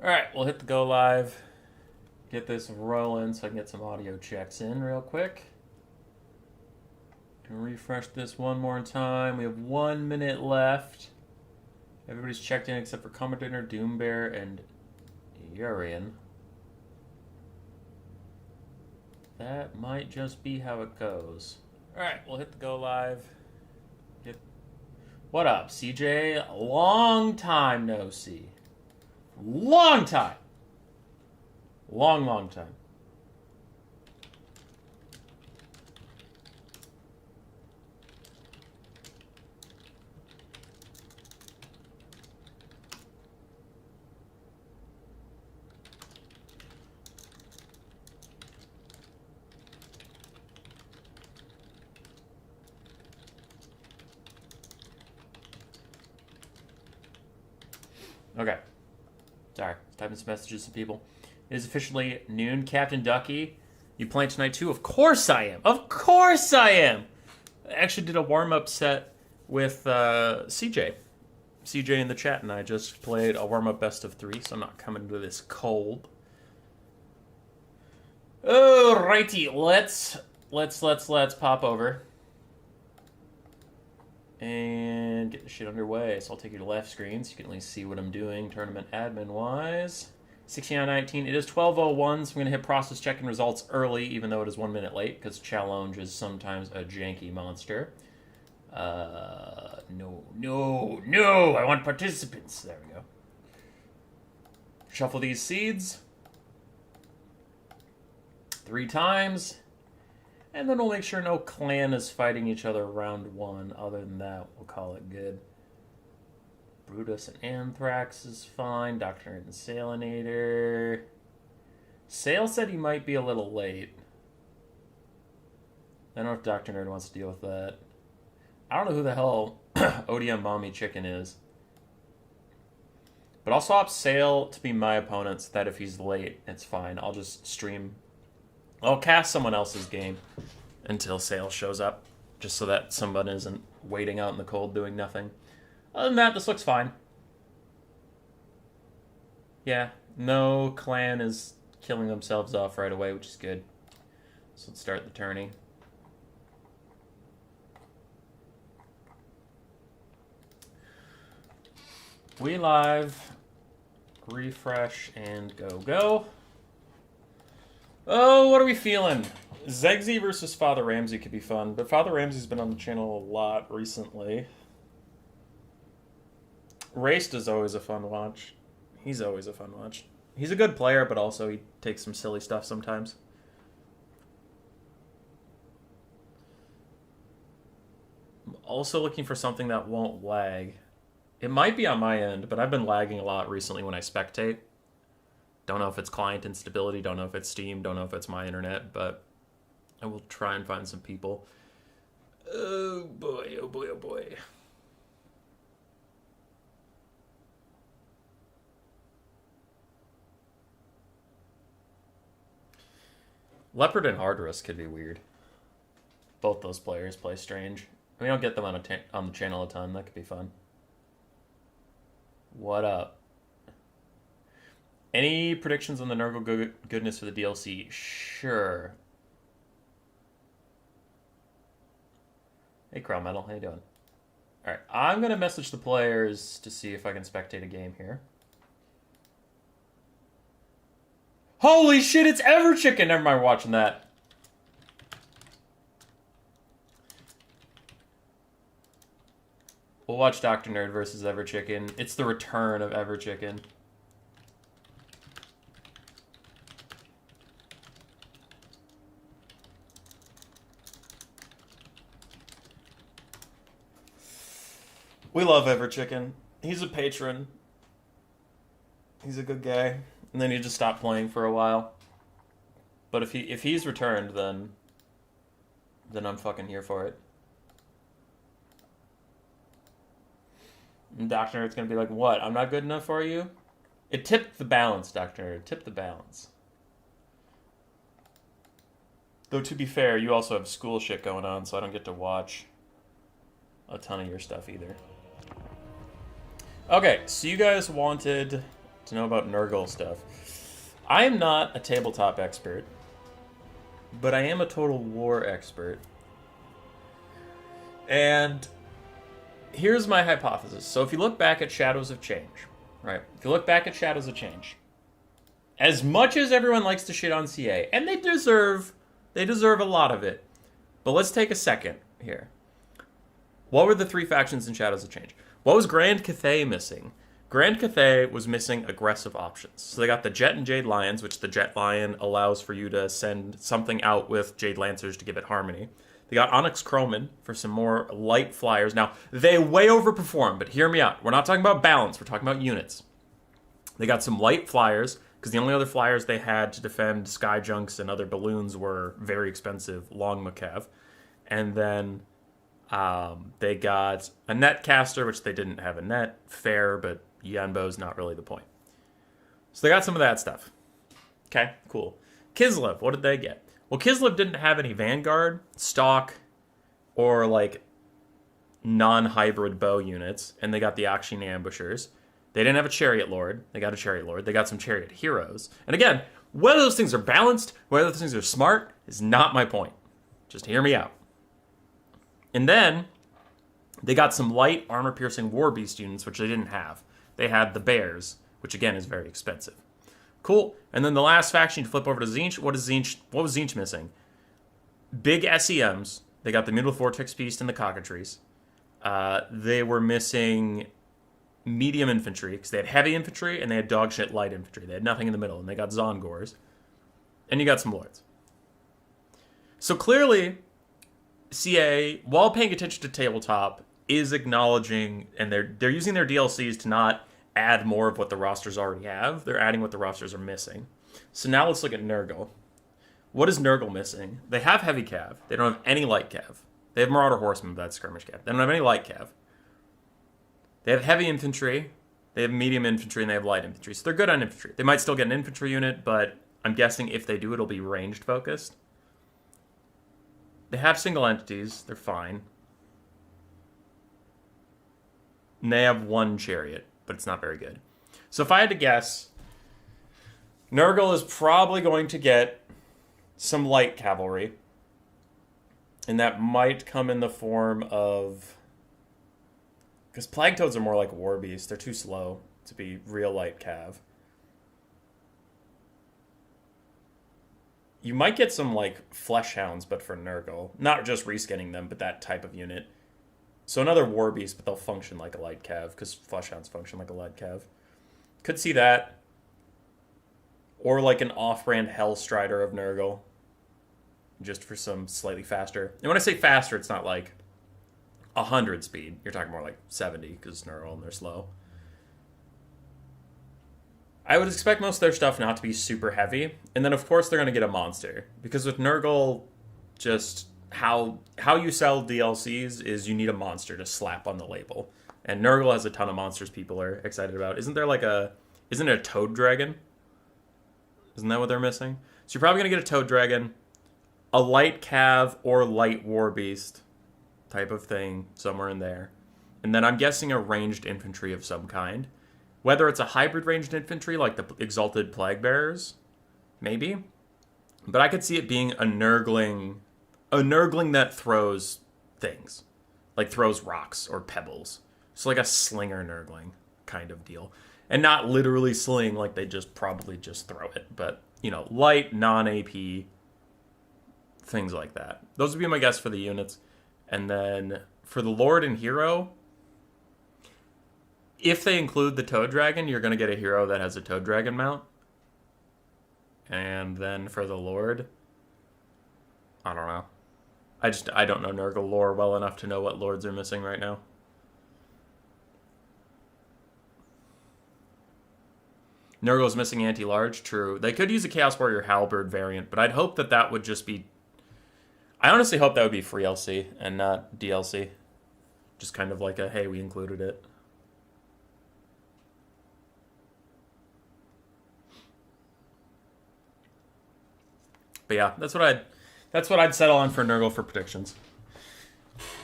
Alright, we'll hit the go live. Get this rolling so I can get some audio checks in real quick. And refresh this one more time. We have 1 minute left. Everybody's checked in except for Commentator, Doombear, and Urian. That might just be how it goes. Alright, we'll hit the go live. What up, CJ? Long time no see. Long time. Long time. Okay. Sorry. Typing some messages to people. It is officially noon. Captain Ducky, you playing tonight too? Of course I am. Of course I am. I actually did a warm-up set with CJ. CJ in the chat and I just played a warm-up best of 3, so I'm not coming to this cold. Alrighty, let's pop over and get the shit underway. So I'll take you to left screen so you can at least see what I'm doing tournament admin wise. 69-19. It is 12:01, so I'm going to hit process checking results early, even though it is 1 minute late, because challenge is sometimes a janky monster. No, I want participants. There we go. Shuffle these seeds 3 times, and then we'll make sure no clan is fighting each other round 1. Other than that, we'll call it good. Brutus and Anthrax is fine. Dr. Nerd and Salinator. Sale said he might be a little late. I don't know if Dr. Nerd wants to deal with that. I don't know who the hell ODM Mommy Chicken is. But I'll swap Sale to be my opponent so that if he's late, it's fine. I'll just stream. I'll cast someone else's game until Sale shows up, just so that someone isn't waiting out in the cold doing nothing. Other than that, this looks fine. Yeah, no clan is killing themselves off right away, which is good. So let's start the tourney. We live, refresh, and go. Oh, what are we feeling? Zegsy versus Father Ramsey could be fun, but Father Ramsey's been on the channel a lot recently. Raced is always a fun watch. He's always a fun watch. He's a good player, but also he takes some silly stuff sometimes. I'm also looking for something that won't lag. It might be on my end, but I've been lagging a lot recently when I spectate. Don't know if it's client instability, don't know if it's Steam, don't know if it's my internet, but I will try and find some people. Oh boy, oh boy, oh boy. Leopard and Hardress could be weird. Both those players play strange. We don't get them on the channel a ton. That could be fun. What up? Any predictions on the Nurgle goodness for the DLC? Sure. Hey, Crown Metal. How you doing? Alright, I'm going to message the players to see if I can spectate a game here. Holy shit, it's Everchicken! Never mind watching that. We'll watch Dr. Nerd versus Everchicken. It's the return of Everchicken. We love Everchicken. He's a patron. He's a good guy. And then he just stopped playing for a while. But if he's returned, then I'm fucking here for it. And Dr. Nerd's gonna be like, what? I'm not good enough for you? It tipped the balance, Dr. Nerd. It tipped the balance. Though, to be fair, you also have school shit going on, so I don't get to watch a ton of your stuff either. Okay, so you guys wanted to know about Nurgle stuff. I am not a tabletop expert, but I am a Total War expert. And here's my hypothesis. So if you look back at Shadows of Change, right? If you look back at Shadows of Change, as much as everyone likes to shit on CA, and they deserve a lot of it, but let's take a second here. What were the three factions in Shadows of Change? What was Grand Cathay missing? Grand Cathay was missing aggressive options. So they got the Jet and Jade Lions, which the Jet Lion allows for you to send something out with Jade Lancers to give it harmony. They got Onyx Crowmen for some more light flyers. Now, they way overperform, but hear me out. We're not talking about balance. We're talking about units. They got some light flyers, because the only other flyers they had to defend Sky Junks and other balloons were very expensive Long Macav. And then they got a Netcaster, which they didn't have a net. Fair, but Yanbo's not really the point. So they got some of that stuff. Okay, cool. Kislev, what did they get? Well, Kislev didn't have any Vanguard, Stalk, or like non-hybrid bow units, and they got the Akshin Ambushers. They didn't have a Chariot Lord. They got a Chariot Lord. They got some Chariot Heroes. And again, whether those things are balanced, whether those things are smart, is not my point. Just hear me out. And then they got some light armor-piercing War Beast units, which they didn't have. They had the Bears, which again is very expensive. Cool. And then the last faction, you flip over to Tzeentch. What was Tzeentch missing? Big SEMs. They got the Mutal Vortex Beast and the Cockatrice. They were missing medium infantry, because they had heavy infantry and they had dog shit light infantry. They had nothing in the middle, and they got Zongors. And you got some Lords. So clearly, CA, while paying attention to tabletop, is acknowledging, and they're using their DLCs to not add more of what the rosters already have. They're adding what the rosters are missing. So now let's look at Nurgle. What is Nurgle missing? They have heavy cav. They don't have any light cav. They have Marauder Horsemen, but that's skirmish cav. They don't have any light cav. They have heavy infantry. They have medium infantry, and they have light infantry. So they're good on infantry. They might still get an infantry unit, but I'm guessing if they do, it'll be ranged focused. They have single entities. They're fine. And they have one chariot, but it's not very good. So if I had to guess, Nurgle is probably going to get some light cavalry. And that might come in the form of... Because Plague Toads are more like War Beasts. They're too slow to be real light cav. You might get some, like, Flesh Hounds, but for Nurgle. Not just reskinning them, but that type of unit. So another War Beast, but they'll function like a light cav, because Flesh Hounds function like a light cav. Could see that. Or like an off-brand Hellstrider of Nurgle. Just for some slightly faster. And when I say faster, it's not like 100 speed. You're talking more like 70, because it's Nurgle and they're slow. I would expect most of their stuff not to be super heavy. And then, of course, they're going to get a monster. Because with Nurgle, just how you sell DLCs is you need a monster to slap on the label. And Nurgle has a ton of monsters people are excited about. Isn't it a Toad Dragon? Isn't that what they're missing? So you're probably going to get a Toad Dragon, a light cav or light war beast type of thing somewhere in there. And then I'm guessing a ranged infantry of some kind. Whether it's a hybrid ranged infantry like the Exalted Plague Bearers, maybe. But I could see it being a Nurgling that throws things. Like throws rocks or pebbles. So like a slinger Nurgling kind of deal. And not literally sling like they probably just throw it. But, light, non-AP, things like that. Those would be my guess for the units. And then for the Lord and Hero, if they include the Toad Dragon, you're going to get a hero that has a Toad Dragon mount. And then for the Lord, I don't know. I don't know Nurgle lore well enough to know what Lords are missing right now. Nurgle's missing anti-large, true. They could use a Chaos Warrior Halberd variant, but I'd hope that would just be... I honestly hope that would be free LC and not DLC. Just kind of like a, hey, we included it. But yeah, that's what I'd settle on for Nurgle for predictions.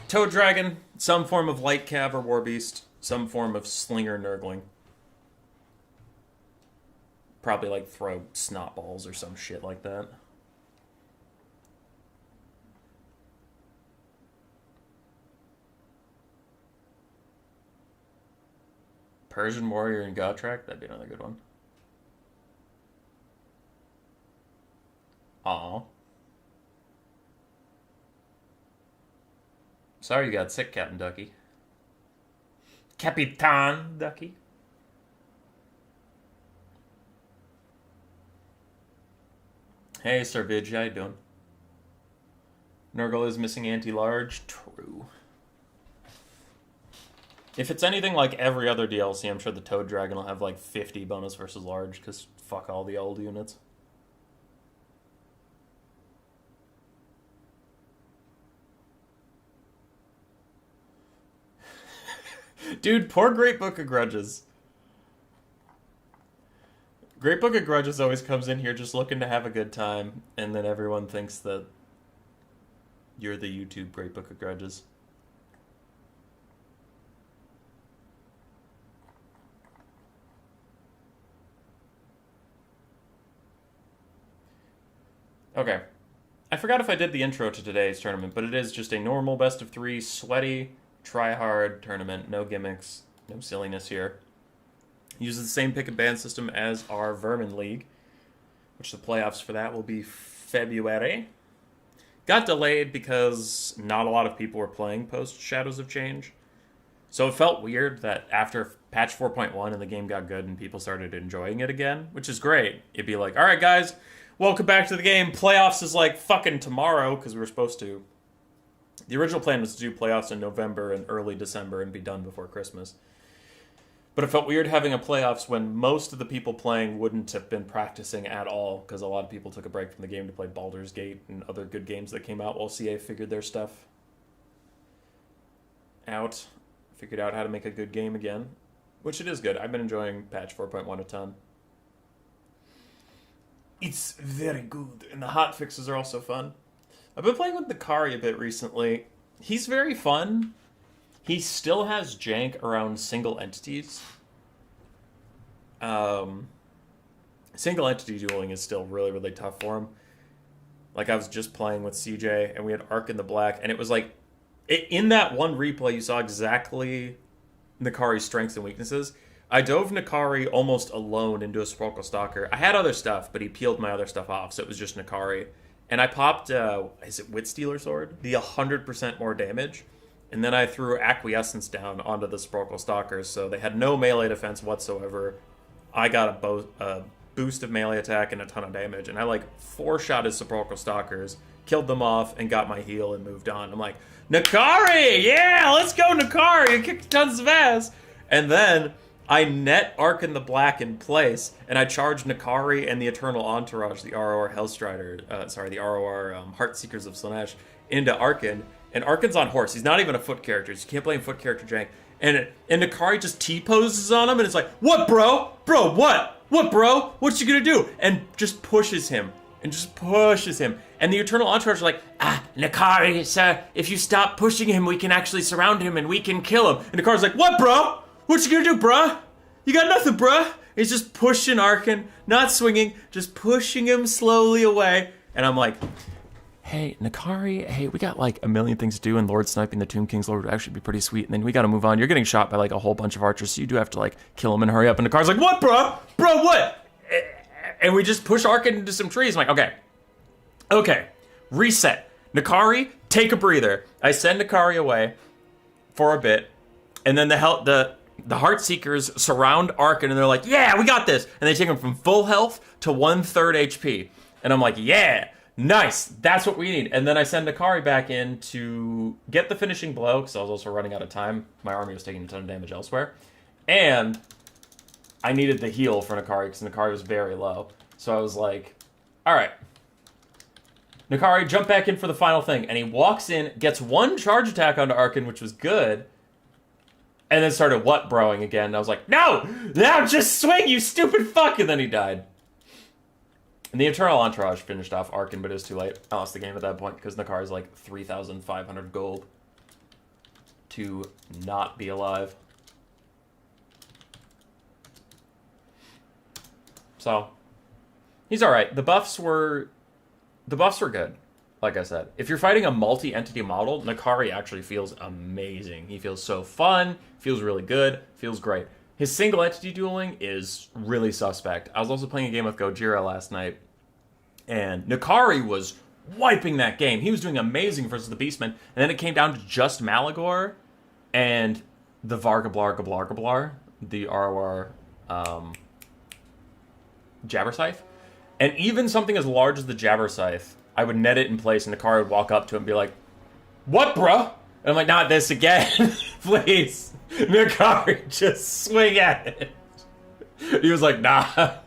Toad Dragon, some form of light cav or war beast, some form of slinger Nurgling. probably like throw snot balls or some shit like that. Persian Warrior and Gotrek, that'd be another good one. Aw. Sorry you got sick, Captain Ducky. Capitan Ducky. Hey, Sir Vidge, how you doing? Nurgle is missing anti-large. True. If it's anything like every other DLC, I'm sure the Toad Dragon will have like 50 bonus versus large, because fuck all the old units. Dude, poor Great Book of Grudges. Great Book of Grudges always comes in here just looking to have a good time, and then everyone thinks that you're the YouTube Great Book of Grudges. Okay. I forgot if I did the intro to today's tournament, but it is just a normal best of 3, sweaty, try-hard tournament. No gimmicks, no silliness here. Uses the same pick and ban system as our Vermin League, which the playoffs for that will be February. Got delayed because not a lot of people were playing post Shadows of Change. So it felt weird that after patch 4.1 and the game got good and people started enjoying it again, which is great. It'd be like, all right, guys, welcome back to the game. Playoffs is like fucking tomorrow, because we were supposed to. The original plan was to do playoffs in November and early December and be done before Christmas. But it felt weird having a playoffs when most of the people playing wouldn't have been practicing at all, because a lot of people took a break from the game to play Baldur's Gate and other good games that came out while CA figured their stuff out. Figured out how to make a good game again, which it is good. I've been enjoying patch 4.1 a ton. It's very good, and the hot fixes are also fun. I've been playing with Nakari a bit recently. He's very fun. He still has jank around single entities. Single entity dueling is still really, really tough for him. Like, I was just playing with CJ, and we had Ark in the Black, and it was like, in that one replay, you saw exactly Nakari's strengths and weaknesses. I dove Nakari almost alone into a Sporkle Stalker. I had other stuff, but he peeled my other stuff off, so it was just Nakari. And I popped, is it Witstealer Sword? The 100% more damage. And then I threw Acquiescence down onto the Sporkle Stalkers, so they had no melee defense whatsoever. I got a boost of melee attack and a ton of damage, and I, like, 4-shot his Sporkle Stalkers, killed them off, and got my heal and moved on. I'm like, Nakari! Yeah, let's go, Nakari! You kicked tons of ass! And then I net Ark in the Black in place, and I charged Nakari and the Eternal Entourage, the ROR Hellstrider, the ROR Heartseekers of Slaanesh, into Arkin. And Arkin's on horse. He's not even a foot character, so you can't play him foot character jank. And Nakari just T-poses on him, and it's like, what, bro? Bro, what? What, bro? What you gonna do? And just pushes him. And just pushes him. And the Eternal Entourage are like, Nakari, sir, if you stop pushing him, we can actually surround him and we can kill him. And Nakari's like, what, bro? What you gonna do, bruh? You got nothing, bruh. He's just pushing Arkin, not swinging, just pushing him slowly away. And I'm like, hey, Nakari, hey, we got like a million things to do, and Lord sniping the Tomb King's Lord would actually be pretty sweet, and then we gotta move on. You're getting shot by like a whole bunch of archers, so you do have to like kill him and hurry up. And Nakari's like, what, bro? Bro, what? And we just push Arkin into some trees. I'm like, okay, reset. Nakari, take a breather. I send Nakari away for a bit, and then the Heartseekers surround Arkin, and they're like, yeah, we got this. And they take him from full health to 1/3 HP. And I'm like, yeah, nice, that's what we need. And then I send Nakari back in to get the finishing blow, because I was also running out of time. My army was taking a ton of damage elsewhere. And I needed the heal for Nakari, because Nakari was very low. So I was like, all right, Nakari, jump back in for the final thing. And he walks in, gets one charge attack onto Arkin, which was good, and then started broing again. And I was like, no, just swing, you stupid fuck. And then he died. And the Eternal Entourage finished off Arkin, but it was too late. I lost the game at that point because Nakari's like 3,500 gold to not be alive. So he's all right. The buffs were good. Like I said, if you're fighting a multi-entity model, Nakari actually feels amazing. He feels so fun, feels really good, feels great. His single entity dueling is really suspect. I was also playing a game with Gojira last night, and Nakari was wiping that game. He was doing amazing versus the Beastmen, and then it came down to just Malagor and the Vargablar, the ROR Jabberscythe. And even something as large as the Jabberscythe, I would net it in place, and Nakari would walk up to it and be like, "What, bruh?" And I'm like, "Not this again, please." Nakari, just swing at it. He was like, "Nah."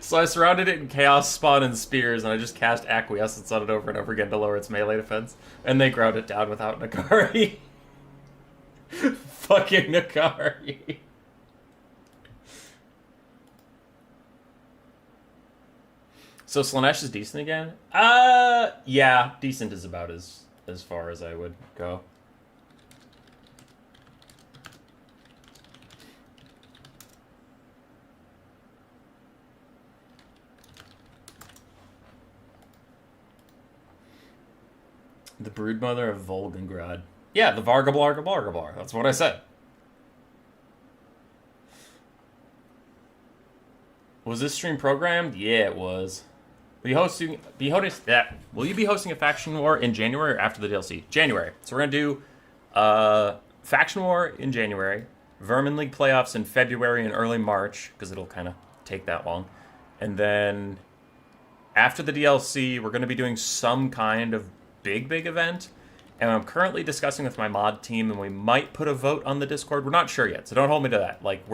So I surrounded it in Chaos Spawn and Spears, and I just cast Acquiescence on it over and over again to lower its melee defense. And they ground it down without Nakari. Fucking Nakari. So Slaanesh is decent again? Yeah, decent is about as far as I would go. The broodmother of Volgangrad. Yeah, the Vargablar. That's what I said. Was this stream programmed? Yeah, it was. Will you be hosting a faction war in January or after the DLC? January. So we're gonna do faction war in January, Vermin League playoffs in February and early March, because it'll kind of take that long, and then after the DLC, we're gonna be doing some kind of big event. And I'm currently discussing with my mod team, and we might put a vote on the Discord. We're not sure yet, so don't hold me to that. Like,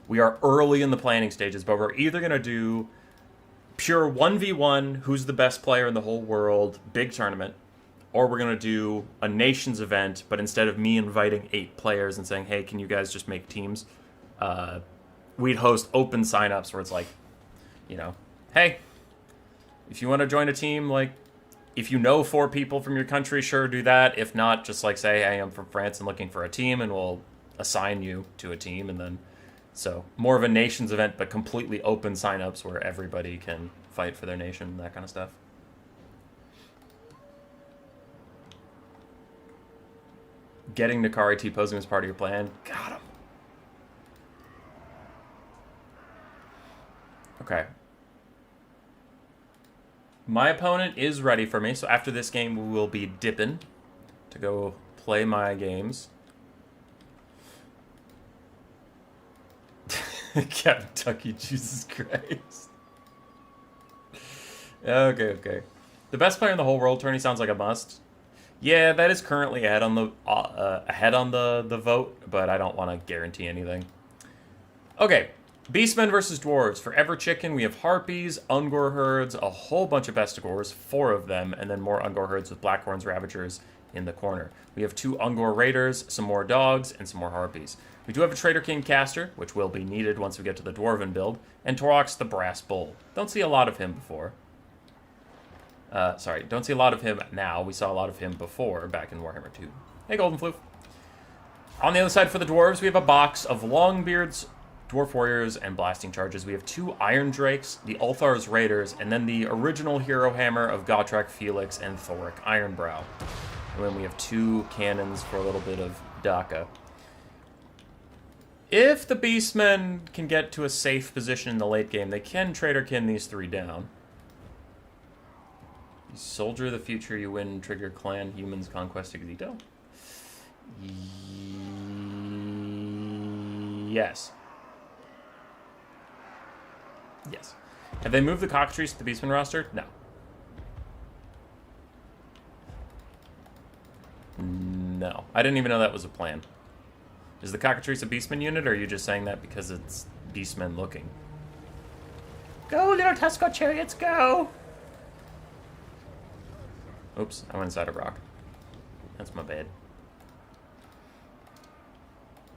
we are early in the planning stages, but we're either gonna do pure 1v1, who's the best player in the whole world, big tournament, or we're going to do a nations event, but instead of me inviting 8 players and saying, hey, can you guys just make teams, we'd host open signups where it's like, you know, hey, if you want to join a team, like, if you know 4 people from your country, sure, do that. If not, just like say, hey, I'm from France and looking for a team, and we'll assign you to a team, and then so more of a nations event, but completely open signups where everybody can fight for their nation, that kind of stuff. Getting Nakari T-posing as part of your plan. Got him. Okay. My opponent is ready for me, so after this game we will be dipping to go play my games. Kentucky, Jesus Christ. Okay. The best player in the whole world tourney sounds like a must. Yeah, that is currently ahead on the vote, but I don't want to guarantee anything. Okay, Beastmen versus Dwarves. For Ever Chicken, we have Harpies, Ungor herds, a whole bunch of Bestigors, 4 of them, and then more Ungor herds with Blackhorns Ravagers in the corner. We have 2 Ungor Raiders, some more dogs, and some more Harpies. We do have a Trader King caster, which will be needed once we get to the Dwarven build, and Torox the Brass Bull. Don't see a lot of him before. Don't see a lot of him now. We saw a lot of him before, back in Warhammer 2. Hey, Golden Floof. On the other side for the Dwarves, we have a box of Longbeards, Dwarf Warriors, and Blasting Charges. We have 2 Iron Drakes, the Ulthar's Raiders, and then the original Hero Hammer of Gotrek Felix and Thoric Ironbrow. And then we have 2 cannons for a little bit of Daka. If the Beastmen can get to a safe position in the late game, they can Trader Kin these 3 down. You Soldier of the Future, you win, trigger Clan, Humans, Conquest, Exito? Yes. Yes. Have they moved the Cockatrice to the Beastmen roster? No. No. I didn't even know that was a plan. Is the Cockatrice a Beastman unit, or are you just saying that because it's Beastmen looking? Go, little Tusco Chariots, go! Oops, I went inside a rock. That's my bad.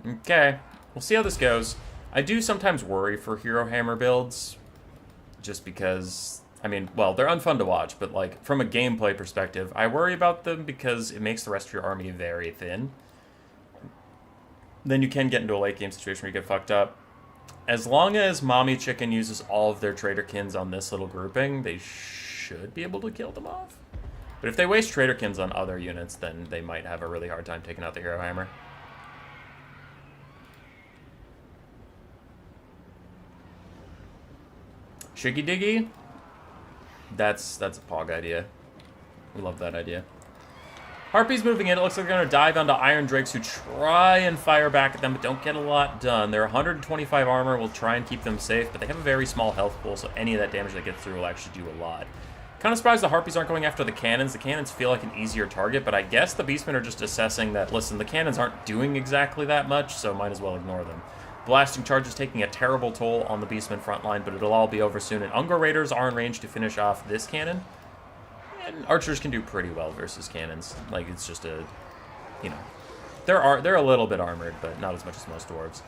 Okay, we'll see how this goes. I do sometimes worry for Hero Hammer builds, just because, I mean, well, they're unfun to watch, but like, from a gameplay perspective, I worry about them because it makes the rest of your army very thin. Then you can get into a late game situation where you get fucked up. As long as Mommy Chicken uses all of their Traderkins on this little grouping, they should be able to kill them off. But if they waste Traderkins on other units, then they might have a really hard time taking out the Hero Hammer. Shiggy Diggy? That's a Pog idea. We love that idea. Harpies moving in. It looks like they're going to dive onto Iron Drakes who try and fire back at them, but don't get a lot done. Their 125 armor will try and keep them safe, but they have a very small health pool, so any of that damage that gets through will actually do a lot. Kind of surprised the Harpies aren't going after the cannons. The cannons feel like an easier target, but I guess the Beastmen are just assessing that, listen, the cannons aren't doing exactly that much, so might as well ignore them. Blasting charge is taking a terrible toll on the Beastmen front line, but it'll all be over soon, and Ogre Raiders are in range to finish off this cannon. And archers can do pretty well versus cannons. Like, it's just a, you know, they're a little bit armored, but not as much as most dwarves.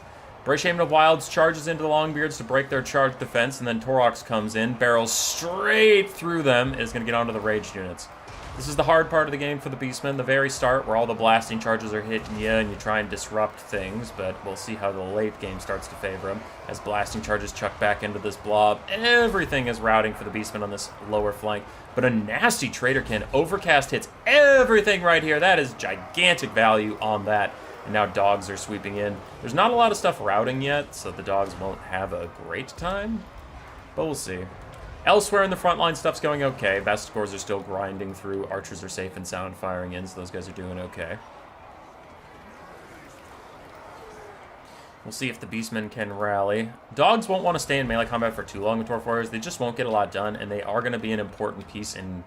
Shaman of Wilds charges into the Longbeards to break their charge defense, and then Torox comes in, barrels straight through them, and is going to get onto the ranged units. This is the hard part of the game for the Beastmen, the very start, where all the blasting charges are hitting you, and you try and disrupt things, but we'll see how the late game starts to favor them. As blasting charges chuck back into this blob, everything is routing for the Beastmen on this lower flank, but a nasty Traderkin overcast hits everything right here. That is gigantic value on that. And now dogs are sweeping in. There's not a lot of stuff routing yet, so the dogs won't have a great time, but we'll see. Elsewhere in the front line, stuff's going okay. Best scores are still grinding through. Archers are safe and sound firing in, so those guys are doing okay. We'll see if the Beastmen can rally. Dogs won't want to stay in melee combat for too long with Dwarf Warriors. They just won't get a lot done, and they are going to be an important piece in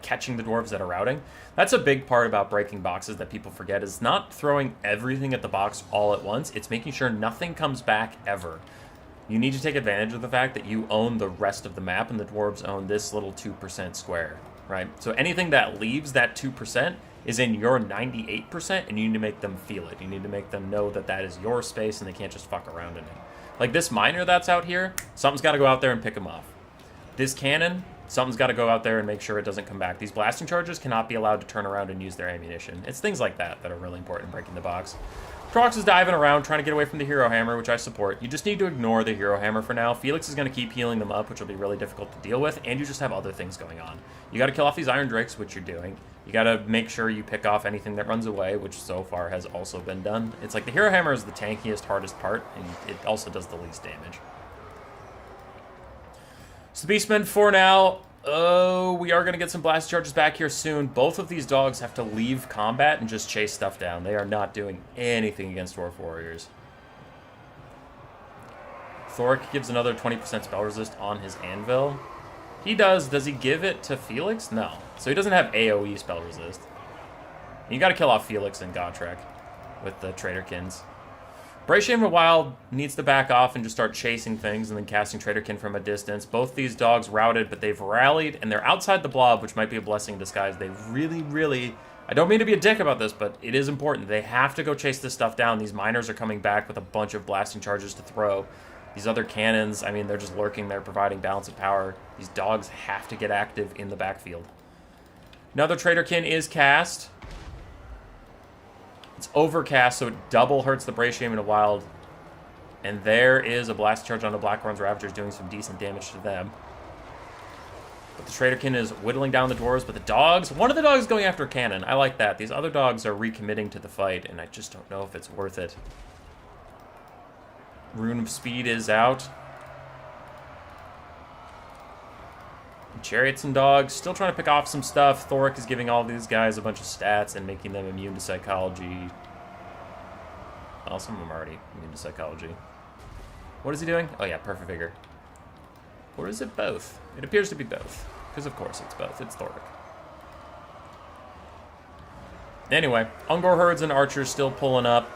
catching the dwarves that are routing. That's a big part about breaking boxes that people forget, is not throwing everything at the box all at once. It's making sure nothing comes back ever. You need to take advantage of the fact that you own the rest of the map, and the dwarves own this little 2% square, right? So anything that leaves that 2% is in your 98%, and you need to make them feel it. You need to make them know that that is your space, and they can't just fuck around in it. Like this miner that's out here, something's got to go out there and pick him off. This cannon, something's got to go out there and make sure it doesn't come back. These blasting charges cannot be allowed to turn around and use their ammunition. It's things like that that are really important in breaking the box. Trox is diving around, trying to get away from the Hero Hammer, which I support. You just need to ignore the Hero Hammer for now. Felix is going to keep healing them up, which will be really difficult to deal with, and you just have other things going on. You got to kill off these Iron Drakes, which you're doing. You got to make sure you pick off anything that runs away, which so far has also been done. It's like the Hero Hammer is the tankiest, hardest part, and it also does the least damage. So the Beastmen for now. Oh, we are going to get some blast charges back here soon. Both of these dogs have to leave combat and just chase stuff down. They are not doing anything against Dwarf Warriors. Thoric gives another 20% spell resist on his anvil. He does. Does he give it to Felix? No. So he doesn't have AoE spell resist. You got to kill off Felix and Gotrek with the Traderkins. Shaman Wild needs to back off and just start chasing things and then casting Traderkin from a distance. Both these dogs routed, but they've rallied, and they're outside the blob, which might be a blessing in disguise. They really... I don't mean to be a dick about this, but it is important. They have to go chase this stuff down. These miners are coming back with a bunch of blasting charges to throw. These other cannons, I mean, they're just lurking there, providing balance of power. These dogs have to get active in the backfield. Another Traderkin is cast. It's overcast, so it double hurts the Shaman of Wild. And there is a blast charge on the Blackhorn's Ravagers doing some decent damage to them. But the Traderkin is whittling down the dwarves, but the dogs... One of the dogs is going after a cannon. I like that. These other dogs are recommitting to the fight, and I just don't know if it's worth it. Rune of Speed is out. Chariots and dogs, still trying to pick off some stuff. Thoric is giving all these guys a bunch of stats and making them immune to psychology. Well, some of them are already immune to psychology. What is he doing? Oh yeah, Perfect Vigor. Or is it both? It appears to be both. Because of course it's both. It's Thoric. Anyway, Ungor herds and archers still pulling up,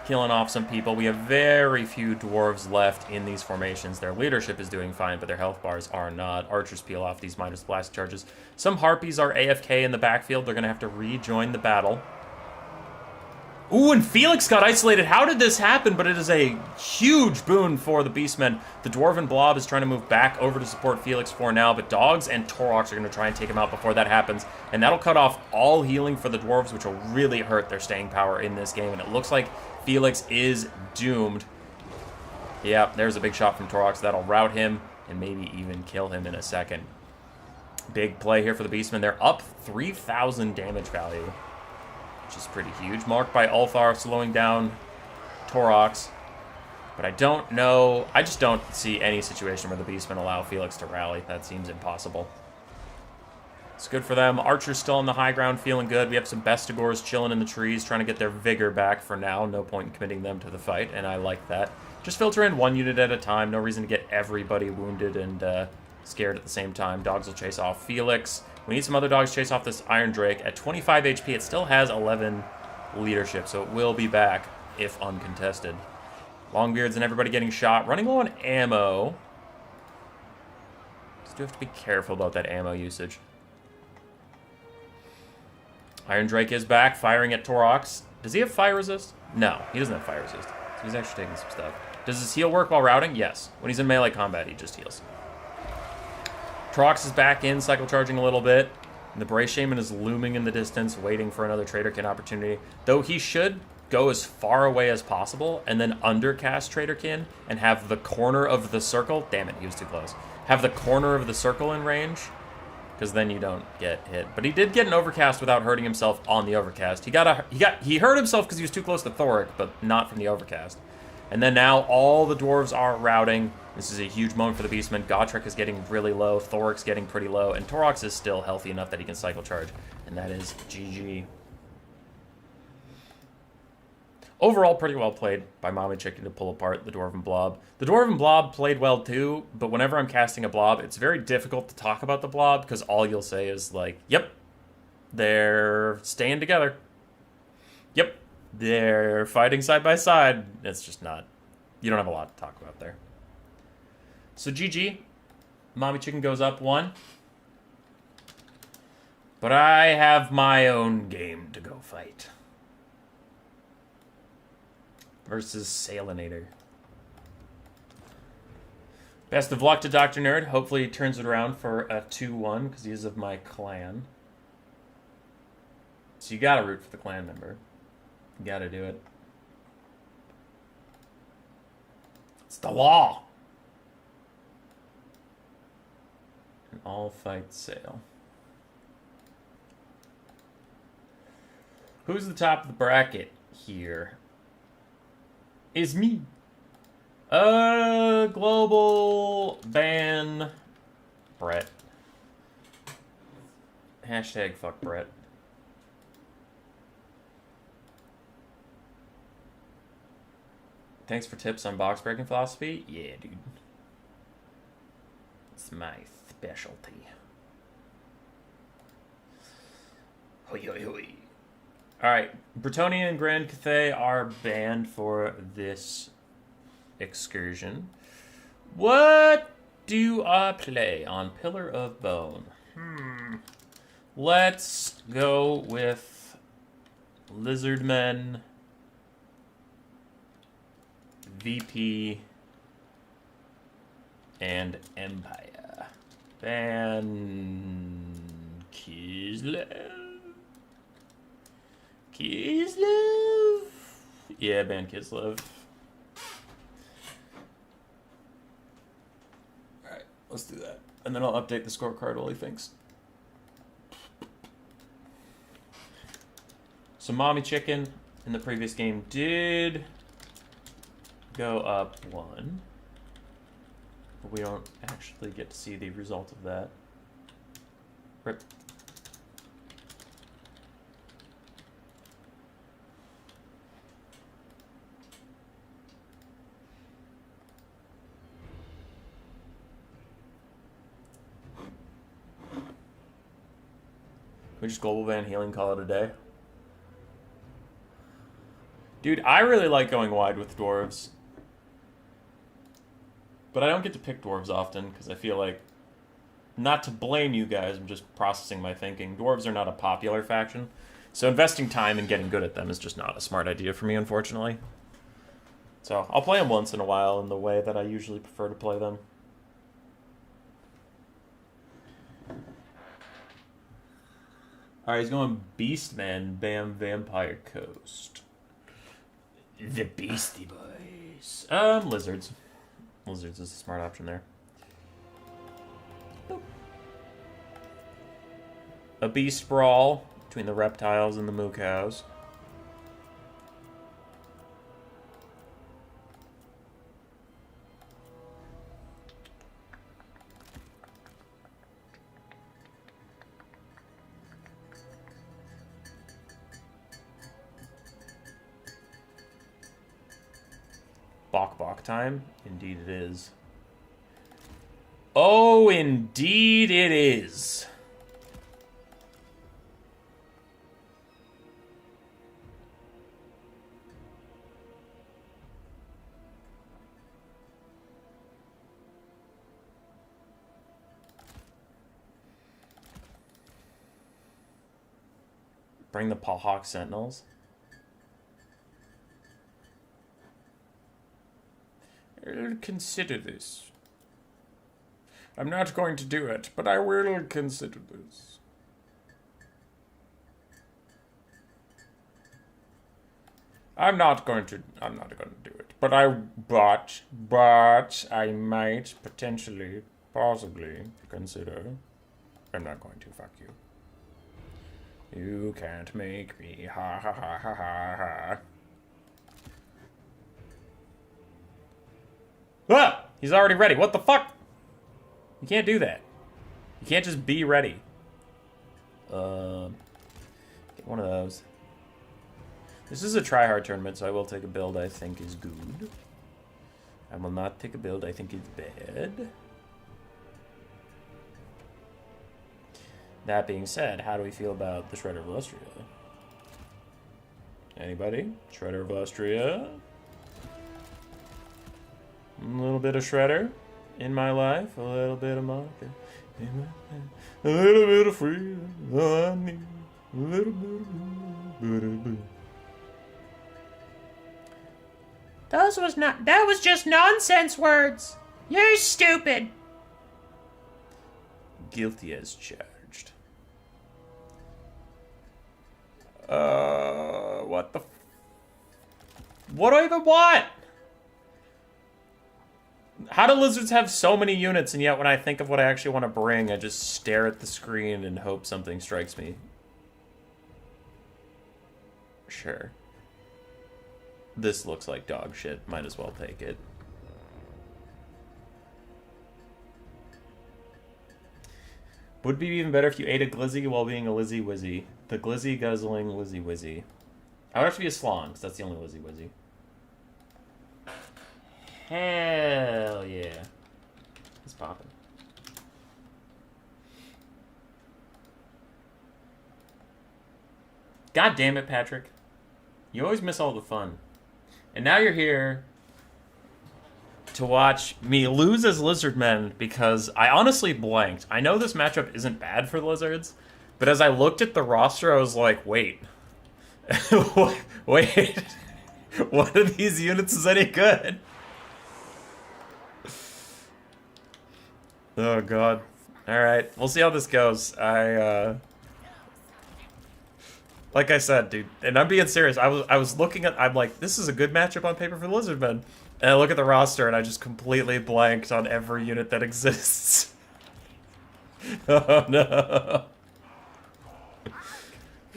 killing off some people. We have very few dwarves left in these formations. Their leadership is doing fine, but their health bars are not. Archers peel off these minus blast charges. Some harpies are AFK in the backfield. They're going to have to rejoin the battle. Ooh, and Felix got isolated. How did this happen? But it is a huge boon for the Beastmen. The Dwarven Blob is trying to move back over to support Felix for now, but Dogs and Torox are going to try and take him out before that happens, and that'll cut off all healing for the Dwarves, which will really hurt their staying power in this game, and it looks like Felix is doomed. Yeah, there's a big shot from Torox. That'll rout him and maybe even kill him in a second. Big play here for the Beastmen. They're up 3,000 damage value, which is pretty huge. Marked by Ulthar, slowing down Torox. But I don't know. I just don't see any situation where the Beastmen allow Felix to rally. That seems impossible. It's good for them. Archer's still on the high ground, feeling good. We have some Bestigors chilling in the trees, trying to get their vigor back for now. No point in committing them to the fight, and I like that. Just filter in one unit at a time. No reason to get everybody wounded and scared at the same time. Dogs will chase off Felix. We need some other dogs to chase off this Iron Drake. At 25 HP, it still has 11 leadership, so it will be back if uncontested. Longbeards and everybody getting shot. Running low on ammo. Just do have to be careful about that ammo usage. Iron Drake is back, firing at Torox. Does he have fire resist? No, he doesn't have fire resist. So he's actually taking some stuff. Does his heal work while routing? Yes. When he's in melee combat, he just heals. Torox is back in, cycle charging a little bit. And the Bray Shaman is looming in the distance, waiting for another Traderkin opportunity. Though he should go as far away as possible and then undercast Traderkin and have the corner of the circle. Damn it, he was too close. Have the corner of the circle in range, because then you don't get hit. But he did get an overcast without hurting himself on the overcast. He hurt himself because he was too close to Thoric, but not from the overcast. And then now all the dwarves are routing. This is a huge moment for the Beastmen. Gotrek is getting really low. Thoric's getting pretty low. And Torox is still healthy enough that he can cycle charge. And that is GG. Overall, pretty well played by Mommy Chicken to pull apart the Dwarven Blob. The Dwarven Blob played well too, but whenever I'm casting a blob, it's very difficult to talk about the blob because all you'll say is like, yep, they're staying together. Yep, they're fighting side by side. It's just not, you don't have a lot to talk about there. So GG, Mommy Chicken goes up 1. But I have my own game to go fight. Versus Salinator. Best of luck to Dr. Nerd. Hopefully he turns it around for a 2-1 because he is of my clan. So you gotta root for the clan member. You gotta do it. It's the law. An all-fight sale. Who's the top of the bracket here? Is me. Global ban Brett. Hashtag fuck Brett. Thanks for tips on box breaking philosophy. Yeah, dude. It's my specialty. Hoi, hoi, hoi. Alright, Bretonia and Grand Cathay are banned for this excursion. What do I play on Pillar of Bone? Let's go with Lizardmen, VP, and Empire. Ban Kislev. Kislev? Yeah, ban Kislev. Alright, let's do that. And then I'll update the scorecard while he thinks. So Mommy Chicken in the previous game did go up 1. But we don't actually get to see the result of that. Rip. We just global ban healing, call it a day. Dude, I really like going wide with dwarves. But I don't get to pick dwarves often, because I feel like, not to blame you guys, I'm just processing my thinking. Dwarves are not a popular faction, so investing time in getting good at them is just not a smart idea for me, unfortunately. So, I'll play them once in a while in the way that I usually prefer to play them. Alright, he's going Beastmen, Bam Vampire Coast. The Beastie Boys. Lizards. Lizards is a smart option there. Boop. A beast brawl between the reptiles and the moo cows. Bok time? Indeed it is. Oh, indeed it is. Bring the Pawhawk Sentinels. I'll consider this. I'm not going to do it, but I will consider this. I'm not going to do it, but I might potentially, possibly consider. I'm not going to, fuck you. You can't make me, ha ha ha ha ha ha. Ah! He's already ready. What the fuck? You can't do that. You can't just be ready. Get one of those. This is a try-hard tournament, so I will take a build I think is good. I will not take a build I think is bad. That being said, how do we feel about the Shredder of Illustria? Anybody? Shredder of Illustria? A little bit of Shredder in my life, a little bit of Monica, a little bit of freedom, all I need, a little bit of That was just nonsense words. You're stupid. Guilty as charged. What the what do I even want? How do lizards have so many units, and yet when I think of what I actually want to bring, I just stare at the screen and hope something strikes me? Sure. This looks like dog shit. Might as well take it. Would be even better if you ate a glizzy while being a lizzy wizzy. The glizzy guzzling lizzy wizzy. I would have to be a slong, because that's the only lizzy wizzy. Hell yeah. It's popping. God damn it, Patrick. You always miss all the fun. And now you're here to watch me lose as Lizardmen because I honestly blanked. I know this matchup isn't bad for the Lizards, but as I looked at the roster, I was like, wait. Wait. One of these units is any good? Oh, God. Alright, we'll see how this goes. Like I said, dude, and I'm being serious, I was looking at, I'm like, this is a good matchup on paper for the Lizardmen. And I look at the roster, and I just completely blanked on every unit that exists. Oh, no.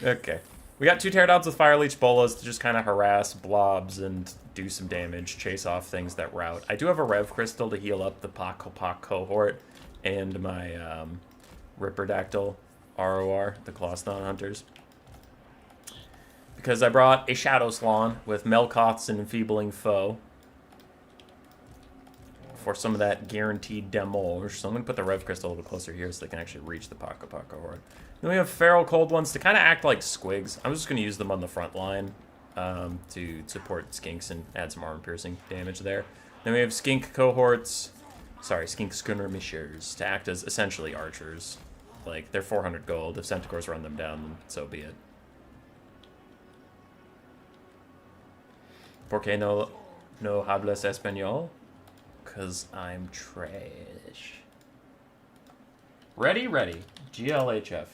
Okay. We got 2 Teardowns with Fire Leech Bolas to just kind of harass blobs and do some damage, chase off things that route. I do have a Rev Crystal to heal up the Pak cohort and my Ripperdactyl ROR, the Clawston Hunters. Because I brought a Shadow Slan with Melkoth's an Enfeebling Foe for some of that guaranteed demolish. So I'm going to put the Rev Crystal a little closer here so they can actually reach the Pak cohort. Then we have Feral Cold Ones to kind of act like squigs. I'm just going to use them on the front line to support skinks and add some armor-piercing damage there. Then we have skink cohorts, skink skirmishers to act as essentially archers. Like, they're 400 gold. If Centaurs run them down, then so be it. Por qué no hablas español? Because I'm trash. Ready? GLHF.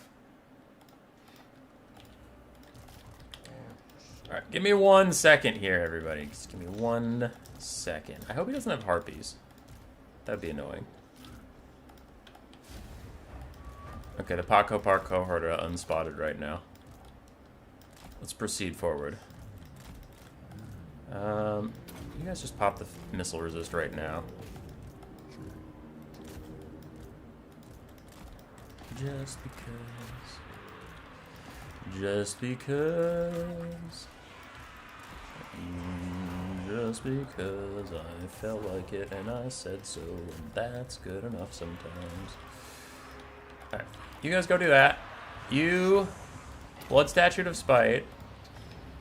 Alright, give me 1 second here, everybody. Just give me 1 second. I hope he doesn't have harpies. That'd be annoying. Okay, the Paco Park cohort are unspotted right now. Let's proceed forward. You guys just pop the missile resist right now. Just because. Just because. Just because I felt like it and I said so, and that's good enough sometimes. Alright, you guys go do that. You, Blood Statute of Spite,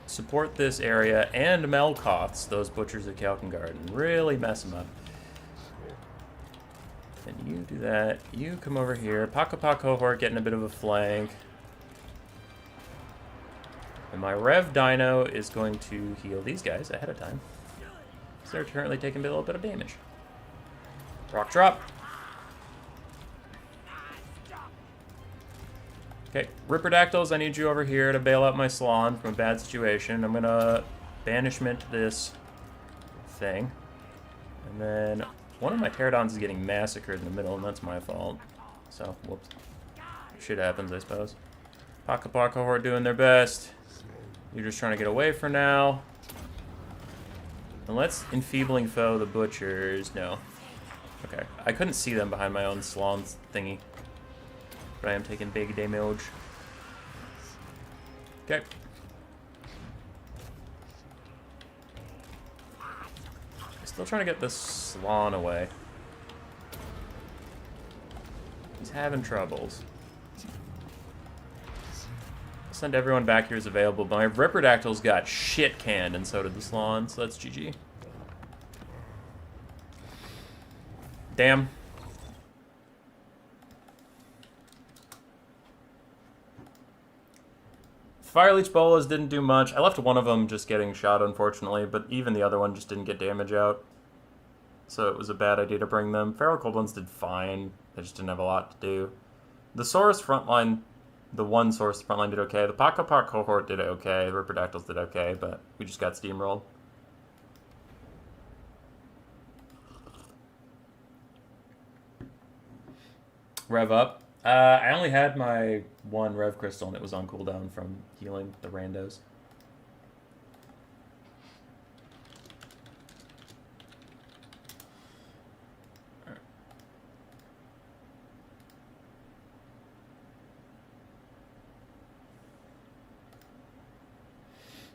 support this area, and Melkoths, those butchers at Kalkengard, and really mess them up. And you do that. You come over here. Pakapa cohort getting a bit of a flank. And my Rev Dino is going to heal these guys ahead of time. So they're currently taking a little bit of damage. Rock drop. Okay, Ripperdactyls, I need you over here to bail out my Slann from a bad situation. I'm gonna banishment this thing. And then one of my Pterodons is getting massacred in the middle, and that's my fault. So, whoops. Shit happens, I suppose. Pakapa cohort doing their best. You're just trying to get away for now. And let's enfeebling foe the butchers. No. Okay. I couldn't see them behind my own Slann thingy. But I am taking big damage. Okay. Still trying to get this Slann away. He's having troubles. Send everyone back here as available, but my Ripperdactyls got shit canned, and so did the Slann, so that's GG. Damn. Fireleech Bolas didn't do much. I left one of them just getting shot, unfortunately, but even the other one just didn't get damage out. So it was a bad idea to bring them. Feral Cold Ones did fine. They just didn't have a lot to do. The Saurus frontline, the one Saurus frontline did okay. The Pakapa cohort did okay. The Ripperdactyls did okay, but we just got steamrolled. Rev up. I only had my one Rev Crystal, and it was on cooldown from healing the randos. Right.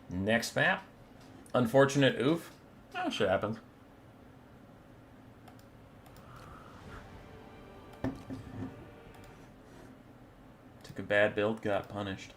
Next map. Unfortunate oof. Oh, shit happens. Took a bad build, got punished.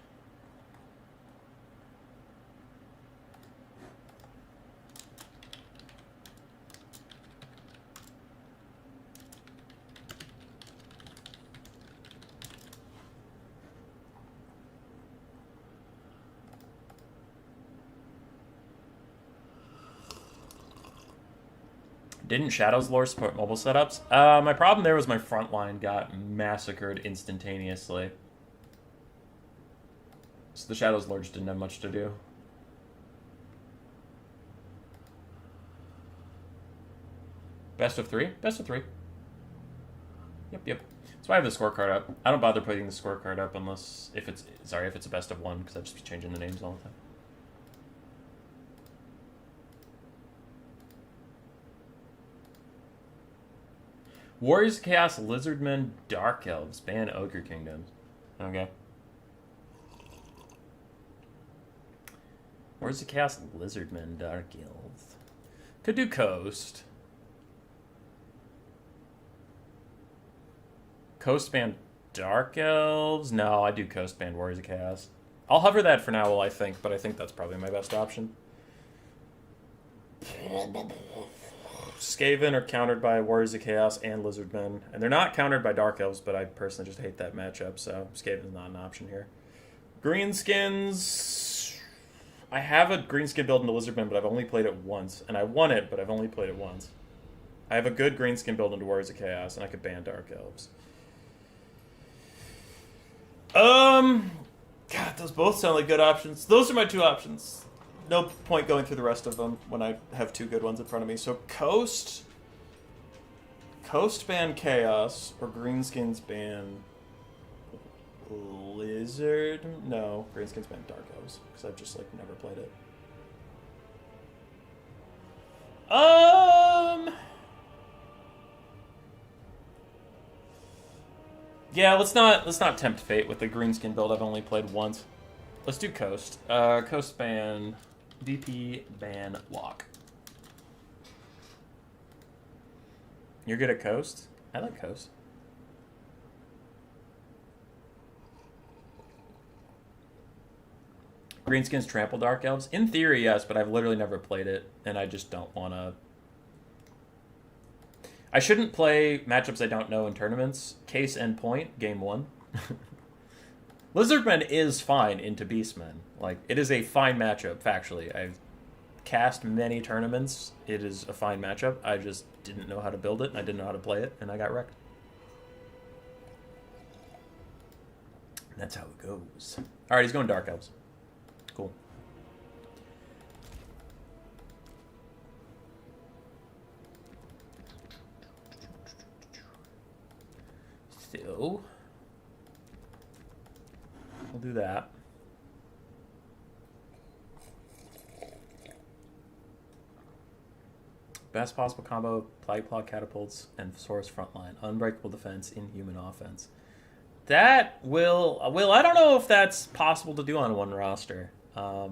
Didn't Shadows Lore support mobile setups? My problem there was my front line got massacred instantaneously. So the Shadows Lord just didn't have much to do. Best of 3? Best of 3. Yep. So I have the scorecard up. I don't bother putting the scorecard up unless if it's a best of 1, because I just be changing the names all the time. Warriors of Chaos, Lizardmen, Dark Elves, ban Ogre Kingdoms. Okay. Warriors of Chaos, Lizardmen, Dark Elves. Could do Coast. Coast ban Dark Elves? No, I do Coast ban Warriors of Chaos. I'll hover that for now while I think, but I think that's probably my best option. Skaven are countered by Warriors of Chaos and Lizardmen, and they're not countered by Dark Elves, but I personally just hate that matchup, so Skaven's not an option here. Greenskins... I have a Greenskin build in the Lizardmen, but I've only played it once, and I won it, but I've only played it once. I have a good Greenskin build into Warriors of Chaos, and I could ban Dark Elves. God, those both sound like good options. Those are my two options. No point going through the rest of them when I have two good ones in front of me. So Coast, Coast ban Chaos or Greenskins ban Lizard? No, Greenskins ban Dark Elves because I've just like never played it. Yeah, let's not tempt fate with the Greenskin build I've only played once. Let's do Coast. Coast ban DP ban Walk. You're good at Coast? I like Coast. Greenskins trample Dark Elves? In theory, yes, but I've literally never played it, and I just don't want to... I shouldn't play matchups I don't know in tournaments. Case in point, game 1. Lizardmen is fine into Beastmen. Like, it is a fine matchup, factually. I've cast many tournaments. It is a fine matchup. I just didn't know how to build it, and I didn't know how to play it, and I got wrecked. And that's how it goes. Alright, he's going Dark Elves. Cool. So, we'll do that. Best possible combo, Plague Plot Catapults, and Source Frontline. Unbreakable Defense, Inhuman Offense. That will... I don't know if that's possible to do on one roster. I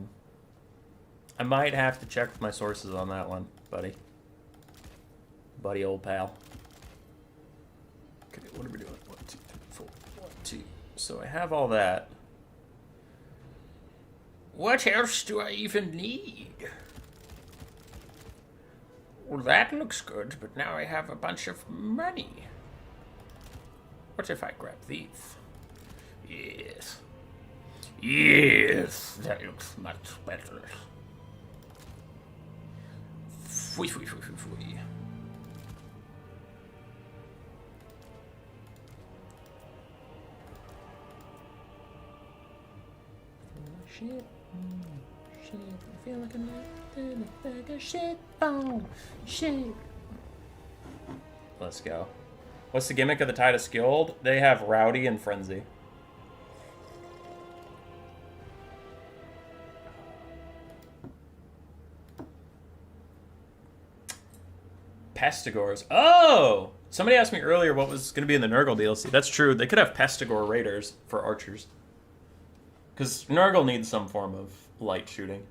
might have to check with my sources on that one, buddy. Buddy, old pal. Okay, what are we doing? 1, 2, 3, 4, 1, 2. So I have all that. What else do I even need? Well, that looks good, but now I have a bunch of money. What if I grab these? Yes. Yes, that looks much better. Fui, fui, fui, fui, fui. Shit. Shit. I feel like a shit bone. Shit. Let's go. What's the gimmick of the Titus Guild? They have Rowdy and Frenzy. Pestigors. Oh! Somebody asked me earlier what was going to be in the Nurgle DLC. That's true. They could have Pestigor Raiders for archers. Because Nurgle needs some form of light shooting.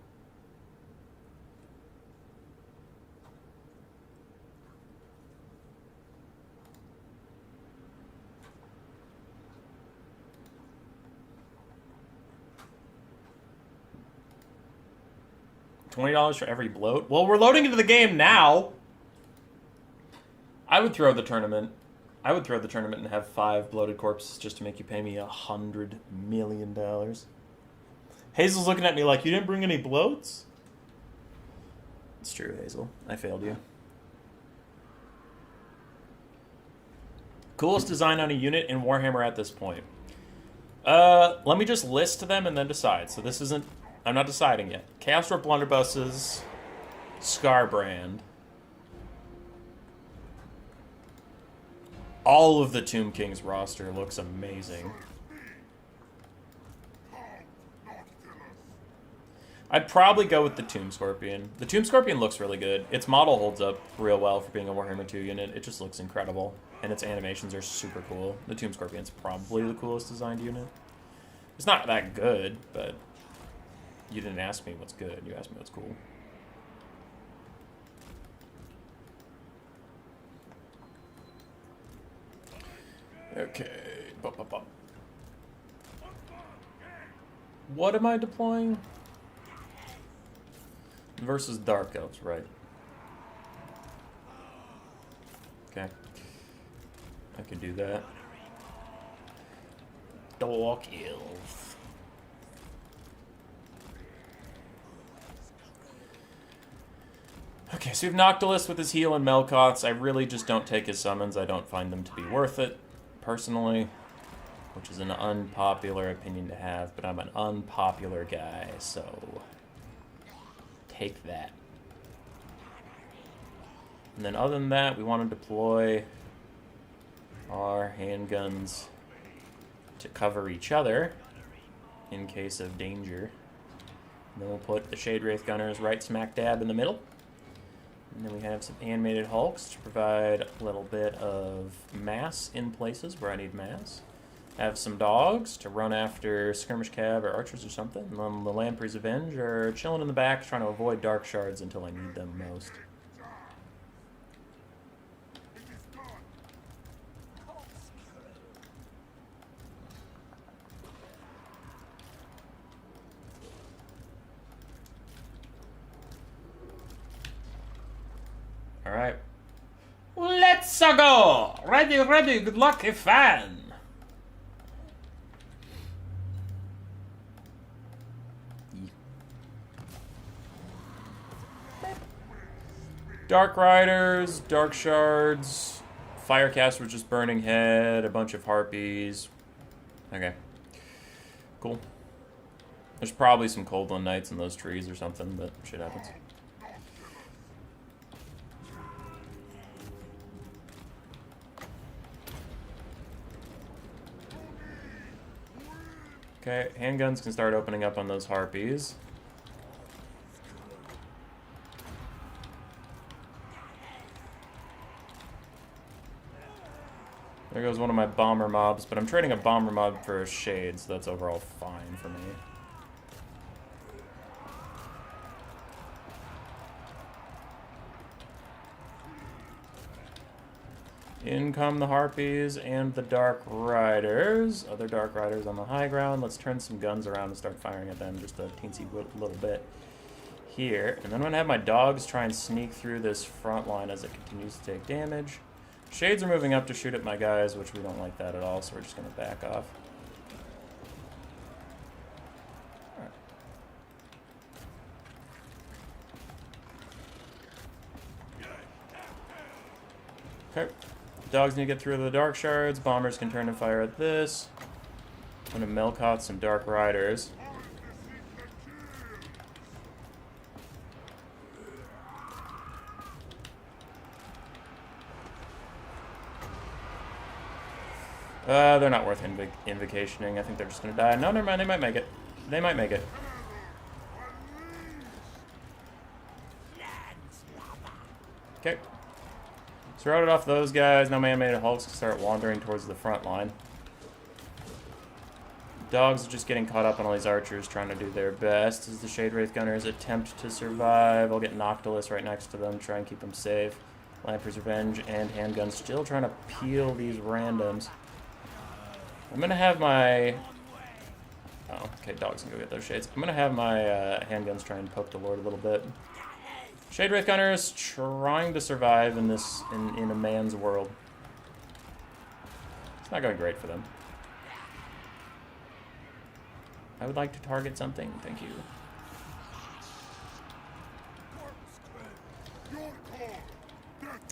$20 for every bloat? Well, we're loading into the game now. I would throw the tournament. I would throw the tournament and have 5 bloated corpses just to make you pay me $100 million. Hazel's looking at me like, you didn't bring any bloats? It's true, Hazel. I failed you. Coolest design on a unit in Warhammer at this point. Let me just list them and then decide. So this isn't... I'm not deciding yet. Chaos Dwarf Blunderbusses, Scarbrand. All of the Tomb King's roster looks amazing. I'd probably go with the Tomb Scorpion. The Tomb Scorpion looks really good. Its model holds up real well for being a Warhammer 2 unit. It just looks incredible. And its animations are super cool. The Tomb Scorpion's probably the coolest designed unit. It's not that good, but... You didn't ask me what's good. You asked me what's cool. Okay. Bum, bum, bum. What am I deploying? Versus Dark Elves, right. Okay. I can do that. Dark Elves. Okay, so we have Noctilus with his heal and Melkoths. I really just don't take his summons. I don't find them to be worth it, personally. Which is an unpopular opinion to have, but I'm an unpopular guy, so... Take that. And then other than that, we want to deploy our handguns to cover each other in case of danger. And then we'll put the Shade Wraith Gunners right smack dab in the middle. And then we have some animated hulks to provide a little bit of mass in places where I need mass. Have some dogs to run after skirmish cav or archers or something. And then the Lamprey's Avenge are chilling in the back trying to avoid dark shards until I need them most. Alright. Let's go! Ready, ready, good luck, fan! Dark Riders, Dark Shards, Firecaster with just Burning Head, a bunch of Harpies. Okay. Cool. There's probably some Coldland Knights in those trees or something, but shit happens. Okay, handguns can start opening up on those Harpies. There goes one of my bomber mobs, but I'm trading a bomber mob for a shade, so that's overall fine for me. In come the Harpies and the Dark Riders. Other Dark Riders on the high ground. Let's turn some guns around and start firing at them just a teensy little bit here. And then I'm going to have my dogs try and sneak through this front line as it continues to take damage. Shades are moving up to shoot at my guys, which we don't like that at all, so we're just going to back off. Okay. Dogs need to get through the Dark Shards. Bombers can turn and fire at this. I'm going to milk out some Dark Riders. They're not worth invocationing. I think they're just going to die. No, never mind. They might make it. They might make it. Okay. So routed off those guys. Now my animated hulks can start wandering towards the front line. Dogs are just getting caught up on all these archers trying to do their best as the Shade Wraith Gunners attempt to survive. I'll get Noctilus right next to them, try and keep them safe. Lamprey's Revenge and handguns still trying to peel these randoms. I'm going to have my... Oh, okay, dogs can go get those shades. I'm going to have my handguns try and poke the Lord a little bit. Shade Wraith Gunners trying to survive in this in a man's world. It's not going great for them. I would like to target something. Thank you.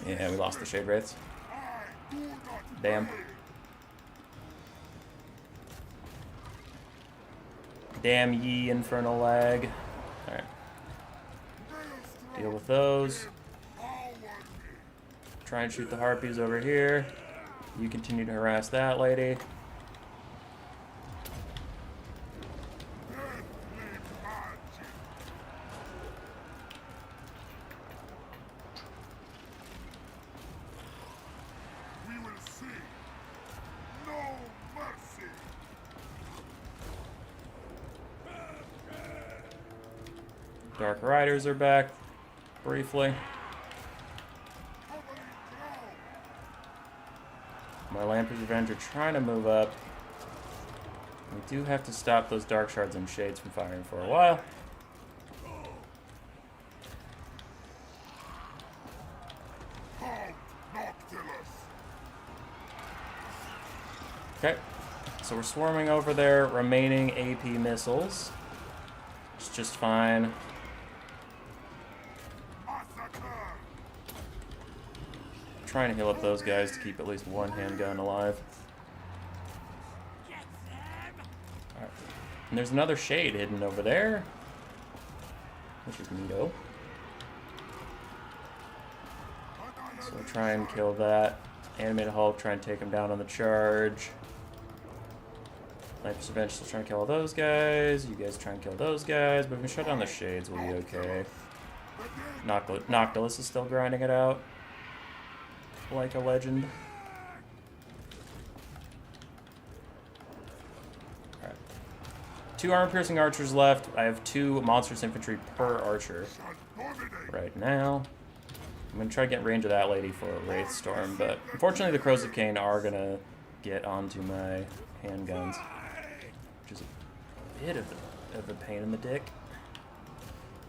Yeah, we lost the Shade Wraiths. Damn. Damn ye infernal lag. Alright. Deal with those. Try and shoot the Harpies over here. You continue to harass that lady. Dark Riders are back, briefly. My Lamprey's Revenge are trying to move up. We do have to stop those Dark Shards and Shades from firing for a while. Okay, so we're swarming over their remaining AP missiles. It's just fine. Trying to heal up those guys to keep at least one handgun alive. Alright. And there's another Shade hidden over there, which is neato. So we'll try and kill that. Animated Hulk, try and take him down on the charge. Lamper's Revenge still trying to kill all those guys. You guys try and kill those guys, but if we shut down the Shades, we'll be okay. Noctilus is still grinding it out. Like a legend. Alright. 2 armor-piercing archers left. I have 2 monstrous infantry per archer. Right now. I'm going to try to get range of that lady for a Wraith Storm, but unfortunately the Crows of Cain are going to get onto my handguns. Which is a bit of a pain in the dick.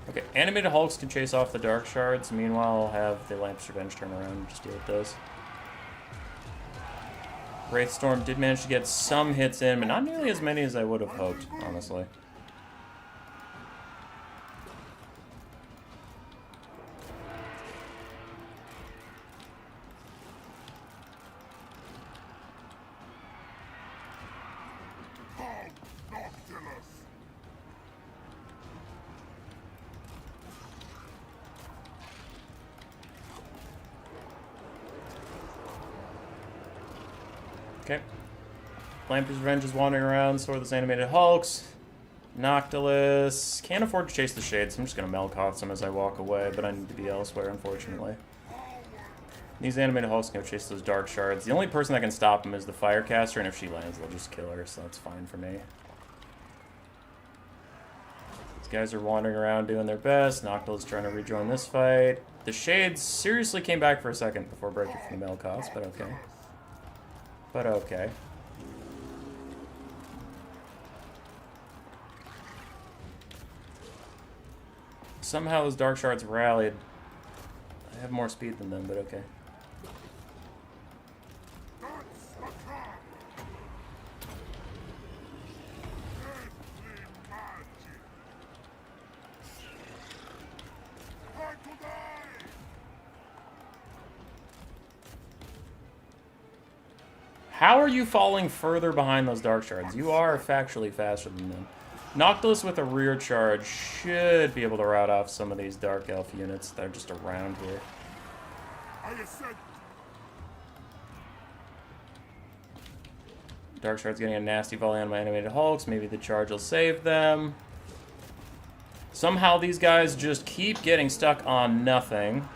Okay, Animated Hulks can chase off the Dark Shards. Meanwhile, I'll have the Lamper's Revenge turn around and just deal with those. Wraith Storm did manage to get some hits in, but not nearly as many as I would have hoped, honestly. Okay. Lamper's Revenge is wandering around, so are those Animated Hulks. Noctilus. Can't afford to chase the Shades, so I'm just going to Melkoth them as I walk away, but I need to be elsewhere, unfortunately. These Animated Hulks can go chase those Dark Shards. The only person that can stop them is the Firecaster, and if she lands, they'll just kill her, so that's fine for me. These guys are wandering around doing their best. Noctilus trying to rejoin this fight. The Shades seriously came back for a second before breaking from the Melkoths, but okay. But okay. Somehow those Dark Shards rallied. I have more speed than them, but okay. How are you falling further behind those Dark Shards? You are factually faster than them. Noctilus with a rear charge should be able to rout off some of these Dark Elf units that are just around here. Dark Shard's getting a nasty volley on my Animated Hulks. Maybe the charge will save them. Somehow these guys just keep getting stuck on nothing.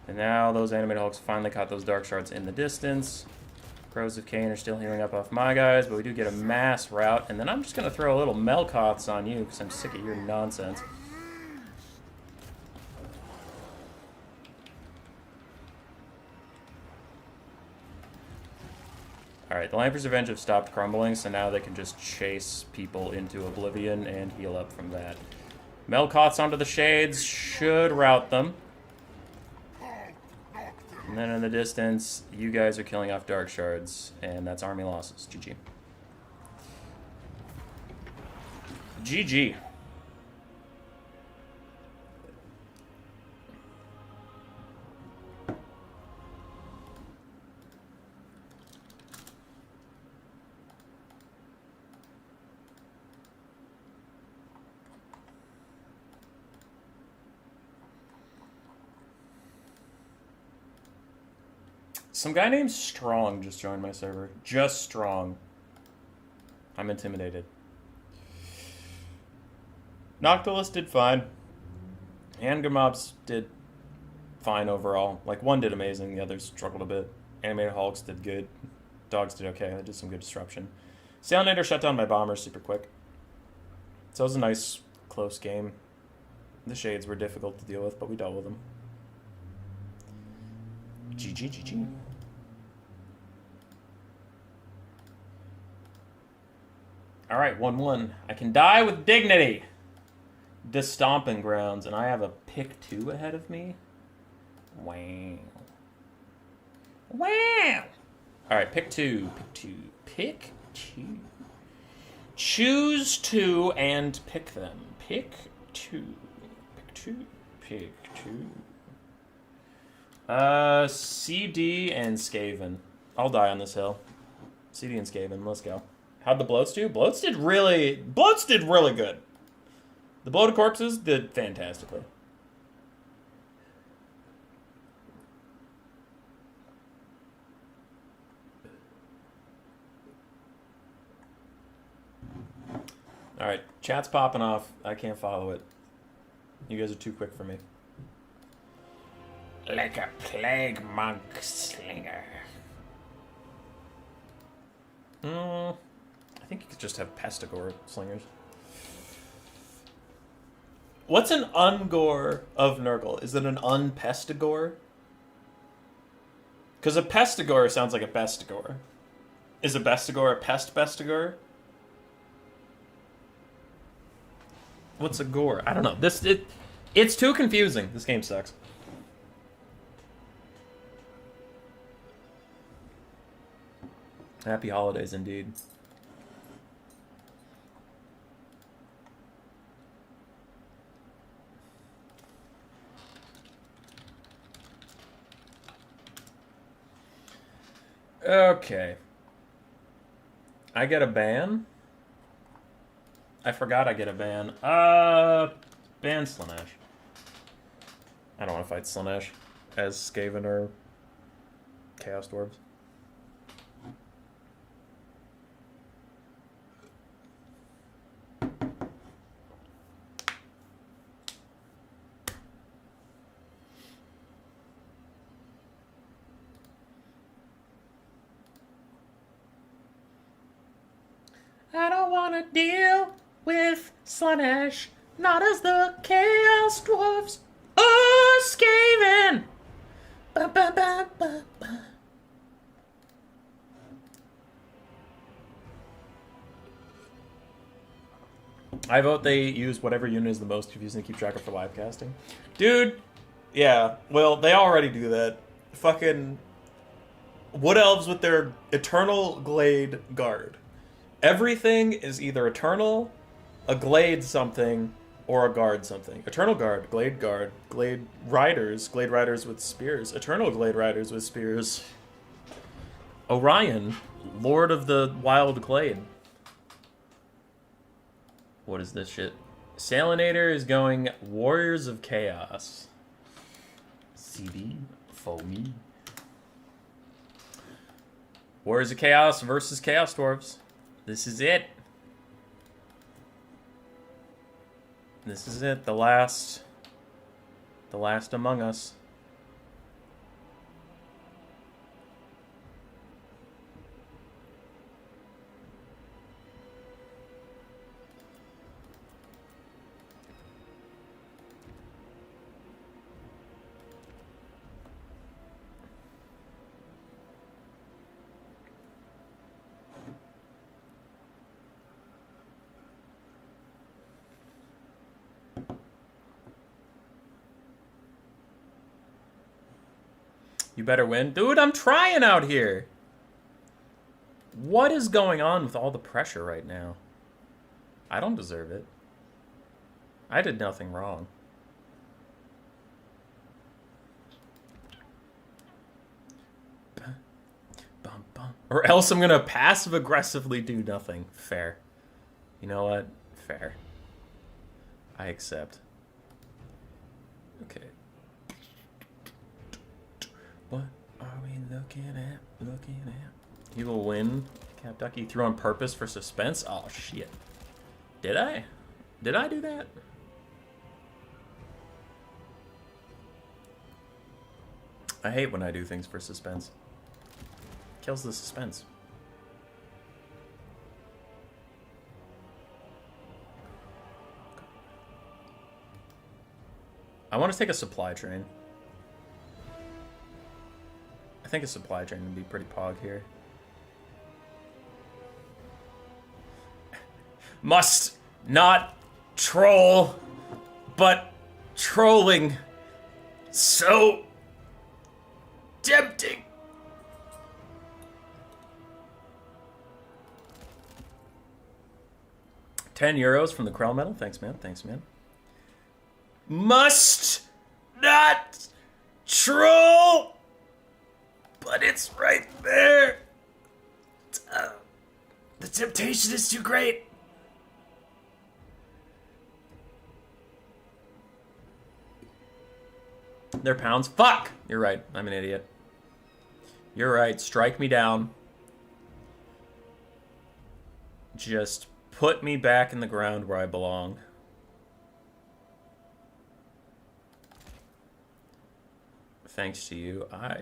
And now those Animated Hulks finally caught those Dark Shards in the distance. Crows of Cain are still healing up off my guys, but we do get a mass rout. And then I'm just going to throw a little Melkoths on you because I'm sick of your nonsense. Alright, the Lamper's Revenge have stopped crumbling, so now they can just chase people into oblivion and heal up from that. Melkoths onto the Shades should rout them. And then in the distance, you guys are killing off Dark Shards, and that's army losses. GG. GG. Some guy named Strong just joined my server. Just Strong. I'm intimidated. Noctilus did fine. And Mobs did fine overall. Like, one did amazing, the others struggled a bit. Animated Hulks did good. Dogs did okay. I did some good disruption. Salinator shut down my bombers super quick. So it was a nice, close game. The Shades were difficult to deal with, but we dealt with them. GG, GG. Alright, 1-1. I can die with dignity. The Stomping Grounds, and I have a pick 2 ahead of me. Wow. Wow. Alright, pick 2. Pick 2. Pick 2. Choose 2 and pick them. Pick 2. Pick 2. Pick 2. CD and Skaven. I'll die on this hill. CD and Skaven, let's go. How'd the Bloats do? Bloats did really good. The bloated corpses did fantastically. All right, chat's popping off. I can't follow it. You guys are too quick for me. Like a plague monk slinger. I think you could just have pestigore slingers. What's an ungore of Nurgle? Is it an unpestigore? Because a pestigore sounds like a bestigore. Is a bestigore a pestigore? What's a gore? I don't know. It's too confusing. This game sucks. Happy holidays indeed. Okay. I get a ban? I forgot I get a ban. Ban Slaanesh. I don't want to fight Slaanesh as Skaven or Chaos Dwarves. I don't want to deal with Slaanesh, not as the Chaos Dwarfs or Skaven. Ba, ba, ba, ba, ba. I vote they use whatever unit is the most confusing to keep track of for live casting. Dude, yeah, well, they already do that. Fucking Wood Elves with their Eternal Glade Guard. Everything is either Eternal, a Glade something, or a Guard something. Eternal Guard, Glade Riders with spears. Eternal Glade Riders with spears. Orion, Lord of the Wild Glade. What is this shit? Salinator is going Warriors of Chaos. CD for me. Warriors of Chaos versus Chaos Dwarves. This is it. This is it. The last among us. You better win. Dude, I'm trying out here. What is going on with all the pressure right now? I don't deserve it. I did nothing wrong. Bum, bum. Or else I'm going to passive-aggressively do nothing. Fair. You know what? Fair. I accept. Okay. What are we looking at? He will win. Cap Ducky threw on purpose for suspense? Oh, shit. Did I? Did I do that? I hate when I do things for suspense. Kills the suspense. I want to take a supply train. I think a supply train would be pretty pog here. Must not troll, but trolling so tempting. €10 from the Krell medal. Thanks, man. Thanks, man. Must not troll, but it's right there. The temptation is too great. They're pounds. Fuck! You're right. I'm an idiot. You're right. Strike me down. Just put me back in the ground where I belong. Thanks to you, I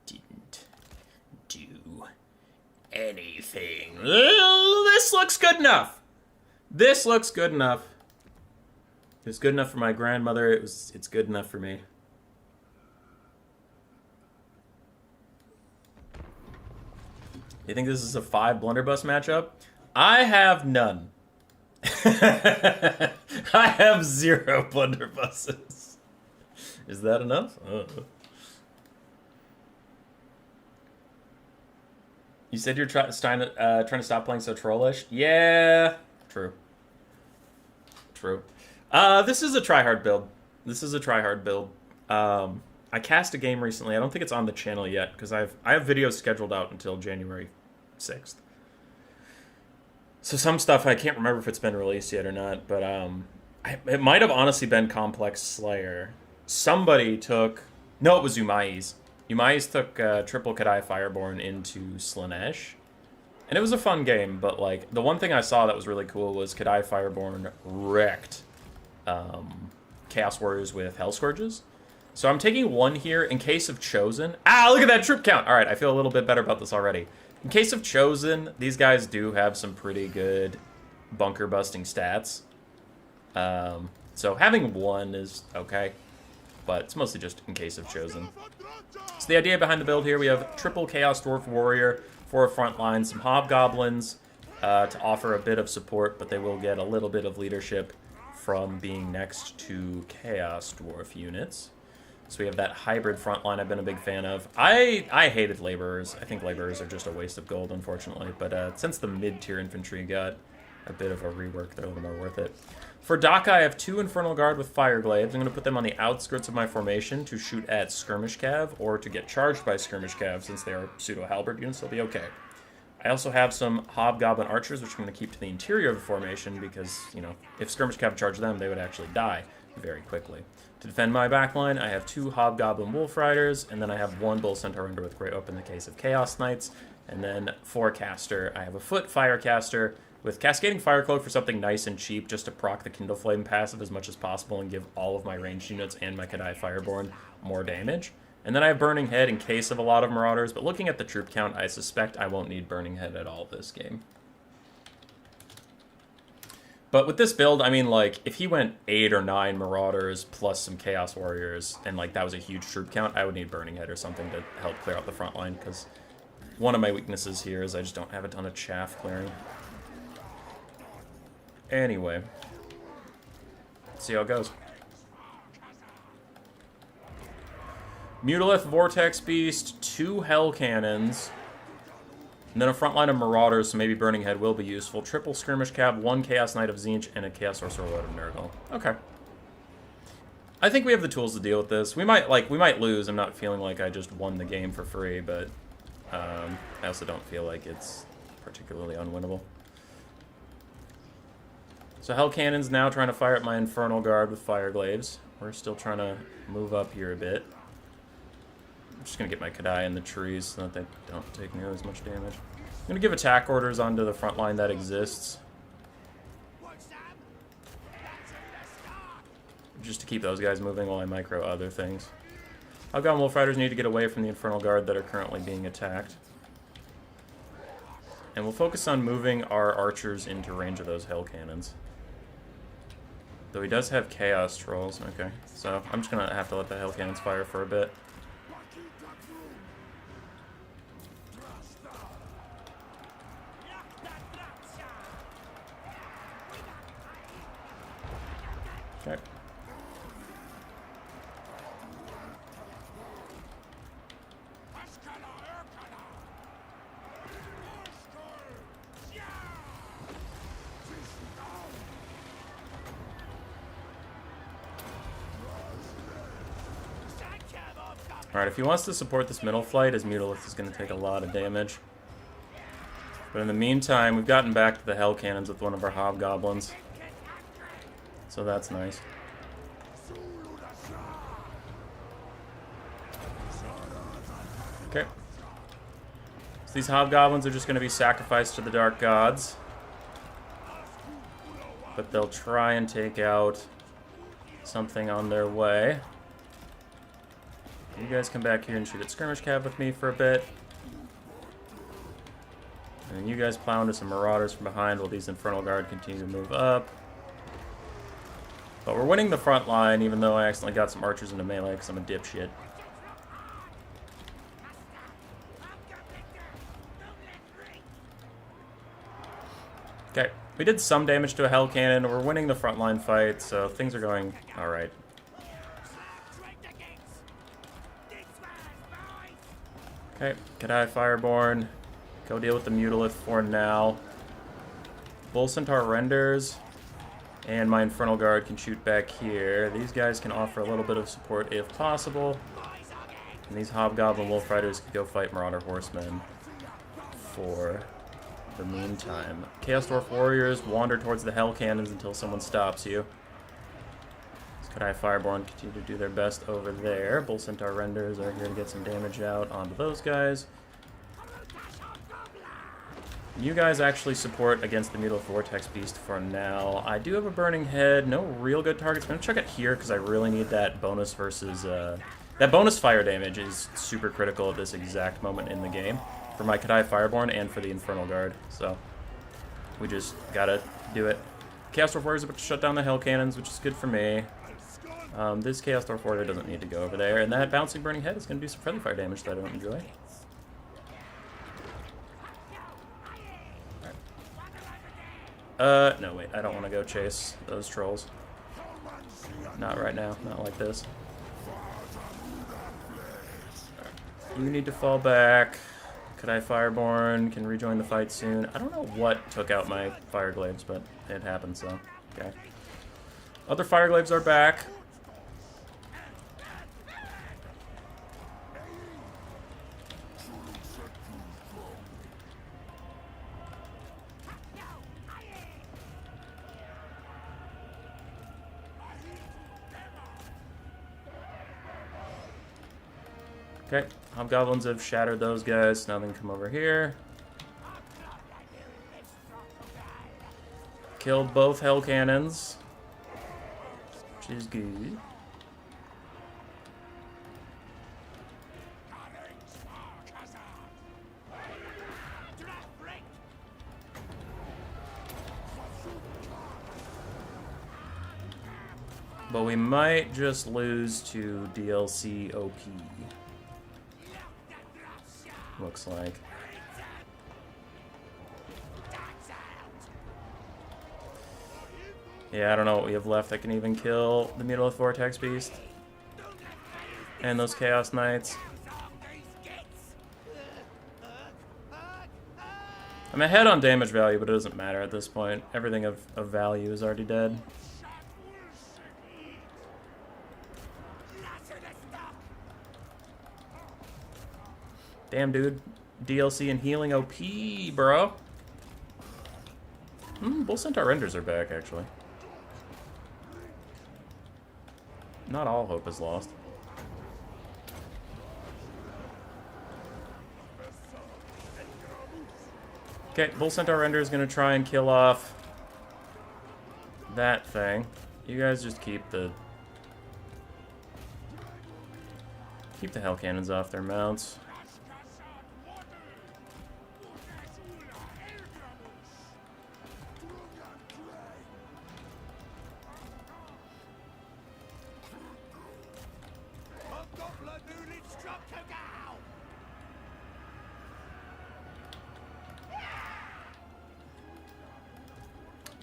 didn't do anything. This looks good enough. This looks good enough. It was good enough for my grandmother. It's good enough for me. You think this is a 5 blunderbuss matchup? I have none. I have 0 blunderbusses. Is that enough? You said you're trying to stop playing so trollish? Yeah, true. True. This is a tryhard build. This is a tryhard build. I cast a game recently. I don't think it's on the channel yet because I have videos scheduled out until January 6th. So some stuff I can't remember if it's been released yet or not, but it might have honestly been Complex Slayer. Somebody took... No, it was Umai's. Umai's took triple Kadai Fireborn into Slaanesh. And it was a fun game, but like the one thing I saw that was really cool was Kadai Fireborn wrecked Chaos Warriors with Hell Scourges. So I'm taking one here in case of Chosen. Ah, look at that troop count! Alright, I feel a little bit better about this already. In case of Chosen, these guys do have some pretty good bunker-busting stats. So having one is okay, but it's mostly just in case of Chosen. So the idea behind the build here, we have triple Chaos Dwarf Warrior for a front line, some Hobgoblins to offer a bit of support, but they will get a little bit of leadership from being next to Chaos Dwarf units. So we have that hybrid front line I've been a big fan of. I hated Laborers. I think Laborers are just a waste of gold, unfortunately. But since the mid-tier infantry got a bit of a rework, they're a little more worth it. For Daka, I have 2 Infernal Guard with Fire Glaives. I'm going to put them on the outskirts of my formation to shoot at Skirmish Cav or to get charged by Skirmish Cav. Since they are pseudo-halberd units, they'll be okay. I also have some Hobgoblin Archers, which I'm going to keep to the interior of the formation because, you know, if Skirmish Cav charge them, they would actually die very quickly. To defend my backline, I have 2 Hobgoblin Wolf Riders, and then I have 1 Bull Centaur Under with Great Whip in the case of Chaos Knights, and then for Caster, I have a Foot Firecaster with Cascading Fire Cloak for something nice and cheap, just to proc the Kindle Flame passive as much as possible and give all of my ranged units and my Kadai Fireborn more damage. And then I have Burning Head in case of a lot of Marauders, but looking at the troop count, I suspect I won't need Burning Head at all this game. But with this build, I mean, like, if he went 8 or 9 Marauders plus some Chaos Warriors, and, like, that was a huge troop count, I would need Burning Head or something to help clear out the front line, because one of my weaknesses here is I just don't have a ton of chaff clearing. Anyway, let's see how it goes. Mutalith, Vortex Beast, 2 Hell Cannons, and then a front line of Marauders, so maybe Burning Head will be useful. Triple Skirmish Cav, 1 Chaos Knight of Tzeentch, and a Chaos Sorcerer Lord of Nurgle. Okay. I think we have the tools to deal with this. We might lose. I'm not feeling like I just won the game for free, but I also don't feel like it's particularly unwinnable. So Hell Cannon's now trying to fire at my Infernal Guard with Fire Glaives. We're still trying to move up here a bit. I'm just going to get my Kadai in the trees so that they don't take nearly as much damage. I'm going to give attack orders onto the front line that exists. Just to keep those guys moving while I micro other things. Hobgoblin Wolf Riders need to get away from the Infernal Guard that are currently being attacked. And we'll focus on moving our archers into range of those Hell Cannons. Though he does have Chaos Trolls. Okay, so I'm just going to have to let the Hell Cannons fire for a bit. Okay. Alright, if he wants to support this middle flight, his Mutalith is going to take a lot of damage. But in the meantime, we've gotten back to the Hell Cannons with one of our Hobgoblins. So that's nice. Okay. So these hobgoblins are just going to be sacrificed to the dark gods. But they'll try and take out something on their way. You guys come back here and shoot at skirmish cav with me for a bit. And then you guys plow into some marauders from behind while these Infernal Guard continue to move up. But we're winning the front line, even though I accidentally got some archers into melee because I'm a dipshit. Okay, we did some damage to a Hell Cannon. We're winning the frontline fight, so things are going alright. Okay, Kadai Fireborn. Go deal with the Mutilith for now. Bull Centaur renders. And my Infernal Guard can shoot back here. These guys can offer a little bit of support if possible. And these Hobgoblin Wolf Riders can go fight Marauder Horsemen for the meantime. Chaos Dwarf Warriors wander towards the Hell Cannons until someone stops you. Kadai Fireborn continue to do their best over there. Bull Centaur Renders are here to get some damage out onto those guys. You guys actually support against the Mutilith Vortex Beast for now. I do have a Burning Head. No real good targets. I'm going to check it here because I really need that bonus versus... that bonus fire damage is super critical at this exact moment in the game for my Kadai Fireborn and for the Infernal Guard. So we just gotta do it. Chaos Dwarf Warrior is about to shut down the Hell Cannons, which is good for me. This Chaos Dwarf Warrior doesn't need to go over there. And that Bouncing Burning Head is going to do some friendly fire damage that I don't enjoy. No, wait, I don't want to go chase those trolls. Not right now, not like this. You need to fall back. Kadai Fireborn can rejoin the fight soon. I don't know what took out my Fireglaives, but it happened, so, okay. Other Fireglaives are back. Okay, Hobgoblins have shattered those guys. Now they can come over here. Killed both Hell Cannons, which is good. But we might just lose to DLC OP. Looks like. Yeah, I don't know what we have left that can even kill the Mutilith Vortex Beast. And those Chaos Knights. I'm ahead on damage value, but it doesn't matter at this point. Everything of value is already dead. Damn, dude. DLC and healing OP, bro. Bull Centaur Renders are back, actually. Not all hope is lost. Okay, Bull Centaur Render is going to try and kill off that thing. You guys just keep the Hell Cannons off their mounts.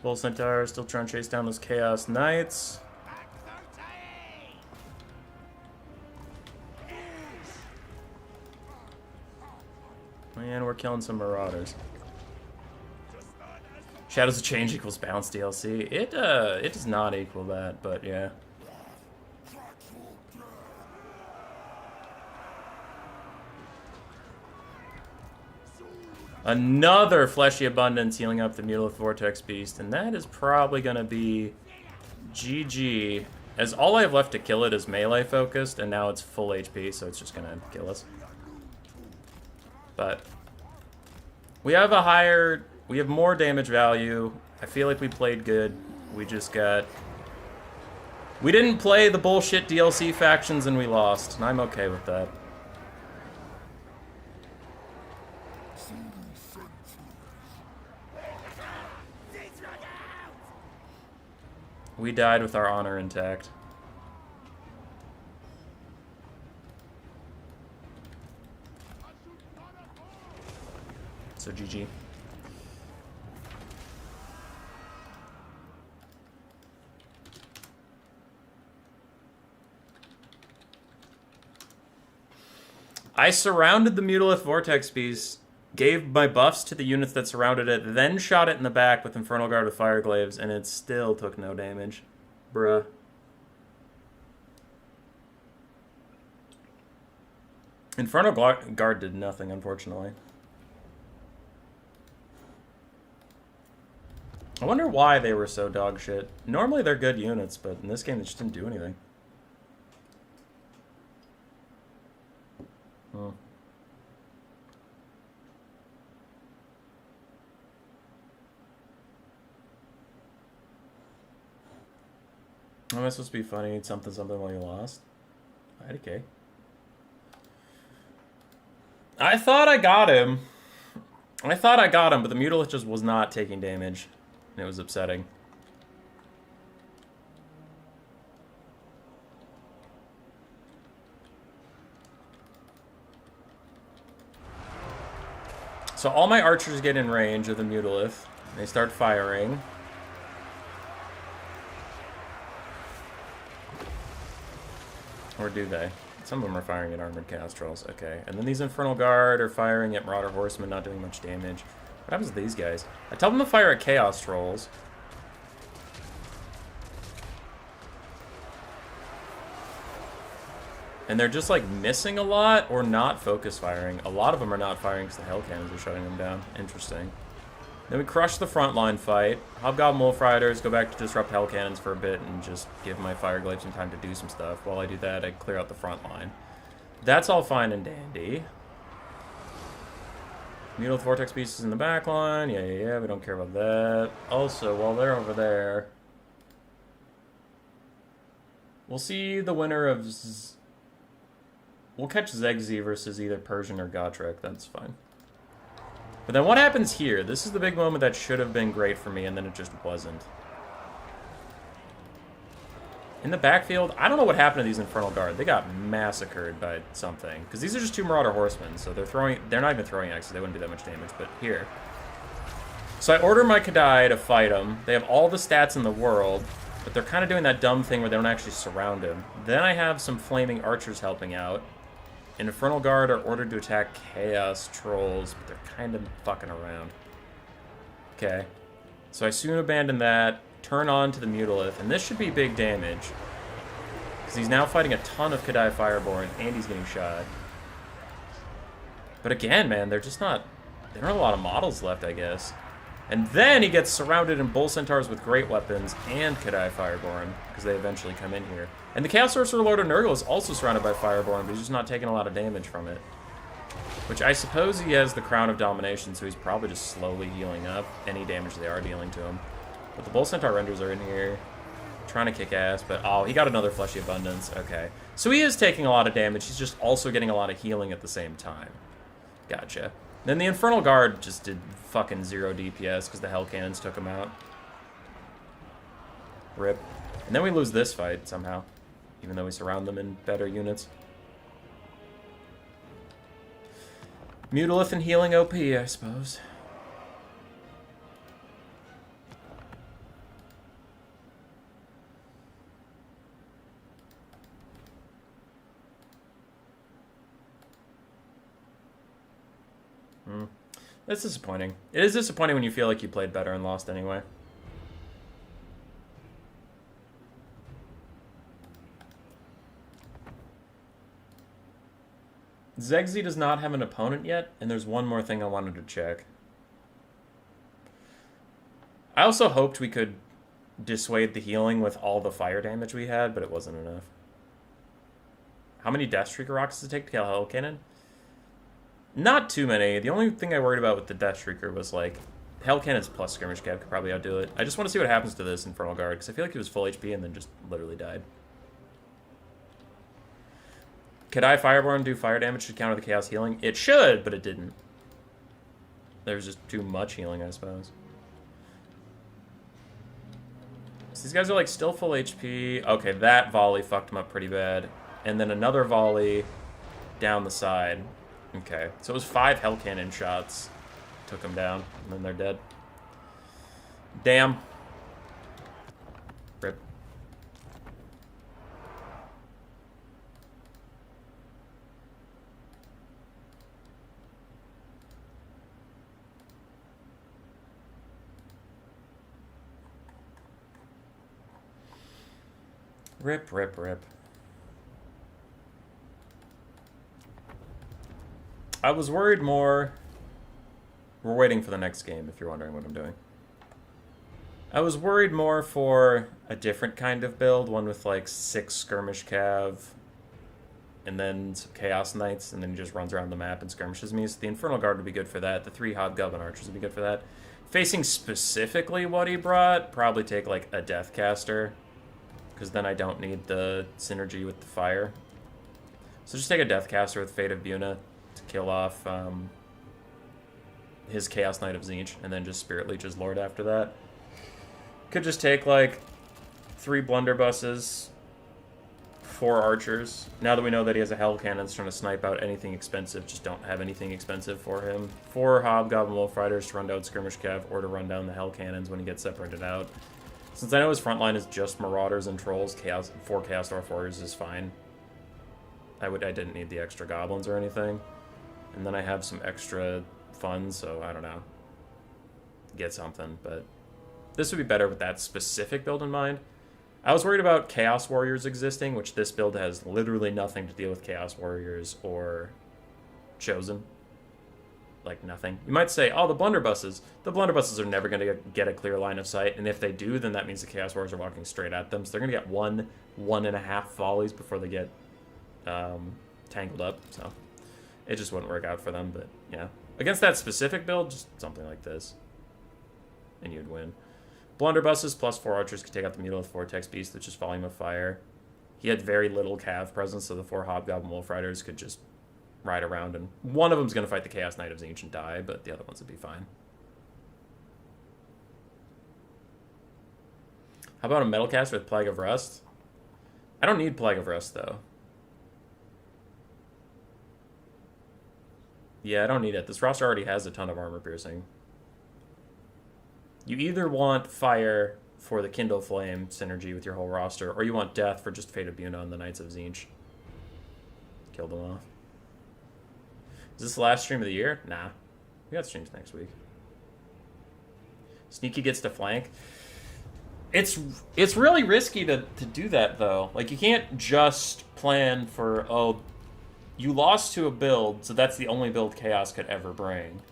Bull Centaur still trying to chase down those Chaos Knights. And we're killing some Marauders. Shadows of Change equals Bounce DLC. It does not equal that, but yeah. Another Fleshy Abundance healing up the Mutilith Vortex Beast, and that is probably going to be GG, as all I have left to kill it is melee focused, and now it's full HP, so it's just going to kill us. but we have a higher, we have more damage value. I feel like we played good. We just got, we didn't play the bullshit DLC factions and we lost, and I'm okay with that. We died with our honor intact. So GG. I surrounded the Mutalith Vortex Beast, gave my buffs to the units that surrounded it, then shot it in the back with Infernal Guard with Fire Glaives, and it still took no damage. Bruh. Infernal Guard did nothing, unfortunately. I wonder why they were so dog shit. Normally they're good units, but in this game they just didn't do anything. Hmm. Am I supposed to be funny? Something while you lost? IDK. I thought I got him. But the Mutalith just was not taking damage. And it was upsetting. So all my archers get in range of the Mutalith. They start firing. Or do they? Some of them are firing at Armored Castrels. Okay. And then these Infernal Guard are firing at Marauder Horsemen, not doing much damage. What happens to these guys? I tell them to fire at Chaos Trolls. And they're just like missing a lot or not focus firing. A lot of them are not firing because the Hell Cannons are shutting them down. Interesting. Then we crush the frontline fight. Hobgoblin Wolf Riders go back to disrupt Hell Cannons for a bit and just give my Fire Glaive some time to do some stuff. While I do that, I clear out the front line. That's all fine and dandy. Mutalith Vortex Beast is in the back line. Yeah, we don't care about that. Also, while they're over there, we'll see the winner of... We'll catch Xmas-Eve versus either Persian or Gotrek. That's fine. But then what happens here? This is the big moment that should have been great for me, and then it just wasn't. In the backfield, I don't know what happened to these Infernal Guard. They got massacred by something. Because these are just two Marauder Horsemen, so they're not even throwing axes. They wouldn't do that much damage, but here. So I order my Kadai to fight them. They have all the stats in the world, but they're kind of doing that dumb thing where they don't actually surround him. Then I have some Flaming Archers helping out. Infernal Guard are ordered to attack Chaos Trolls, but they're kind of fucking around. Okay. So I soon abandon that, turn on to the Mutalith, and this should be big damage. Because he's now fighting a ton of Kadai Fireborn, and he's getting shot. But again, man, they're just not... They don't have a lot of models left, I guess. And then he gets surrounded in Bull Centaurs with great weapons and Kadai Fireborn, because they eventually come in here. And the Chaos Sorcerer Lord of Nurgle is also surrounded by Fireborn, but he's just not taking a lot of damage from it. Which I suppose he has the Crown of Domination, so he's probably just slowly healing up any damage they are dealing to him. But the Bull Centaur Renders are in here, trying to kick ass, but oh, he got another Fleshy Abundance. Okay. So he is taking a lot of damage, he's just also getting a lot of healing at the same time. Gotcha. Then the Infernal Guard just did fucking 0 DPS because the Hell Cannons took him out. Rip. And then we lose this fight somehow, even though we surround them in better units. Mutalith and healing OP, I suppose. That's disappointing. It is disappointing when you feel like you played better and lost anyway. Xmas-Eve does not have an opponent yet, and there's one more thing I wanted to check. I also hoped we could dissuade the healing with all the fire damage we had, but it wasn't enough. How many Death Streaker rocks does it take to kill a Hell Cannon? Not too many. The only thing I worried about with the Death Shrieker was, like, Hell Cannons plus Skirmish Cav could probably outdo it. I just want to see what happens to this Infernal Guard, because I feel like he was full HP and then just literally died. Could I Fireborn do fire damage to counter the Chaos Healing? It should, but it didn't. There was just too much healing, I suppose. So these guys are, like, still full HP. Okay, that volley fucked him up pretty bad. And then another volley down the side. Okay, so it was 5 Hell Cannon shots. Took him down, and then they're dead. Damn. Rip. Rip, rip, rip. I was worried more... We're waiting for the next game, if you're wondering what I'm doing. I was worried more for a different kind of build, one with like 6 Skirmish Cav, and then some Chaos Knights, and then he just runs around the map and skirmishes me. So the Infernal Guard would be good for that. The 3 Hobgoblin Archers would be good for that. Facing specifically what he brought, probably take like a Deathcaster, because then I don't need the synergy with the fire. So just take a Deathcaster with Fate of Buna to kill off his Chaos Knight of Tzeentch, and then just Spirit Leech's Lord after that. Could just take, like, 3 Blunderbusses, 4 Archers. Now that we know that he has a Hell Cannon, trying to snipe out anything expensive, just don't have anything expensive for him. 4 Hobgoblin Wolf Riders to run down Skirmish Cav, or to run down the Hell Cannons when he gets separated out. Since I know his front line is just Marauders and Trolls, 4 Chaos Dwarf Warriors is fine. I didn't need the extra Goblins or anything. And then I have some extra funds, so I don't know. Get something, but this would be better with that specific build in mind. I was worried about Chaos Warriors existing, which this build has literally nothing to deal with Chaos Warriors or Chosen. Like, nothing. You might say, oh, the Blunderbusses. The Blunderbusses are never going to get a clear line of sight, and if they do, then that means the Chaos Warriors are walking straight at them, so they're going to get 1.5 volleys before they get tangled up, so it just wouldn't work out for them, but yeah. Against that specific build, just something like this, and you'd win. Blunderbusses plus 4 Archers could take out the Mutalith Vortex Beast, which is Volume of Fire. He had very little Cav presence, so the 4 Hobgoblin Wolf Riders could just ride around, and one of them's going to fight the Chaos Knight of Tzeentch and die, but the other ones would be fine. How about a Metalcaster with Plague of Rust? I don't need Plague of Rust, though. Yeah, I don't need it. This roster already has a ton of armor piercing. You either want fire for the Kindle Flame synergy with your whole roster, or you want death for just Fate of Buna and the Knights of Tzeentch. Kill them off. Is this the last stream of the year? Nah. We got streams next week. Sneaky gets to flank. It's really risky to do that, though. Like, you can't just plan for, oh, you lost to a build, so that's the only build Chaos could ever bring.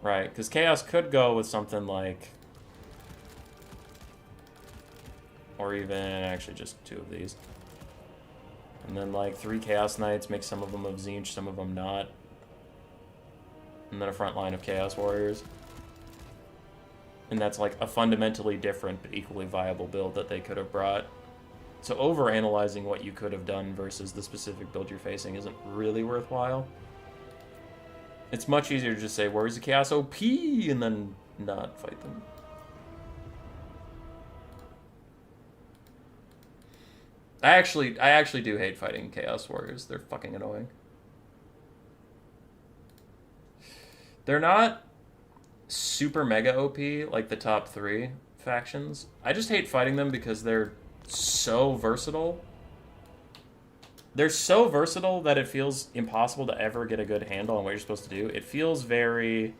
Right, because Chaos could go with something like... Or even, actually, just 2 of these. And then, like, 3 Chaos Knights, make some of them of Tzeentch, some of them not. And then a front line of Chaos Warriors. And that's, like, a fundamentally different but equally viable build that they could have brought. So over-analyzing what you could have done versus the specific build you're facing isn't really worthwhile. It's much easier to just say, where's the Chaos OP? And then not fight them. I actually do hate fighting Chaos Warriors. They're fucking annoying. They're not super mega OP like the top 3 factions. I just hate fighting them because they're so versatile. They're so versatile that it feels impossible to ever get a good handle on what you're supposed to do. It feels like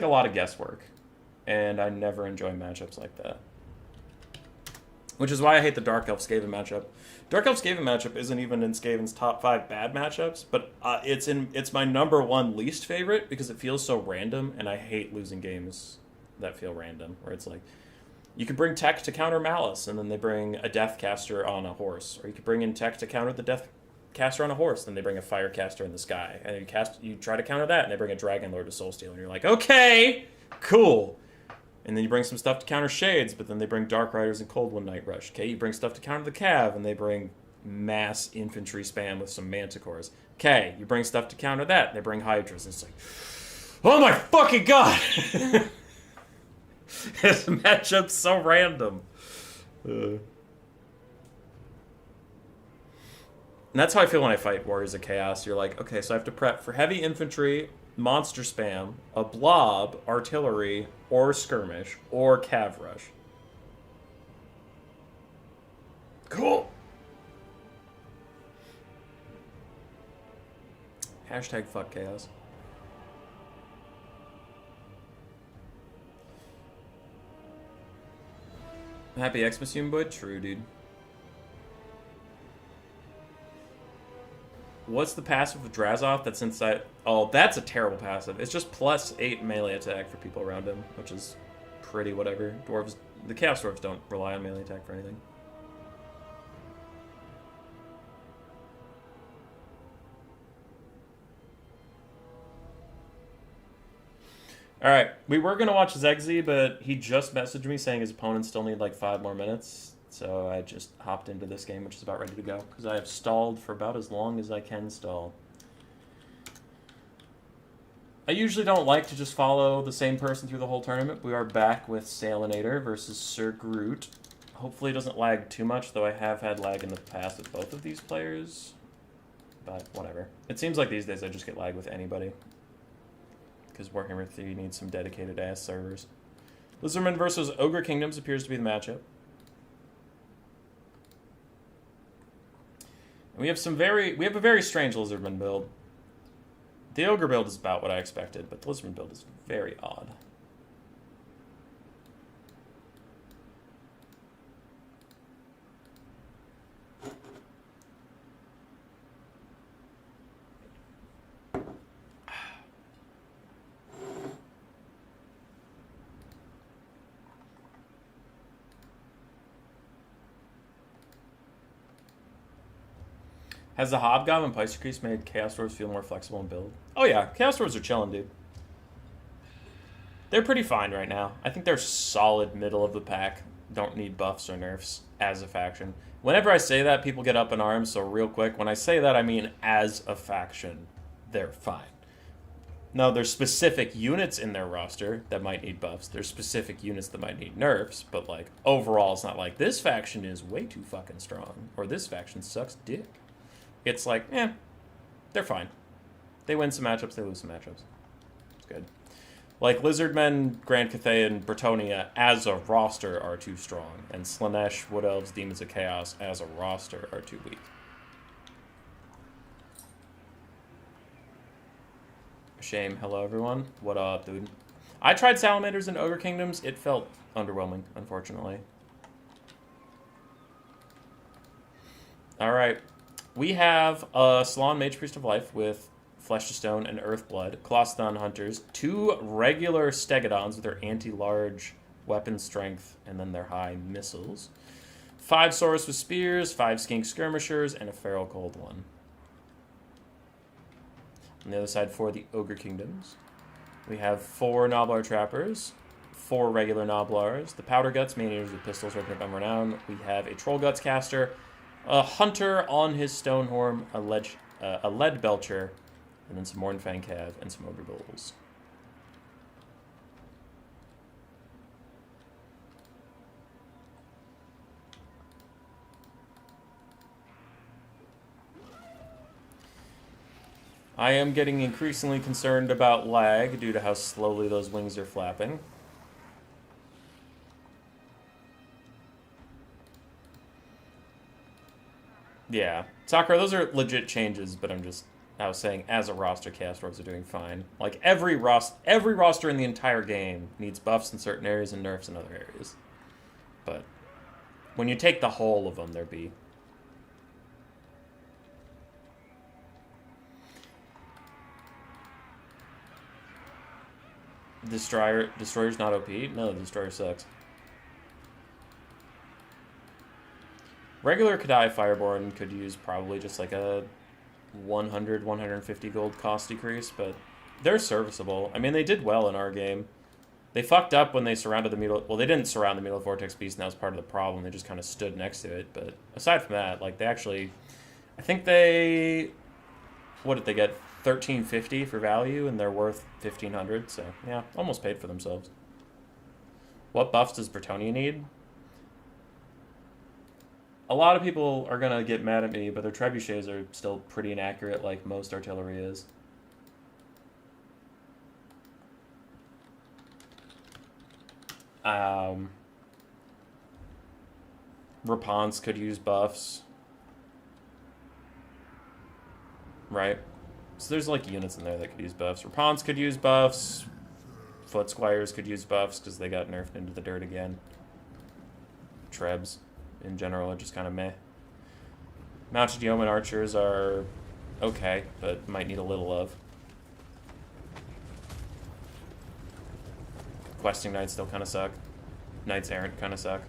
a lot of guesswork, and I never enjoy matchups like that. Which is why I hate the Dark Elf Skaven matchup. Dark Elf Skaven matchup isn't even in Skaven's top 5 bad matchups, but it's my number 1 least favorite because it feels so random, and I hate losing games that feel random, where it's like, you could bring tech to counter Malice, and then they bring a Deathcaster on a horse. Or you could bring in tech to counter the caster on a horse, then they bring a fire caster in the sky. And you try to counter that, and they bring a dragon lord to soulsteal. And you're like, okay, cool. And then you bring some stuff to counter shades, but then they bring dark riders and cold one night rush. Okay, you bring stuff to counter the cav, and they bring mass infantry spam with some manticores. Okay, you bring stuff to counter that, and they bring hydras. And it's like, oh my fucking god! This matchup's so random. And that's how I feel when I fight Warriors of Chaos. You're like, okay, so I have to prep for heavy infantry, monster spam, a blob, artillery, or skirmish, or cav rush. Cool. Hashtag fuck chaos. Happy Xmas-Eve-Eve, bud? True, dude. What's the passive of Drazov that's inside? Oh, that's a terrible passive. It's just +8 melee attack for people around him, which is pretty whatever. Dwarves, the Chaos Dwarves don't rely on melee attack for anything. Alright, we were going to watch Zegzi, but he just messaged me saying his opponents still need like 5 more minutes. So I just hopped into this game, which is about ready to go. Because I have stalled for about as long as I can stall. I usually don't like to just follow the same person through the whole tournament. We are back with Salinator versus Sir Groot. Hopefully it doesn't lag too much, though I have had lag in the past with both of these players. But whatever. It seems like these days I just get lag with anybody. Because Warhammer 3 needs some dedicated ass servers. Lizardmen versus Ogre Kingdoms appears to be the matchup. And we have a very strange Lizardman build. The Ogre build is about what I expected, but the Lizardman build is very odd. Has the Hobgoblin and Peisterkreis made Chaos Dwarves feel more flexible in build? Oh yeah, Chaos Dwarves are chilling, dude. They're pretty fine right now. I think they're solid middle of the pack. Don't need buffs or nerfs as a faction. Whenever I say that, people get up in arms, so real quick, when I say that, I mean as a faction, they're fine. Now, there's specific units in their roster that might need buffs. There's specific units that might need nerfs, but like overall, it's not like this faction is way too fucking strong, or this faction sucks dick. It's like, they're fine. They win some matchups, they lose some matchups. It's good. Like, Lizardmen, Grand Cathay, and Bretonnia as a roster are too strong, and Slaanesh, Wood Elves, Demons of Chaos as a roster are too weak. Shame. Hello, everyone. What up, dude? I tried Salamanders in Ogre Kingdoms. It felt underwhelming, unfortunately. Alright. We have a Salon Mage Priest of Life with Flesh to Stone and Earth Blood, Clostodon Hunters, 2 regular Stegodons with their anti-large weapon strength and then their high missiles, 5 Saurus with Spears, 5 Skink Skirmishers, and a Feral Cold one. On the other side, for the Ogre Kingdoms, we have 4 Noblar Trappers, 4 regular Noblars, the Powder Guts, Man-Eaters with Pistols, Reckon of Renown. We have a Troll Guts Caster, a Hunter on his Stonehorn, a Lead Belcher, and then some Mornfang Cav, and some Ogre Bulls. I am getting increasingly concerned about lag due to how slowly those wings are flapping. Yeah. Sakura, those are legit changes, but I was saying, as a roster, Chaos Dwarves are doing fine. Like, every roster in the entire game needs buffs in certain areas and nerfs in other areas. But when you take the whole of them, there be. Destroyer's not OP? No, the Destroyer sucks. Regular Kadai Fireborn could use probably just like a 100, 150 gold cost decrease, but they're serviceable. I mean, they did well in our game. They fucked up when they surrounded the Mutal... Well, they didn't surround the Mutal Vortex Beast, and that was part of the problem. They just kind of stood next to it. But aside from that, like, they actually... I think they... What did they get? 1350 for value, and they're worth 1500. So, yeah, almost paid for themselves. What buffs does Bretonnia need? A lot of people are going to get mad at me, but their trebuchets are still pretty inaccurate, like most artillery is. Rapans could use buffs. Right? So there's like units in there that could use buffs. Rapans could use buffs. Foot Squires could use buffs because they got nerfed into the dirt again. Trebs, in general, are just kind of meh. Mounted Yeoman Archers are okay, but might need a little love. Questing Knights still kind of suck. Knights Errant kind of suck.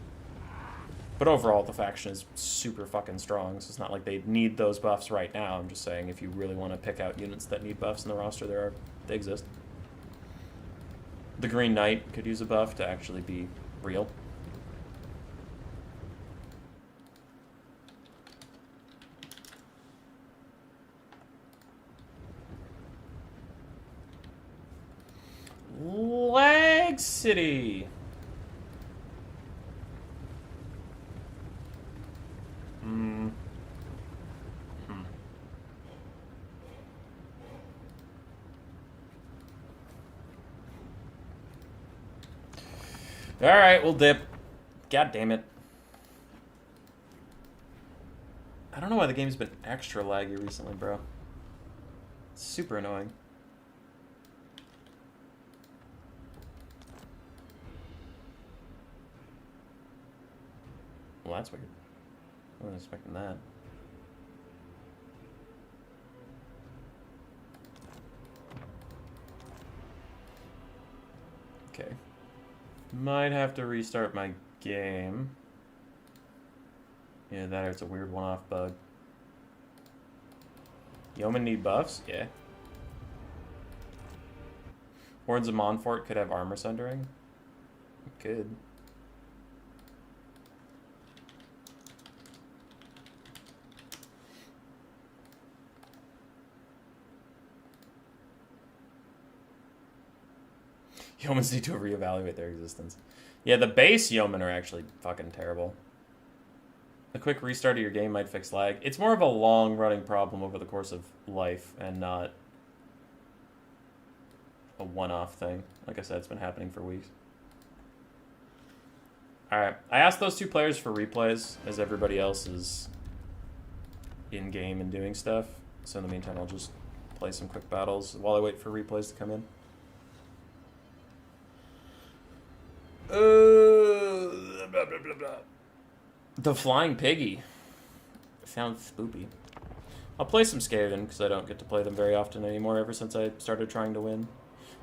But overall, the faction is super fucking strong, so it's not like they need those buffs right now. I'm just saying if you really want to pick out units that need buffs in the roster, they exist. The Green Knight could use a buff to actually be real. Lag City. Alright, we'll dip. God damn it. I don't know why the game's been extra laggy recently, bro. It's super annoying. Well, that's weird. I wasn't expecting that. Okay. Might have to restart my game. Yeah, that hurts a weird one-off bug. Yeomen need buffs? Yeah. Horns of Montfort could have armor sundering? It could. Yeomans need to reevaluate their existence. Yeah, the base Yeomen are actually fucking terrible. A quick restart of your game might fix lag. It's more of a long-running problem over the course of life and not a one-off thing. Like I said, it's been happening for weeks. Alright, I asked those two players for replays as everybody else is in-game and doing stuff. So in the meantime, I'll just play some quick battles while I wait for replays to come in. Blah, blah, blah, blah. The Flying Piggy. Sounds spoopy. I'll play some Skaven, because I don't get to play them very often anymore ever since I started trying to win.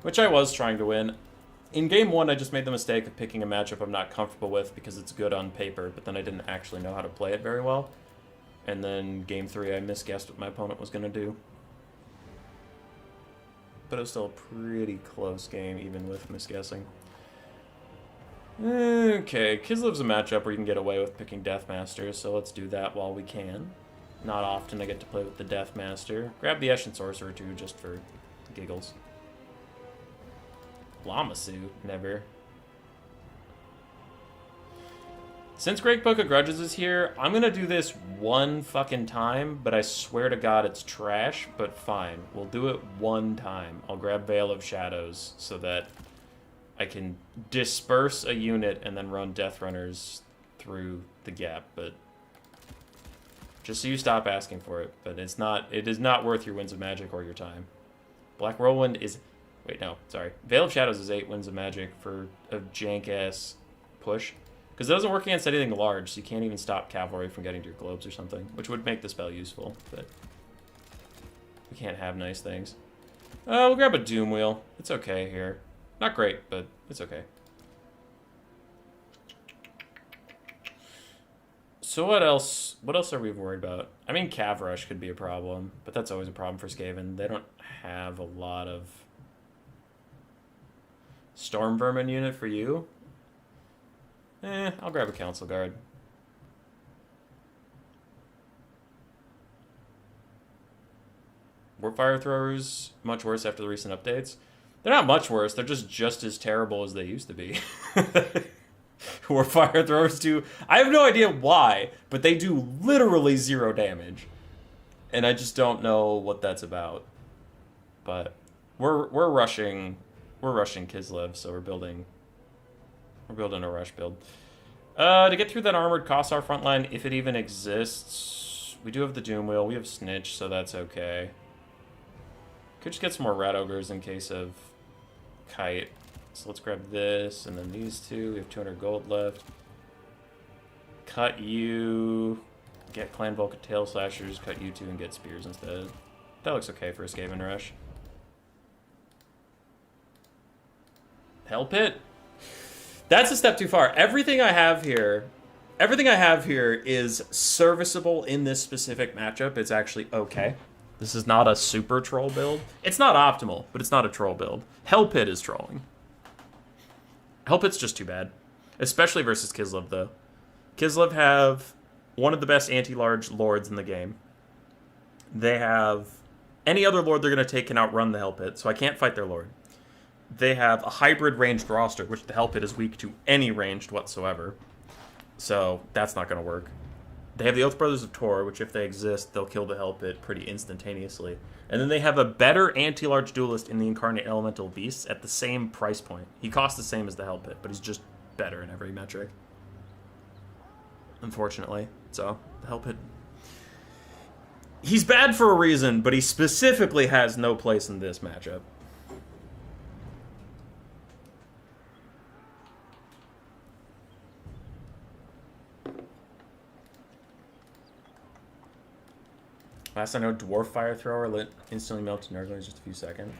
Which I was trying to win. In Game 1, I just made the mistake of picking a matchup I'm not comfortable with because it's good on paper, but then I didn't actually know how to play it very well. And then Game 3, I misguessed what my opponent was going to do. But it was still a pretty close game, even with misguessing. Okay, Kislev's a matchup where you can get away with picking Deathmaster, so let's do that while we can. Not often I get to play with the Deathmaster. Grab the Eshin Sorcerer too, just for giggles. Lamasu, never. Since Great Book of Grudges is here, I'm gonna do this one fucking time, but I swear to God it's trash, but fine. We'll do it one time. I'll grab Veil of Shadows so that I can disperse a unit and then run Death Runners through the gap, but just so you stop asking for it. But it is not worth your Winds of Magic or your time. Black Whirlwind is, wait, no, sorry. Veil of Shadows is 8 Winds of Magic for a jank-ass push. Because it doesn't work against anything large, so you can't even stop cavalry from getting to your globes or something, which would make the spell useful, but we can't have nice things. We'll grab a Doom Wheel. It's okay here. Not great, but it's okay. So what else? What else are we worried about? I mean, Cav Rush could be a problem, but that's always a problem for Skaven. They don't have a lot of Storm Vermin unit for you. I'll grab a Council Guard. Were Fire Throwers much worse after the recent updates? They're not much worse. They're just as terrible as they used to be. Where Fire Throwers do... I have no idea why, but they do literally 0 damage. And I just don't know what that's about. But we're rushing Kislev, so we're building a rush build. To get through that armored Kossar front line, if it even exists, we do have the Doom Wheel, we have Snitch, so that's okay. Could just get some more Rat Ogres in case of Kite. So let's grab this, and then these two. We have 200 gold left. Cut you. Get Clan Vulcan Tail Slashers. Cut you two and get Spears instead. That looks okay for a Skaven Rush. Hell Pit. That's a step too far. Everything I have here is serviceable in this specific matchup. It's actually okay. This is not a super troll build. It's not optimal, but it's not a troll build. Hell Pit is trolling. Hell Pit's just too bad. Especially versus Kislev, though. Kislev have one of the best anti-large lords in the game. They have... Any other lord they're going to take can outrun the Hell Pit, so I can't fight their lord. They have a hybrid ranged roster, which the Hell Pit is weak to any ranged whatsoever. So that's not going to work. They have the Oath Brothers of Tor, which if they exist, they'll kill the Hell Pit pretty instantaneously. And then they have a better anti-large duelist in the Incarnate Elemental Beasts at the same price point. He costs the same as the Hell Pit, but he's just better in every metric. Unfortunately. So, the Hell Pit... He's bad for a reason, but he specifically has no place in this matchup. Last I know, Dwarf Fire Thrower instantly melted Nurgle in just a few seconds.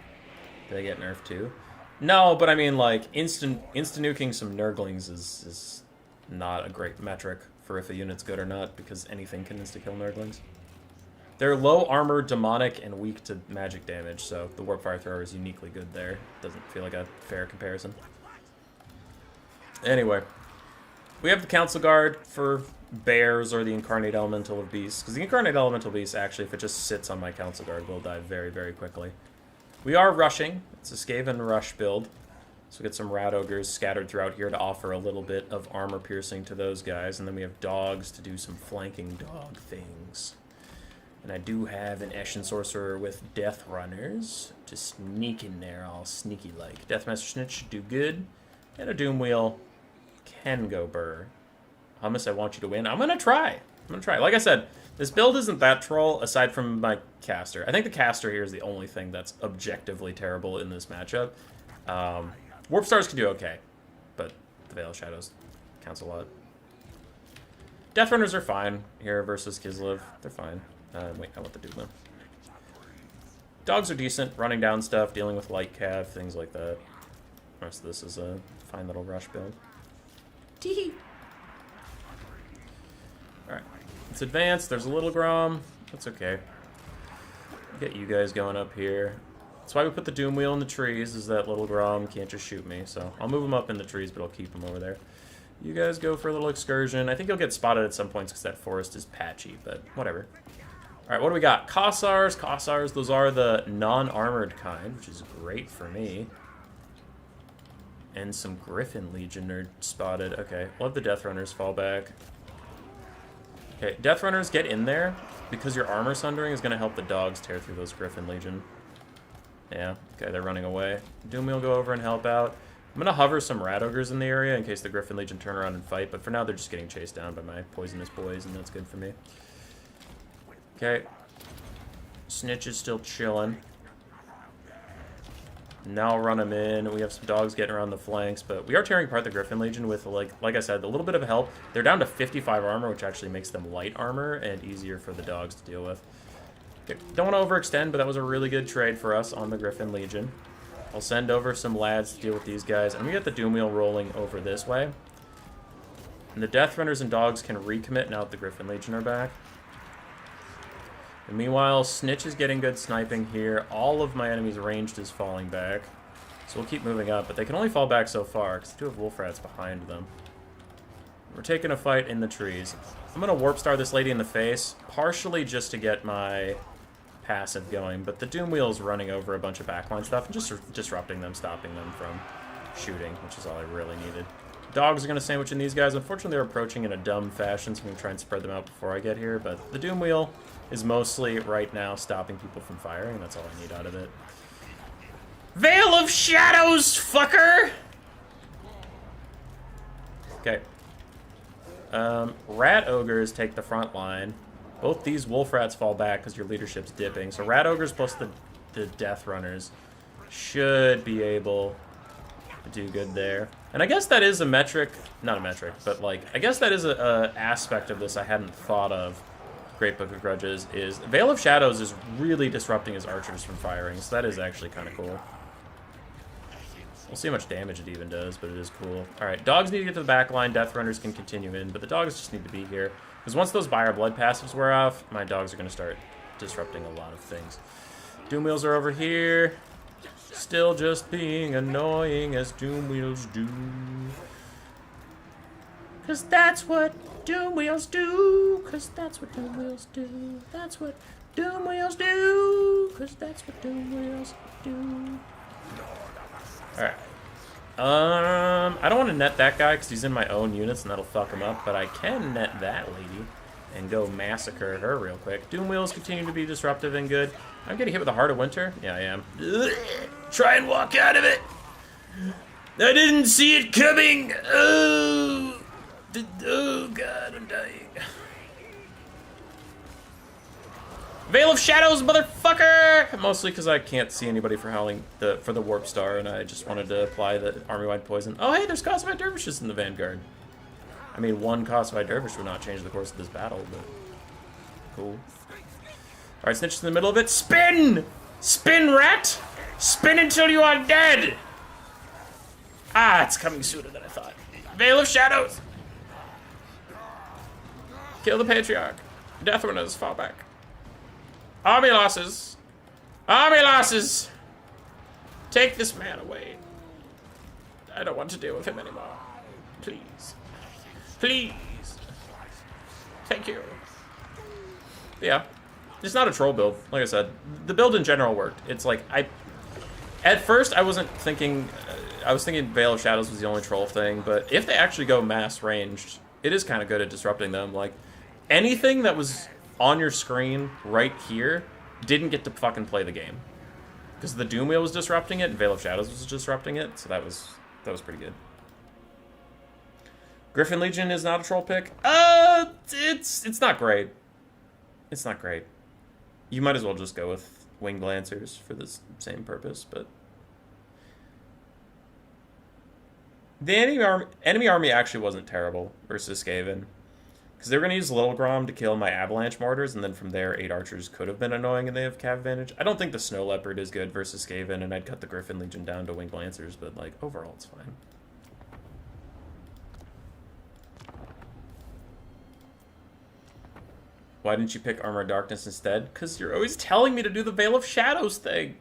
Did they get nerfed too? No, but I mean, like, insta-nuking some Nurglings is not a great metric for if a unit's good or not, because anything can insta-kill Nurglings. They're low armor, demonic, and weak to magic damage, so the Warp Fire Thrower is uniquely good there. Doesn't feel like a fair comparison. Anyway, we have the Council Guard for Bears or the Incarnate Elemental of Beasts, because the Incarnate Elemental Beast, actually, if it just sits on my Council Guard, will die very, very quickly. We are rushing. It's a Skaven rush build, so we get some Rat Ogres scattered throughout here to offer a little bit of armor piercing to those guys, and then we have dogs to do some flanking dog things. And I do have an Eshin Sorcerer with Death Runners to sneak in there all sneaky-like. Deathmaster Snitch should do good, and a Doom Wheel can go burr. Hummus, I want you to win. I'm going to try. Like I said, this build isn't that troll, aside from my caster. I think the caster here is the only thing that's objectively terrible in this matchup. Warp Stars can do okay, but the Veil of Shadows counts a lot. Death Runners are fine here versus Kislev. They're fine. Wait, I want the Doom Wheel. Dogs are decent, running down stuff, dealing with light cav, things like that. The rest of this is a fine little rush build. Tee-hee. Alright, let's advance. There's a little Grom. That's okay. Get you guys going up here. That's why we put the Doom Wheel in the trees, is that little Grom can't just shoot me. So I'll move him up in the trees, but I'll keep him over there. You guys go for a little excursion. I think you'll get spotted at some points because that forest is patchy, but whatever. Alright, what do we got? Kossars. Kossars, those are the non-armored kind, which is great for me. And some Griffin Legion are spotted. Okay, we'll have the Death Runners fall back. Okay, Death Runners, get in there, because your armor sundering is going to help the dogs tear through those Griffin Legion. Yeah, okay, they're running away. Doom Wheel go over and help out. I'm going to hover some Rat Ogres in the area in case the Griffin Legion turn around and fight, but for now they're just getting chased down by my poisonous boys, and that's good for me. Okay. Snitch is still chilling. Now I'll run him in. We have some dogs getting around the flanks, but we are tearing apart the Griffin Legion with, like I said, a little bit of help. They're down to 55 armor, which actually makes them light armor and easier for the dogs to deal with. Okay. Don't want to overextend, but that was a really good trade for us on the Griffin Legion. I'll send over some lads to deal with these guys. I'm going to get the Doom Wheel rolling over this way. And the Death Runners and Dogs can recommit now that the Griffin Legion are back. And meanwhile, Snitch is getting good sniping here. All of my enemies' ranged is falling back. So we'll keep moving up, but they can only fall back so far, because they do have Wolf Rats behind them. We're taking a fight in the trees. I'm going to Warp Star this lady in the face, partially just to get my passive going, but the Doom Wheel's running over a bunch of backline stuff and just disrupting them, stopping them from shooting, which is all I really needed. Dogs are going to sandwich in these guys. Unfortunately, they're approaching in a dumb fashion, so I'm going to try and spread them out before I get here, but the Doom Wheel is mostly, right now, stopping people from firing. That's all I need out of it. Veil of Shadows, fucker! Okay. Rat Ogres take the front line. Both these Wolf Rats fall back because your leadership's dipping. So Rat Ogres plus the Death Runners should be able to do good there. And I guess that is a metric, not a metric, but like, I guess that is a aspect of this I hadn't thought of. Great Book of Grudges is Veil of Shadows is really disrupting his archers from firing, so that is actually kind of cool. We'll see how much damage it even does, but it is cool. Alright, dogs need to get to the back line, Death Runners can continue in, but the dogs just need to be here. Because once those Buy Our Blood passives wear off, my dogs are going to start disrupting a lot of things. Doom Wheels are over here. Still just being annoying as Doom Wheels do. Cause that's what Doom Wheels do. Cause that's what Doom Wheels do. That's what Doom Wheels do. Cause that's what Doom Wheels do. Alright. I don't want to net that guy because he's in my own units and that'll fuck him up, but I can net that lady and go massacre her real quick. Doom Wheels continue to be disruptive and good. I'm getting hit with the Heart of Winter. Yeah, I am. Ugh. Try and walk out of it. I didn't see it coming. Oh. Oh god, I'm dying. Veil of Shadows, motherfucker! Mostly because I can't see anybody for howling for the Warp Star, and I just wanted to apply the army-wide poison. Oh hey, there's Cosmic Dervishes in the Vanguard. I mean, one Cosmic Dervish would not change the course of this battle, but cool. Alright, Snitch in the middle of it. Spin! Spin, rat! Spin until you are dead! Ah, it's coming sooner than I thought. Veil of Shadows! Kill the Patriarch. Death Runners, fall back. Army losses. Army losses! Take this man away. I don't want to deal with him anymore. Please. Please. Thank you. Yeah. It's not a troll build. Like I said, the build in general worked. It's like, at first I wasn't thinking, I was thinking Veil of Shadows was the only troll thing, but if they actually go mass ranged, it is kind of good at disrupting them. Like, anything that was on your screen right here didn't get to fucking play the game. Because the Doom Wheel was disrupting it, and Veil of Shadows was disrupting it, so that was pretty good. Griffin Legion is not a troll pick. It's not great. It's not great. You might as well just go with Winged Lancers for the same purpose, but the enemy army actually wasn't terrible versus Skaven. Because they were going to use Little Grom to kill my Avalanche Mortars, and then from there, 8 archers could have been annoying and they have cav advantage. I don't think the Snow Leopard is good versus Skaven, and I'd cut the Griffin Legion down to Winged Lancers, but like, overall it's fine. Why didn't you pick Armor of Darkness instead? Because you're always telling me to do the Veil of Shadows thing.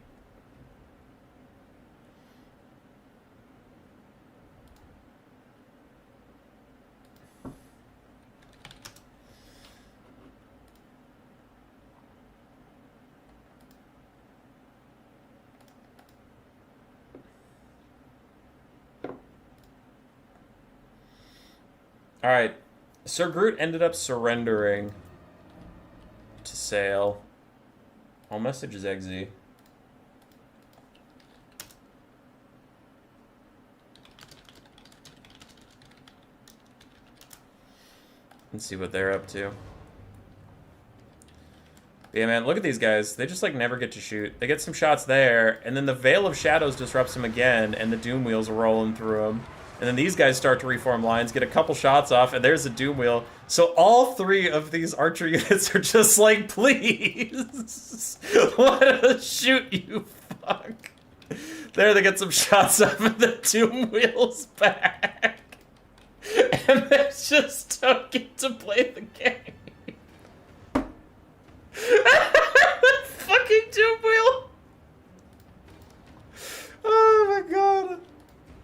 Alright, Sir Groot ended up surrendering to Sail. All messages XZ. Let's see what they're up to. Yeah, man, look at these guys. They just, like, never get to shoot. They get some shots there, and then the Veil of Shadows disrupts them again, and the Doom Wheels are rolling through them. And then these guys start to reform lines, get a couple shots off, and there's a Doom Wheel. So all 3 of these archer units are just like, please, let us shoot, you fuck. There, they get some shots off, and the Doom Wheel's back. and they just don't get to play the game. Fucking Doom Wheel. Oh my god.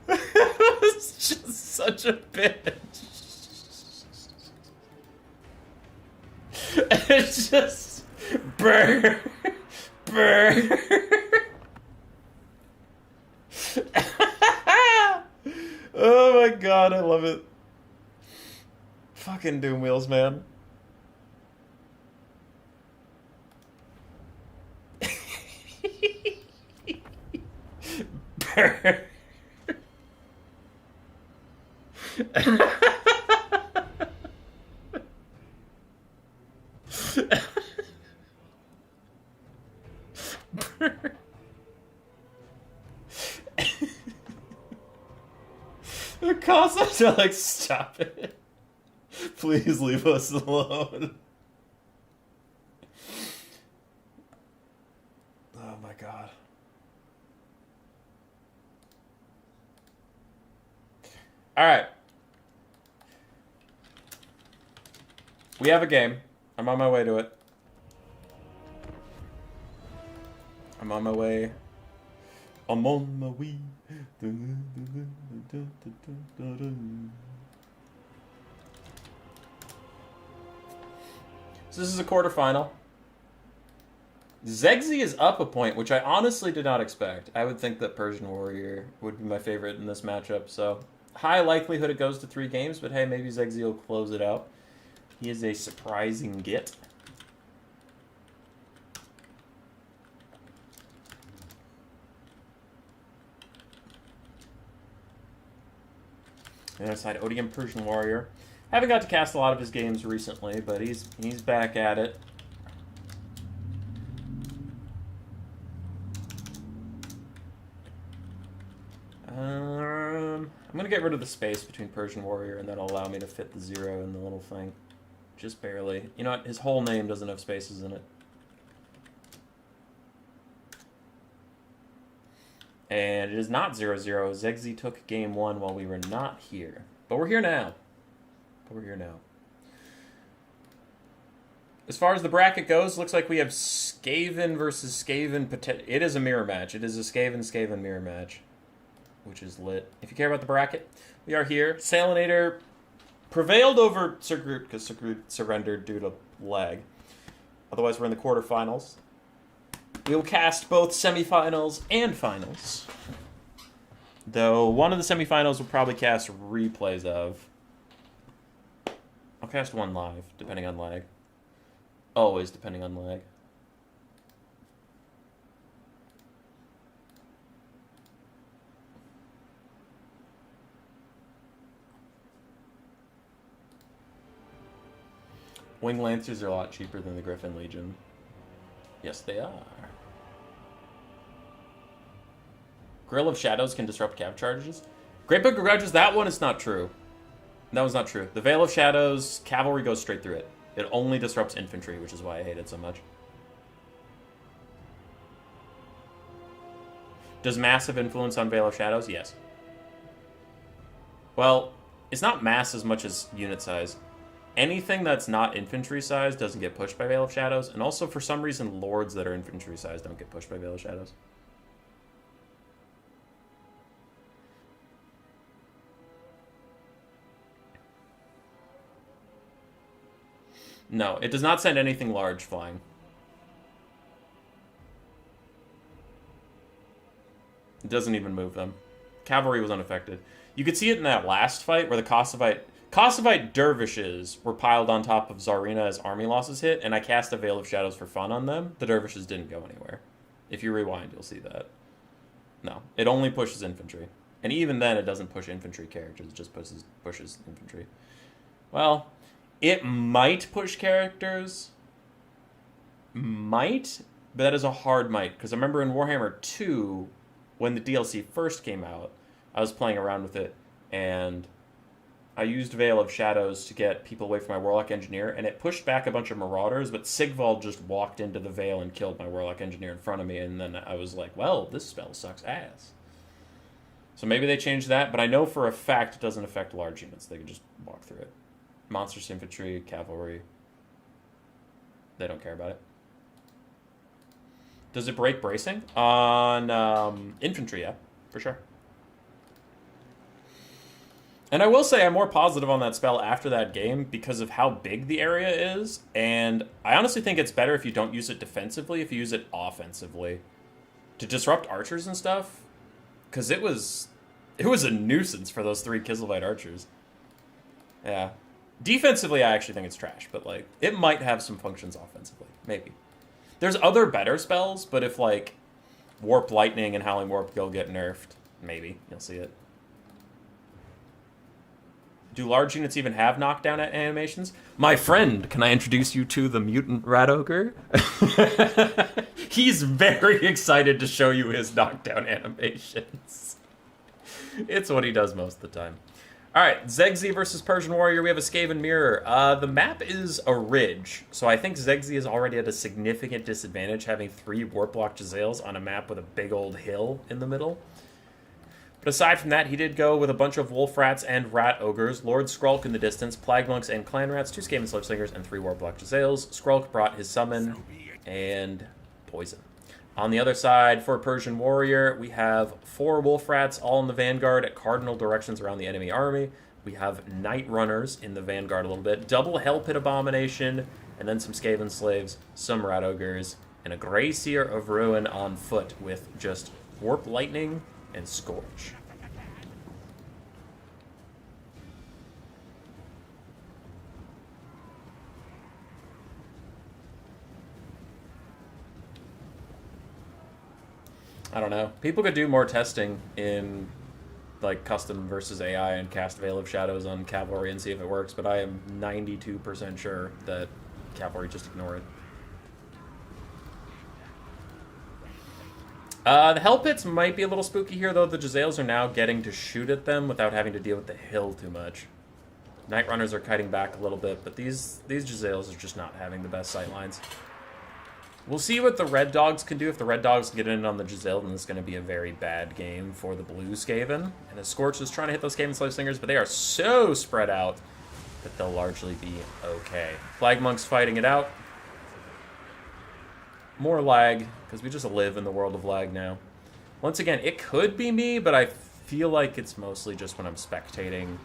It's just such a bitch. It's just burr, burr. Oh my god, I love it. Fucking Doom Wheels, man. Burr. The concepts are like, stop it. Please leave us alone. Oh my god. Alright. We have a game. I'm on my way to it. I'm on my way. I'm on my way. So this is a quarterfinal. Zegzi is up a point, which I honestly did not expect. I would think that Persian Warrior would be my favorite in this matchup, so high likelihood it goes to 3 games, but hey, maybe Zegzi will close it out. He is a surprising get. On the other side, Odium Persian Warrior. Haven't got to cast a lot of his games recently, but he's back at it. I'm going to get rid of the space between Persian Warrior, and that'll allow me to fit the 0 in the little thing. Just barely. You know what? His whole name doesn't have spaces in it. And it is not 0-0. Zegzi took game 1 while we were not here. But we're here now. As far as the bracket goes, looks like we have Skaven versus Skaven. It is a mirror match. It is a Skaven mirror match, which is lit. If you care about the bracket, we are here. Salinator prevailed over Sir Groot because Sir Groot surrendered due to lag. Otherwise, we're in the quarterfinals. We will cast both semifinals and finals. Though one of the semifinals will probably cast replays of. I'll cast one live, depending on lag. Always depending on lag. Wing Lancers are a lot cheaper than the Griffin Legion. Yes, they are. Grill of Shadows can disrupt cav charges. Great Book of Grudges, that one is not true. That one's not true. The Veil of Shadows, cavalry goes straight through it. It only disrupts infantry, which is why I hate it so much. Does mass have influence on Veil of Shadows? Yes. Well, it's not mass as much as unit size. Anything that's not infantry size doesn't get pushed by Veil of Shadows, and also for some reason lords that are infantry size don't get pushed by Veil of Shadows. No, it does not send anything large flying. It doesn't even move them. Cavalry was unaffected. You could see it in that last fight where the Kossovite dervishes were piled on top of Tsarina as army losses hit, and I cast a Veil of Shadows for fun on them. The dervishes didn't go anywhere. If you rewind, you'll see that. No, it only pushes infantry. And even then, it doesn't push infantry characters. It just pushes infantry. Well, it might push characters. Might? But that is a hard might. Because I remember in Warhammer 2, when the DLC first came out, I was playing around with it, and I used Veil of Shadows to get people away from my Warlock Engineer, and it pushed back a bunch of Marauders, but Sigvald just walked into the Veil and killed my Warlock Engineer in front of me, and then I was like, well, this spell sucks ass. So maybe they changed that, but I know for a fact it doesn't affect large units. They can just walk through it. Monsters, infantry, cavalry. They don't care about it. Does it break bracing? On infantry, yeah, for sure. And I will say I'm more positive on that spell after that game because of how big the area is. And I honestly think it's better if you don't use it defensively, if you use it offensively. To disrupt archers and stuff. Because it was a nuisance for those 3 Kislevite archers. Yeah. Defensively, I actually think it's trash. But, like, it might have some functions offensively. Maybe. There's other better spells, but if, like, Warp Lightning and Howling Warp go get nerfed, maybe you'll see it. Do large units even have knockdown animations? My friend, can I introduce you to the mutant rat ogre? He's very excited to show you his knockdown animations. It's what he does most of the time. All right, Xmas-Eve versus Persian Warrior. We have a Skaven mirror. The map is a ridge, so I think Xmas-Eve is already at a significant disadvantage having 3 warp block Jezzails on a map with a big old hill in the middle. But aside from that, he did go with a bunch of wolf rats and rat ogres, Lord Skrulk in the distance, plague monks and clan rats, 2 Skaven slave slingers, and 3 warp block Jezzails. Skrulk brought his summon and poison. On the other side, for Persian Warrior, we have 4 wolf rats all in the vanguard at cardinal directions around the enemy army. We have Night Runners in the vanguard a little bit, double Hell Pit Abomination, and then some Skaven slaves, some rat ogres, and a Grey Seer of Ruin on foot with just Warp Lightning and Scorch. I don't know. People could do more testing in like custom versus AI and cast Veil of Shadows on Cavalry and see if it works, but I am 92% sure that Cavalry just ignore it. The Hell Pits might be a little spooky here, though. The Jezzails are now getting to shoot at them without having to deal with the hill too much. Night Runners are kiting back a little bit, but these Jezzails are just not having the best sightlines. We'll see what the Red Dogs can do. If the Red Dogs get in on the Jezzail, then it's going to be a very bad game for the Blue Skaven. And the Scorch is trying to hit those Skaven Slave Slingers, but they are so spread out that they'll largely be okay. Flag Monks fighting it out. More lag, because we just live in the world of lag now. Once again, it could be me, but I feel like it's mostly just when I'm spectating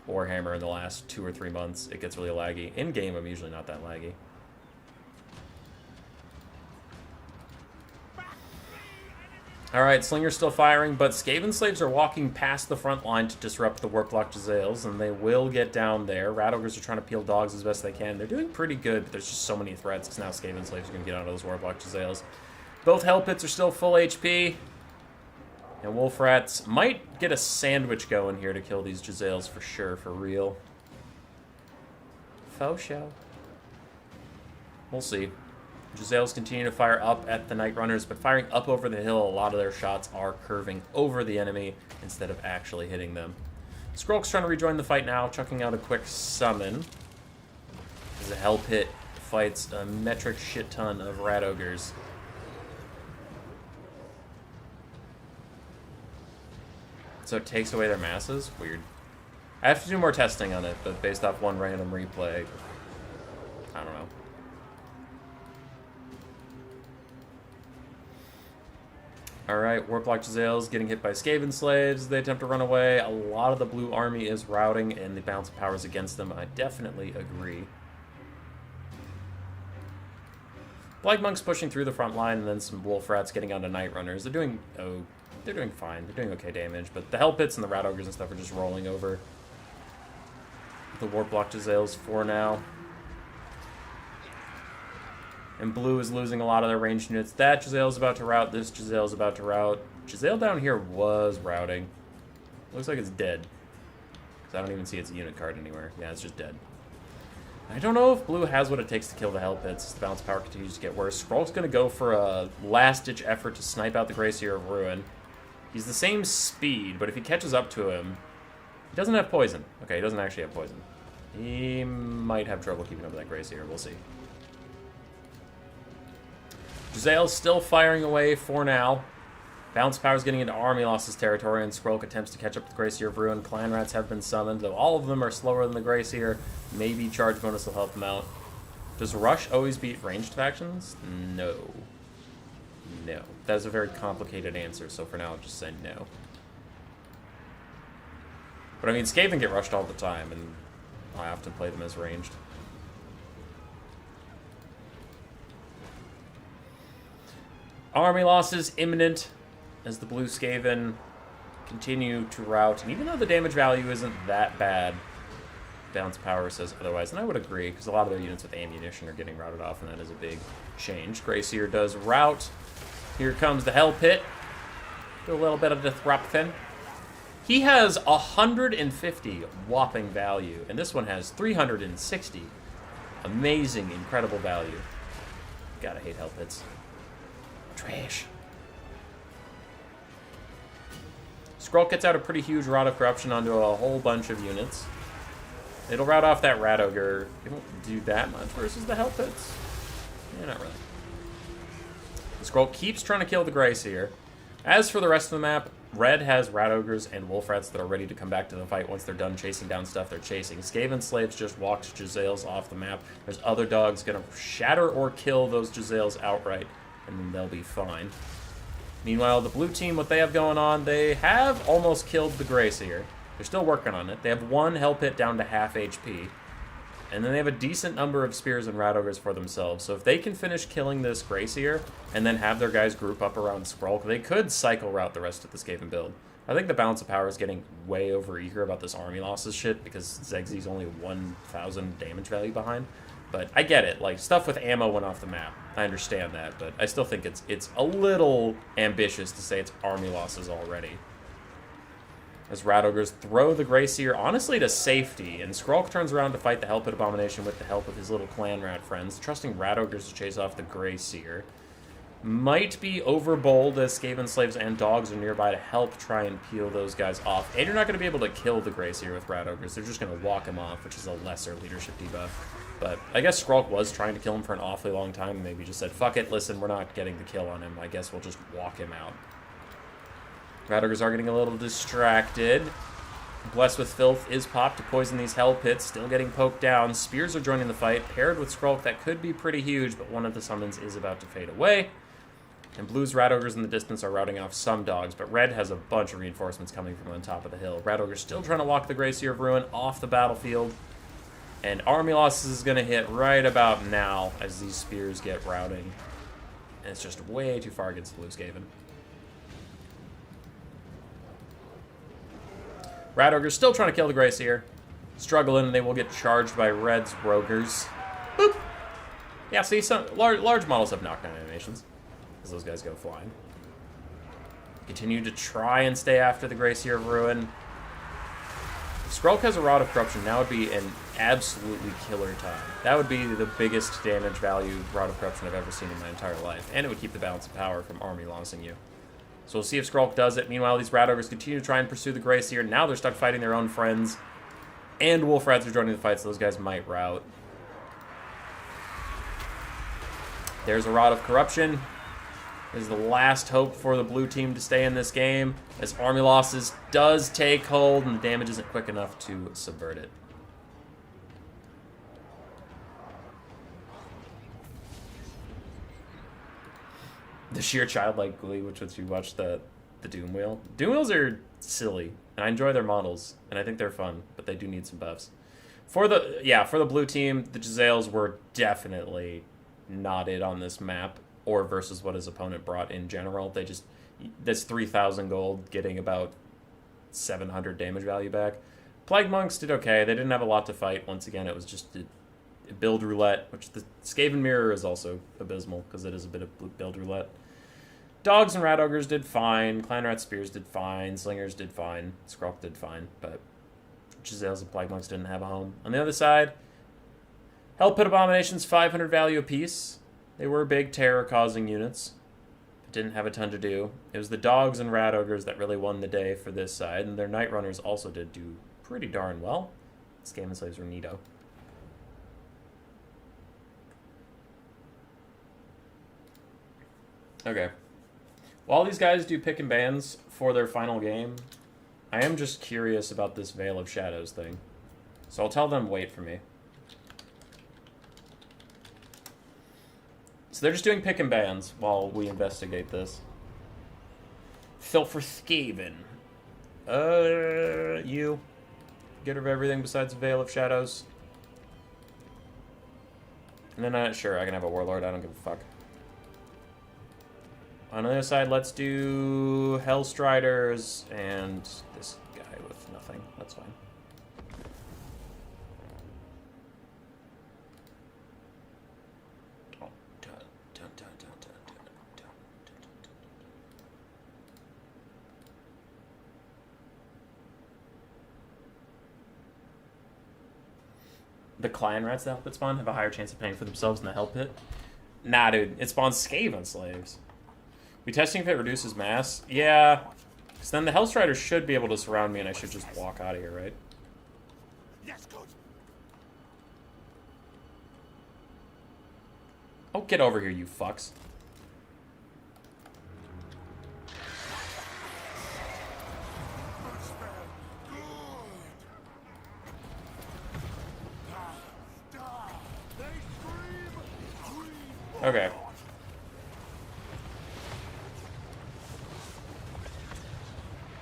Warhammer in the last 2 or 3 months. It gets really laggy. In-game, I'm usually not that laggy. Alright, Slinger's still firing, but Skaven Slaves are walking past the front line to disrupt the Warplock Jezzails, and they will get down there. Rat Ogres are trying to peel dogs as best they can. They're doing pretty good, but there's just so many threats, because now Skaven Slaves are going to get onto those Warplock Jezzails. Both Hell Pits are still full HP, and Wolf Rats might get a sandwich going here to kill these Jezzails for sure, for real. Faux show. We'll see. Jezzails continue to fire up at the Night Runners, but firing up over the hill, a lot of their shots are curving over the enemy instead of actually hitting them. Skrulk's trying to rejoin the fight now, chucking out a quick summon. As the Hell Pit fights a metric shit ton of Rat Ogres. So it takes away their masses? Weird. I have to do more testing on it, but based off one random replay, I don't know. Alright, Warplock Jezzails getting hit by Skaven Slaves. They attempt to run away. A lot of the blue army is routing, and the balance of power is against them. I definitely agree. Plague Monks pushing through the front line, and then some Wolf Rats getting onto Night Runners. They're doing fine. They're doing okay damage, but the Hell Pits and the Rat Ogres and stuff are just rolling over the Warplock Jezzails for now. And blue is losing a lot of their ranged units. That Jezzail is about to rout. This Jezzail is about to rout. Jezzail down here was routing. Looks like it's dead. Because I don't even see its unit card anywhere. Yeah, it's just dead. I don't know if blue has what it takes to kill the Hell Pits. The balance power continues to get worse. Skrulk's going to go for a last-ditch effort to snipe out the Grey Seer of Ruin. He's the same speed, but if he catches up to him... He doesn't have poison. Okay, he doesn't actually have poison. He might have trouble keeping up with that Grey Seer. We'll see. Jezzail's still firing away for now. Balance of Power is getting into Army Losses territory, and Skrulk attempts to catch up with Greyseer of Ruin. Clan Rats have been summoned, though all of them are slower than the Greyseer. Maybe charge bonus will help them out. Does Rush always beat ranged factions? No. No. That is a very complicated answer, so for now I'll just say no. But I mean, Skaven get rushed all the time, and I often play them as ranged. Army losses imminent as the blue Skaven continue to rout. And even though the damage value isn't that bad, Balance of Power says otherwise. And I would agree, because a lot of their units with ammunition are getting routed off, and that is a big change. Greyseer does rout. Here comes the Hell Pit. Do a little bit of disruption. He has 150 whopping value, and this one has 360. Amazing, incredible value. Gotta hate Hell Pits. Trash. Skrulk gets out a pretty huge Rod of Corruption onto a whole bunch of units. It'll rout off that Rat Ogre. It won't do that much versus the Hell Pits. Yeah, not really. The Skrulk keeps trying to kill the Greyseer. As for the rest of the map, Red has Rat Ogres and Wolf Rats that are ready to come back to the fight once they're done chasing down stuff they're chasing. Skaven Slaves just walked Jezzails off the map. There's other dogs going to shatter or kill those Jezzails outright, and then they'll be fine. Meanwhile, the blue team, what they have going on, they have almost killed the Greyseer. They're still working on it. They have one Hell Pit down to half HP. And then they have a decent number of Spears and Rat Ogres for themselves. So if they can finish killing this Greyseer and then have their guys group up around Skrulk, they could cycle route the rest of the Skaven build. I think the Balance of Power is getting way over eager about this army losses shit because Zegzi's only 1,000 damage value behind. But I get it. Like, stuff with ammo went off the map. I understand that, but I still think it's a little ambitious to say it's army losses already. As Rat Ogres throw the Greyseer, honestly, to safety, and Skrulk turns around to fight the Hell Pit Abomination with the help of his little clan rat friends, trusting Rat Ogres to chase off the Greyseer. Might be overbold as Skaven Slaves and Dogs are nearby to help try and peel those guys off. And you're not going to be able to kill the Greyseer with Rat Ogres. They're just going to walk him off, which is a lesser leadership debuff. But I guess Skrulk was trying to kill him for an awfully long time, and maybe just said, fuck it, listen, we're not getting the kill on him. I guess we'll just walk him out. Rat Ogres are getting a little distracted. Blessed with Filth is popped to poison these Hell Pits, still getting poked down. Spears are joining the fight, paired with Skrulk. That could be pretty huge, but one of the summons is about to fade away. And Blue's Rat Ogres in the distance are routing off some dogs, but Red has a bunch of reinforcements coming from on top of the hill. Rat Ogre's still trying to walk the Greyseer of Ruin off the battlefield. And army losses is going to hit right about now as these spears get routing. And it's just way too far against the Blue Skaven. Rat Ogre's still trying to kill the Greyseer. Struggling, and they will get charged by Red's Rogers. Boop! Yeah, see, some large models have knockdown animations as those guys go flying. Continue to try and stay after the Greyseer of Ruin. If Skrulk has a Rod of Corruption, now would be an absolutely killer time. That would be the biggest damage value Rod of Corruption I've ever seen in my entire life, and it would keep the Balance of Power from army lossing you. So we'll see if Skrulk does it. Meanwhile, these Rat Ogres continue to try and pursue the Greyseer. Now they're stuck fighting their own friends. And Wolf Rats are joining the fight, so those guys might rout. There's a Rod of Corruption. This is the last hope for the blue team to stay in this game, as army losses does take hold, and the damage isn't quick enough to subvert it. The sheer childlike glee with which you watch the Doom Wheel. Doom Wheels are silly, and I enjoy their models, and I think they're fun, but they do need some buffs. For the blue team, the Jezzails were definitely not it on this map, or versus what his opponent brought in general. That's 3,000 gold, getting about 700 damage value back. Plague Monks did okay. They didn't have a lot to fight. Once again, it was just a build roulette, which the Skaven Mirror is also abysmal, because it is a bit of build roulette. Dogs and Rat Ogres did fine. Clan Rat Spears did fine. Slingers did fine. Skrulk did fine, but Jezzails and Plague Monks didn't have a home. On the other side, Hell Pit Abominations, 500 value apiece. They were big terror-causing units, but didn't have a ton to do. It was the Dogs and Rat Ogres that really won the day for this side, and their Night Runners also did do pretty darn well. Skaven Slaves were neato. Okay. While these guys do pick and bans for their final game, I am just curious about this Veil of Shadows thing. So I'll tell them wait for me. So they're just doing pick and bans while we investigate this. Fill for Skaven. You. Get rid of everything besides Veil of Shadows. And then, sure, I can have a Warlord. I don't give a fuck. On the other side, let's do Hellstriders and this guy with nothing. That's fine. The clan rats that help it spawn have a higher chance of paying for themselves in the hell pit. Nah, dude. It spawns Skaven slaves. We testing if it reduces mass? Yeah. Because then the Hellstriders should be able to surround me and I should just walk out of here, right? Yes, good. Oh, get over here, you fucks. Okay.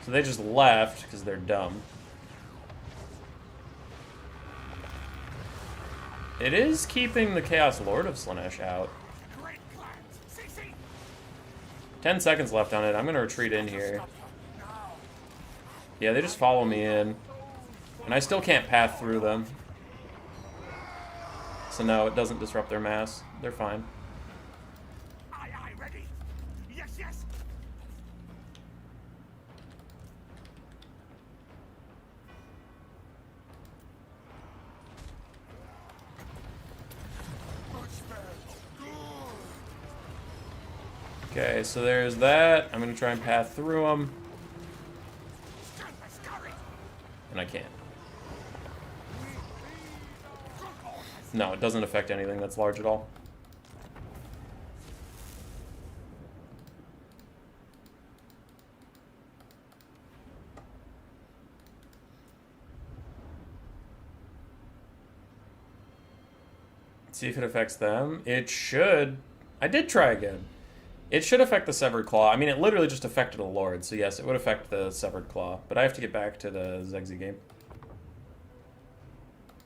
So they just left because they're dumb. It is keeping the Chaos Lord of Slaanesh out. 10 seconds left on it. I'm going to retreat in here. Yeah, they just follow me in. And I still can't path through them. So no, it doesn't disrupt their mass. They're fine. Aye, aye, ready. Yes, yes. Okay, so there's that. I'm going to try and path through them. And I can't. No, it doesn't affect anything that's large at all. Let's see if it affects them. It should. I did try again. It should affect the Severed Claw. I mean, it literally just affected a Lord, so yes, it would affect the Severed Claw. But I have to get back to the Zegzi game.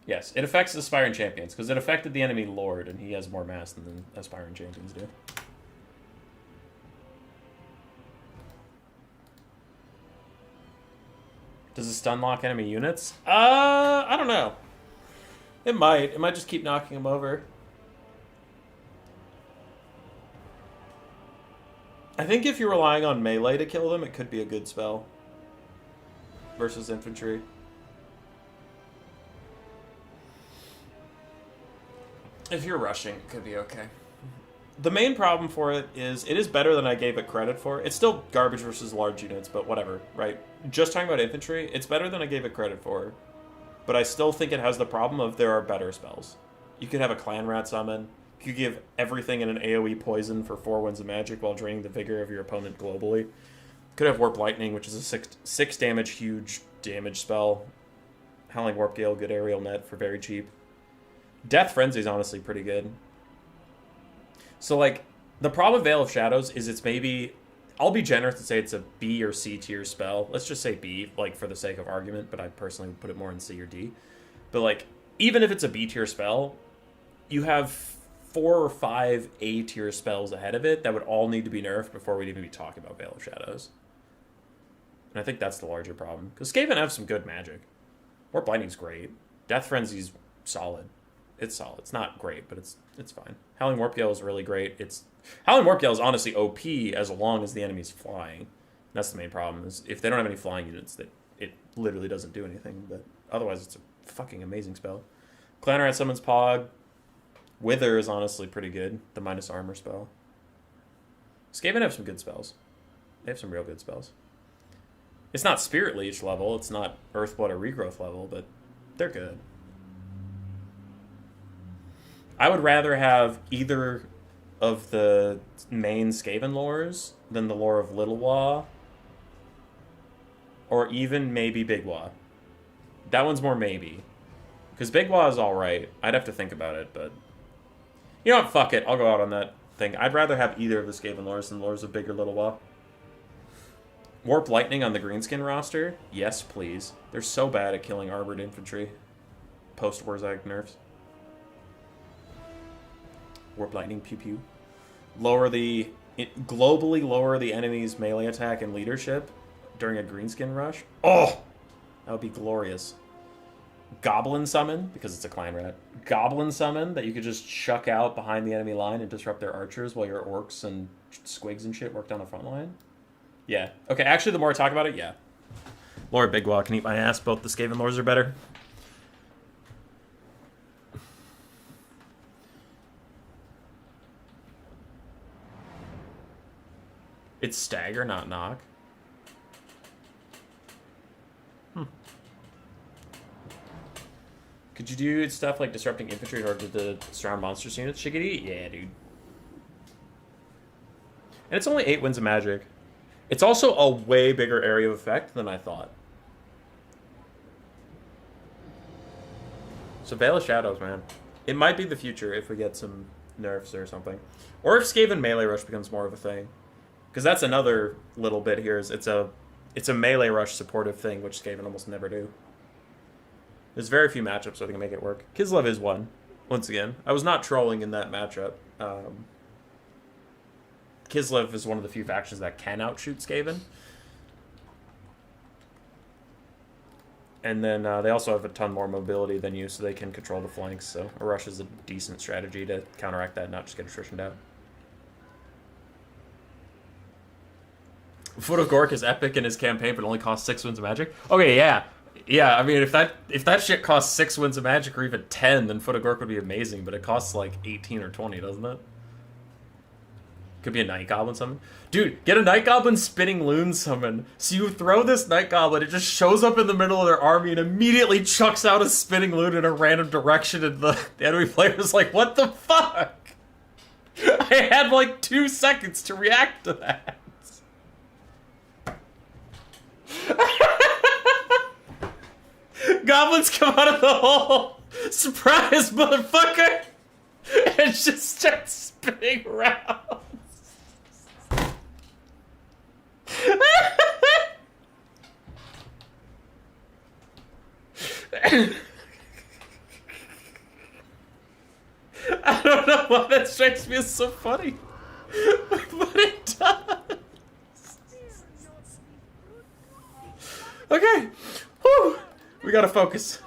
Yes, it affects Aspiring Champions, because it affected the enemy Lord, and he has more mass than the Aspiring Champions do. Does it stun lock enemy units? I don't know. It might. It might just keep knocking them over. I think if you're relying on melee to kill them, it could be a good spell. Versus infantry. If you're rushing, it could be okay. The main problem for it is better than I gave it credit for. It's still garbage versus large units, but whatever, right? Just talking about infantry, it's better than I gave it credit for. But I still think it has the problem of there are better spells. You could have a Clan Rat summon. You could give everything in an AoE poison for 4 winds of magic while draining the vigor of your opponent globally. Could have Warp Lightning, which is a 6 damage, huge damage spell. Howling Warp Gale, good aerial net for very cheap. Death Frenzy is honestly pretty good. So, like, the problem with Veil of Shadows is it's maybe... I'll be generous and say it's a B or C tier spell. Let's just say B, like, for the sake of argument, but I personally would put it more in C or D. But, like, even if it's a B tier spell, you have 4 or 5 A tier spells ahead of it that would all need to be nerfed before we'd even be talking about Veil of Shadows. And I think that's the larger problem. Because Skaven have some good magic. Warp Lightning's great. Death Frenzy's solid. It's solid. It's not great, but it's fine. Howling Warp Gale is really great. Howling Warp Gale is honestly OP as long as the enemy's flying. That's the main problem. Is if they don't have any flying units, that it literally doesn't do anything. But otherwise, it's a fucking amazing spell. Clan Rat summons Pog. Wither is honestly pretty good. The minus armor spell. Skaven have some good spells. They have some real good spells. It's not Spirit Leech level. It's not Earthblood or Regrowth level, but they're good. I would rather have either of the main Skaven lores than the lore of Little Wa. Or even maybe Big Wa. That one's more maybe. Because Big Wa is alright. I'd have to think about it, but... You know what? Fuck it. I'll go out on that thing. I'd rather have either of the Skaven lores than lores of Big or Little Wa. Warp Lightning on the Greenskin roster? Yes, please. They're so bad at killing armored infantry. Post-Warzag nerfs. Warp Lightning, pew pew. Globally lower the enemy's melee attack and leadership during a Greenskin rush. Oh! That would be glorious. Goblin Summon, because it's a clan rat. Goblin Summon that you could just chuck out behind the enemy line and disrupt their archers while your orcs and squigs and shit work down the front line. Yeah. Okay, actually, the more I talk about it, yeah. Lord Big Wa can eat my ass. Both the Skaven lores are better. It's stagger, not knock. Could you do stuff like disrupting infantry in order to surround monsters units? Shiggity? Yeah, dude. And it's only 8 wins of magic. It's also a way bigger area of effect than I thought. So Veil of Shadows, man. It might be the future if we get some nerfs or something. Or if Skaven Melee Rush becomes more of a thing. Because that's another little bit here. Is it's a Melee Rush supportive thing, which Skaven almost never do. There's very few matchups where they can make it work. Kislev is one. Once again, I was not trolling in that matchup. Kislev is one of the few factions that can outshoot Skaven. And then they also have a ton more mobility than you, so they can control the flanks. So a rush is a decent strategy to counteract that, not just get attritioned out. Foot of Gork is epic in his campaign, but only costs 6 wins of magic. Okay, yeah. Yeah, I mean, if that shit costs 6 wins of magic or even 10, then Foot of Gork would be amazing, but it costs like 18 or 20, doesn't it? Could be a Night Goblin summon. Dude, get a Night Goblin spinning loon summon. So you throw this Night Goblin, it just shows up in the middle of their army and immediately chucks out a spinning loon in a random direction, and the enemy player's like, what the fuck? I had like 2 seconds to react to that. Goblins come out of the hole. Surprise, motherfucker! And just start spinning around. I don't know why that strikes me as so funny, but it does. Okay. Whew. We gotta focus.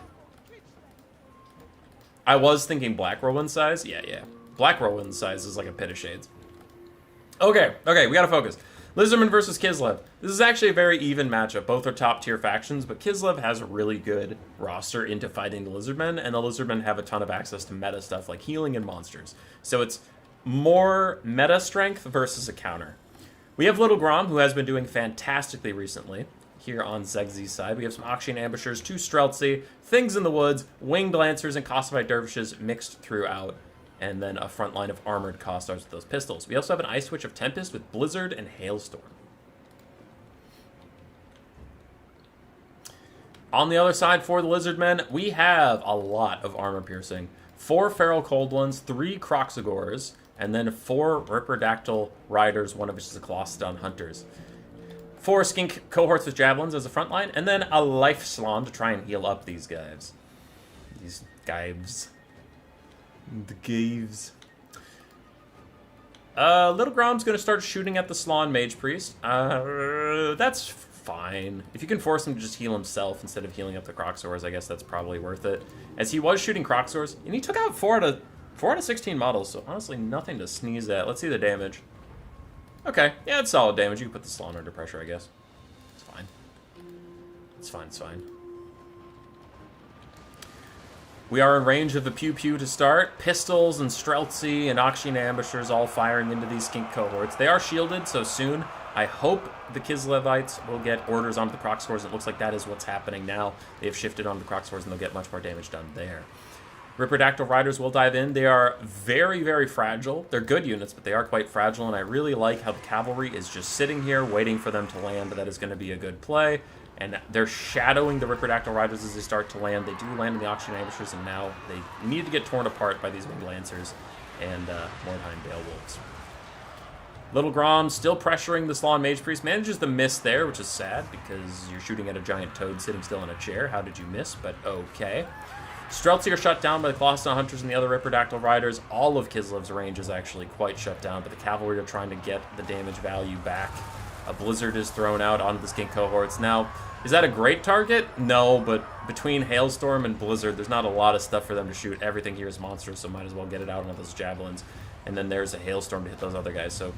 I was thinking Black Rowan size. Yeah. Black Rowan size is like a pit of shades. Okay, we gotta focus. Lizardmen versus Kislev. This is actually a very even matchup. Both are top tier factions, but Kislev has a really good roster into fighting the Lizardmen, and the Lizardmen have a ton of access to meta stuff like healing and monsters. So it's more meta strength versus a counter. We have Little Grom, who has been doing fantastically recently. Here on Zegzi's side, we have some Auction Ambushers, 2 Streltsy, Things in the Woods, Winged Lancers, and Cosmic Dervishes mixed throughout, and then a front line of Armored Costars with those pistols. We also have an Ice Witch of Tempest with Blizzard and Hailstorm. On the other side, for the Lizardmen, we have a lot of armor piercing. 4 Feral Cold Ones, 3 Croxagors, and then 4 Ripperdactyl Riders, one of which is a Colostodon Hunters. 4 Skink Cohorts with Javelins as a front line, and then a Life Salon to try and heal up these guys. These guys. The gaves. Little Grom's gonna start shooting at the Slann Mage Priest. That's fine. If you can force him to just heal himself instead of healing up the Croxors, I guess that's probably worth it. As he was shooting Croxors, and he took out 4 out of 16 models, so honestly nothing to sneeze at. Let's see the damage. Okay, yeah, it's solid damage. You can put the Slann under pressure, I guess. It's fine. It's fine. We are in range of the Pew Pew to start. Pistols and Streltsy and Auction Ambushers all firing into these Skink cohorts. They are shielded, so soon I hope the Kislevites will get orders onto the Croxors. It looks like that is what's happening now. They have shifted onto the Croxors and they'll get much more damage done there. Ripperdactyl Riders will dive in. They are very, very fragile. They're good units, but they are quite fragile, and I really like how the cavalry is just sitting here waiting for them to land. That is going to be a good play. And they're shadowing the Ripperdactyl Riders as they start to land. They do land in the Auction Ambushers, and now they need to get torn apart by these Winged Lancers and Mordheim Beowulfs. Little Grom still pressuring the Slaanesh Mage Priest. Manages the miss there, which is sad because you're shooting at a giant toad sitting still in a chair. How did you miss? But okay. Streltsy are shut down by the Clawstone Hunters and the other Ripperdactyl Riders. All of Kislev's range is actually quite shut down, but the Cavalry are trying to get the damage value back. A Blizzard is thrown out onto the Skink cohorts. Now, is that a great target? No, but between Hailstorm and Blizzard, there's not a lot of stuff for them to shoot. Everything here is monstrous, so might as well get it out on those Javelins. And then there's a Hailstorm to hit those other guys, so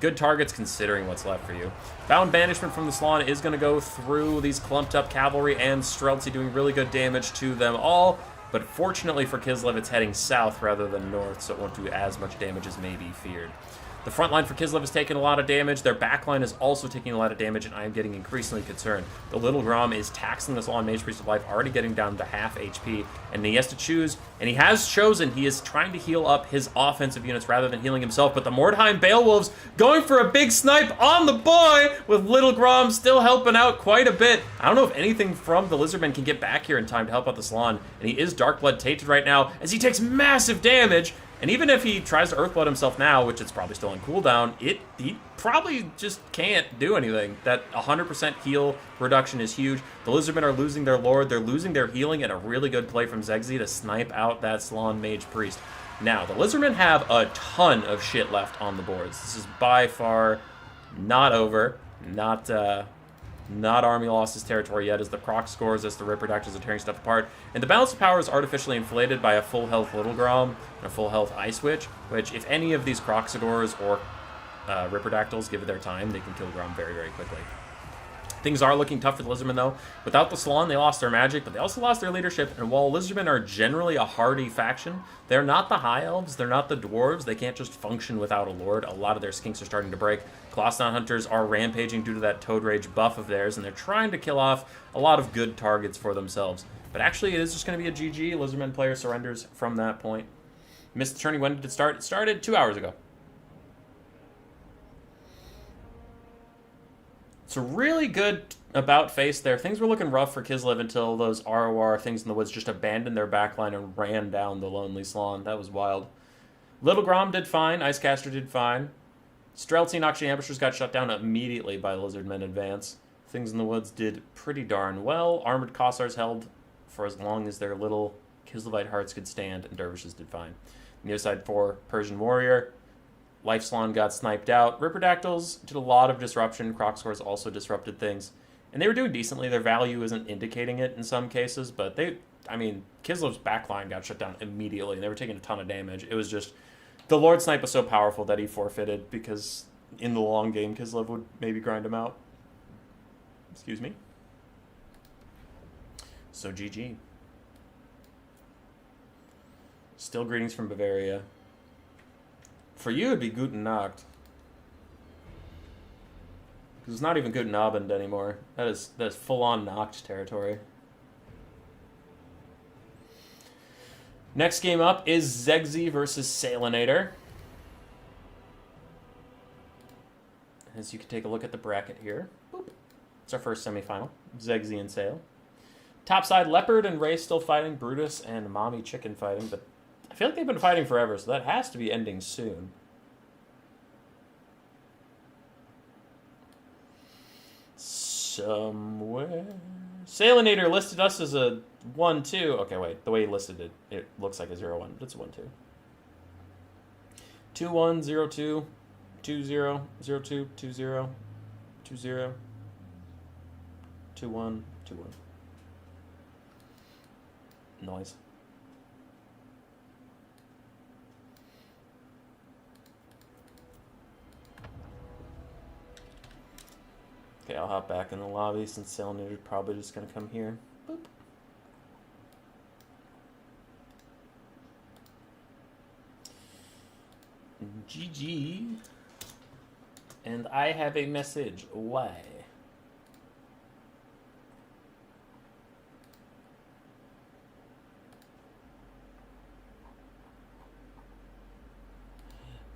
good targets considering what's left for you. Bound Banishment from the Slaanesh is going to go through these clumped up cavalry, and Streltsy doing really good damage to them all. But fortunately for Kislev, it's heading south rather than north, so it won't do as much damage as may be feared. The front line for Kislev is taking a lot of damage. Their back line is also taking a lot of damage, and I am getting increasingly concerned. The Little Grom is taxing the Slaanesh Mage Priest of Life, already getting down to half HP, and he has to choose, and he has chosen. He is trying to heal up his offensive units rather than healing himself, but the Mordheim Beowulfs going for a big snipe on the boy, with Little Grom still helping out quite a bit. I don't know if anything from the Lizardmen can get back here in time to help out the Slaanesh, and he is Darkblood tainted right now as he takes massive damage. And even if he tries to Earthblood himself now, which it's probably still on cooldown, he probably just can't do anything. That 100% heal reduction is huge. The Lizardmen are losing their Lord. They're losing their healing, and a really good play from Zegzi to snipe out that Slaanesh Mage Priest. Now, the Lizardmen have a ton of shit left on the boards. This is by far not over. Not army losses territory yet, as the proc scores, as the Ripperdactyls are tearing stuff apart. And the balance of power is artificially inflated by a full health Little Grom and a full health Ice Witch, which if any of these Croxidors or Ripperdactyls give it their time, they can kill Grom very, very quickly. Things are looking tough for the Lizardmen, though. Without the Slaanesh, they lost their magic, but they also lost their leadership. And while Lizardmen are generally a hardy faction, they're not the High Elves, they're not the Dwarves. They can't just function without a Lord. A lot of their skinks are starting to break. Clawstone Hunters are rampaging due to that Toad Rage buff of theirs, and they're trying to kill off a lot of good targets for themselves. But actually, it is just going to be a GG. Lizardmen player surrenders from that point. Missed the tourney. When did it start? It started 2 hours ago. It's a really good about face there. Things were looking rough for Kislev until those ROR things in the woods just abandoned their backline and ran down the Lonely Slaanesh. That was wild. Little Grom did fine. Icecaster did fine. Streltsy and Auction Ambushers got shut down immediately by Lizardmen advance. Things in the woods did pretty darn well. Armored Kossars held for as long as their little Kislevite hearts could stand, and Dervishes did fine. On the other side for Persian Warrior, Life Slaanesh got sniped out. Ripperdactyls did a lot of disruption. Crocscores also disrupted things. And they were doing decently. Their value isn't indicating it in some cases, but Kislev's backline got shut down immediately, and they were taking a ton of damage. It was just, the Lord Snipe was so powerful that he forfeited, because in the long game, Kislev would maybe grind him out. Excuse me. So GG. Still greetings from Bavaria. For you, it'd be Guten Nacht. Because it's not even Guten Abend anymore. That is full-on Nacht territory. Next game up is Zegzi versus Salinator. As you can take a look at the bracket here. Boop. It's our first semifinal. Zegzi and Sale. Topside, Leopard and Ray still fighting. Brutus and Mommy Chicken fighting. But I feel like they've been fighting forever, so that has to be ending soon. Somewhere. Salinator listed us as a 1-2. Okay, wait. The way he listed it, it looks like a 0-1, but it's a 1-2. 2-1, 0-2, 2-0, 0-2, 2-0, 2-0, 2-1, 2-1. Noise. Okay, I'll hop back in the lobby since Salinator's probably just going to come here. Boop. GG. And I have a message. Why?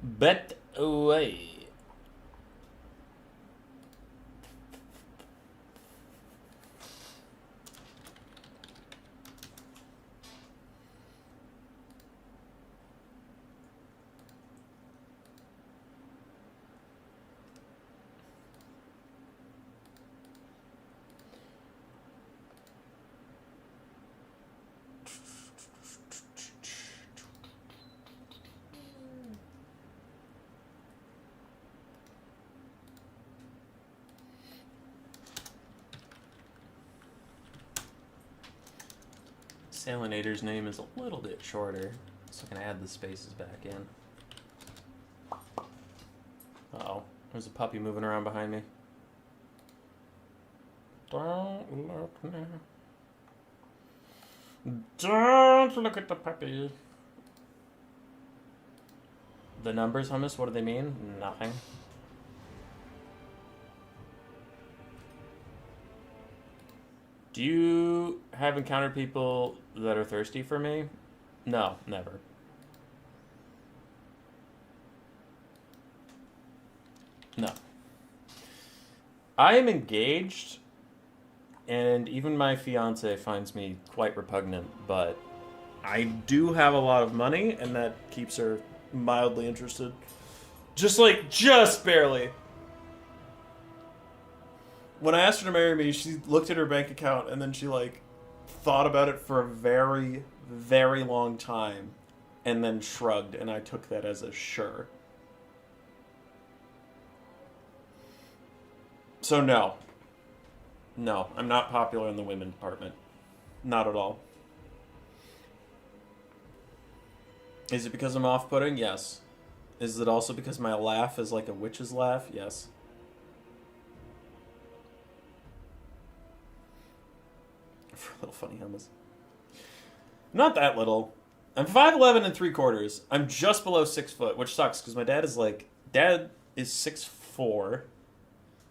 Bet away. Salinator's name is a little bit shorter, so I can add the spaces back in. Uh-oh. There's a puppy moving around behind me. Don't look now. Don't look at the puppy. The numbers, hummus, what do they mean? Nothing. Do you have encountered people that are thirsty for me? No, never. No. I am engaged, and even my fiance finds me quite repugnant, but I do have a lot of money, and that keeps her mildly interested. Just barely. When I asked her to marry me, she looked at her bank account, and then she, thought about it for a very, very long time, and then shrugged, and I took that as a sure. So no. No, I'm not popular in the women department. Not at all. Is it because I'm off-putting? Yes. Is it also because my laugh is like a witch's laugh? Yes. For a little funny hummus. Not that little. I'm 5'11" and 3/4. I'm just below 6 foot, which sucks because my dad is 6'4".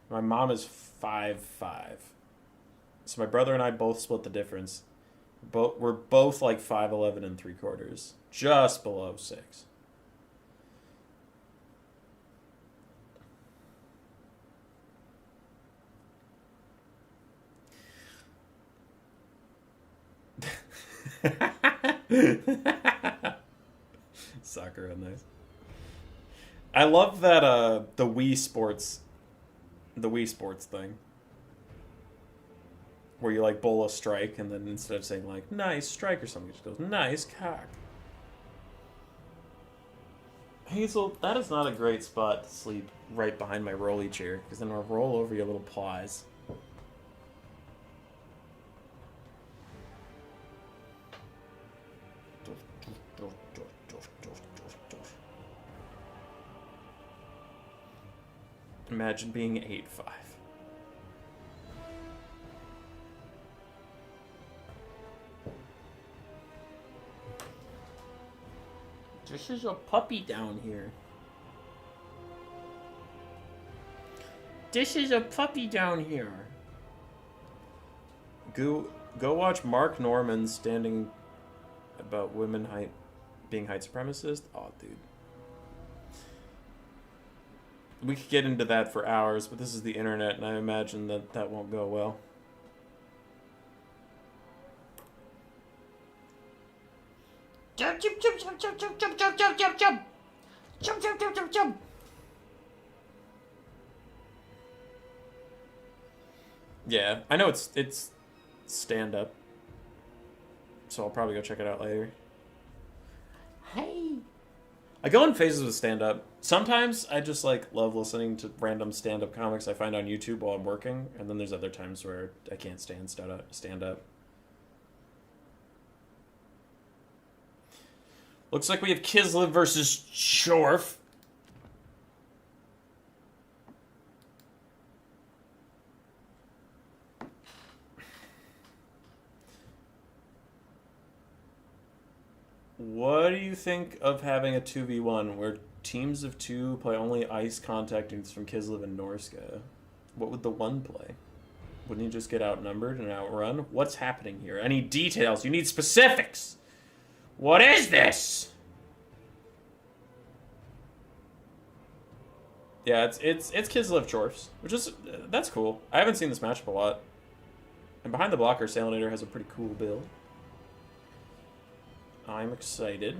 My mom is 5'5". So my brother and I both split the difference. We're both 5'11" and 3/4. Just below 6. Soccer on nice. I love that the Wii Sports thing. Where you bowl a strike and then instead of saying nice strike or something, it just goes nice cock. Hazel, that is not a great spot to sleep right behind my rolly chair, because then I'll roll over your little paws. Imagine being 8'5". This is a puppy down here. This is a puppy down here. Go watch Mark Norman standing about women being height supremacist. Oh, dude. We could get into that for hours, but this is the internet, and I imagine that won't go well. Jump, jump, jump, jump, jump, jump, jump, jump, jump, jump, jump. Jump, jump, jump, jump, jump. Yeah, I know it's stand-up, so I'll probably go check it out later. Hey. I go in phases with stand-up. Sometimes I just love listening to random stand-up comics I find on YouTube while I'm working, and then there's other times where I can't stand stand-up. Looks like we have Kislev versus Shorf. What do you think of having a 2v1 where teams of 2 play only ice contact units from Kislev and Norska? What would the 1 play? Wouldn't he just get outnumbered and outrun? What's happening here? I need details. You need specifics. What is this? Yeah, it's Kislev Dwarfs, which is that's cool. I haven't seen this matchup a lot. And behind the blocker, Slaanesh has a pretty cool build. I'm excited.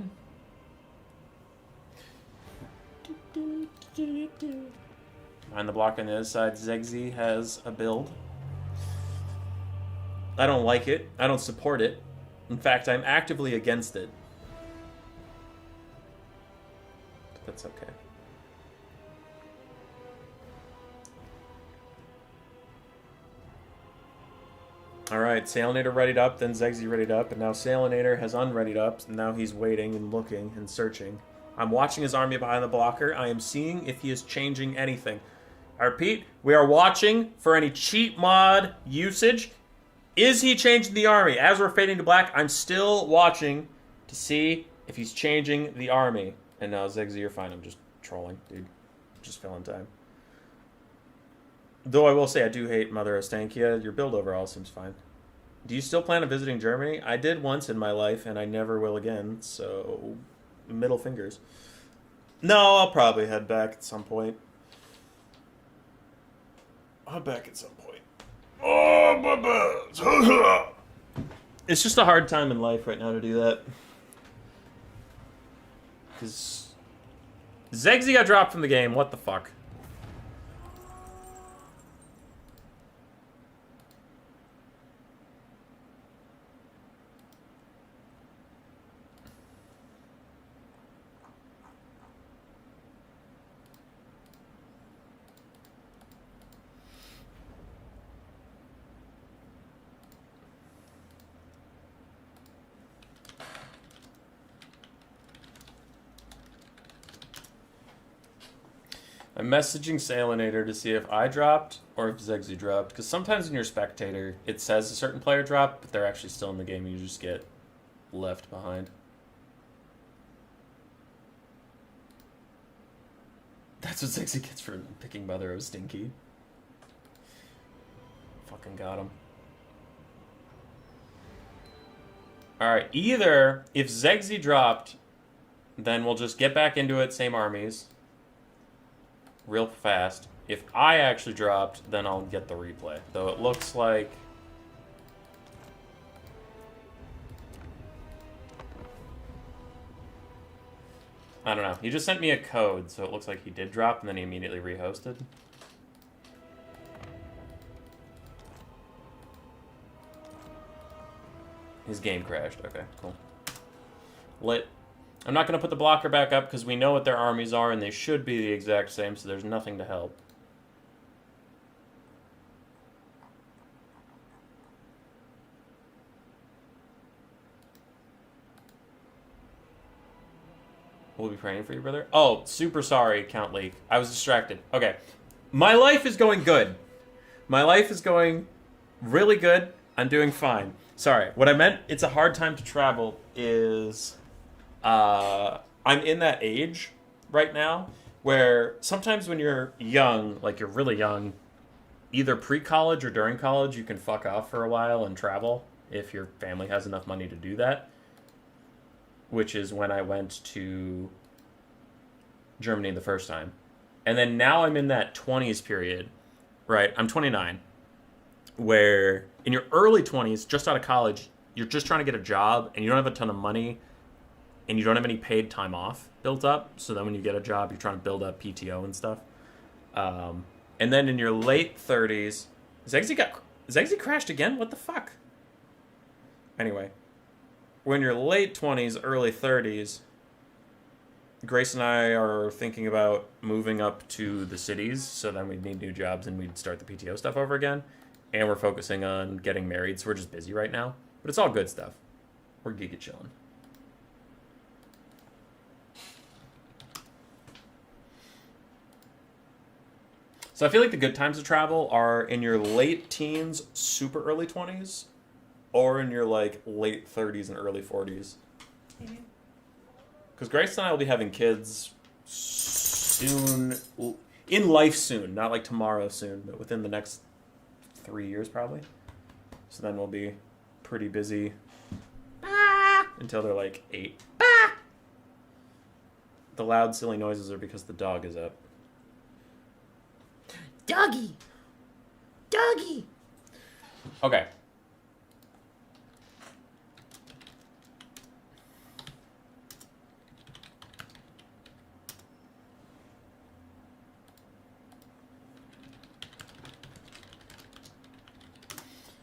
Behind the block on the other side, Xmas-Eve-Eve has a build. I don't like it. I don't support it. In fact, I'm actively against it. But that's okay. Alright, Slaanesh readied up, then Xmas-Eve-Eve readied up, and now Slaanesh has unreadied up, and now he's waiting and looking and searching. I'm watching his army behind the blocker. I am seeing if he is changing anything. I repeat, we are watching for any cheat mod usage. Is he changing the army? As we're fading to black, I'm still watching to see if he's changing the army. And now, Xmas-Eve-Eve, you're fine. I'm just trolling, dude. Just filling time. Though I will say I do hate Mother Ostankia. Your build overall seems fine. Do you still plan on visiting Germany? I did once in my life, and I never will again, so middle fingers. No, I'll probably head back at some point. I'm back at some point. Oh, my balls. It's just a hard time in life right now to do that. Because Xmas-Eve-Eve got dropped from the game. What the fuck? I'm messaging Slaanesh to see if I dropped or if Xmas-Eve-Eve dropped. Because sometimes in your spectator, it says a certain player dropped, but they're actually still in the game and you just get left behind. That's what Xmas-Eve-Eve gets for picking Mother of Stinky. Fucking got him. Alright, either if Xmas-Eve-Eve dropped, then we'll just get back into it, same armies. Real fast. If I actually dropped, then I'll get the replay. Though it looks like... I don't know. He just sent me a code, so it looks like he did drop, and then he immediately rehosted. His game crashed. Okay, cool. Lit. I'm not going to put the blocker back up because we know what their armies are and they should be the exact same, so there's nothing to help. We'll be praying for you, brother. Oh, super sorry, Count Leak. I was distracted. Okay. My life is going good. My life is going really good. I'm doing fine. Sorry. What I meant, it's a hard time to travel, is... I'm in that age right now where sometimes when you're young, like you're really young, either pre-college or during college, you can fuck off for a while and travel if your family has enough money to do that. Which is when I went to Germany the first time. And then now I'm in that 20s period, right? I'm 29, where in your early 20s, just out of college, you're just trying to get a job and you don't have a ton of money and you don't have any paid time off built up. So then when you get a job, you're trying to build up PTO and stuff. And then in your late 30s, Xmas-Eve-Eve crashed again? What the fuck? Anyway, when you're late 20s, early 30s, Grace and I are thinking about moving up to the cities. So then we'd need new jobs and we'd start the PTO stuff over again. And we're focusing on getting married. So we're just busy right now. But it's all good stuff. We're giga chilling. So I feel like the good times to travel are in your late teens, super early 20s, or in your like late 30s and early 40s. Because Grace and I will be having kids soon, in life soon, not like tomorrow soon, but within the next 3 years probably. So then we'll be pretty busy until they're like 8. The loud, silly noises are because the dog is up. Doggy! Doggy! Okay.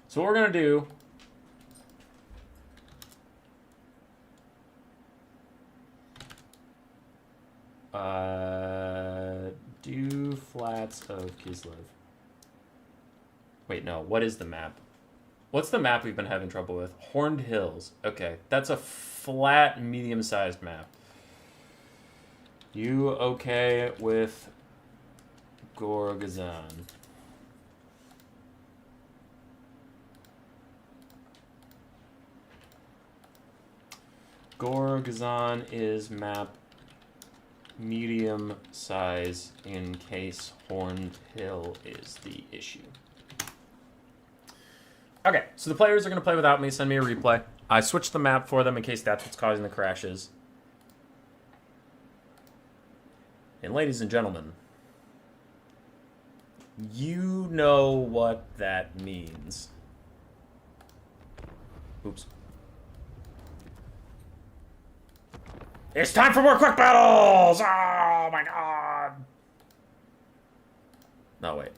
So what we're gonna do do flats of Kislev. Wait, no, what is the map? What's the map we've been having trouble with? Horned Hills. Okay, that's a flat, medium-sized map. You okay with Gorgazan? Gorgazan is map medium size in case Horned Hill is the issue. Okay, so the players are going to play without me. Send me a replay. I switched the map for them in case that's what's causing the crashes. And ladies and gentlemen, you know what that means. Oops. It's time for more quick battles! Oh my god! No, wait.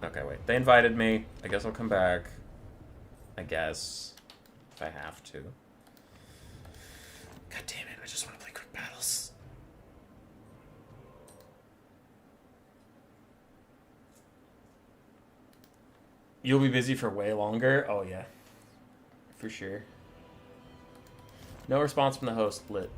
Okay, wait. They invited me. I guess I'll come back. I guess. If I have to. God damn it, I just want to play quick battles. You'll be busy for way longer? Oh, yeah. For sure. No response from the host. Lit.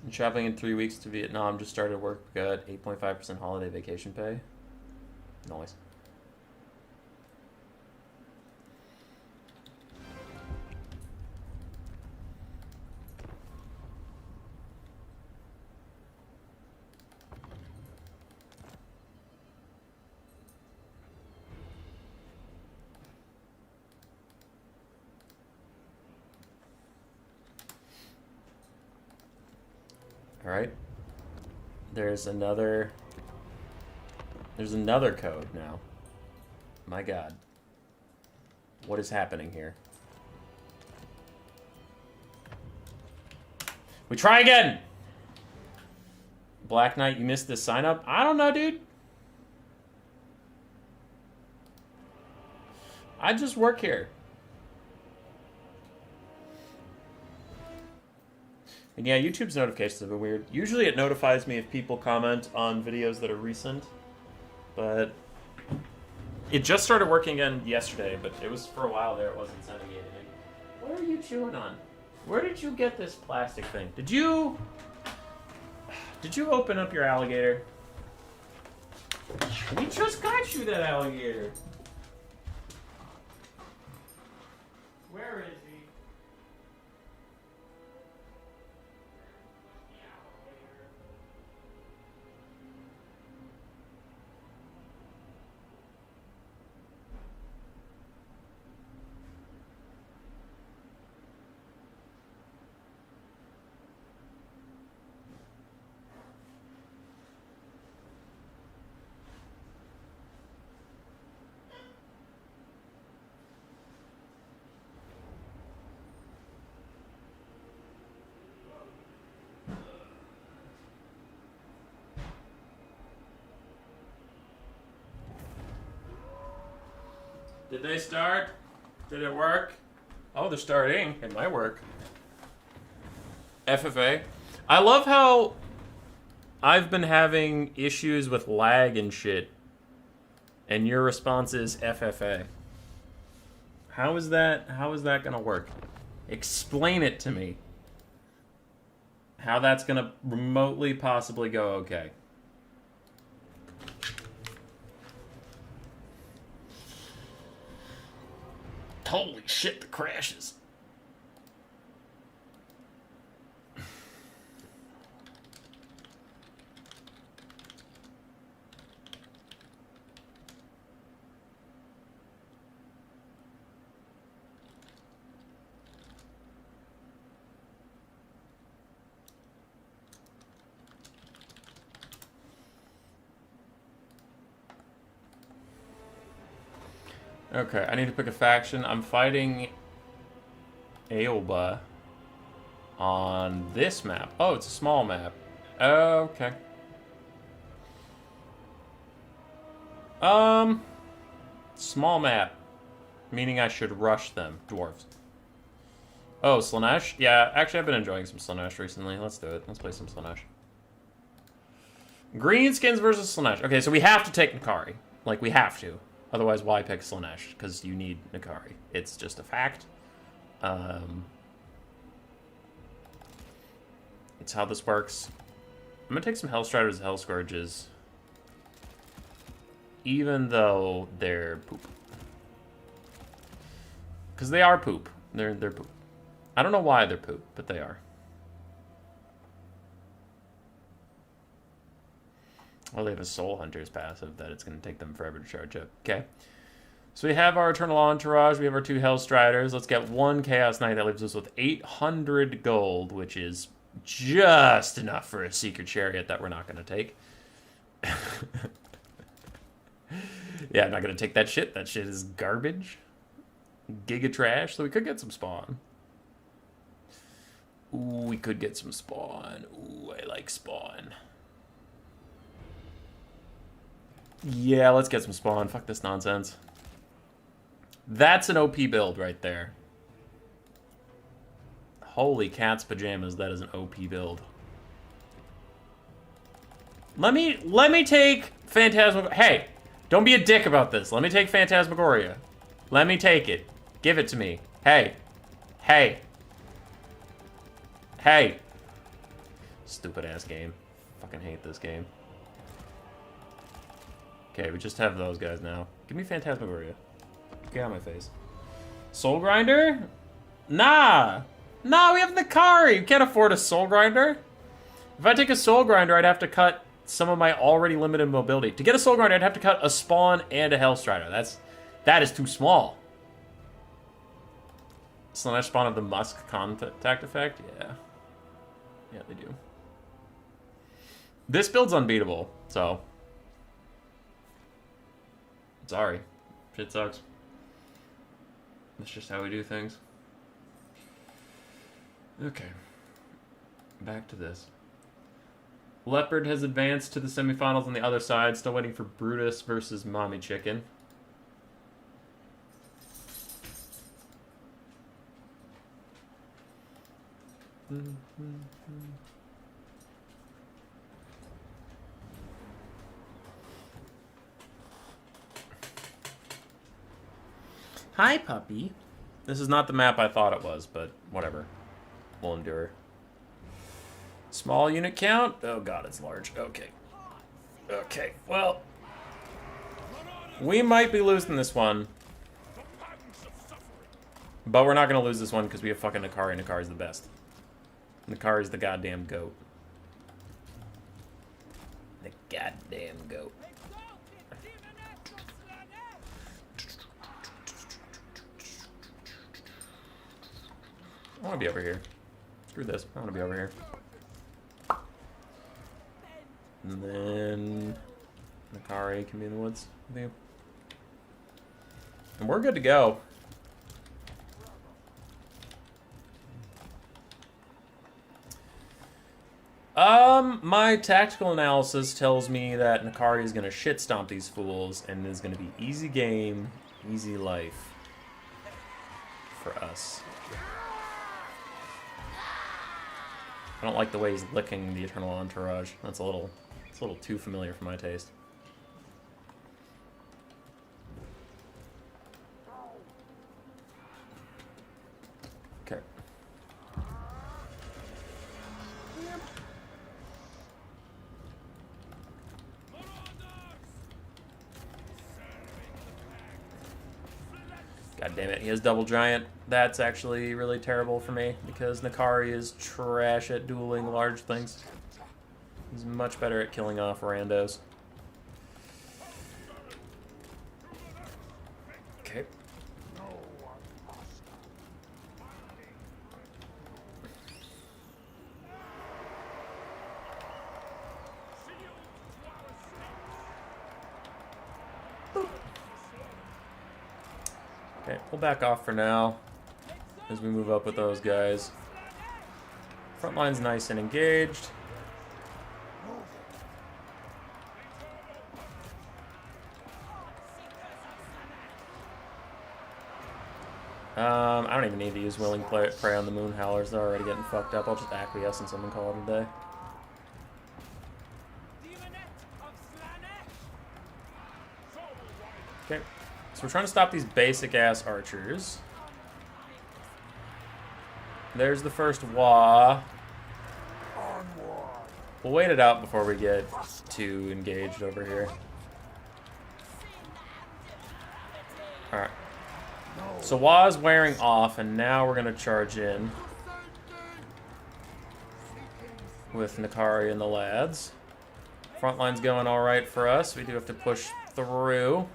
I'm traveling in 3 weeks to Vietnam. Just started work. Got 8.5% holiday vacation pay. Nice. All right. There's another code now. My god. What is happening here? We try again! Black Knight, you missed this sign up? I don't know, dude. I just work here. And yeah, YouTube's notifications have been weird. Usually it notifies me if people comment on videos that are recent. But it just started working again yesterday, but it was for a while there, it wasn't sending me anything. What are you chewing on? Where did you get this plastic thing? Did you open up your alligator? We just got you that alligator. Where is he? Did they start? Did it work? Oh, they're starting. It might work. FFA. I love how I've been having issues with lag and shit. And your response is FFA. How is that gonna work? Explain it to me. How that's gonna remotely possibly go okay. Holy shit, the crashes. Okay, I need to pick a faction. I'm fighting Aoba on this map. Oh, it's a small map. Okay. Small map. Meaning I should rush them. Dwarves. Oh, Slaanesh? Yeah, actually I've been enjoying some Slaanesh recently. Let's do it. Let's play some Slaanesh. Greenskins versus Slaanesh. Okay, so we have to take N'Kari. Like, we have to. Otherwise, why pick Slaanesh? Because you need N'Kari. It's just a fact. It's how this works. I'm gonna take some Hellstriders and Hellscourges. Even though they're poop. Because they are poop. They're poop. I don't know why they're poop, but they are. Well, they have a Soul Hunter's passive that it's going to take them forever to charge up. Okay. So we have our Eternal Entourage. We have our 2 Hellstriders. Let's get 1 Chaos Knight. That leaves us with 800 gold, which is just enough for a Secret Chariot that we're not going to take. Yeah, I'm not going to take that shit. That shit is garbage. Giga trash. So we could get some spawn. Ooh, we could get some spawn. Ooh, I like spawn. Yeah, let's get some spawn. Fuck this nonsense. That's an OP build right there. Holy cat's pajamas, that is an OP build. Let me take Phantasmagoria. Hey, don't be a dick about this. Let me take Phantasmagoria. Let me take it. Give it to me. Hey. Hey. Hey. Stupid ass game. Fucking hate this game. Okay, we just have those guys now. Give me Phantasmagoria. Get out of my face. Soul Grinder? Nah! Nah, we have N'Kari! We can't afford a Soul Grinder. If I take a Soul Grinder, I'd have to cut some of my already limited mobility. To get a Soul Grinder, I'd have to cut a Spawn and a Hellstrider. That is too small. Slaanesh spawn of the Musk contact effect? Yeah. Yeah, they do. This build's unbeatable, so... Sorry. Shit sucks. That's just how we do things. Okay. Back to this. Leopard has advanced to the semifinals on the other side. Still waiting for Brutus versus Mommy Chicken. Hi, puppy. This is not the map I thought it was, but whatever. We'll endure. Small unit count? Oh god, it's large. Okay. Okay, well... we might be losing this one. But we're not going to lose this one because we have fucking N'Kari. N'Kari's the best. N'Kari's the goddamn GOAT. The goddamn GOAT. I want to be over here. Screw this. I want to be over here. And then N'Kari can be in the woods with you. And we're good to go. My tactical analysis tells me that N'Kari is going to shit stomp these fools and is going to be easy game, easy life for us. I don't like the way he's licking the Eternal Entourage. It's a little too familiar for my taste. Okay. God damn it, he has double giant. That's actually really terrible for me because N'Kari is trash at dueling large things. He's much better at killing off randos. Okay. Okay, we'll back off for now as we move up with those guys. Front line's nice and engaged. I don't even need to use Willing Prey on the Moon Howlers. They're already getting fucked up. I'll just acquiesce and someone call it a day. Okay, so we're trying to stop these basic-ass archers. There's the first Wah. We'll wait it out before we get too engaged over here. Alright. So Wah's wearing off, and now we're going to charge in with Nakari and the lads. Front line's going alright for us. We do have to push through.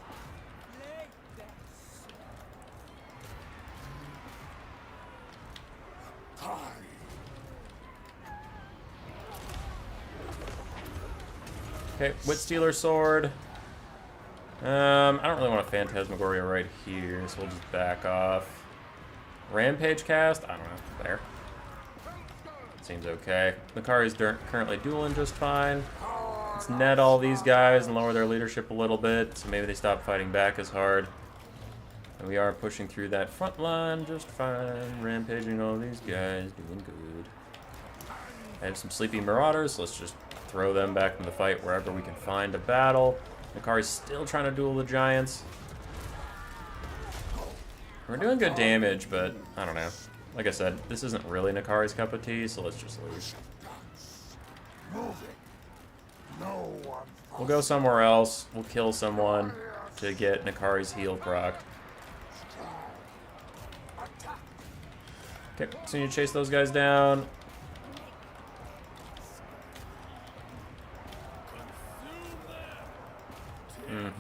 Okay, Witstealer Sword. I don't really want a Phantasmagoria right here, so we'll just back off. Rampage cast? I don't know. There. Seems okay. Nakari's currently dueling just fine. Let's net all these guys and lower their leadership a little bit, so maybe they stop fighting back as hard. And we are pushing through that front line just fine. Rampaging all these guys, doing good. I have some sleepy marauders, so let's just throw them back in the fight wherever we can find a battle. Nakari's still trying to duel the giants. We're doing good damage, but I don't know. Like I said, this isn't really Nakari's cup of tea, so let's just leave. We'll go somewhere else. We'll kill someone to get Nakari's heal proc. Okay, continue to chase those guys down.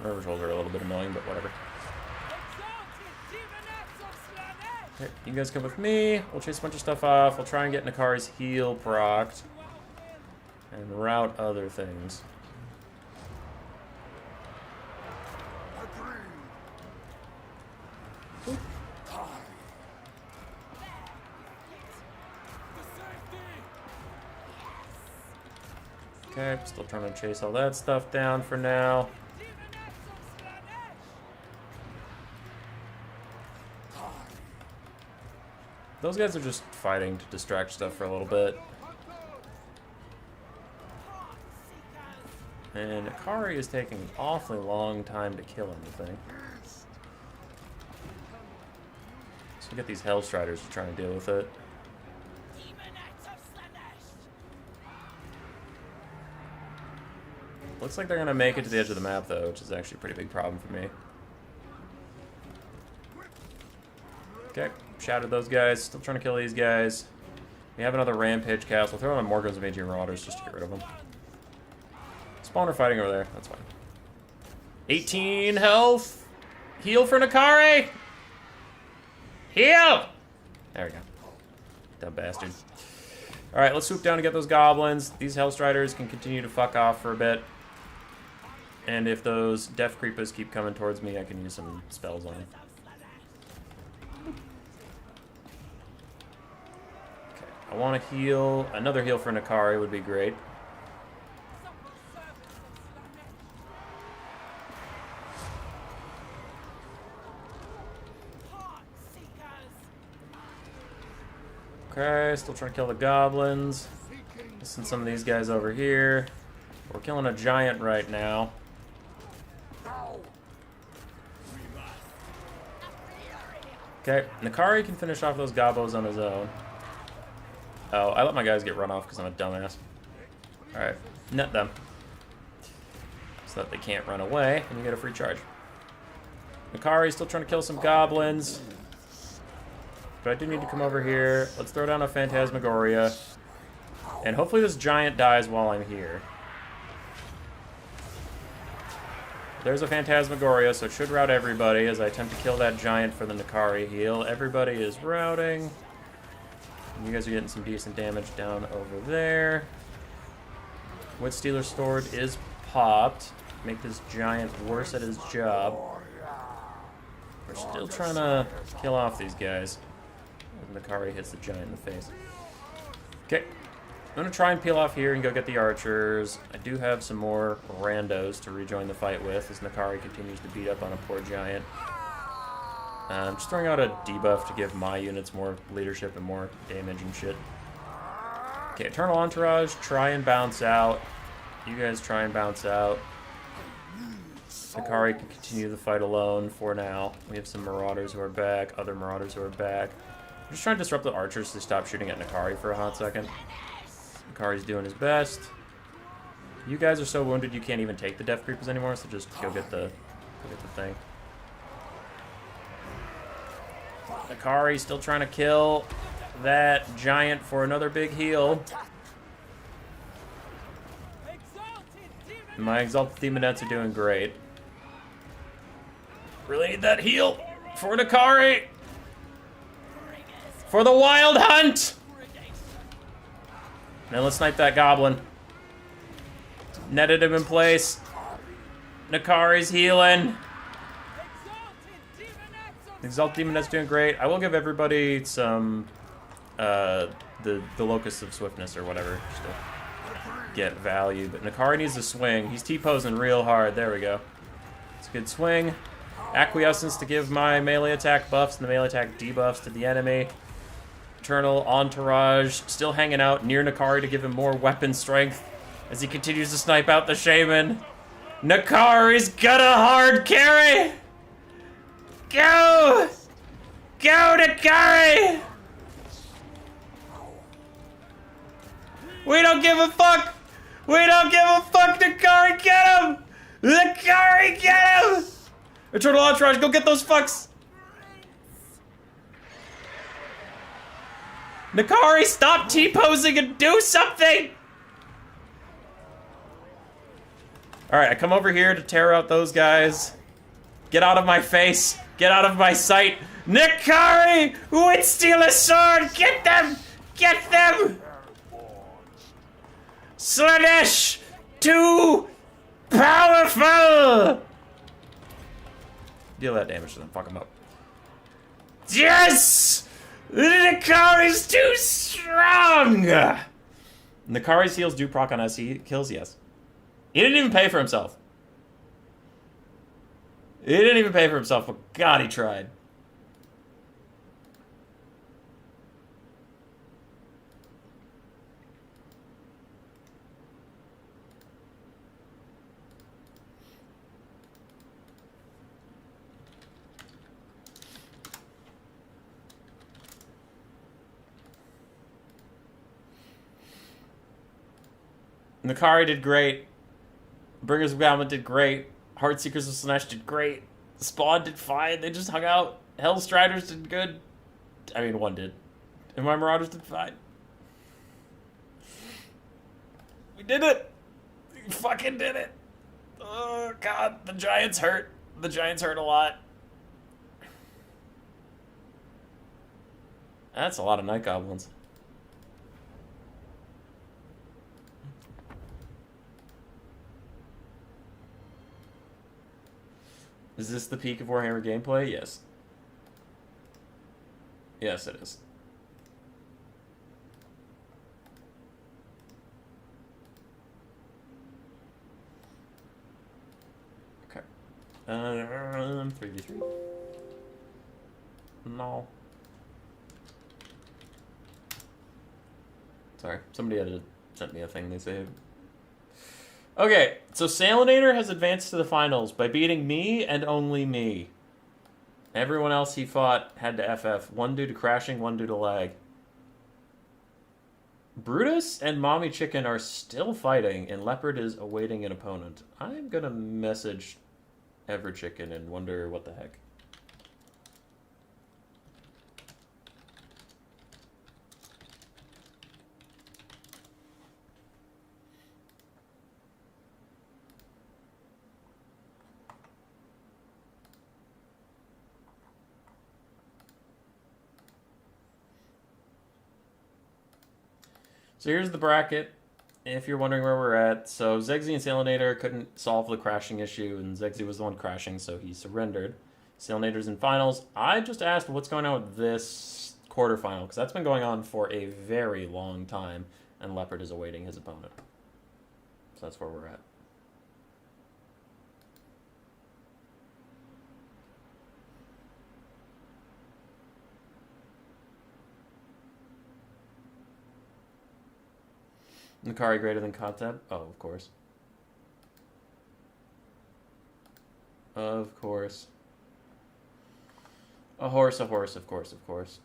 River trolls are a little bit annoying, but whatever. Okay, you guys come with me. We'll chase a bunch of stuff off. We'll try and get Nakari's heal procced. And route other things. Okay, still trying to chase all that stuff down for now. Those guys are just fighting to distract stuff for a little bit. And Nakari is taking an awfully long time to kill anything. So we get these Hellstriders to try and deal with it. Looks like they're going to make it to the edge of the map, though, which is actually a pretty big problem for me. Okay, shouted those guys. Still trying to kill these guys. We have another Rampage cast. We'll throw on Morgans and Magi Marauders just to get rid of them. Spawner fighting over there. That's fine. 18 health. Heal for Nakari. Heal. There we go. Dumb bastard. All right, let's swoop down and get those goblins. These Hellstriders can continue to fuck off for a bit. And if those Death Creepers keep coming towards me, I can use some spells on them. Okay, I want to heal. Another heal for Nakari would be great. Okay, still trying to kill the goblins. Send some of these guys over here. We're killing a giant right now. Okay, Nakari can finish off those gobos on his own. Oh, I let my guys get run off because I'm a dumbass. Alright, net them. So that they can't run away, and you get a free charge. Nakari's still trying to kill some goblins. But I do need to come over here. Let's throw down a Phantasmagoria. And hopefully this giant dies while I'm here. There's a Phantasmagoria, so it should route everybody as I attempt to kill that giant for the Nakari heal. Everybody is routing. You guys are getting some decent damage down over there. Witstealer Sword is popped. Make this giant worse at his job. We're still trying to kill off these guys. And Nakari hits the giant in the face. Okay. I'm going to try and peel off here and go get the archers. I do have some more randos to rejoin the fight with as Nakari continues to beat up on a poor giant. I'm just throwing out a debuff to give my units more leadership and more damage and shit. Okay, Eternal Entourage, try and bounce out. You guys try and bounce out. Nakari can continue the fight alone for now. We have some Marauders who are back, other Marauders who are back. I'm just trying to disrupt the archers to stop shooting at Nakari for a hot second. Nakari's doing his best. You guys are so wounded you can't even take the Death Creepers anymore, so just go get the thing. Nakari still trying to kill that giant for another big heal. My Exalted Demonettes are doing great. Really need that heal for Nakari. For the Wild Hunt! Now let's snipe that goblin. Netted him in place. Nakari's healing. Exalted Demonette's doing great. I will give everybody some the Locust of Swiftness or whatever just to get value. But Nakari needs to swing. He's T-posing real hard. There we go. It's a good swing. Acquiescence to give my melee attack buffs and the melee attack debuffs to the enemy. Eternal Entourage still hanging out near Nakari to give him more weapon strength as he continues to snipe out the Shaman. Nakari's got a hard carry! Go! Go, Nakari! We don't give a fuck! We don't give a fuck! Nakari, get him! Nakari, get him! Eternal Entourage, go get those fucks! Nakari, stop T-posing and do something! Alright, I come over here to tear out those guys. Get out of my face! Get out of my sight! Nakari! Windsteel a sword! Get them! Get them! Slaanesh! Too powerful! Deal that damage to them. Fuck them up. Yes! Nakari's too strong! Nakari's heals do proc on SE kills, yes. He didn't even pay for himself. He didn't even pay for himself, but God, he tried. Nakari did great. Bringers of Goblin did great. Heartseekers of Slaanesh did great. Spawn did fine. They just hung out. Hellstriders did good. I mean, one did. And my Marauders did fine. We did it! We fucking did it! Oh, God. The Giants hurt. The Giants hurt a lot. That's a lot of Night Goblins. Is this the peak of Warhammer gameplay? Yes. Yes, it is. Okay. 3v3. No. Sorry, somebody had to send me a thing they saved. Okay, so Salinator has advanced to the finals by beating me and only me. Everyone else he fought had to FF. One due to crashing, one due to lag. Brutus and Mommy Chicken are still fighting, and Leopard is awaiting an opponent. I'm gonna message Ever Chicken and wonder what the heck. So here's the bracket, if you're wondering where we're at. So Zegzi and Salinator couldn't solve the crashing issue, and Zegzi was the one crashing, so he surrendered. Salnators in finals. I just asked what's going on with this quarterfinal, because that's been going on for a very long time, and Leopard is awaiting his opponent. So that's where we're at. Nakari greater than Konteb? Oh, of course. Of course. A horse, of course, of course.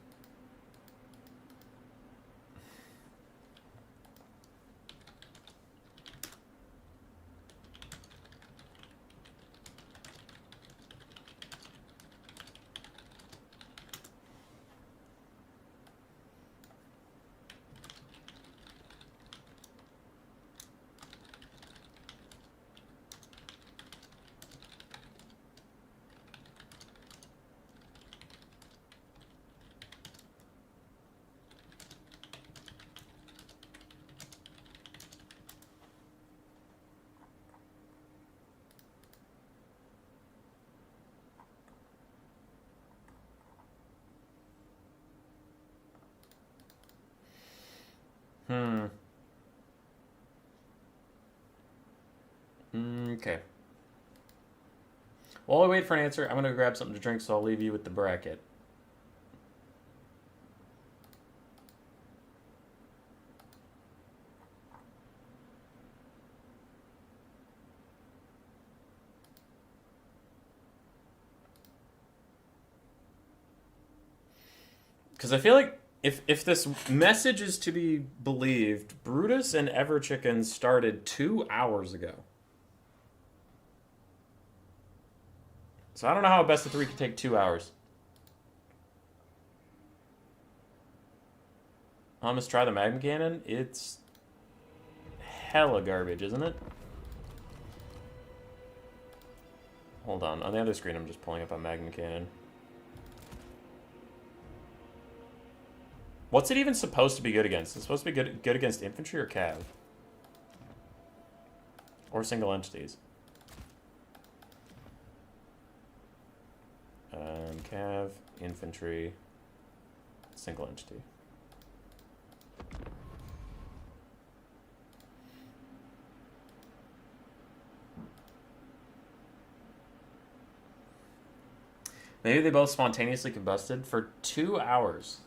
Okay. While I wait for an answer, I'm going to grab something to drink, so I'll leave you with the bracket. Because I feel like if this message is to be believed, Brutus and Everchicken started 2 hours ago. So I don't know how a best of 3 could take 2 hours. Let's try the Magnum Cannon. It's hella garbage, isn't it? Hold on. On the other screen, I'm just pulling up a Magnum Cannon. What's it even supposed to be good against? It's supposed to be good against infantry or cav? Or single entities? Cav, infantry, single entity. Maybe they both spontaneously combusted for 2 hours.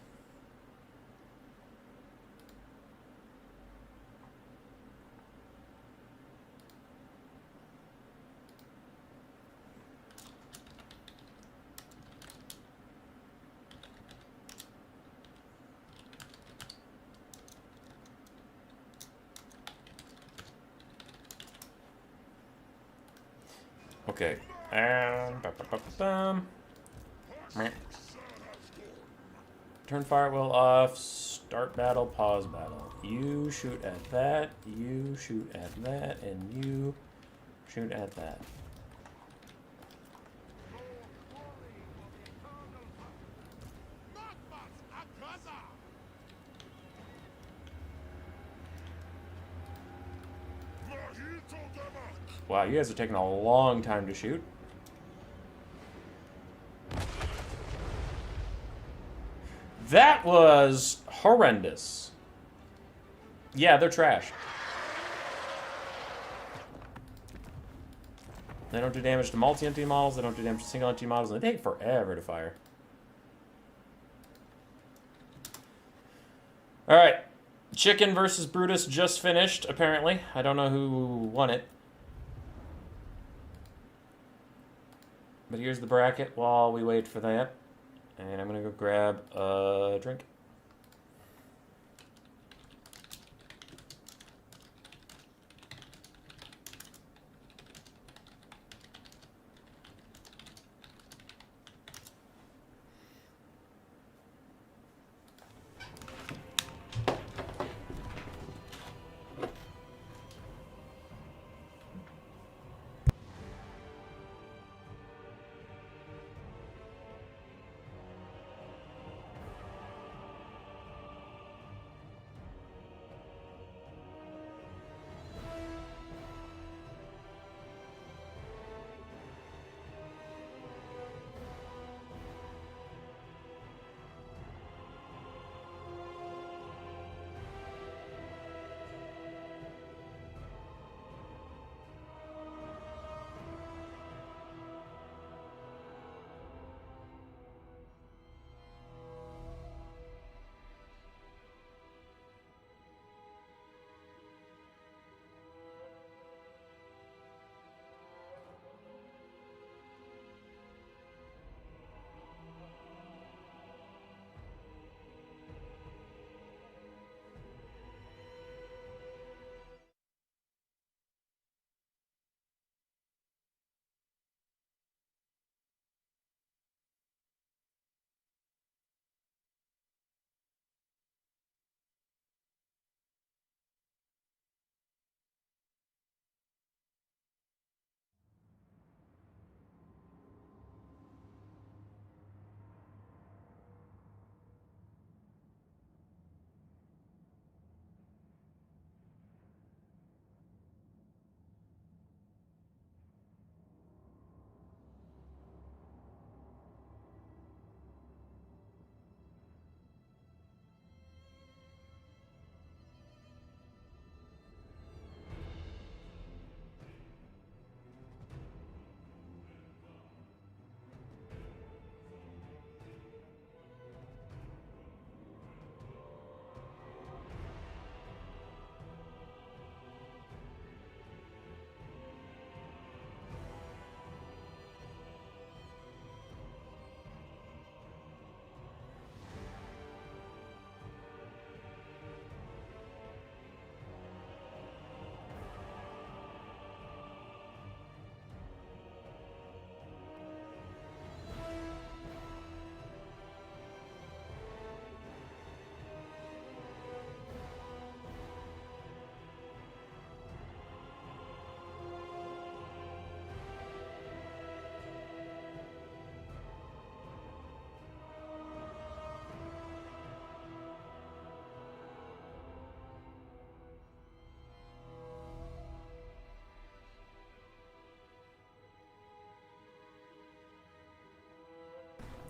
Okay. Turn fire wheel off. Start battle. Pause battle. You shoot at that. You shoot at that. And you shoot at that. Wow, you guys are taking a long time to shoot. That was horrendous. Yeah, they're trash. They don't do damage to multi-entity models, they don't do damage to single entity models, and they take forever to fire. Alright. Chicken versus Brutus just finished, apparently. I don't know who won it. But here's the bracket while we wait for that. And I'm going to go grab a drink.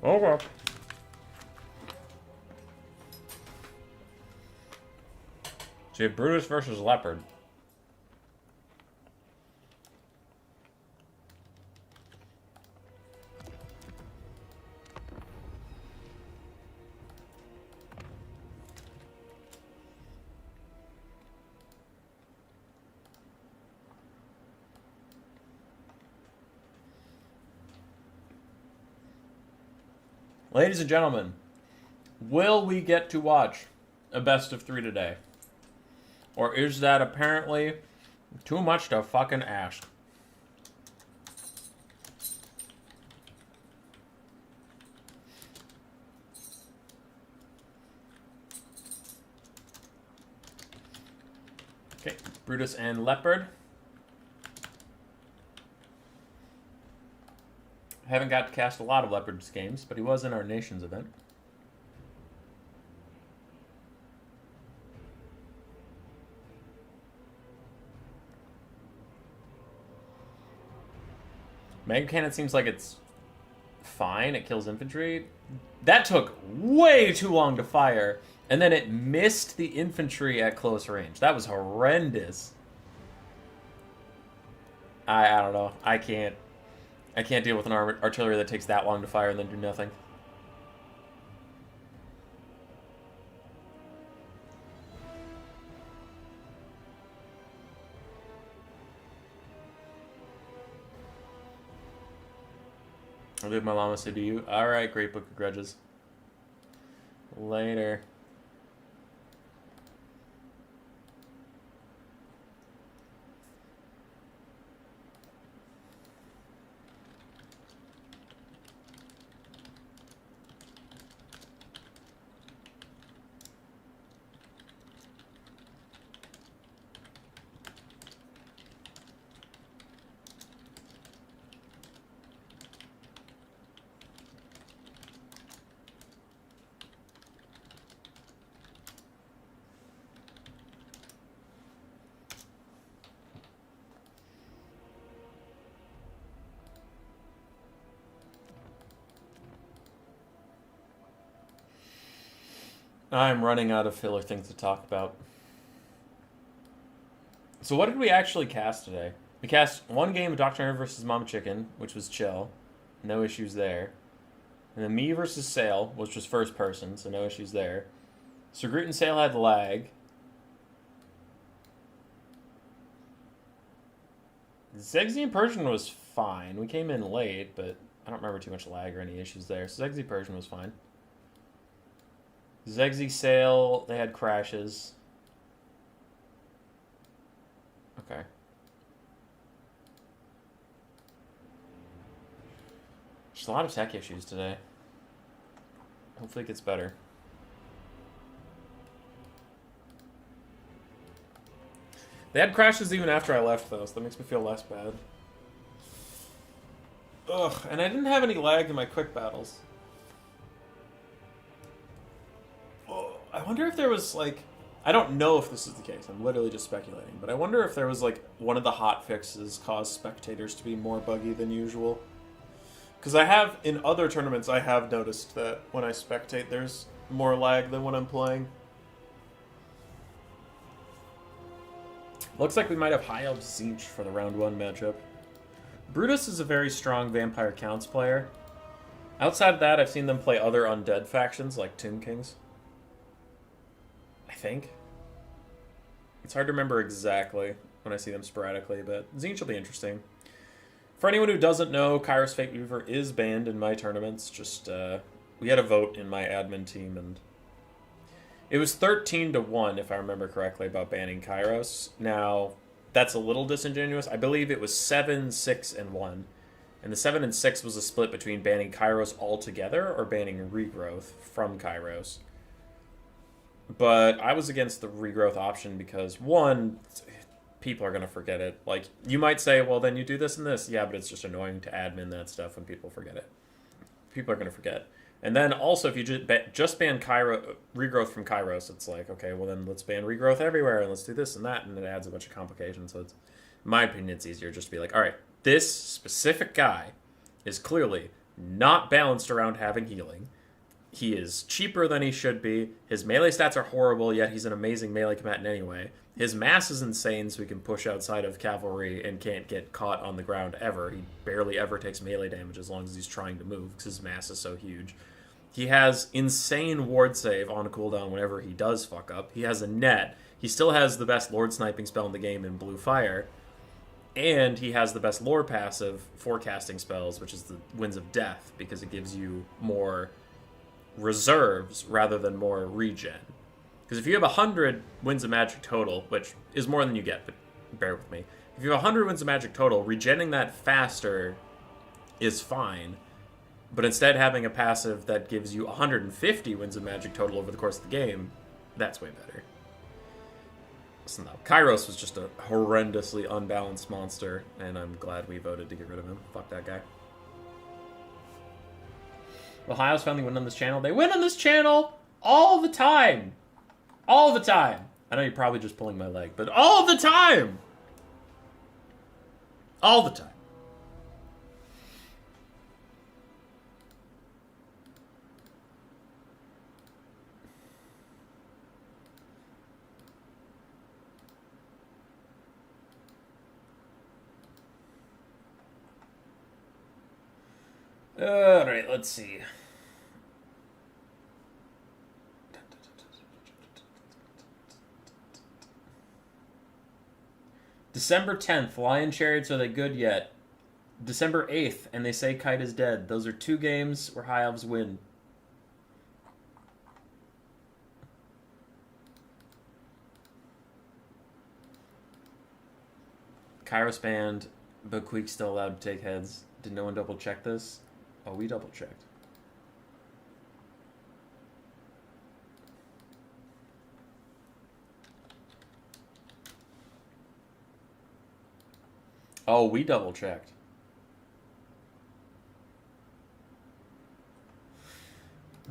Okay. So you have Brutus versus Leopard. Ladies and gentlemen, will we get to watch a best of 3 today? Or is that apparently too much to fucking ask? Okay, Brutus and Leopard. I haven't got to cast a lot of Leopard's games, but he was in our Nations event. Mag Cannon seems like it's fine. It kills infantry. That took way too long to fire, and then it missed the infantry at close range. That was horrendous. I don't know. I can't deal with an artillery that takes that long to fire and then do nothing. I'll leave my llama say to you. Alright, Great Book of Grudges. Later. I'm running out of filler things to talk about. So what did we actually cast today? We cast one game of Dr. versus Mama Chicken, which was chill. No issues there. And then me versus Sail, which was first person, so no issues there. So Groot and Sail had lag. Zegzi and Persian was fine. We came in late, but I don't remember too much lag or any issues there. So Zegzi Persian was fine. Zegzi Sail, they had crashes. Okay. Just a lot of tech issues today. Hopefully it gets better. They had crashes even after I left, though, so that makes me feel less bad. Ugh, and I didn't have any lag in my quick battles. I wonder if there was, like... I don't know if this is the case. I'm literally just speculating. But I wonder if there was, like, one of the hot fixes caused spectators to be more buggy than usual. Because I have, in other tournaments, I have noticed that when I spectate, there's more lag than when I'm playing. Looks like we might have High Elves Tzeentch for the round 1 matchup. Brutus is a very strong Vampire Counts player. Outside of that, I've seen them play other undead factions, like Tomb Kings. I think. It's hard to remember exactly when I see them sporadically, but Tzeentch will be interesting. For anyone who doesn't know, Kairos Fate Weaver is banned in my tournaments. Just, we had a vote in my admin team, and it was 13-1, if I remember correctly, about banning Kairos. Now, that's a little disingenuous. I believe it was 7, 6, and 1. And the 7 and 6 was a split between banning Kairos altogether or banning regrowth from Kairos. But I was against the regrowth option because, one, people are going to forget it. Like, you might say, well, then you do this and this. Yeah, but it's just annoying to admin that stuff when people forget it. People are going to forget. And then also, if you just ban regrowth from Kairos, it's like, okay, well then let's ban regrowth everywhere and let's do this and that, and it adds a bunch of complications. So it's, in my opinion, it's easier just to be like, all right, this specific guy is clearly not balanced around having healing. He is cheaper than he should be. His melee stats are horrible, yet he's an amazing melee combatant anyway. His mass is insane, so he can push outside of cavalry and can't get caught on the ground ever. He barely ever takes melee damage as long as he's trying to move, because his mass is so huge. He has insane ward save on cooldown whenever he does fuck up. He has a net. He still has the best Lord sniping spell in the game in Blue Fire. And he has the best lore passive forecasting spells, which is the Winds of Death, because it gives you more reserves rather than more regen. Because if you have 100 Winds of Magic total, which is more than you get, but bear with me. If you have 100 Winds of Magic total, regenning that faster is fine. But instead having a passive that gives you 150 Winds of Magic total over the course of the game, that's way better. So no, Kairos was just a horrendously unbalanced monster, and I'm glad we voted to get rid of him. Fuck that guy. Will Hiles finally win on this channel? They win on this channel all the time. All the time. I know you're probably just pulling my leg, but all the time. All the time. Alright, let's see. December 10th, Lion Chariots, are they good yet? December 8th, and they say Kite is dead. Those are 2 games where High Elves win. Kairos banned, but Queek's still allowed to take heads. Did no one double check this? Oh, we double checked. Oh, we double checked.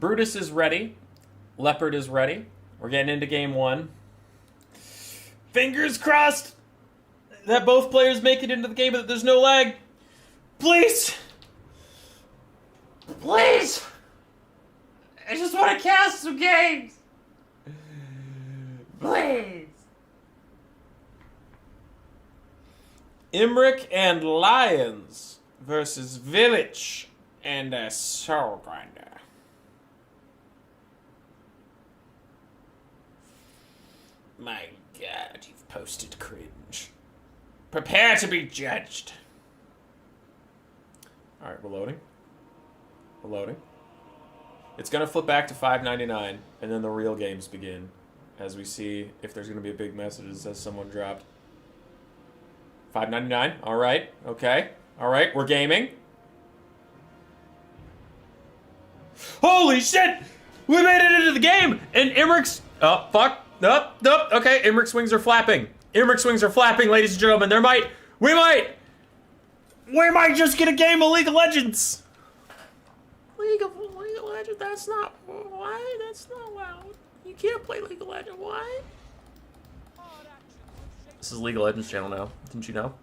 Brutus is ready. Leopard is ready. We're getting into game 1. Fingers crossed that both players make it into the game, but that there's no lag. Please! Please! I just want to cast some games! Please! Imric and Lions versus Village and a Soul Grinder. My God, you've posted cringe. Prepare to be judged. Alright, we're loading. We're loading. It's going to flip back to $5.99, and then the real games begin, as we see if there's going to be a big message that says someone dropped. $5.99, alright, okay. Alright, we're gaming. Holy shit! We made it into the game! And Imric's... Oh, fuck. Nope, nope, okay, Imric's wings are flapping. Imric's wings are flapping, ladies and gentlemen. We might just get a game of League of Legends. League of Legends, that's not, why? That's not allowed. You can't play League of Legends, why? This is League of Legends channel now, didn't you know?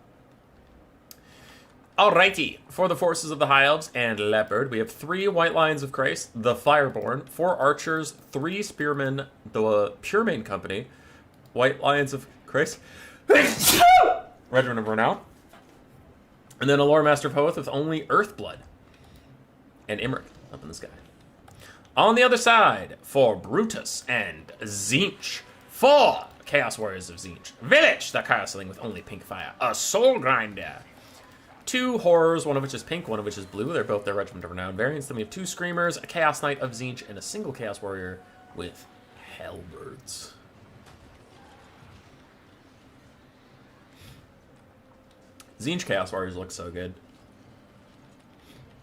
Alrighty, for the forces of the High Elves and Leopard, we have 3 White Lions of Christ, the Fireborn, 4 Archers, 3 Spearmen, the Puremain Company, White Lions of Christ, Regiment of Renown, and then a Lore Master of Hoeth with only Earthblood, and Imric up in the sky. On the other side, for Brutus and Tzeentch, 4 Chaos Warriors of Tzeentch, Village, the Chaos Link with only pink fire, a Soul Grinder, 2 Horrors, one of which is pink, one of which is blue. They're both their Regiment of Renown variants. Then we have 2 Screamers, a Chaos Knight of Tzeentch, and a single Chaos Warrior with Hellbirds. Tzeentch Chaos Warriors look so good.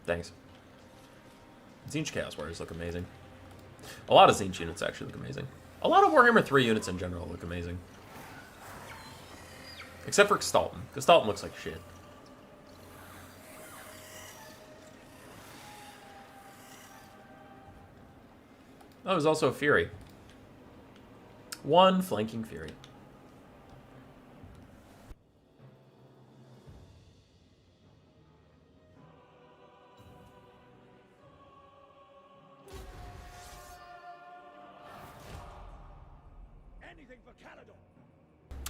Thanks. Tzeentch Chaos Warriors look amazing. A lot of Tzeentch units actually look amazing. A lot of Warhammer 3 units in general look amazing. Except for Gestalten. Gestalten looks like shit. Oh, there's also a Fury. 1 flanking Fury.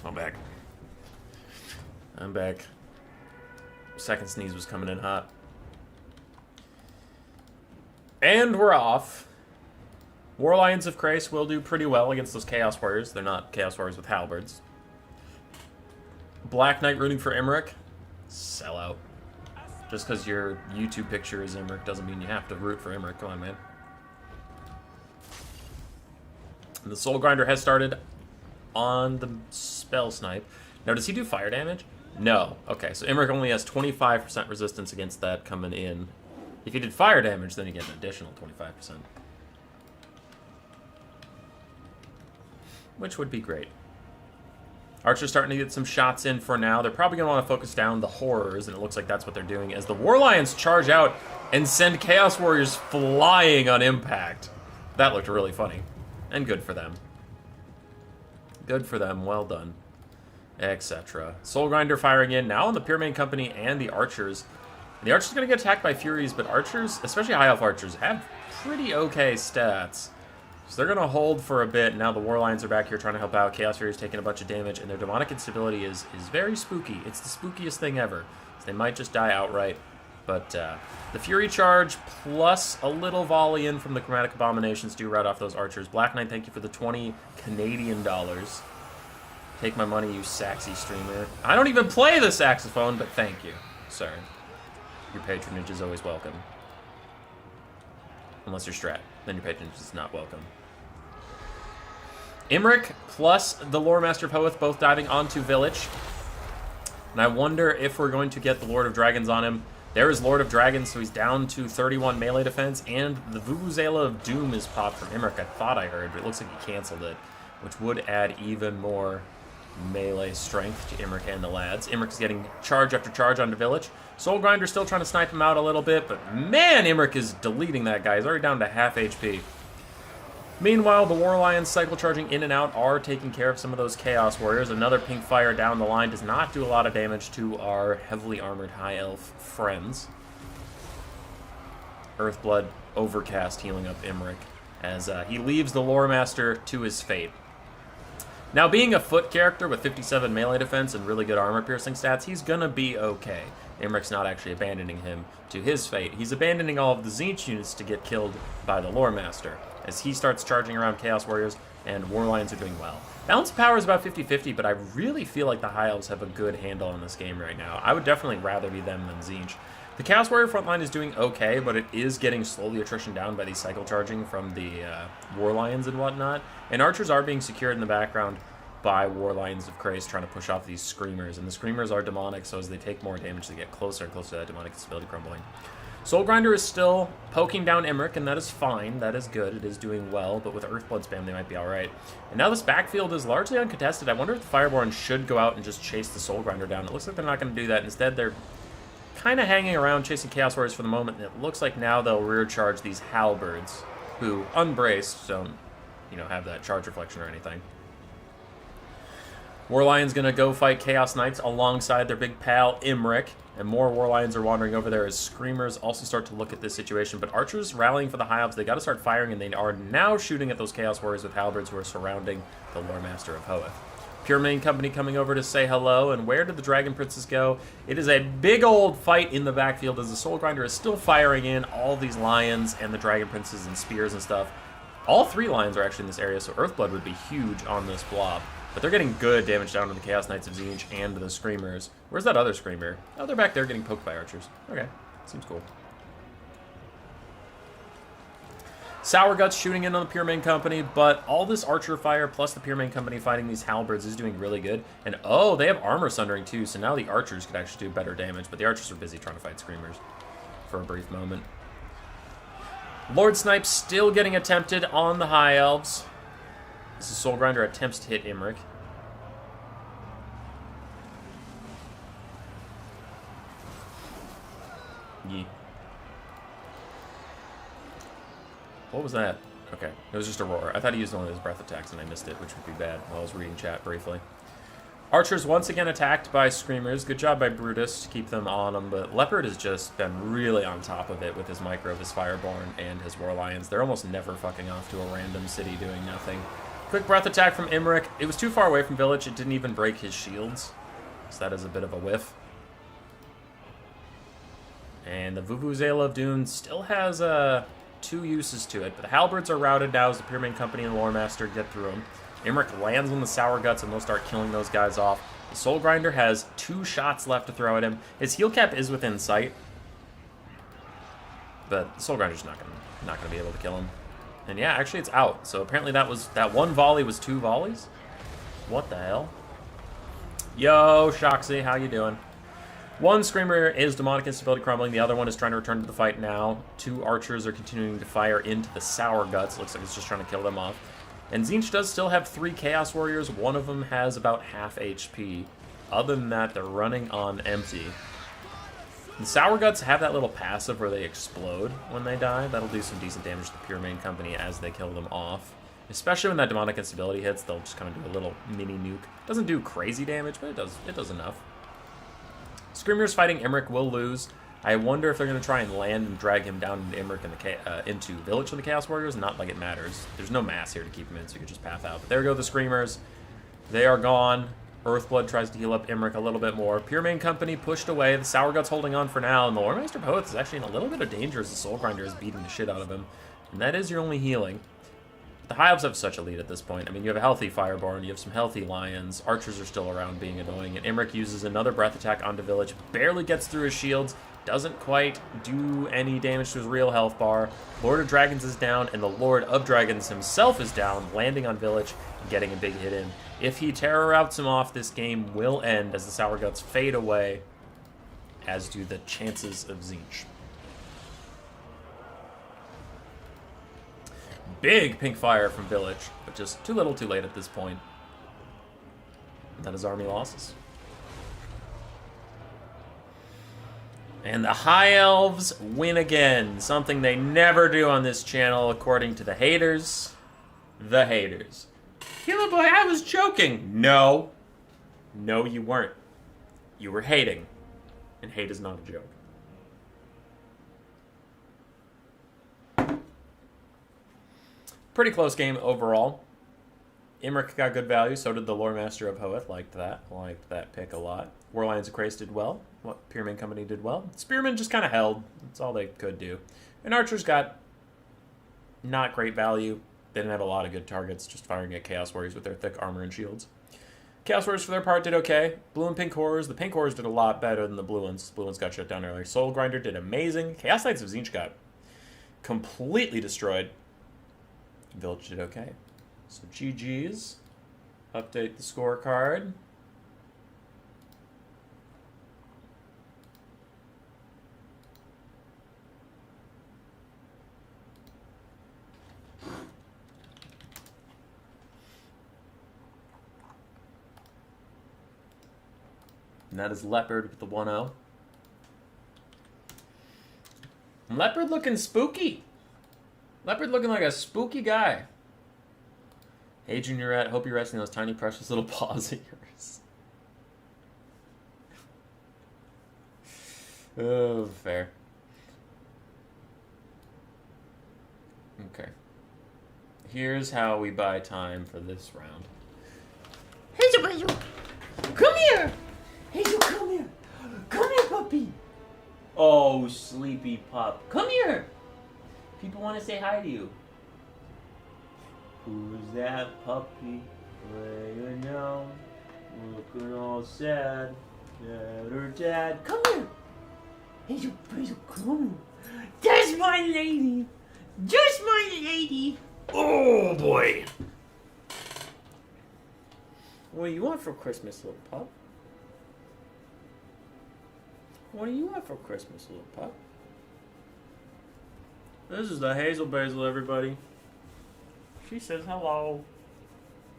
I'm back. I'm back. Second sneeze was coming in hot. And we're off. War Lions of Christ will do pretty well against those Chaos Warriors. They're not Chaos Warriors with halberds. Black Knight rooting for Imric. Sell out. Just because your YouTube picture is Imric doesn't mean you have to root for Imric. Come on, man. And the Soul Grinder has started on the spell snipe. Now, does he do fire damage? No. Okay, so Imric only has 25% resistance against that coming in. If he did fire damage, then you get an additional 25%. Which would be great. Archer's starting to get some shots in for now. They're probably going to want to focus down the Horrors, and it looks like that's what they're doing, as the War Lions charge out and send Chaos Warriors flying on impact. That looked really funny. And good for them. Good for them. Well done. Etc. Soul Grinder firing in now on the Pure Main Company and the Archers. And the Archers are going to get attacked by Furies, but Archers, especially High Elf Archers, have pretty okay stats. So they're going to hold for a bit. Now the War Lions are back here trying to help out. Chaos Furies taking a bunch of damage, and their demonic instability is very spooky. It's the spookiest thing ever. So they might just die outright. But the Fury Charge plus a little volley in from the Chromatic Abominations do right off those Archers. Black Knight, thank you for the 20 Canadian dollars. Take my money, you saxy streamer. I don't even play the saxophone, but thank you, sir. Your patronage is always welcome. Unless you're Strat, then your patronage is not welcome. Imric plus the Lore Master of Hoeth both diving onto Village. And I wonder if we're going to get the Lord of Dragons on him. There is Lord of Dragons, so he's down to 31 melee defense, and the Vuvuzela of Doom is popped from Imric. I thought I heard, but it looks like he canceled it, which would add even more melee strength to Imric and the lads. Imric's getting charge after charge onto Village. Soul Grinder still trying to snipe him out a little bit, but man, Imric is deleting that guy. He's already down to half HP. Meanwhile, the War Lions cycle charging in and out are taking care of some of those Chaos Warriors. Another pink fire down the line does not do a lot of damage to our heavily armored High Elf friends. Earthblood Overcast healing up Imric as he leaves the Lore Master to his fate. Now, being a foot character with 57 melee defense and really good armor-piercing stats, he's gonna be okay. Imric's not actually abandoning him to his fate. He's abandoning all of the Tzeentch units to get killed by the Lore Master, as he starts charging around Chaos Warriors, and War Lions are doing well. Balance of power is about 50-50, but I really feel like the High Elves have a good handle on this game right now. I would definitely rather be them than Tzeentch. The Chaos Warrior frontline is doing okay, but it is getting slowly attrition down by the cycle charging from the War Lions and whatnot. And Archers are being secured in the background by War Lions of Christ trying to push off these Screamers. And the Screamers are demonic, so as they take more damage, they get closer and closer to that demonic instability crumbling. Soul Grinder is still poking down Imric, and that is fine. That is good. It is doing well, but with Earthblood spam, they might be alright. And now this backfield is largely uncontested. I wonder if the Fireborn should go out and just chase the Soul Grinder down. It looks like they're not going to do that. Instead, they're kind of hanging around chasing Chaos Warriors for the moment, and it looks like now they'll rear charge these Halberds, who, unbraced, don't, have that charge reflection or anything. War Lions gonna go fight Chaos Knights alongside their big pal Imric, and more War Lions are wandering over there as Screamers also start to look at this situation. But Archers rallying for the High Elves, they gotta start firing, and they are now shooting at those Chaos Warriors with halberds who are surrounding the Lore Master of Hoeth. Pure Main Company coming over to say hello, and where did the Dragon Princes go? It is a big old fight in the backfield as the Soul Grinder is still firing in all these Lions and the Dragon Princes and spears and stuff. All three Lions are actually in this area, so Earthblood would be huge on this blob. But they're getting good damage down to the Chaos Knights of Tzeentch and the Screamers. Where's that other Screamer? Oh, they're back there getting poked by Archers. Okay, seems cool. Sour Guts shooting in on the Pure Main Company, but all this Archer fire plus the Pure Main Company fighting these Halberds is doing really good. And oh, they have Armor Sundering too, so now the Archers could actually do better damage, but the Archers are busy trying to fight Screamers for a brief moment. Lord Snipe still getting attempted on the High Elves. This is Soul Grinder attempts to hit Imric. Yee. What was that? Okay, it was just a roar. I thought he used one of his breath attacks and I missed it, which would be bad while I was reading chat briefly. Archers once again attacked by Screamers. Good job by Brutus to keep them on them, but Leopard has just been really on top of it with his micro of his Fireborn and his War Lions. They're almost never fucking off to a random city doing nothing. Quick breath attack from Imric. It was too far away from Village. It didn't even break his shields. So that is a bit of a whiff. And the Vuvuzela of Dune still has 2 uses to it. But the Halberds are routed now as the Pyramid Company and Lore Master get through them. Imric lands on the Sour Guts and they'll start killing those guys off. The Soul Grinder has 2 shots left to throw at him. His heal cap is within sight. But the Soul Grinder's not gonna be able to kill him. And yeah, actually it's out. So apparently that one volley was 2 volleys? What the hell? Yo, Shoxy, how you doing? One Screamer is demonic instability crumbling. The other one is trying to return to the fight now. 2 archers are continuing to fire into the Sour Guts. Looks like it's just trying to kill them off. And Tzeentch does still have 3 Chaos Warriors. One of them has about half HP. Other than that, they're running on empty. The Sour Guts have that little passive where they explode when they die. That'll do some decent damage to the Pyramid Company as they kill them off. Especially when that demonic instability hits, they'll just kind of do a little mini nuke. Doesn't do crazy damage, but it does enough. Screamers fighting Imric will lose. I wonder if they're going to try and land and drag him down into Imric and into Village for the Chaos Warriors. Not like it matters. There's no mass here to keep him in, so you can just path out. But there go the Screamers. They are gone. Earthblood tries to heal up Imric a little bit more. Pyramid Company pushed away. The Sour Guts holding on for now. And the Loremaster Poeth is actually in a little bit of danger as the Soul Grinder is beating the shit out of him. And that is your only healing. The High Elves have such a lead at this point. I mean, you have a healthy Fireborn, you have some healthy Lions, Archers are still around being annoying, and Imric uses another breath attack onto Village, barely gets through his shields, doesn't quite do any damage to his real health bar. Lord of Dragons is down, and the Lord of Dragons himself is down, landing on Village and getting a big hit in. If he terror routs him off, this game will end as the Sour Guts fade away, as do the chances of Tzeentch. Big pink fire from Village, but just too little too late at this point. And that is army losses. And the High Elves win again. Something they never do on this channel, according to the haters. The haters. Killer Boy, I was joking. No. No, you weren't. You were hating. And hate is not a joke. Pretty close game overall. Imric got good value, so did the Lore Master of Hoeth. Liked that pick a lot. Warlions of Krace did well. What Pyramid Company did well. Spearmen just kind of held. That's all they could do. And Archers got not great value. They didn't have a lot of good targets, just firing at Chaos Warriors with their thick armor and shields. Chaos Warriors, for their part, did okay. Blue and Pink Horrors. The Pink Horrors did a lot better than the Blue ones. The Blue ones got shut down earlier. Soul Grinder did amazing. Chaos Knights of Tzeentch got completely destroyed. Village did okay. So GG's. Update the scorecard. And that is Leopard with the 1-0. Leopard looking spooky. Leopard looking like a spooky guy. Hey, Juniorette, hope you're resting those tiny, precious little paws of yours. Oh, fair. Okay. Here's how we buy time for this round. Hazel, Hazel, come here. Hazel, come here. Come here, puppy. Oh, sleepy pup. Come here. People want to say hi to you. Who's that puppy laying down, looking all sad? Dad or dad? Come here. Hazel, Hazel, come here. That's my lady. Just my lady. Oh, boy. What do you want for Christmas, little pup? What do you want for Christmas, little pup? This is the Hazel Basil, everybody. She says hello.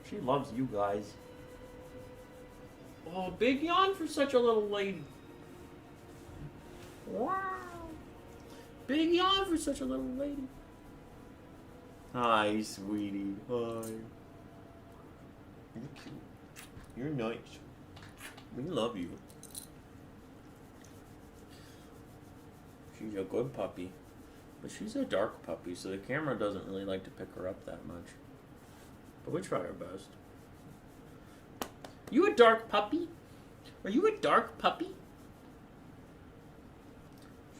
She loves you guys. Oh, big yawn for such a little lady. Wow. Big yawn for such a little lady. Hi, sweetie. Hi. You're cute. You're nice. We love you. She's a good puppy. But she's a dark puppy, so the camera doesn't really like to pick her up that much. But we try our best. You a dark puppy? Are you a dark puppy?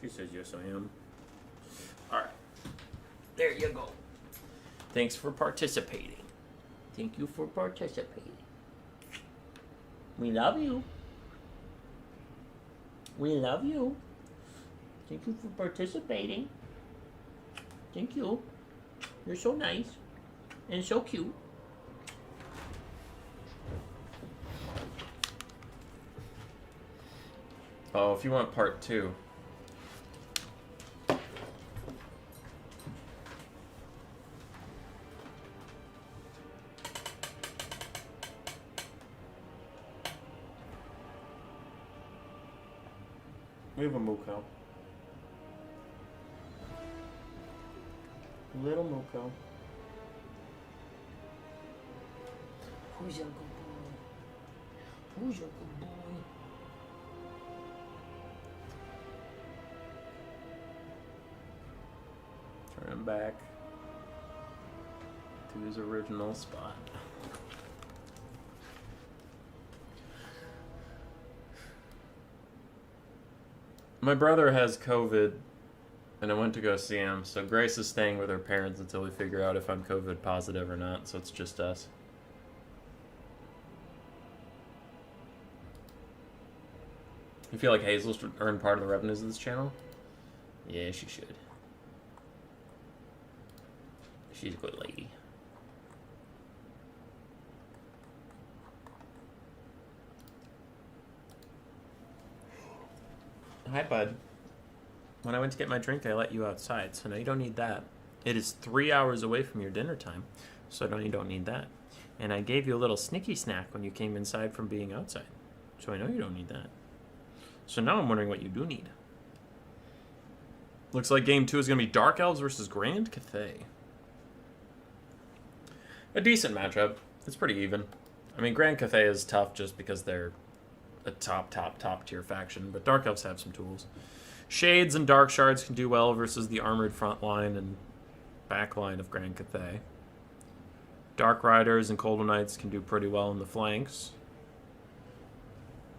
She says yes, I am. Alright. There you go. Thanks for participating. Thank you for participating. We love you. We love you. Thank you for participating. Thank you. You're so nice. And so cute. Oh, if you want part 2. We have a Muko. Little Muko. Who's your good boy? Who's your good boy? Turn him back to his original spot. My brother has COVID, and I went to go see him, so Grace is staying with her parents until we figure out if I'm COVID positive or not, so it's just us. You feel like Hazel should earn part of the revenues of this channel? Yeah, she should. She's a good lady. Hi, bud. When I went to get my drink, I let you outside, so now you don't need that. It is 3 hours away from your dinner time, so you don't need that. And I gave you a little snicky snack when you came inside from being outside, so I know you don't need that. So now I'm wondering what you do need. Looks like game 2 is going to be Dark Elves versus Grand Cathay. A decent matchup. It's pretty even. I mean, Grand Cathay is tough just because they're a top tier faction, but Dark Elves have some tools. Shades and Dark Shards can do well versus the armored front line and back line of Grand Cathay. Dark Riders and Cold Knights can do pretty well in the flanks.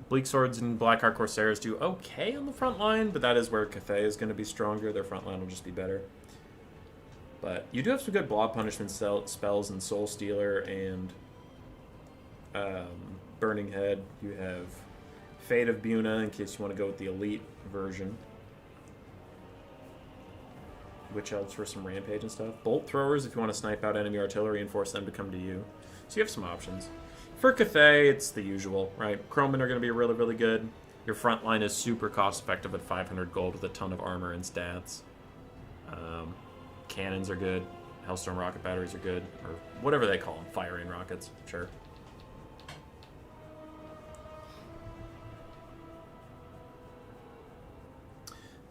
Bleak Swords and Blackheart Corsairs do okay on the front line, but that is where Cathay is going to be stronger. Their front line will just be better. But you do have some good blob punishment spells in Soul Stealer and Burning Head. You have Fate of Buna in case you want to go with the elite version. Witch Elves for some rampage and stuff. Bolt Throwers if you want to snipe out enemy artillery and force them to come to you. So you have some options. For Cathay, it's the usual, right? Croman are going to be really, really good. Your front line is super cost effective at 500 gold with a ton of armor and stats. Cannons are good. Hellstorm rocket batteries are good. Or whatever they call them. Fire rain rockets. Sure.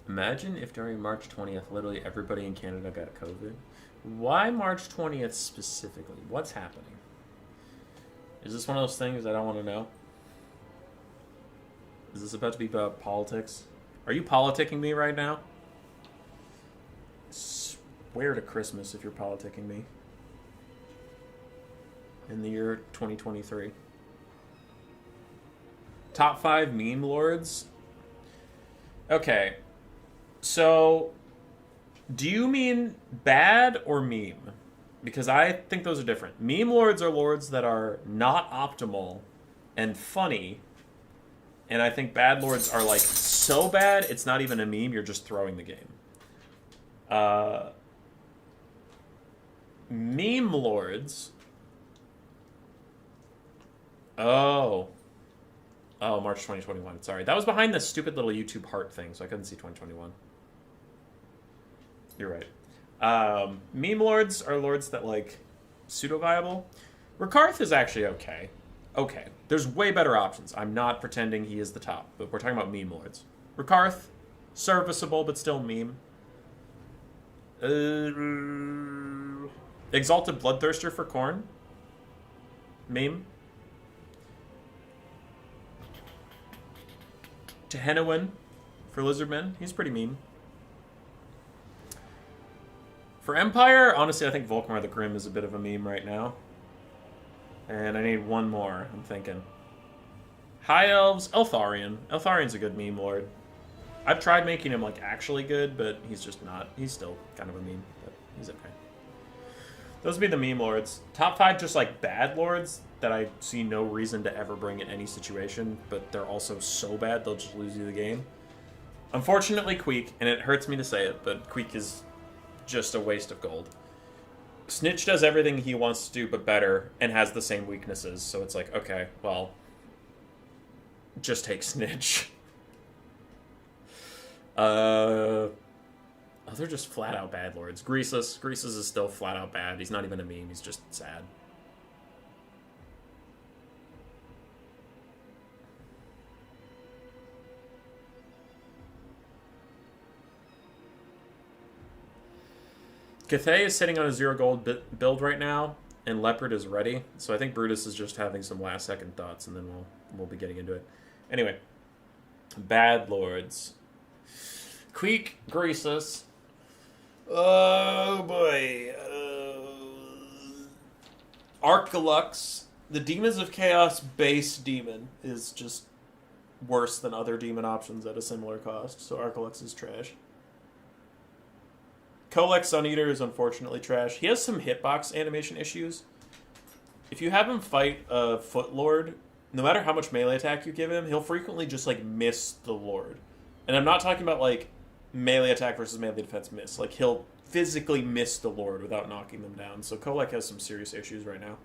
Imagine if during March 20th, literally everybody in Canada got COVID. Why March 20th specifically? What's happening? Is this one of those things I don't want to know? Is this about to be about politics? Are you politicking me right now? Swear to Christmas if you're politicking me. In the year 2023. Top 5 meme lords? Okay. So, do you mean bad or meme? Because I think those are different. Meme lords are lords that are not optimal and funny. And I think bad lords are like so bad, it's not even a meme, you're just throwing the game. Meme lords. Oh, March 2021. Sorry. That was behind the stupid little YouTube heart thing, so I couldn't see 2021. You're right. Meme lords are lords that, like, pseudo-viable. Rakarth is actually okay. Okay. There's way better options. I'm not pretending he is the top, but we're talking about meme lords. Rakarth, serviceable, but still meme. Exalted Bloodthirster for Khorne. Meme. Tehenowin for Lizardmen. He's pretty meme. For Empire, honestly, I think Volkmar the Grim is a bit of a meme right now. And I need one more, I'm thinking. High Elves, Eltharion. Eltharion's a good meme lord. I've tried making him, like, actually good, but he's just not. He's still kind of a meme, but he's okay. Those would be the meme lords. Top 5 just, like, bad lords that I see no reason to ever bring in any situation, but they're also so bad they'll just lose you the game. Unfortunately, Queek, and it hurts me to say it, but Queek is just a waste of gold. Snitch does everything he wants to do, but better, and has the same weaknesses, so it's like, okay, well, just take Snitch. They're just flat-out bad lords. Greaseless is still flat-out bad. He's not even a meme, he's just sad. Cathay is sitting on a 0 gold build right now, and Leopard is ready. So I think Brutus is just having some last-second thoughts, and then we'll be getting into it. Anyway, bad lords. Queek, Greasus. Oh boy. Arcalux. The Demons of Chaos base demon is just worse than other demon options at a similar cost. So Arcalux is trash. Kolek Suneater is unfortunately trash. He has some hitbox animation issues. If you have him fight a Foot Lord, no matter how much melee attack you give him, he'll frequently just, like, miss the Lord. And I'm not talking about, like, melee attack versus melee defense miss. Like, he'll physically miss the Lord without knocking them down. So Kolek has some serious issues right now.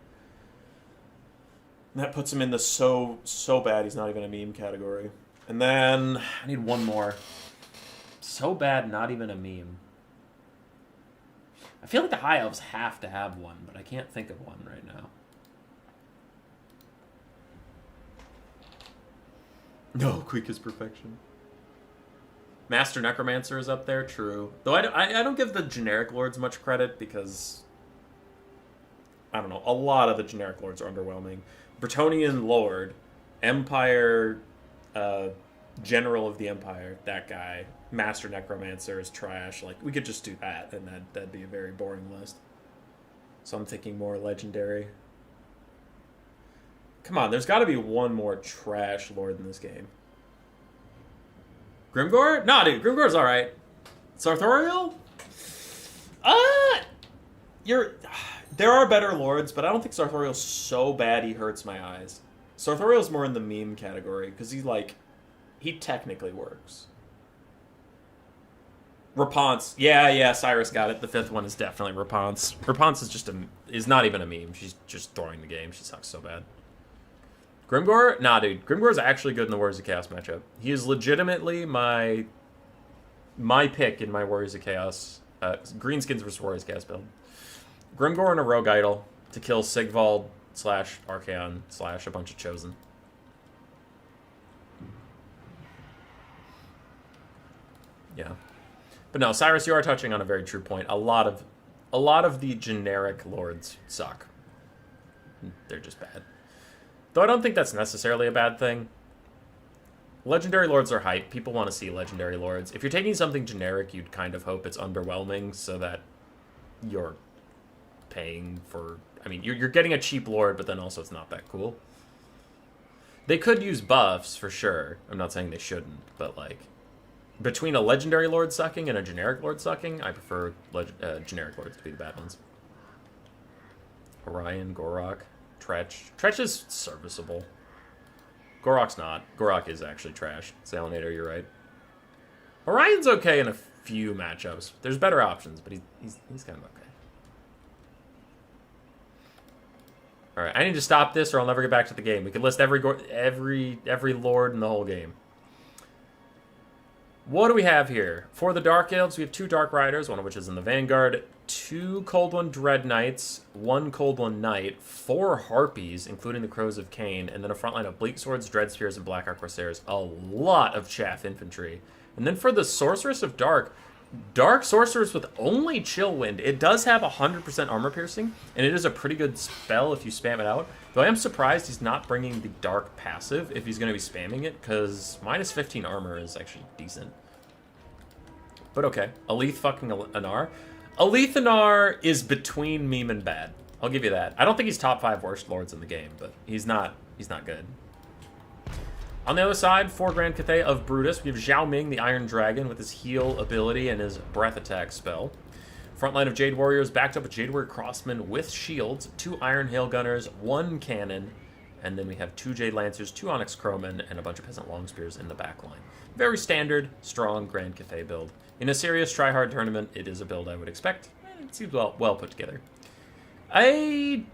And that puts him in the so bad he's not even a meme category. And then I need one more. So bad, not even a meme. I feel like the High Elves have to have one, but I can't think of one right now. No, Queek is perfection. Master Necromancer is up there, true. Though I don't give the generic lords much credit because, I don't know, a lot of the generic lords are underwhelming. Bretonnian Lord, Empire, General of the Empire, that guy. Master Necromancer is trash. Like, we could just do that, and that'd be a very boring list. So I'm thinking more legendary. Come on, there's got to be one more trash lord in this game. Grimgor? Nah, dude, Grimgor's alright. Sartorial? There are better lords, but I don't think Sartorial's so bad he hurts my eyes. Sartorial's more in the meme category, because he technically works. Raponce. Yeah, Cyrus got it. The 5th one is definitely Raponce. Raponce is not even a meme. She's just throwing the game. She sucks so bad. Grimgor? Nah, dude. Grimgor's actually good in the Warriors of Chaos matchup. He is legitimately my pick in my Warriors of Chaos. Greenskins versus Warriors of Chaos build. Grimgor and a Rogue Idol to kill Sigvald / Archaon / a bunch of Chosen. Yeah. But no, Cyrus, you are touching on a very true point. A lot of the generic lords suck. They're just bad. Though I don't think that's necessarily a bad thing. Legendary lords are hype. People want to see legendary lords. If you're taking something generic, you'd kind of hope it's underwhelming so that you're paying for... I mean, you're getting a cheap lord, but then also it's not that cool. They could use buffs, for sure. I'm not saying they shouldn't, but, like... Between a legendary lord sucking and a generic lord sucking, I prefer generic lords to be the bad ones. Orion, Gorok, Tzeentch. Tzeentch is serviceable. Gorok's not. Gorok is actually trash. Salinator, you're right. Orion's okay in a few matchups. There's better options, but he's kind of okay. Alright, I need to stop this or I'll never get back to the game. We could list every lord in the whole game. What do we have here? For the Dark Elves, we have 2 Dark Riders, one of which is in the Vanguard, 2 Cold One Dread Knights, 1 Cold One Knight, 4 Harpies, including the Crows of Cain, and then a front line of Bleak Swords, Dread Spears, and Black Arc Corsairs. A lot of chaff infantry. And then for the Sorceress of Dark Sorceress with only Chill Wind. It does have 100% armor piercing, and it is a pretty good spell if you spam it out. Though I am surprised he's not bringing the Dark passive if he's going to be spamming it, because minus 15 armor is actually decent. But okay. Aleth fucking Anar. Aleth Anar is between meme and bad. I'll give you that. I don't think he's top 5 worst lords in the game, but he's not good. On the other side, for Grand Cathay of Brutus, we have Zhao Ming, the Iron Dragon, with his heal ability and his breath attack spell. Front line of Jade Warriors backed up with Jade Warrior Crossmen with shields, 2 Iron Hail Gunners, 1 cannon, and then we have 2 Jade Lancers, 2 Onyx Crowmen, and a bunch of Peasant Longspears in the back line. Very standard, strong Grand Cathay build. In a serious try-hard tournament, it is a build I would expect. It seems well put together. I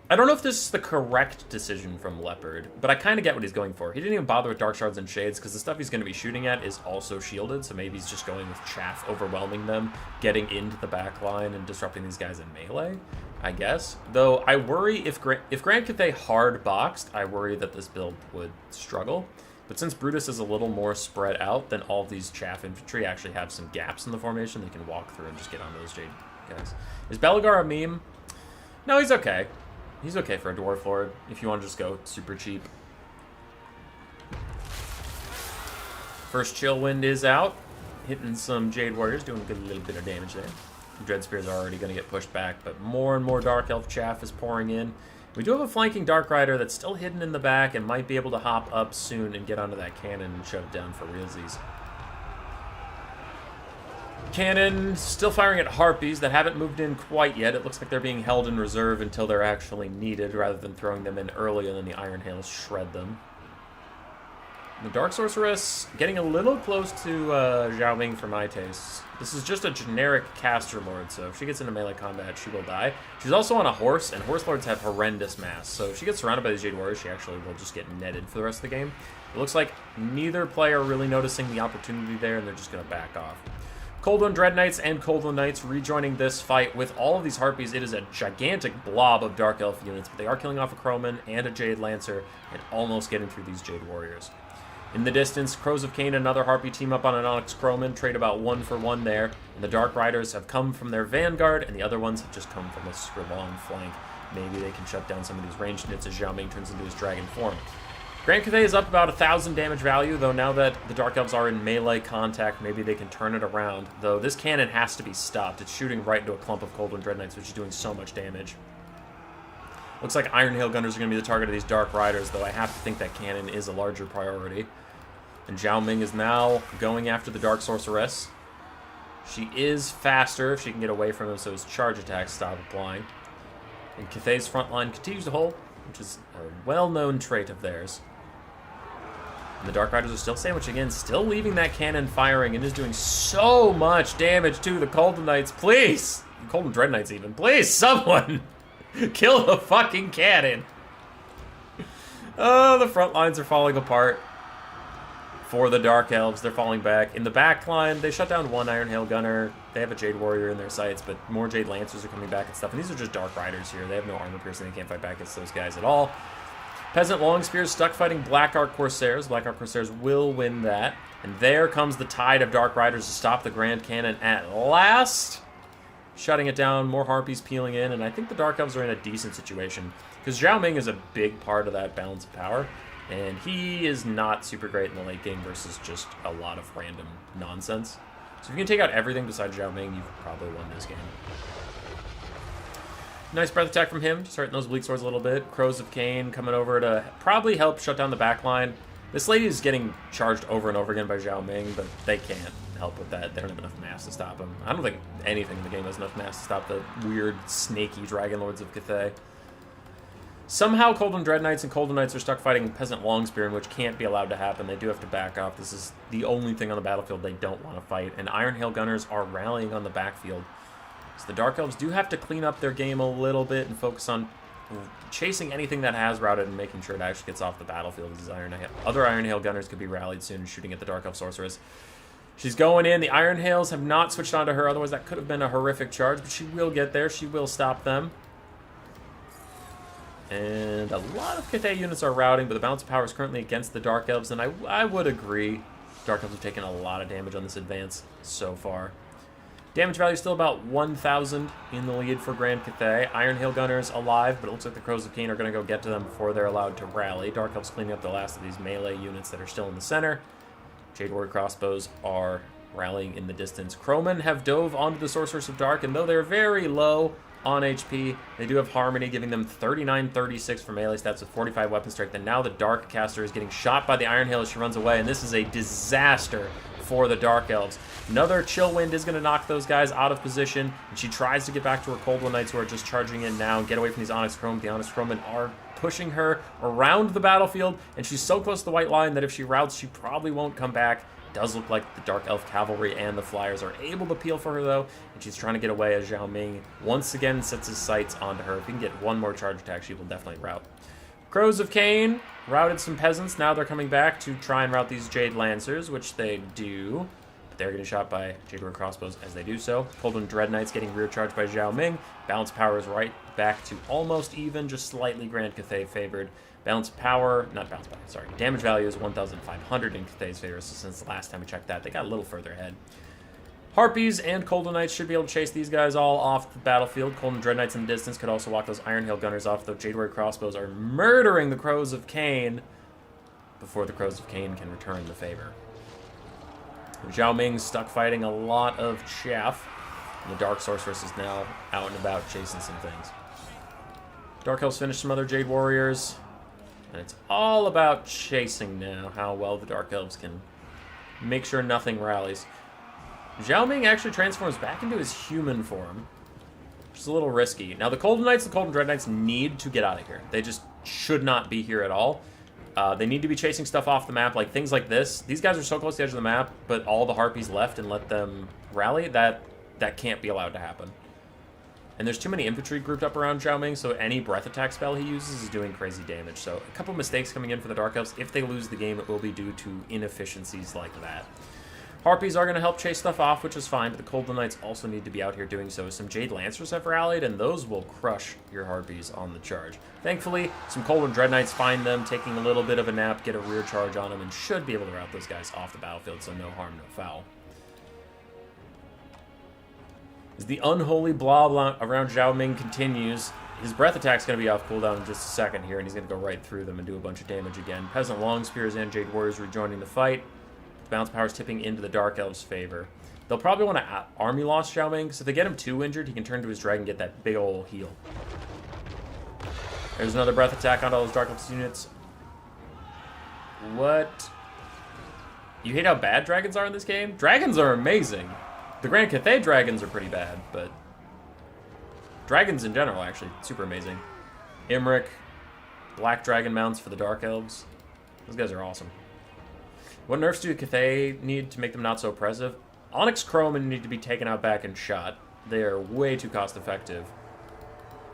don't know if this is the correct decision from Leopard, but I kind of get what he's going for. He didn't even bother with Dark Shards and Shades because the stuff he's going to be shooting at is also shielded, so maybe he's just going with Chaff, overwhelming them, getting into the back line, and disrupting these guys in melee, I guess. Though I worry if Grand Cathay hard boxed, I worry that this build would struggle. But since Brutus is a little more spread out, then all of these Chaff infantry actually have some gaps in the formation they can walk through and just get onto those Jade guys. Is Belagar a meme? No, he's okay. He's okay for a Dwarf Lord, if you want to just go super cheap. First Chill Wind is out, hitting some Jade Warriors, doing a little bit of damage there. Dread Spears are already going to get pushed back, but more and more Dark Elf Chaff is pouring in. We do have a flanking Dark Rider that's still hidden in the back and might be able to hop up soon and get onto that cannon and shove it down for realsies. Cannon still firing at Harpies that haven't moved in quite yet. It looks like they're being held in reserve until they're actually needed rather than throwing them in early and then the Iron Hails shred them. The Dark Sorceress getting a little close to Zhao Ming for my tastes. This is just a generic caster lord, so if she gets into melee combat, she will die. She's also on a horse, and horse lords have horrendous mass, so if she gets surrounded by these Jade Warriors, she actually will just get netted for the rest of the game. It looks like neither player really noticing the opportunity there, and they're just going to back off. Coldwind Dread Knights and Coldwind Knights rejoining this fight with all of these Harpies. It is a gigantic blob of Dark Elf units, but they are killing off a Crowman and a Jade Lancer and almost getting through these Jade Warriors. In the distance, Crows of Cain and another Harpy team up on an Onyx Crowman, trade about 1 for 1 there, and the Dark Riders have come from their vanguard, and the other ones have just come from a super long flank. Maybe they can shut down some of these ranged nits as Zhao Ming turns into his dragon form. Grand Cathay is up about 1,000 damage value, though now that the Dark Elves are in melee contact, maybe they can turn it around. Though this cannon has to be stopped. It's shooting right into a clump of Coldwind Dread Knights, which is doing so much damage. Looks like Iron Hail Gunners are going to be the target of these Dark Riders, though I have to think that cannon is a larger priority. And Zhao Ming is now going after the Dark Sorceress. She is faster if she can get away from him, so his charge attacks stop applying. And Cathay's front line continues to hold, which is a well-known trait of theirs. And the Dark Riders are still sandwiched again, still leaving that cannon firing, and is doing so much damage to the Coldwind Knights. Please! Coldwind Dread Knights even. Please, someone! Kill the fucking cannon! Oh, the front lines are falling apart. For the Dark Elves, they're falling back. In the back line, they shut down 1 Iron Hail Gunner. They have a Jade Warrior in their sights, but more Jade Lancers are coming back and stuff. And these are just Dark Riders here. They have no armor piercing. They can't fight back against those guys at all. Peasant Longspears stuck fighting Black Ark Corsairs. Black Ark Corsairs will win that. And there comes the tide of Dark Riders to stop the Grand Cannon at last. Shutting it down, more Harpies peeling in, and I think the Dark Elves are in a decent situation. Because Zhao Ming is a big part of that balance of power. And he is not super great in the late game versus just a lot of random nonsense. So if you can take out everything besides Zhao Ming, you've probably won this game. Nice breath attack from him, just hurting those Bleak Swords a little bit. Crows of Cain coming over to probably help shut down the back line. This lady is getting charged over and over again by Zhao Ming, but they can't help with that. They don't have enough mass to stop him. I don't think anything in the game has enough mass to stop the weird, snaky Dragon Lords of Cathay. Somehow Coldwind Dread Knights and Coldwind Knights are stuck fighting Peasant Longspear, which can't be allowed to happen. They do have to back off. This is the only thing on the battlefield they don't want to fight. And Iron Hail Gunners are rallying on the backfield. So the Dark Elves do have to clean up their game a little bit and focus on chasing anything that has routed and making sure it actually gets off the battlefield. These other Iron Hail Gunners could be rallied soon, shooting at the Dark Elf Sorceress. She's going in. The Iron Hails have not switched onto her, otherwise that could have been a horrific charge, but she will get there. She will stop them. And a lot of Cathay units are routing, but the balance of power is currently against the Dark Elves, and I would agree. Dark Elves have taken a lot of damage on this advance so far. Damage value is still about 1,000 in the lead for Grand Cathay. Iron Hail Gunners alive, but it looks like the Crows of Cain are going to go get to them before they're allowed to rally. Dark Elves cleaning up the last of these melee units that are still in the center. Jade Warrior Crossbows are rallying in the distance. Crowmen have dove onto the Sorceress of Dark, and though they're very low, on HP. They do have Harmony, giving them 39-36 for melee stats with 45 weapon strength. And now the Dark Caster is getting shot by the Iron Hail as she runs away. And this is a disaster for the Dark Elves. Another Chill Wind is going to knock those guys out of position. And she tries to get back to her Cold One Knights who are just charging in now and get away from these Onyx Chrome. The Onyx Chromen are pushing her around the battlefield. And she's so close to the white line that if she routes, she probably won't come back. Does look like the Dark Elf Cavalry and the Flyers are able to peel for her, though, and she's trying to get away as Zhao Ming once again sets his sights onto her. If he can get one more charge attack, she will definitely rout. Crows of Cain routed some peasants. Now they're coming back to try and rout these Jade Lancers, which they do. But they're getting shot by Jade Warrior Crossbows as they do so. Coldwind Dread Knights getting rear charged by Zhao Ming. Balance power is right back to almost even, just slightly Grand Cathay favored. Balance power, not balance power, sorry. Damage value is 1,500 in Cathay's favor, so since the last time we checked that, they got a little further ahead. Harpies and Coldwind Knights should be able to chase these guys all off the battlefield. Coldwind Dread Knights in the distance could also walk those Iron Hail Gunners off, though Jade Warrior Crossbows are murdering the Crows of Cain before the Crows of Cain can return the favor. Zhao Ming's stuck fighting a lot of chaff, and the Dark Sorceress is now out and about chasing some things. Dark Elves finished some other Jade Warriors. And it's all about chasing now, how well the Dark Elves can make sure nothing rallies. Zhao Ming actually transforms back into his human form, which is a little risky. Now, the Coldwind Knights and Coldwind Dread Knights need to get out of here. They just should not be here at all. They need to be chasing stuff off the map, like things like this. These guys are so close to the edge of the map, but all the Harpies left and let them rally. That can't be allowed to happen. And there's too many infantry grouped up around Zhao Ming, so any breath attack spell he uses is doing crazy damage. So a couple mistakes coming in for the Dark Elves. If they lose the game, it will be due to inefficiencies like that. Harpies are going to help chase stuff off, which is fine, but the Coldwind Knights also need to be out here doing so. Some Jade Lancers have rallied, and those will crush your Harpies on the charge. Thankfully, some Coldwind Dread Knights find them, taking a little bit of a nap, get a rear charge on them, and should be able to rout those guys off the battlefield, so no harm, no foul. As the unholy blob around Zhao Ming continues, his breath attack's going to be off cooldown in just a second here, and he's going to go right through them and do a bunch of damage again. Peasant Long Spears and Jade Warriors rejoining the fight. Balance power is tipping into the Dark Elves' favor. They'll probably want to army loss Zhao Ming, because if they get him too injured, he can turn to his dragon and get that big ol' heal. There's another breath attack on all those Dark Elves units. What? You hate how bad dragons are in this game? Dragons are amazing. The Grand Cathay dragons are pretty bad, but dragons in general, actually, super amazing. Imric, Black Dragon mounts for the Dark Elves. Those guys are awesome. What nerfs do Cathay need to make them not so oppressive? Onyx Chrome need to be taken out back and shot. They are way too cost effective.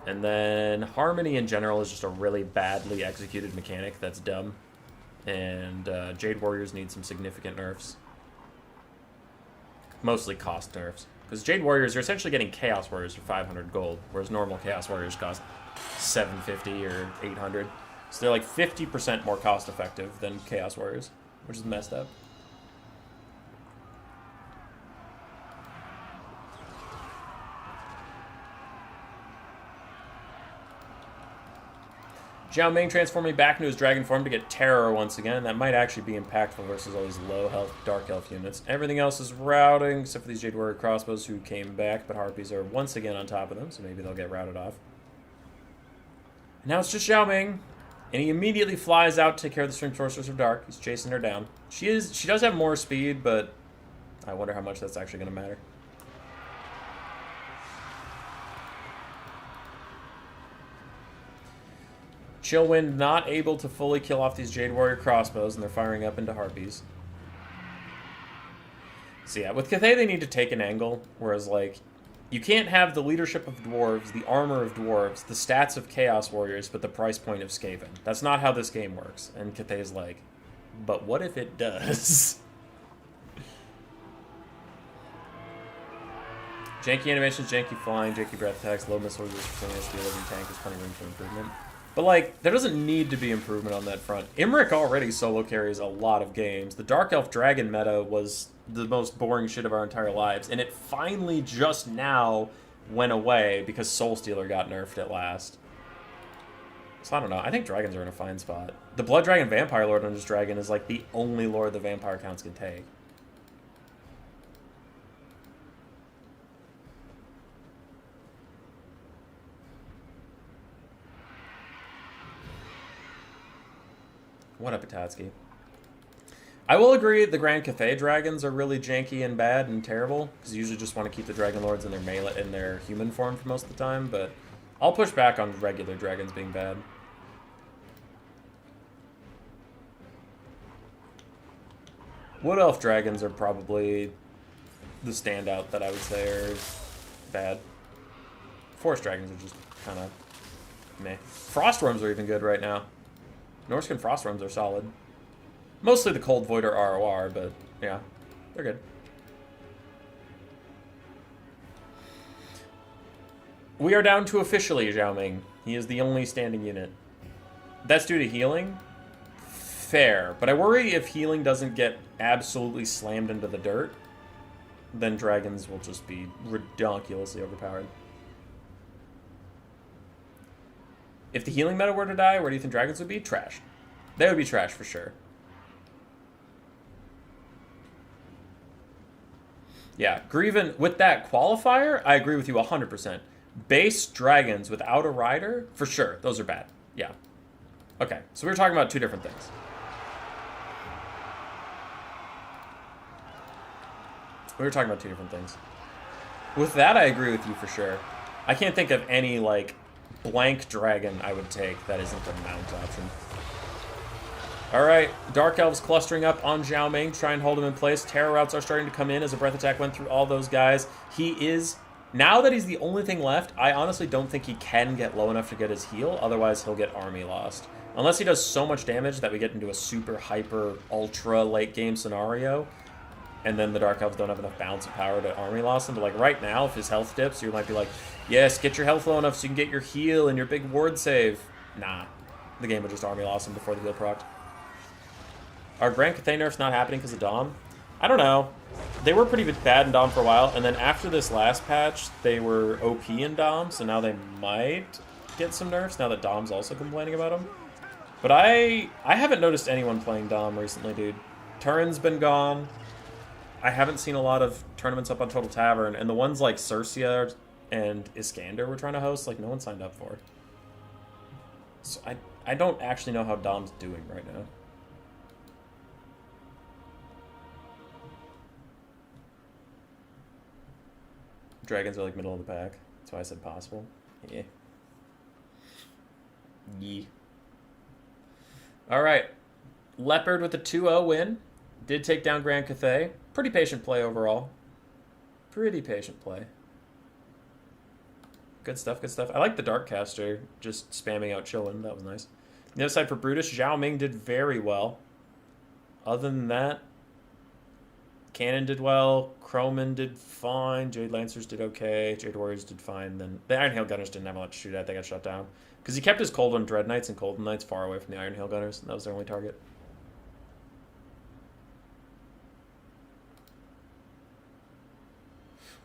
And then Harmony in general is just a really badly executed mechanic that's dumb. And Jade Warriors need some significant nerfs. Mostly cost nerfs. Because Jade Warriors are essentially getting Chaos Warriors for 500 gold, whereas normal Chaos Warriors cost 750 or 800. So they're like 50% more cost effective than Chaos Warriors, which is messed up. Zhao Ming transforming back into his dragon form to get terror once again. That might actually be impactful versus all these low health Dark Elf units. Everything else is routing, except for these Jade Warrior Crossbows who came back, but Harpies are once again on top of them, so maybe they'll get routed off. And now it's just Zhao Ming, and he immediately flies out to take care of the Stream Sorceress of Dark. He's chasing her down. She does have more speed, but I wonder how much that's actually going to matter. Chillwind not able to fully kill off these Jade Warrior Crossbows, and they're firing up into Harpies. So yeah, with Cathay they need to take an angle, whereas like, you can't have the leadership of Dwarves, the armor of Dwarves, the stats of Chaos Warriors, but the price point of Skaven. That's not how this game works. And Cathay's like, but what if it does? Janky animations, janky flying, janky breath attacks, low missile resistance, speed, living tank, there's plenty of room for improvement. But, like, there doesn't need to be improvement on that front. Imric already solo carries a lot of games. The Dark Elf Dragon meta was the most boring shit of our entire lives, and it finally just now went away because Soul Stealer got nerfed at last. So I don't know. I think dragons are in a fine spot. The Blood Dragon Vampire Lord on this dragon is, like, the only lord the vampire counts can take. What up, Patatsky? I will agree the Grand Cathay dragons are really janky and bad and terrible, because you usually just want to keep the Dragon Lords in their melee in their human form for most of the time, but I'll push back on regular dragons being bad. Wood Elf dragons are probably the standout that I would say are bad. Forest dragons are just kind of meh. Frostworms are even good right now. Norscan Frostworms are solid. Mostly the Cold Void or ROR, but yeah, they're good. We are down to officially Zhao Ming. He is the only standing unit. That's due to healing? Fair. But I worry if healing doesn't get absolutely slammed into the dirt, then dragons will just be ridiculously overpowered. If the healing meta were to die, where do you think dragons would be? Trash. They would be trash for sure. Yeah, Grieven, with that qualifier, I agree with you 100%. Base dragons without a rider, for sure, those are bad. Yeah. Okay, so we were talking about two different things. With that, I agree with you for sure. I can't think of any, like, blank dragon I would take that isn't a mount option. Alright, Dark Elves clustering up on Zhao Ming, try and hold him in place. Terror routes are starting to come in as a breath attack went through all those guys. He is, now that he's the only thing left, I honestly don't think he can get low enough to get his heal, otherwise he'll get army lost. Unless he does so much damage that we get into a super, hyper, ultra late game scenario, and then the Dark Elves don't have enough balance of power to army loss him. But like right now, if his health dips, you might be like, yes, get your health low enough so you can get your heal and your big ward save. Nah, the game would just army loss him before the heal procced. Are Grand Cathay nerfs not happening because of Dom? I don't know. They were pretty bad in Dom for a while, and then after this last patch, they were OP in Dom, so now they might get some nerfs, now that Dom's also complaining about them. But I haven't noticed anyone playing Dom recently, dude. Turin's been gone. I haven't seen a lot of tournaments up on Total Tavern, and the ones like Cercia and Iskander were trying to host, like, no one signed up for. So I don't actually know how Dom's doing right now. Dragons are like middle of the pack. That's why I said possible. Yeah. Yee. Alright. Leopard with a 2-0 win. Did take down Grand Cathay. Pretty patient play overall. Pretty patient play. Good stuff, good stuff. I like the Darkcaster just spamming out Chillin. That was nice. The other side for Brutus, Zhao Ming did very well. Other than that, Cannon did well, Croman did fine, Jade Lancers did okay, Jade Warriors did fine, then the Iron Hail Gunners didn't have much to shoot at, they got shut down. Because he kept his Cold One Dread Knights and Cold Knights far away from the Iron Hail Gunners, and that was their only target.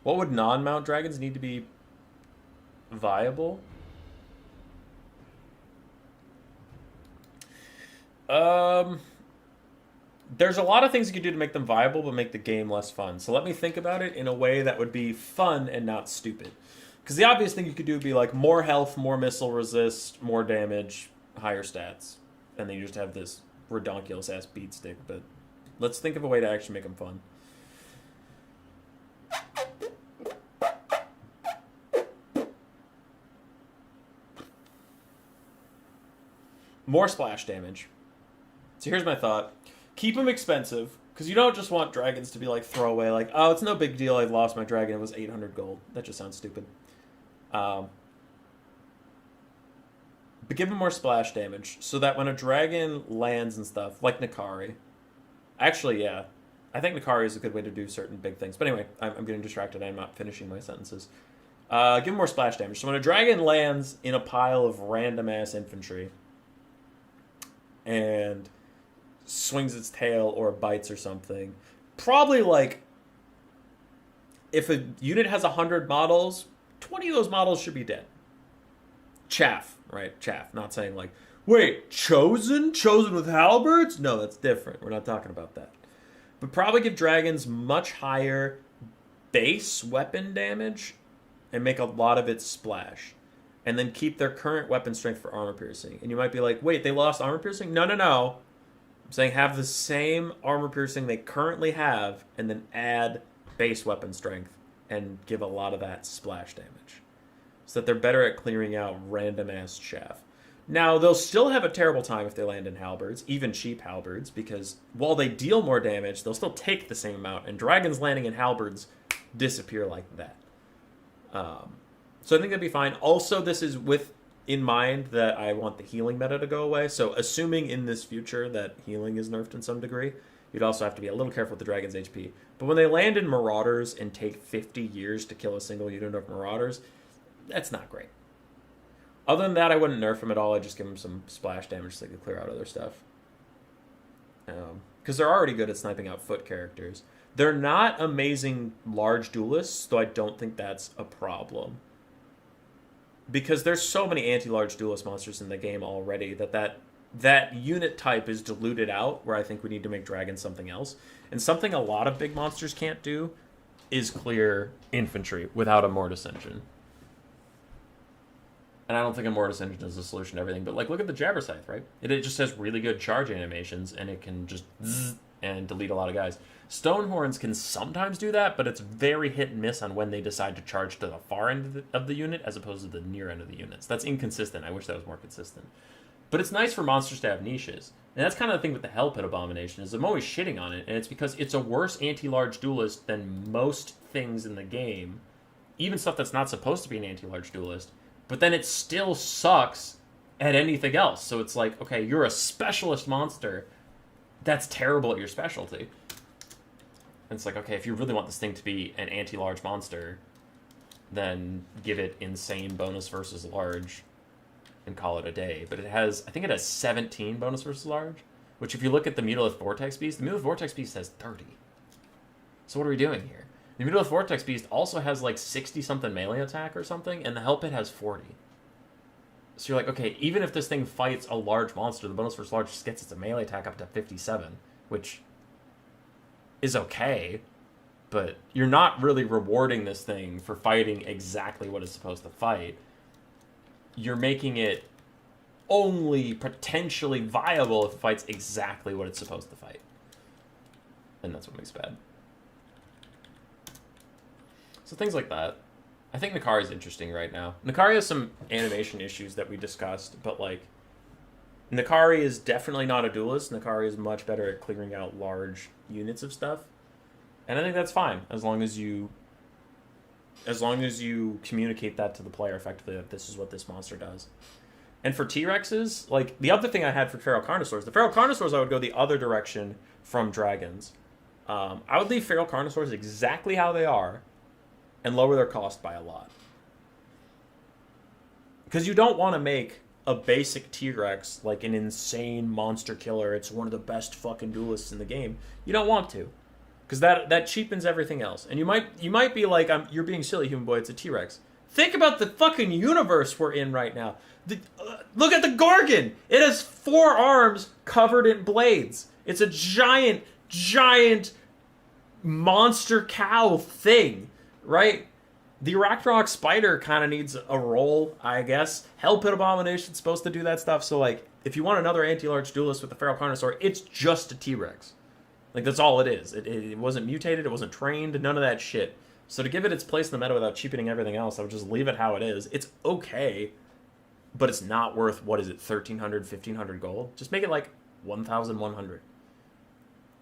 What would non-mount dragons need to be viable? There's a lot of things you could do to make them viable, but make the game less fun. So let me think about it in a way that would be fun and not stupid. Because the obvious thing you could do would be like more health, more missile resist, more damage, higher stats. And then you just have this redonkulous-ass beat stick. But let's think of a way to actually make them fun. More splash damage. So here's my thought. Keep them expensive, because you don't just want dragons to be like throwaway, like, oh, it's no big deal, I lost my dragon, it was 800 gold. That just sounds stupid. But give them more splash damage, so that when a dragon lands and stuff, like Nakari. Actually, yeah. I think Nakari is a good way to do certain big things. But anyway, I'm getting distracted, I'm not finishing my sentences. Give them more splash damage. So when a dragon lands in a pile of random-ass infantry, and swings its tail or bites or something, probably like if a unit has 100 models, 20 of those models should be dead. Chaff, right? Chaff. Not saying like, wait, chosen with halberds? No, that's different. We're not talking about that. But probably give dragons much higher base weapon damage and make a lot of it splash. And then keep their current weapon strength for armor piercing. And you might be like, wait, they lost armor piercing? No. saying have the same armor piercing they currently have, and then add base weapon strength and give a lot of that splash damage, so that they're better at clearing out random ass chaff. Now, they'll still have a terrible time if they land in halberds, even cheap halberds, because while they deal more damage, they'll still take the same amount, and dragons landing in halberds disappear like that. So I think that'd be fine. Also, this is with in mind that I want the healing meta to go away, so assuming in this future that healing is nerfed in some degree, you'd also have to be a little careful with the dragon's HP. But when they land in marauders and take 50 years to kill a single unit of marauders, that's not great. Other than that, I wouldn't nerf them at all. I'd just give them some splash damage so they could clear out other stuff. Because they're already good at sniping out foot characters. They're not amazing large duelists, though I don't think that's a problem. Because there's so many anti-large duelist monsters in the game already that unit type is diluted out, where I think we need to make dragons something else. And something a lot of big monsters can't do is clear infantry without a Mortis engine. And I don't think a Mortis engine is the solution to everything, but like look at the Jabber Scythe, right? It just has really good charge animations, and it can just zzz and delete a lot of guys. Stonehorns can sometimes do that, but it's very hit and miss on when they decide to charge to the far end of the unit as opposed to the near end of the units. That's inconsistent. I wish that was more consistent. But it's nice for monsters to have niches. And that's kind of the thing with the Hell Pit Abomination, is I'm always shitting on it, and it's because it's a worse anti-large duelist than most things in the game. Even stuff that's not supposed to be an anti-large duelist. But then it still sucks at anything else. So it's like, okay, you're a specialist monster. That's terrible at your specialty. And it's like, okay, if you really want this thing to be an anti-large monster, then give it insane bonus versus large and call it a day. But it has, I think it has 17 bonus versus large, which if you look at the Mutalith Vortex Beast, the Mutalith Vortex Beast has 30. So what are we doing here? The Mutalith Vortex Beast also has like 60-something melee attack or something, and the Hell Pit has 40. So you're like, okay, even if this thing fights a large monster, the bonus versus large just gets its melee attack up to 57, which is okay, but you're not really rewarding this thing for fighting exactly what it's supposed to fight. You're making it only potentially viable if it fights exactly what it's supposed to fight. And that's what makes it bad. So things like that. I think Nakari is interesting right now. Nakari has some animation issues that we discussed, but like, Nakari is definitely not a duelist. Nakari is much better at clearing out large units of stuff. And I think that's fine, as long as you communicate that to the player effectively, that this is what this monster does. And for T-Rexes, like, the other thing I had for Feral Carnosaurs, the Feral Carnosaurs I would go the other direction from dragons. I would leave Feral Carnosaurs exactly how they are, and lower their cost by a lot. Because you don't want to make a basic T-Rex like an insane monster killer. It's one of the best fucking duelists in the game. You don't want to. Because that cheapens everything else. And you might be like, you're being silly, Human Boy, it's a T-Rex. Think about the fucking universe we're in right now. Look at the Gorgon! It has 4 arms covered in blades. It's a giant monster cow thing. Right? The Arachnarok Spider kind of needs a role, I guess. Hell Pit Abomination's supposed to do that stuff. So, like, if you want another anti-large duelist with the Feral Carnosaur, it's just a T-Rex. Like, that's all it is. It wasn't mutated, it wasn't trained, none of that shit. So to give it its place in the meta without cheapening everything else, I would just leave it how it is. It's okay, but it's not worth, what is it, 1,300, 1,500 gold? Just make it, like, 1,100.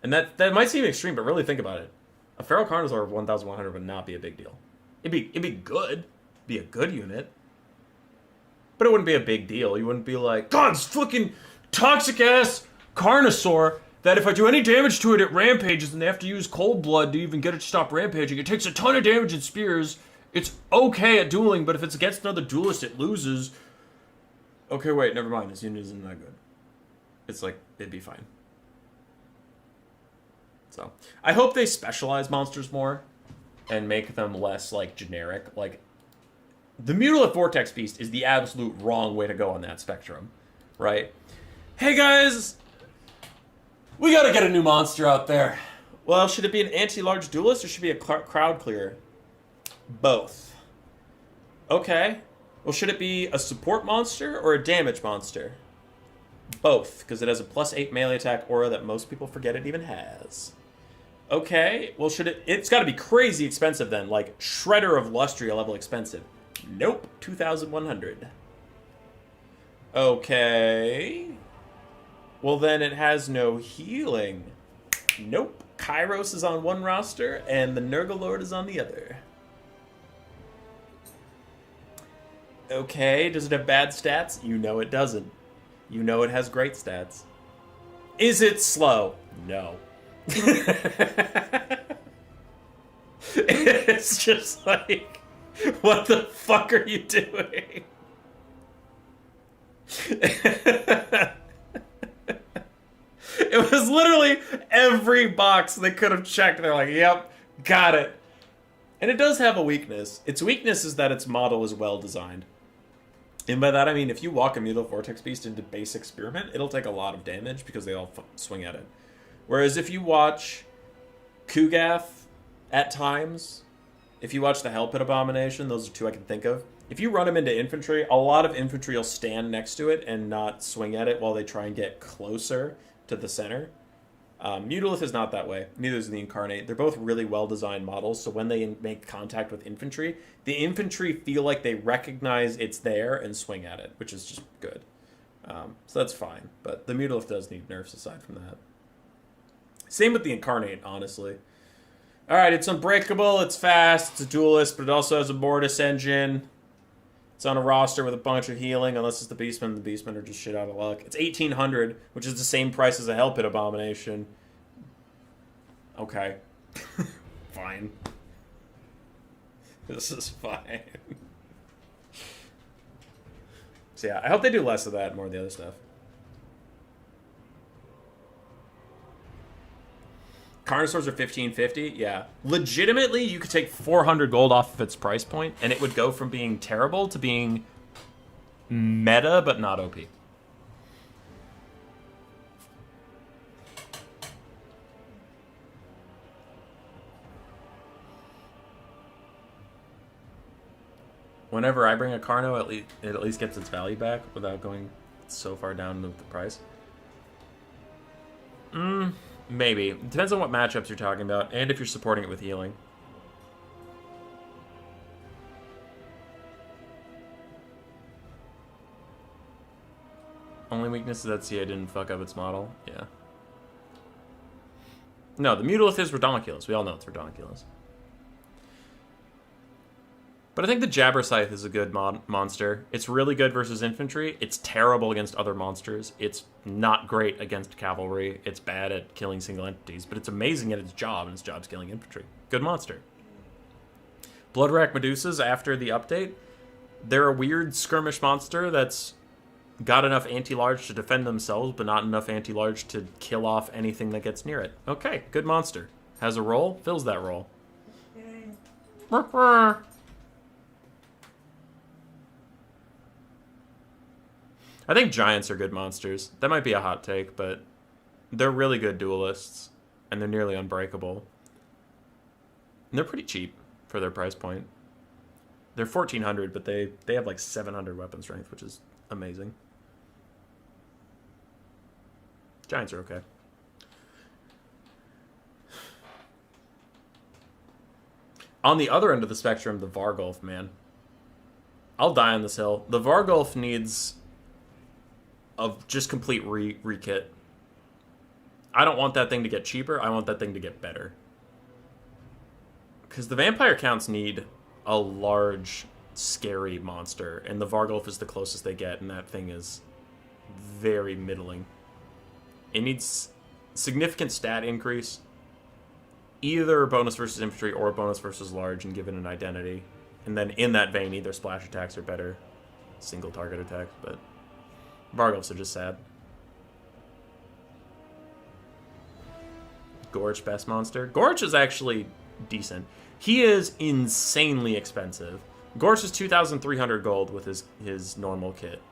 And that might seem extreme, but really think about it. A Feral Carnosaur of 1,100 would not be a big deal. It'd be good. Be a good unit. But it wouldn't be a big deal. You wouldn't be like, God, it's fucking toxic-ass Carnosaur that if I do any damage to it, it rampages, and they have to use cold blood to even get it to stop rampaging. It takes a ton of damage in spears. It's okay at dueling, but if it's against another duelist, it loses. Okay, wait, never mind. This unit isn't that good. It's like, it'd be fine. So, I hope they specialize monsters more and make them less, like, generic. Like, the Mutalith Vortex Beast is the absolute wrong way to go on that spectrum, right? Hey, guys! We gotta get a new monster out there. Well, should it be an anti-large duelist or should it be a crowd clearer? Both. Okay. Well, should it be a support monster or a damage monster? Both, because it has a +8 melee attack aura that most people forget it even has. Okay, well, should it... It's got to be crazy expensive then, like Shredder of Lustria level expensive. Nope, 2,100. Okay. Well, then it has no healing. Nope. Kairos is on one roster, and the Nurgle Lord is on the other. Okay, does it have bad stats? You know it doesn't. You know it has great stats. Is it slow? No. It's just like, what the fuck are you doing? It was literally every box they could have checked. They're like, yep, got it. And it does have a weakness. Its weakness is that its model is well designed. And by that I mean if you walk a Mutable Vortex Beast into base experiment, it'll take a lot of damage because they all swing at it. Whereas if you watch Kugath at times, if you watch the Hell Pit Abomination, those are two I can think of. If you run them into infantry, a lot of infantry will stand next to it and not swing at it while they try and get closer to the center. Mutalith is not that way. Neither is the Incarnate. They're both really well-designed models, so when they make contact with infantry, the infantry feel like they recognize it's there and swing at it, which is just good. So that's fine. But the Mutalith does need nerfs aside from that. Same with the Incarnate, honestly. Alright, it's unbreakable, it's fast, it's a duelist, but it also has a Mortis engine. It's on a roster with a bunch of healing, unless it's the Beastmen. The Beastmen are just shit out of luck. It's 1,800, which is the same price as a Hell Pit Abomination. Okay. Fine. This is fine. So yeah, I hope they do less of that and more of the other stuff. Carnosaurs are 1,550. Yeah. Legitimately, you could take 400 gold off of its price point, and it would go from being terrible to being meta, but not OP. Whenever I bring a Carno, it at least gets its value back without going so far down with the price. Maybe. It depends on what matchups you're talking about, and if you're supporting it with healing. Only weakness is that CA didn't fuck up its model. Yeah. No, the Mutalith is Redonkulus. We all know it's Redonkulus. But I think the Jabber Scythe is a good monster. It's really good versus infantry. It's terrible against other monsters. It's not great against cavalry. It's bad at killing single entities, but it's amazing at its job, and its job's killing infantry. Good monster. Bloodrack Medusas, after the update, they're a weird skirmish monster that's got enough anti-large to defend themselves, but not enough anti-large to kill off anything that gets near it. Okay, good monster. Has a role, fills that role. I think giants are good monsters. That might be a hot take, but they're really good duelists, and they're nearly unbreakable. And they're pretty cheap for their price point. They're 1,400, but they have like 700 weapon strength, which is amazing. Giants are okay. On the other end of the spectrum, the Vargulf, man. I'll die on this hill. The Vargulf needs of just complete re-kit. I don't want that thing to get cheaper. I want that thing to get better. Because the vampire counts need a large, scary monster, and the Vargulf is the closest they get, and that thing is very middling. It needs significant stat increase, either bonus versus infantry or bonus versus large, and given an identity. And then in that vein, either splash attacks or better single target attacks, but Vargulfs are just sad. Gorch, best monster. Gorch is actually decent. He is insanely expensive. Gorch is 2,300 gold with his normal kit.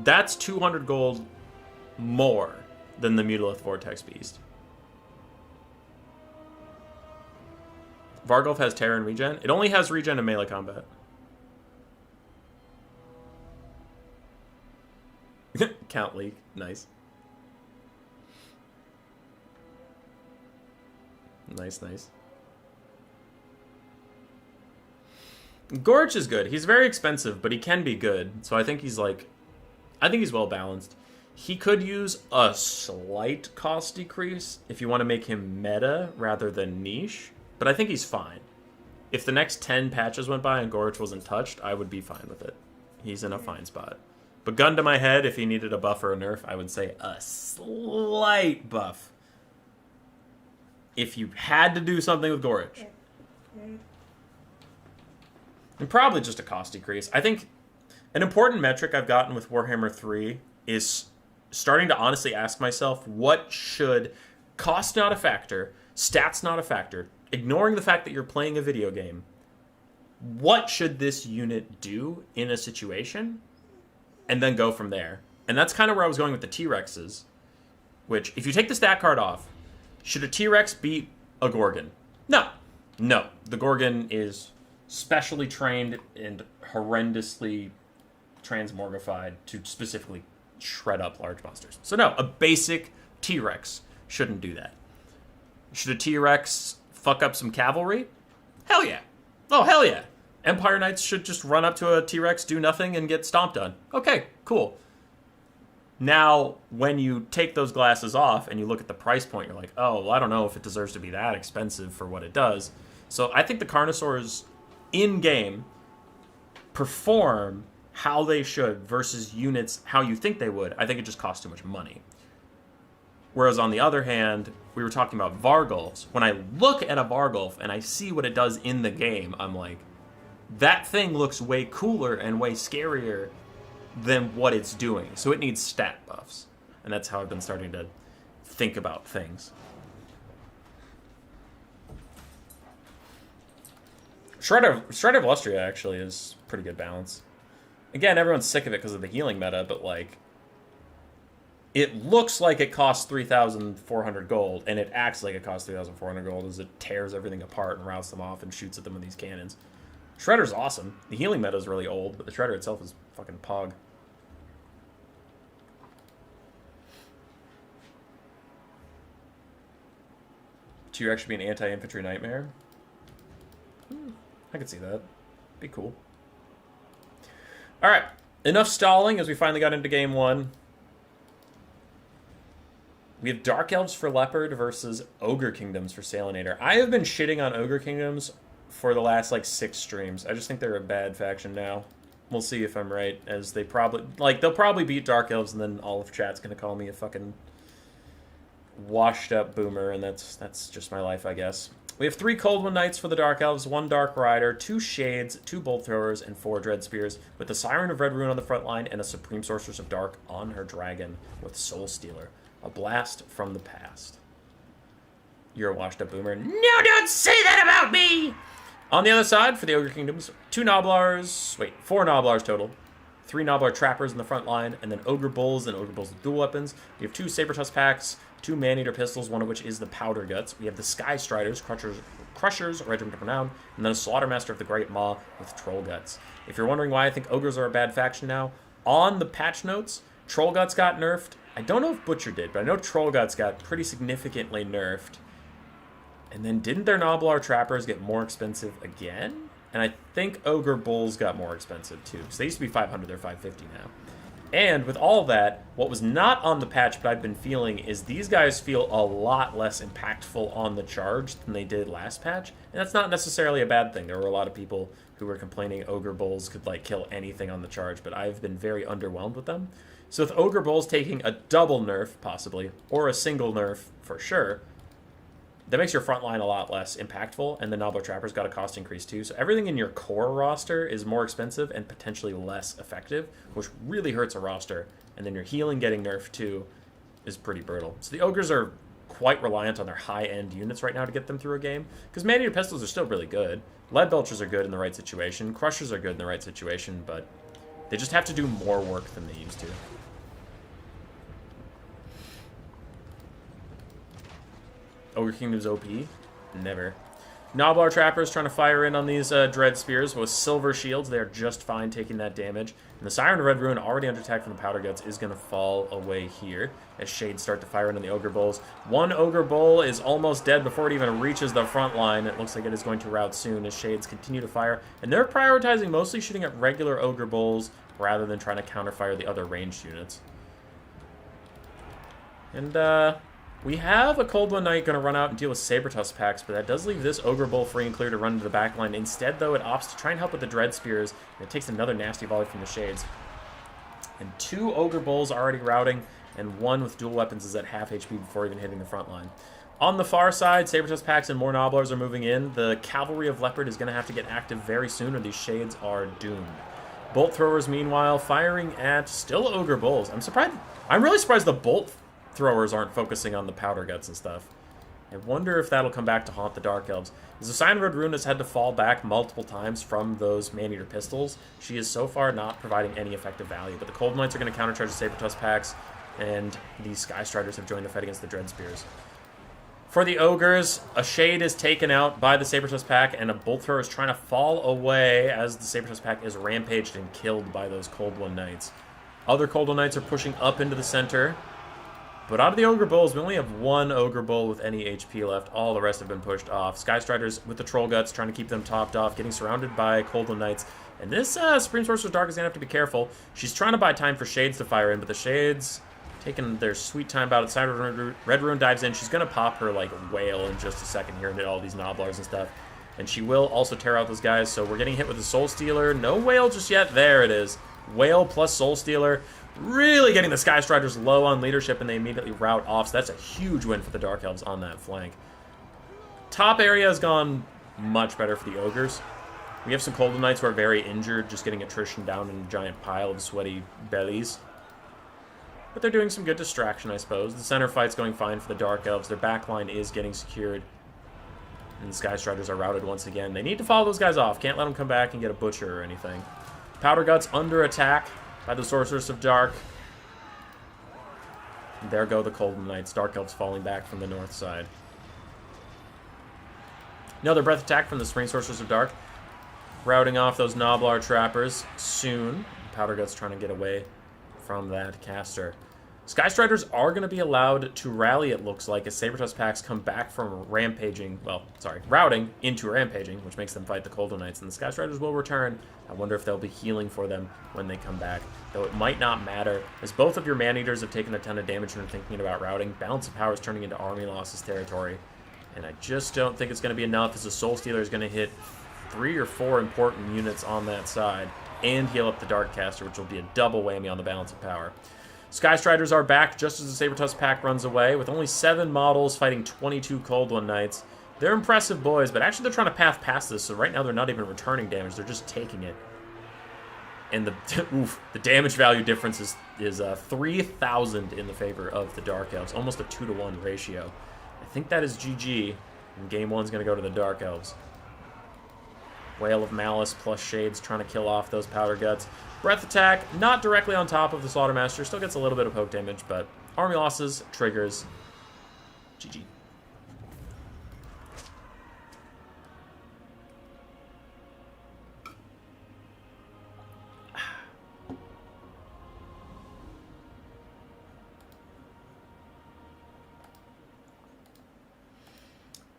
That's 200 gold more than the Mutalith Vortex Beast. Vargulf has Terror and Regen. It only has Regen in melee combat. Count leak. Nice. Nice, nice. Gorch is good. He's very expensive, but he can be good. So I think he's like... I think he's well balanced. He could use a slight cost decrease if you want to make him meta rather than niche. But I think he's fine. If the next 10 patches went by and Gorch wasn't touched, I would be fine with it. He's in a fine spot. But gun to my head, if he needed a buff or a nerf, I would say a slight buff. If you had to do something with Gorch. And probably just a cost decrease. I think an important metric I've gotten with Warhammer 3 is starting to honestly ask myself, what should cost not a factor, stats not a factor, ignoring the fact that you're playing a video game, what should this unit do in a situation? And then go from there. And that's kind of where I was going with the T-Rexes, which, if you take the stat card off, should a T-Rex beat a Gorgon? No. No. The Gorgon is specially trained and horrendously transmorgified to specifically shred up large monsters. So no, a basic T-Rex shouldn't do that. Should a T-Rex fuck up some cavalry? Hell yeah. Oh, hell yeah. Empire Knights should just run up to a T-Rex, do nothing, and get stomped on. Okay, cool. Now, when you take those glasses off and you look at the price point, you're like, oh, well, I don't know if it deserves to be that expensive for what it does. So I think the Carnosaurs in-game perform how they should versus units how you think they would. I think it just costs too much money. Whereas on the other hand, we were talking about Vargulfs. When I look at a Vargulf and I see what it does in the game, I'm like, that thing looks way cooler and way scarier than what it's doing. So it needs stat buffs. And that's how I've been starting to think about things. Shredder of Lustria actually is pretty good balance. Again, everyone's sick of it because of the healing meta, but like, it looks like it costs 3,400 gold, and it acts like it costs 3,400 gold as it tears everything apart and routs them off and shoots at them with these cannons. Shredder's awesome. The healing meta is really old, but the Shredder itself is fucking pog. T-Rex should be an anti-infantry nightmare. I could see that. Be cool. Alright, enough stalling as we finally got into game one. We have Dark Elves for Leopard versus Ogre Kingdoms for Salinator. I have been shitting on Ogre Kingdoms for the last, like, 6 streams. I just think they're a bad faction now. We'll see if I'm right, as they probably... Like, they'll probably beat Dark Elves, and then all of chat's gonna call me a fucking washed-up boomer, and that's just my life, I guess. We have 3 Cold One Knights for the Dark Elves, 1 Dark Rider, 2 Shades, 2 Bolt Throwers, and 4 Dread Spears, with the Siren of Red Ruin on the front line and a Supreme Sorceress of Dark on her dragon with Soul Stealer. A blast from the past. You're a washed-up boomer. No, don't say that about me! On the other side, for the Ogre Kingdoms, 4 Noblars total. 3 Noblar Trappers in the front line, and then Ogre Bulls and Ogre Bulls with dual weapons. We have 2 Saber-Tusk packs, 2 Man-Eater pistols, one of which is the Powder Guts. We have the Sky Striders, Crushers, Regiment of Renown, and then a Slaughtermaster of the Great Maw with Troll Guts. If you're wondering why I think Ogres are a bad faction now, on the patch notes, Troll Guts got nerfed. I don't know if Butcher did, but I know Troll Guts got pretty significantly nerfed. And then didn't their Noblar Trappers get more expensive again? And I think Ogre Bulls got more expensive too. So they used to be 500, they're 550 now. And with all that, what was not on the patch but I've been feeling is these guys feel a lot less impactful on the charge than they did last patch. And that's not necessarily a bad thing. There were a lot of people who were complaining Ogre Bulls could like kill anything on the charge, but I've been very underwhelmed with them. So with Ogre Bulls taking a double nerf, possibly, or a single nerf for sure, that makes your front line a lot less impactful, and the Noblar Trappers got a cost increase too. So everything in your core roster is more expensive and potentially less effective, which really hurts a roster. And then your healing getting nerfed too is pretty brutal. So the Ogres are quite reliant on their high-end units right now to get them through a game, because Man-Eater Pistols are still really good. Lead Belchers are good in the right situation. Crushers are good in the right situation, but they just have to do more work than they used to. Ogre Kingdom's OP? Never. Gnoblar Trappers trying to fire in on these Dread Spears with silver shields. They are just fine taking that damage. And the Siren Red Ruin, already under attack from the Powder Guts, is going to fall away here as Shades start to fire in on the Ogre Bulls. One Ogre Bull is almost dead before it even reaches the front line. It looks like it is going to rout soon as Shades continue to fire. And they're prioritizing mostly shooting at regular Ogre Bulls rather than trying to counterfire the other ranged units. And, we have a Cold One Knight going to run out and deal with Saber-Tusk packs, but that does leave this Ogre Bull free and clear to run into the back line. Instead, though, it opts to try and help with the Dread Spears, and it takes another nasty volley from the Shades. And 2 Ogre Bulls already routing, and 1 with dual weapons is at half HP before even hitting the front line. On the far side, Saber-Tusk packs and more Gnoblars are moving in. The Cavalry of Leopard is going to have to get active very soon, or these Shades are doomed. Bolt Throwers, meanwhile, firing at still Ogre Bulls. I'm really surprised the Bolt Throwers aren't focusing on the Powder Guts and stuff. I wonder if that'll come back to haunt the Dark Elves. As the Sign Red Rune has had to fall back multiple times from those Man-Eater pistols, she is so far not providing any effective value. But the Cold Knights are going to countercharge the Saber-Tusk packs, and the Sky Striders have joined the fight against the Dread Spears. For the Ogres, a Shade is taken out by the Saber-Tusk pack, and a Bolt Thrower is trying to fall away as the Saber-Tusk pack is rampaged and killed by those Cold One Knights. Other Cold One Knights are pushing up into the center. But out of the Ogre Bulls, we only have 1 Ogre Bull with any HP left. All the rest have been pushed off. Sky Striders with the Troll Guts, trying to keep them topped off, getting surrounded by Cold One Knights. And this Supreme Sorcerer's Dark is going to have to be careful. She's trying to buy time for Shades to fire in, but the Shades taking their sweet time about it. Side Red Rune dives in. She's going to pop her, like, whale in just a second here and hit all these Gnoblars and stuff. And she will also tear out those guys, so we're getting hit with the Soul Stealer. No whale just yet. There it is. Whale plus Soul Stealer. Really getting the Sky Striders low on leadership, and they immediately rout off. So that's a huge win for the Dark Elves on that flank. Top area has gone much better for the Ogres. We have some Cold Knights who are very injured, just getting attrition down in a giant pile of sweaty bellies. But they're doing some good distraction, I suppose. The center fight's going fine for the Dark Elves. Their backline is getting secured. And the Sky Striders are routed once again. They need to follow those guys off. Can't let them come back and get a butcher or anything. Powder Guts under attack by the Sorceress of Dark. And there go the Cold Knights. Dark Elves falling back from the north side. Another breath attack from the Supreme Sorceress of Dark. Routing off those Gnoblar Trappers soon. Powder Guts trying to get away from that caster. Sky Striders are going to be allowed to rally, it looks like, as Saber-Tusk packs come back from routing into rampaging, which makes them fight the Cold Knights, and the Sky Striders will return. I wonder if they'll be healing for them when they come back, though it might not matter, as both of your Man-Eaters have taken a ton of damage when thinking about routing. Balance of Power is turning into army losses territory, and I just don't think it's going to be enough, as the Soul Stealer is going to hit 3 or 4 important units on that side, and heal up the Dark Caster, which will be a double whammy on the Balance of Power. Sky Striders are back just as the Saber-Tusk pack runs away, with only 7 models fighting 22 Cold One Knights. They're impressive boys, but actually they're trying to path past this, so right now they're not even returning damage, they're just taking it. And the damage value difference is 3,000 in the favor of the Dark Elves, almost a 2-to-1 ratio. I think that is GG, and game 1's going to go to the Dark Elves. Whale of Malice plus Shades trying to kill off those Powder Guts. Breath attack, not directly on top of the Slaughtermaster, still gets a little bit of poke damage, but army losses, triggers, GG.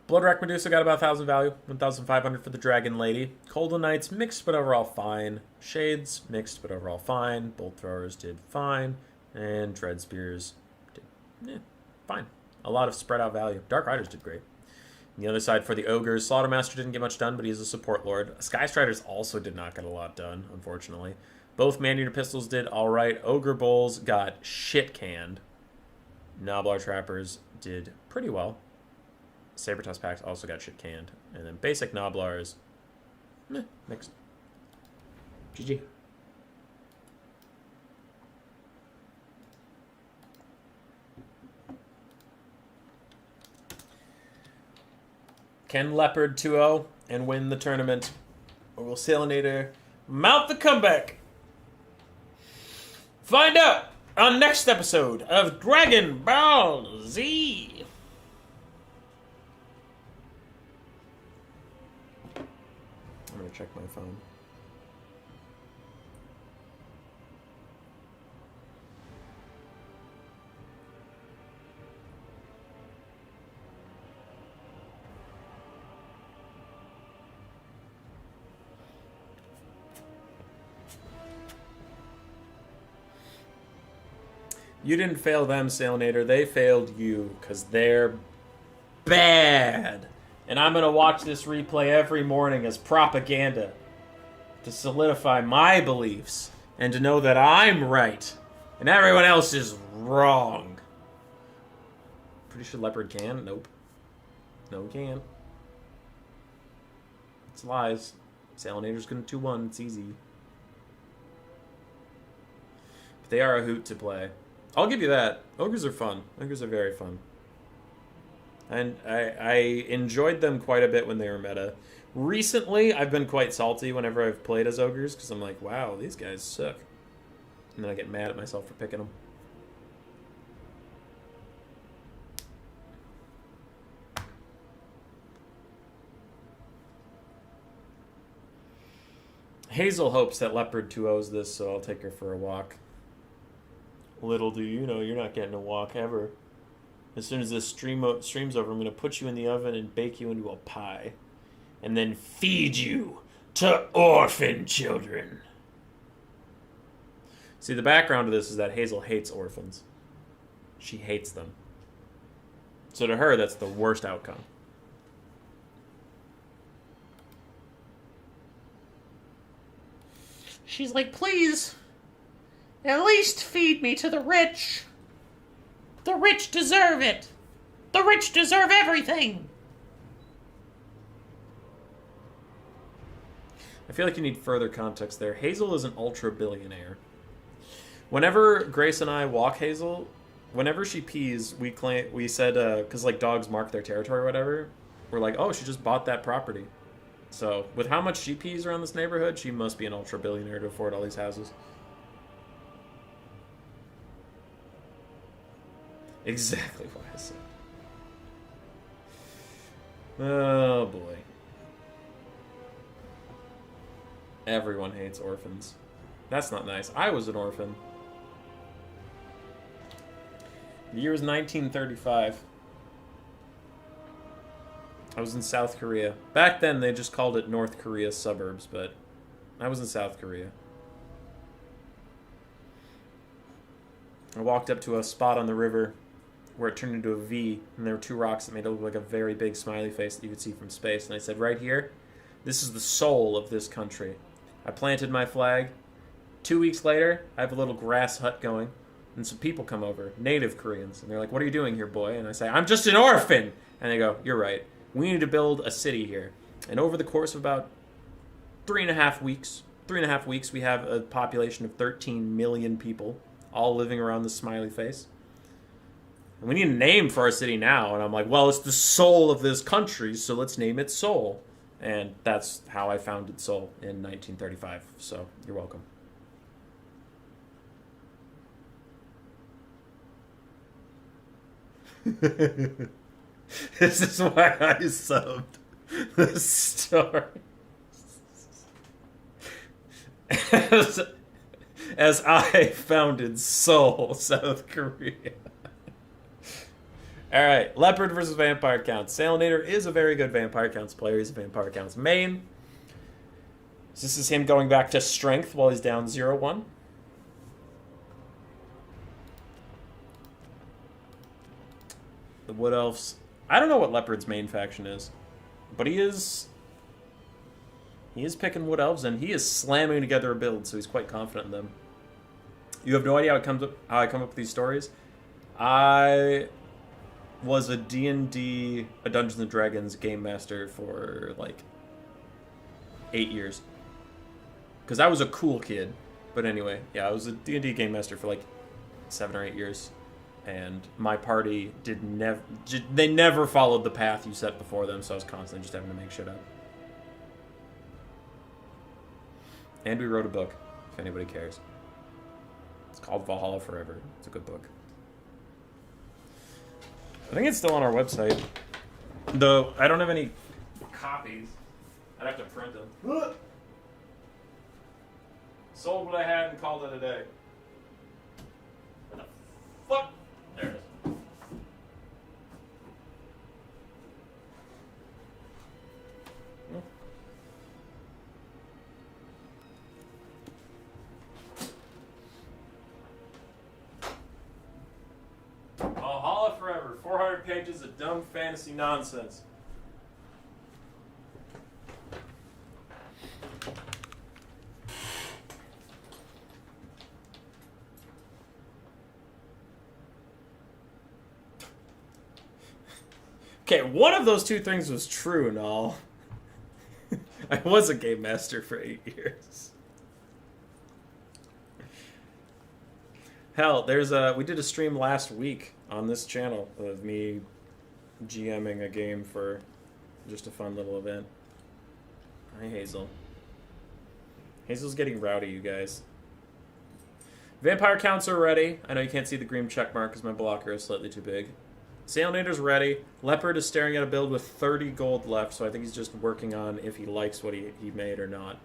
Bloodwrack Medusa got about 1,000 value, 1,500 for the Dragon Lady. Cold One Knights mixed but overall fine. Shades mixed but overall fine. Bolt Throwers did fine. And Dread Spears did fine. A lot of spread out value. Dark Riders did great. On the other side for the Ogres, Slaughtermaster didn't get much done, but he's a support lord. Sky Striders also did not get a lot done, unfortunately. Both Man-Eater Pistols did alright. Ogre Bulls got shit canned. Gnoblar Trappers did pretty well. Saber-Tusk packs also got shit canned. And then basic Gnoblars, mixed. GG. Can Leopard 2-0 and win the tournament? Or will Salinator mount the comeback? Find out on next episode of Dragon Ball Z. You didn't fail them, Salinator. They failed you, because they're bad. And I'm going to watch this replay every morning as propaganda to solidify my beliefs and to know that I'm right and everyone else is wrong. Pretty sure Leopard can. Nope. No, he can. It's lies. Salinator's going to 2-1. It's easy. But they are a hoot to play. I'll give you that. Ogres are fun. Ogres are very fun. And I enjoyed them quite a bit when they were meta. Recently, I've been quite salty whenever I've played as ogres, because I'm like, wow, these guys suck. And then I get mad at myself for picking them. Hazel hopes that Leopard 2-0s this, so I'll take her for a walk. Little do you know, you're not getting a walk ever. As soon as this stream's over, I'm going to put you in the oven and bake you into a pie. And then feed you to orphan children. See, the background of this is that Hazel hates orphans. She hates them. So to her, that's the worst outcome. She's like, please, at least feed me to the rich. The rich deserve it. The rich deserve everything. I feel like you need further context there. Hazel is an ultra-billionaire. Whenever Grace and I walk Hazel, whenever she pees, we said, because like dogs mark their territory or whatever, we're like, oh, she just bought that property. So, with how much she pees around this neighborhood, she must be an ultra-billionaire to afford all these houses. Exactly what I said. Oh, boy. Everyone hates orphans. That's not nice. I was an orphan. The year was 1935. I was in South Korea. Back then, they just called it North Korea suburbs, but I was in South Korea. I walked up to a spot on the river where it turned into a V, and there were two rocks that made it look like a very big smiley face that you could see from space. And I said, right here, this is the soul of this country. I planted my flag. 2 weeks later, I have a little grass hut going, and some people come over, native Koreans, and they're like, what are you doing here, boy? And I say, I'm just an orphan! And they go, you're right. We need to build a city here. And over the course of about 3.5 weeks, we have a population of 13 million people, all living around the smiley face. And we need a name for our city now. And I'm like, well, it's the soul of this country, so let's name it Seoul. And that's how I founded Seoul in 1935. So you're welcome. This is why I subbed the story. As I founded Seoul, South Korea. Alright, Leopard versus Vampire Counts. Salinator is a very good Vampire Counts player. He's a Vampire Counts main. So this is him going back to strength while he's down 0-1. The Wood Elves. I don't know what Leopard's main faction is, but he is picking Wood Elves, and he is slamming together a build, so he's quite confident in them. You have no idea how I come up with these stories. I was a D&D, a Dungeons & Dragons game master for like 8 years. Because I was a cool kid. But anyway, yeah, I was a D&D game master for like 7 or 8 years. And my party they never followed the path you set before them, so I was constantly just having to make shit up. And we wrote a book, if anybody cares. It's called Valhalla Forever. It's a good book. I think it's still on our website. Though, I don't have any copies. I'd have to print them. Sold what I had and called it a day. What the fuck? There it is. pages of dumb fantasy nonsense. Okay, one of those two things was true and all. I was a game master for 8 years. Hell, we did a stream last week on this channel of me GMing a game for just a fun little event. Hi, Hazel. Hazel's getting rowdy, you guys. Vampire counts are ready. I know you can't see the green check mark because my blocker is slightly too big. Salinator's ready. Leopard is staring at a build with 30 gold left, so I think he's just working on if he likes what he made or not.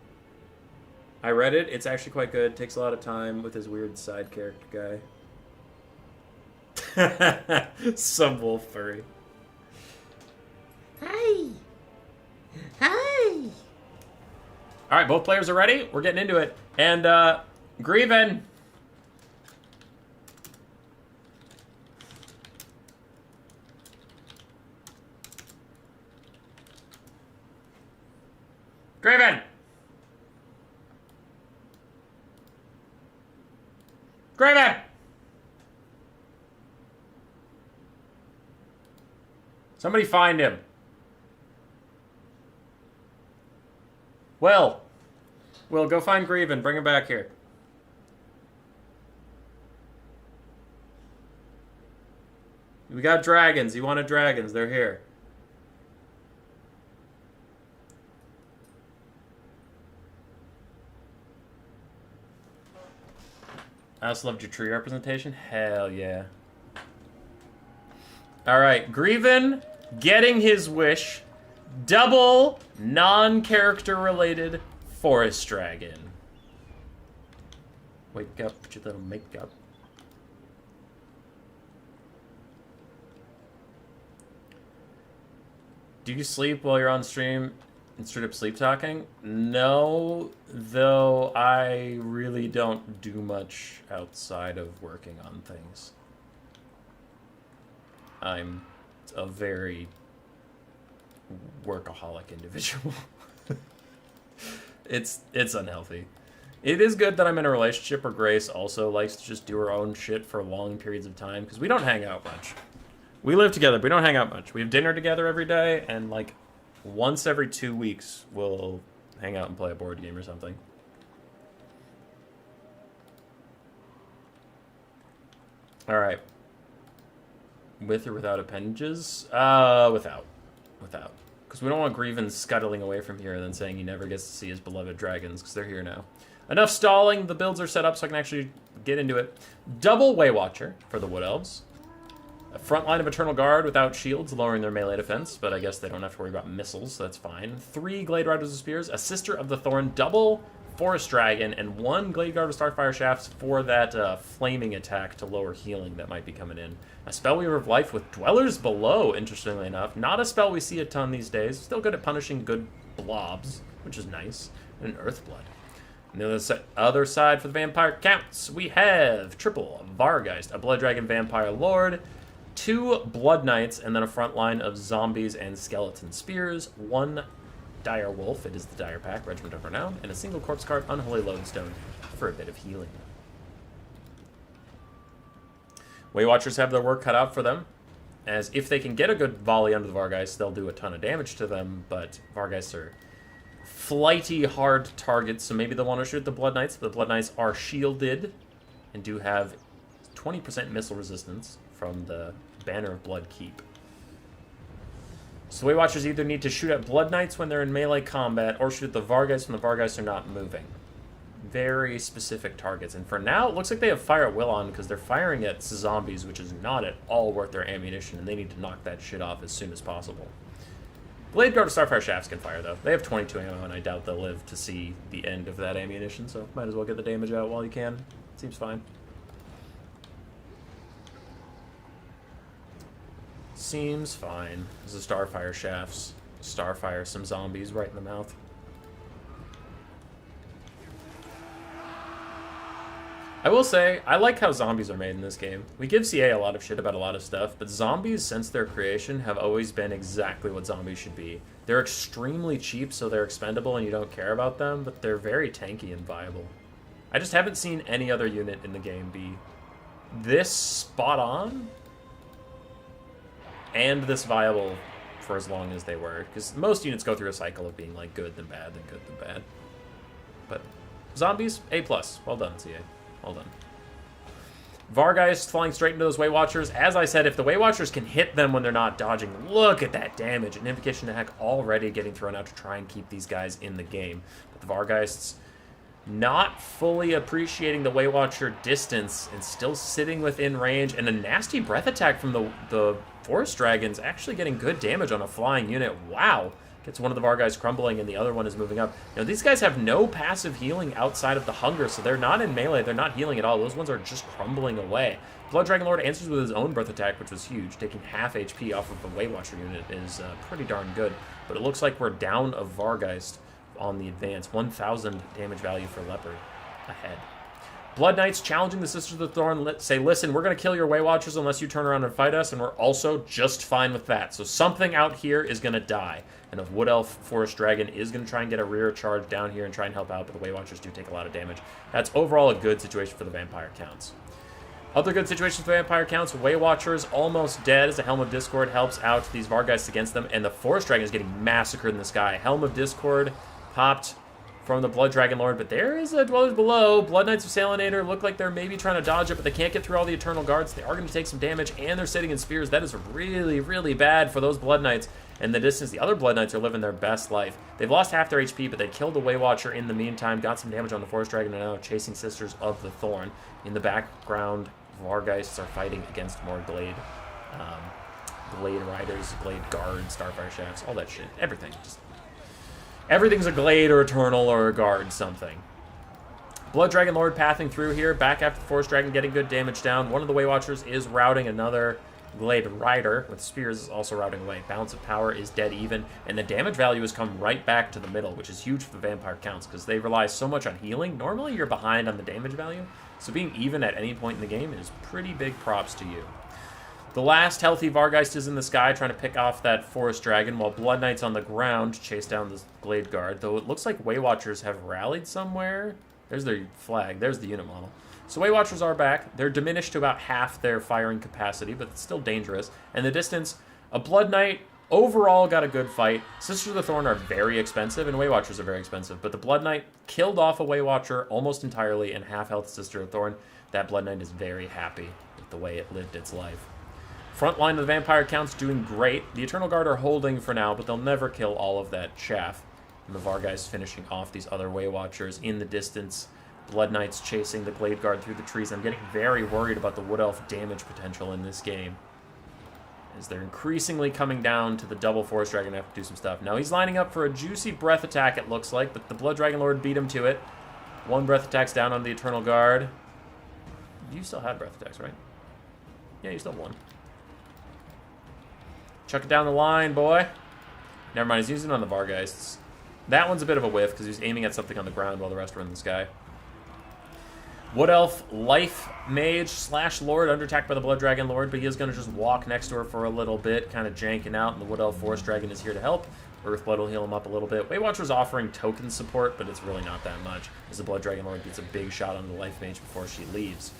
I read it. It's actually quite good. Takes a lot of time with his weird side character guy. Some wolf furry. Hi. Hi. All right, both players are ready. We're getting into it. And, Grieven. Grieven! Grieven! Somebody find him. Will, go find Grieven. Bring him back here. We got dragons. You wanted dragons. They're here. I also loved your tree representation. Hell yeah. Alright, Grieven getting his wish. Double non-character related forest dragon. Wake up, put your little makeup. Do you sleep while you're on stream and straight up sleep talking? No, though I really don't do much outside of working on things. I'm a very workaholic individual. It's unhealthy. It is good that I'm in a relationship where Grace also likes to just do her own shit for long periods of time, because we don't hang out much. We live together, but we don't hang out much. We have dinner together every day, and like once every 2 weeks, we'll hang out and play a board game or something. Alright. With or without appendages? Without. Without. Because we don't want Grieven scuttling away from here and then saying he never gets to see his beloved dragons, because they're here now. Enough stalling. The builds are set up so I can actually get into it. Double Waywatcher for the Wood Elves. A front line of Eternal Guard without shields, lowering their melee defense, but I guess they don't have to worry about missiles, so that's fine. 3 Glade Riders of Spears, a Sister of the Thorn, double Forest Dragon, and 1 Glade Guard with Starfire Shafts for that flaming attack to lower healing that might be coming in. A Spellweaver of Life with Dwellers Below, interestingly enough. Not a spell we see a ton these days. Still good at punishing good blobs, which is nice. And Earthblood. On the other side for the Vampire counts, we have triple Vargeist, a Blood Dragon Vampire Lord, 2 Blood Knights, and then a front line of zombies and skeleton spears, 1 Dire Wolf, it is the Dire Pack, Regiment of Renown, and a single Corpse Cart, Unholy Lodestone, for a bit of healing. Waywatchers have their work cut out for them, as if they can get a good volley under the Vargeist, they'll do a ton of damage to them, but Vargeists are flighty, hard targets, so maybe they'll want to shoot the Blood Knights, but the Blood Knights are shielded, and do have 20% missile resistance from the Banner of Blood Keep. So Waywatchers either need to shoot at Blood Knights when they're in melee combat, or shoot at the Vargeists when the Vargeists are not moving. Very specific targets. And for now, it looks like they have Fire at Will on, because they're firing at zombies, which is not at all worth their ammunition, and they need to knock that shit off as soon as possible. Blade Guard with Starfire Shafts can fire, though. They have 22 ammo, and I doubt they'll live to see the end of that ammunition, so might as well get the damage out while you can. Seems fine. Seems fine. This is Starfire Shafts. Starfire some zombies right in the mouth. I will say, I like how zombies are made in this game. We give CA a lot of shit about a lot of stuff, but zombies, since their creation, have always been exactly what zombies should be. They're extremely cheap, so they're expendable and you don't care about them, but they're very tanky and viable. I just haven't seen any other unit in the game be this spot on and this viable for as long as they were. Because most units go through a cycle of being like good, then bad, then good, then bad. But zombies, A+. Well done, CA. Well done. Vargeist flying straight into those Way Watchers. As I said, if the Way Watchers can hit them when they're not dodging, look at that damage. An Invocation to Heck already getting thrown out to try and keep these guys in the game. But the Vargeists not fully appreciating the Way Watcher distance and still sitting within range. And a nasty breath attack from the Forest Dragons actually getting good damage on a flying unit. Wow. Gets one of the Vargeists crumbling, and the other one is moving up. Now, these guys have no passive healing outside of the Hunger, so they're not in melee. They're not healing at all. Those ones are just crumbling away. Blood Dragon Lord answers with his own Breath Attack, which was huge. Taking half HP off of the Way Watcher unit is pretty darn good. But it looks like we're down a Vargeist on the advance. 1,000 damage value for Leopard ahead. Blood Knights challenging the Sisters of the Thorn, say, listen, we're going to kill your Way Watchers unless you turn around and fight us, and we're also just fine with that. So something out here is going to die. And a Wood Elf Forest Dragon is going to try and get a rear charge down here and try and help out, but the Way Watchers do take a lot of damage. That's overall a good situation for the Vampire Counts. Other good situations for the Vampire Counts, Way Watchers almost dead as the Helm of Discord helps out these Vargeists against them, and the Forest Dragon is getting massacred in the sky. Helm of Discord popped from the Blood Dragon Lord, but there is a Dwellers Below. Blood Knights of Salinator look like they're maybe trying to dodge it, but they can't get through all the Eternal Guards. They are going to take some damage, and they're sitting in spears. That is really, really bad for those Blood Knights. In the distance, the other Blood Knights are living their best life. They've lost half their HP, but they killed the Way Watcher in the meantime, got some damage on the Forest Dragon, and now chasing Sisters of the Thorn. In the background, Vargeists are fighting against more Glade Riders, Glade Guards, Starfire Shafts, all that shit. Everything. Just everything's a Glade or Eternal or a Guard something. Blood Dragon Lord pathing through here, back after the Forest Dragon getting good damage down. One of the Way Watchers is routing another Glade Rider with spears is also routing away. Balance of power is dead even, and the damage value has come right back to the middle, which is huge for the Vampire Counts because they rely so much on healing. Normally you're behind on the damage value, so being even at any point in the game is pretty big props to you. The last healthy Vargeist is in the sky trying to pick off that Forest Dragon, while Blood Knights on the ground chase down this Glade Guard, though it looks like Way Watchers have rallied somewhere. There's their flag. There's the unit model. So Way Watchers are back. They're diminished to about half their firing capacity, but it's still dangerous. And the distance, a Blood Knight overall got a good fight. Sisters of the Thorn are very expensive, and Way Watchers are very expensive. But the Blood Knight killed off a Way Watcher almost entirely, and half health Sister of the Thorn. That Blood Knight is very happy with the way it lived its life. Front line of the Vampire Counts doing great. The Eternal Guard are holding for now, but they'll never kill all of that chaff. And the Vargeists finishing off these other Way Watchers in the distance. Blood Knights chasing the Glade Guard through the trees. I'm getting very worried about the Wood Elf damage potential in this game, as they're increasingly coming down to the double Forest Dragon and have to do some stuff. Now he's lining up for a juicy breath attack, it looks like, but the Blood Dragon Lord beat him to it. One breath attack's down on the Eternal Guard. You still have breath attacks, right? Yeah, you still have one. Chuck it down the line, boy. Never mind, he's using it on the Vargeists. That one's a bit of a whiff because he's aiming at something on the ground while the rest are in the sky. Wood Elf, Life Mage / Lord under attack by the Blood Dragon Lord, but he is going to just walk next to her for a little bit, kind of janking out, and the Wood Elf Forest Dragon is here to help. Earthblood will heal him up a little bit. Way Watcher's offering token support, but it's really not that much, as the Blood Dragon Lord gets a big shot on the Life Mage before she leaves.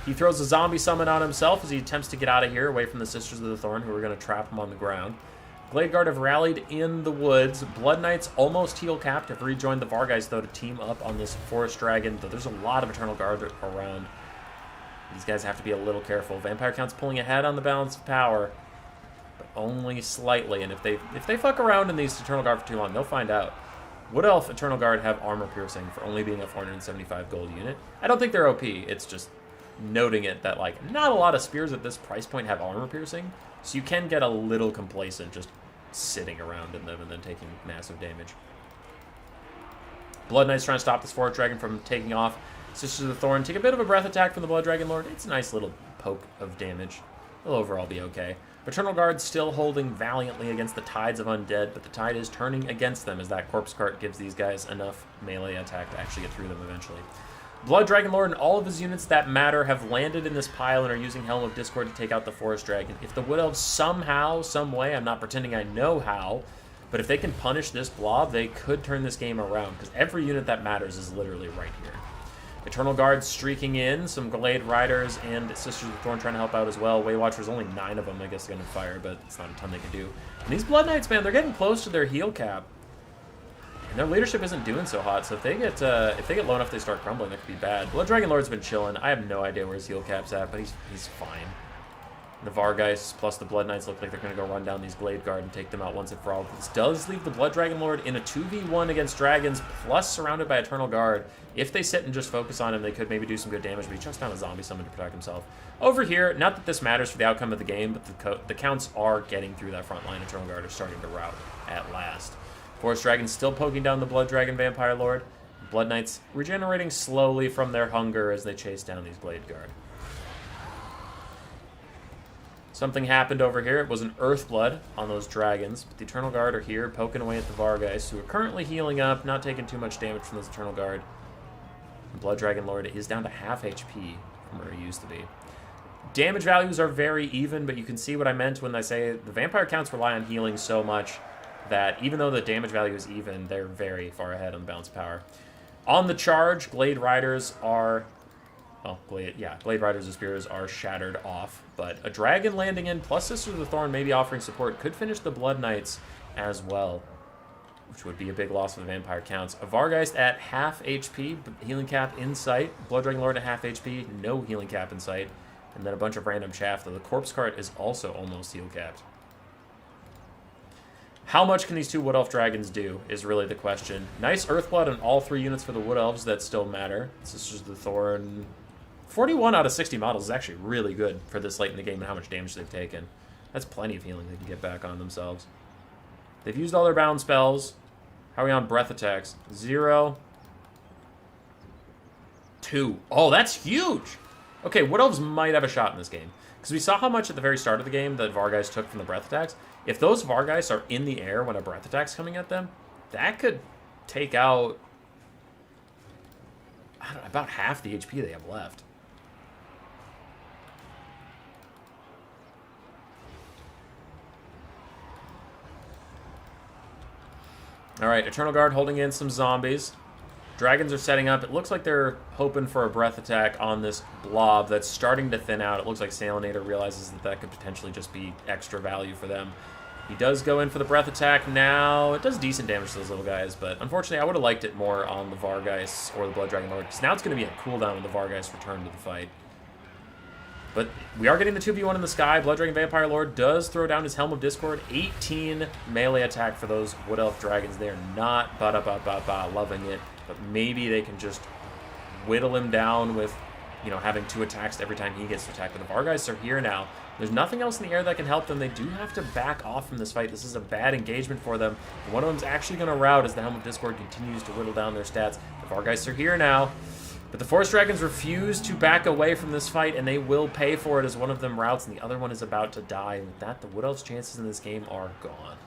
He throws a zombie summon on himself as he attempts to get out of here, away from the Sisters of the Thorn, who are going to trap him on the ground. Glade Guard have rallied in the woods. Blood Knights almost heal capped, have rejoined the Vargeists, though, to team up on this Forest Dragon, though there's a lot of Eternal Guard around. These guys have to be a little careful. Vampire Count's pulling ahead on the balance of power, but only slightly, and if they fuck around in these Eternal Guard for too long, they'll find out. Wood Elf Eternal Guard have armor piercing for only being a 475 gold unit. I don't think they're OP, it's just noting it that, like, not a lot of spears at this price point have armor piercing, so you can get a little complacent just sitting around in them and then taking massive damage. Blood Knight's trying to stop this Forest Dragon from taking off. Sisters of the Thorn take a bit of a breath attack from the Blood Dragon Lord. It's a nice little poke of damage. They'll overall be okay. Eternal Guard still holding valiantly against the tides of undead, but the tide is turning against them as that Corpse Cart gives these guys enough melee attack to actually get through them eventually. Blood Dragon Lord and all of his units that matter have landed in this pile and are using Helm of Discord to take out the Forest Dragon. If the Wood Elves somehow, some way, I'm not pretending I know how, but if they can punish this blob, they could turn this game around, because every unit that matters is literally right here. Eternal Guards streaking in, some Glade Riders and Sisters of Thorn trying to help out as well. Way Watchers, only 9 of them, I guess, are going to fire, but it's not a ton they can do. And these Blood Knights, man, they're getting close to their heal cap. And their leadership isn't doing so hot, so if they get low enough they start crumbling, that could be bad. Blood Dragon Lord's been chilling. I have no idea where his heal cap's at, but he's fine. The Vargeists plus the Blood Knights look like they're going to go run down these Glade Guard and take them out once and for all. This does leave the Blood Dragon Lord in a 2v1 against dragons, plus surrounded by Eternal Guard. If they sit and just focus on him, they could maybe do some good damage, but he chucks down a zombie summon to protect himself. Over here, not that this matters for the outcome of the game, but the counts are getting through that front line. Eternal Guard are starting to rout at last. Forest Dragon still poking down the Blood Dragon Vampire Lord. Blood Knights regenerating slowly from their hunger as they chase down these Blade Guard. Something happened over here. It was an Earthblood on those dragons, but the Eternal Guard are here poking away at the Vargeists, who are currently healing up, not taking too much damage from this Eternal Guard. The Blood Dragon Lord is down to half HP from where he used to be. Damage values are very even, but you can see what I meant when I say the vampire counts rely on healing so much that even though the damage value is even, they're very far ahead on the balance of power. On the charge, Glade Riders are... well, Glade Riders and Spears are shattered off, but a Dragon landing in, plus Sisters of the Thorn maybe offering support, could finish the Blood Knights as well, which would be a big loss for the vampire counts. A Vargeist at half HP, healing cap in sight. Blood Dragon Lord at half HP, no healing cap in sight. And then a bunch of random chaff, though the Corpse Cart is also almost heal capped. How much can these two Wood Elf Dragons do is really the question. Nice Earthblood on all 3 units for the Wood Elves that still matter. Sisters of the Thorn... 41 out of 60 models is actually really good for this late in the game and how much damage they've taken. That's plenty of healing they can get back on themselves. They've used all their bound spells. How are we on breath attacks? 0. 2. Oh, that's huge! Okay, Wood Elves might have a shot in this game. Because we saw how much at the very start of the game that Vargeists took from the breath attacks. If those Vargeists are in the air when a breath attack's coming at them, that could take out... I don't know, about half the HP they have left. Alright, Eternal Guard holding in some zombies. Dragons are setting up. It looks like they're hoping for a breath attack on this blob that's starting to thin out. It looks like Salinator realizes that that could potentially just be extra value for them. He does go in for the breath attack now. It does decent damage to those little guys, but unfortunately I would have liked it more on the Vargeists or the Blood Dragon Lord, because now it's going to be a cooldown when the Vargeists return to the fight. But we are getting the 2v1 in the sky. Blood Dragon Vampire Lord does throw down his Helm of Discord. 18 melee attack for those Wood Elf Dragons. They are not loving it, but maybe they can just whittle him down with, you know, having 2 attacks every time he gets to attack. But the Vargeists are here now. There's nothing else in the air that can help them. They do have to back off from this fight. This is a bad engagement for them. And one of them's actually going to rout as the Helm of Discord continues to whittle down their stats. The Vargeists are here now. But the Forest Dragons refuse to back away from this fight, and they will pay for it as one of them routs and the other one is about to die. And with that, the Wood Elf's chances in this game are gone.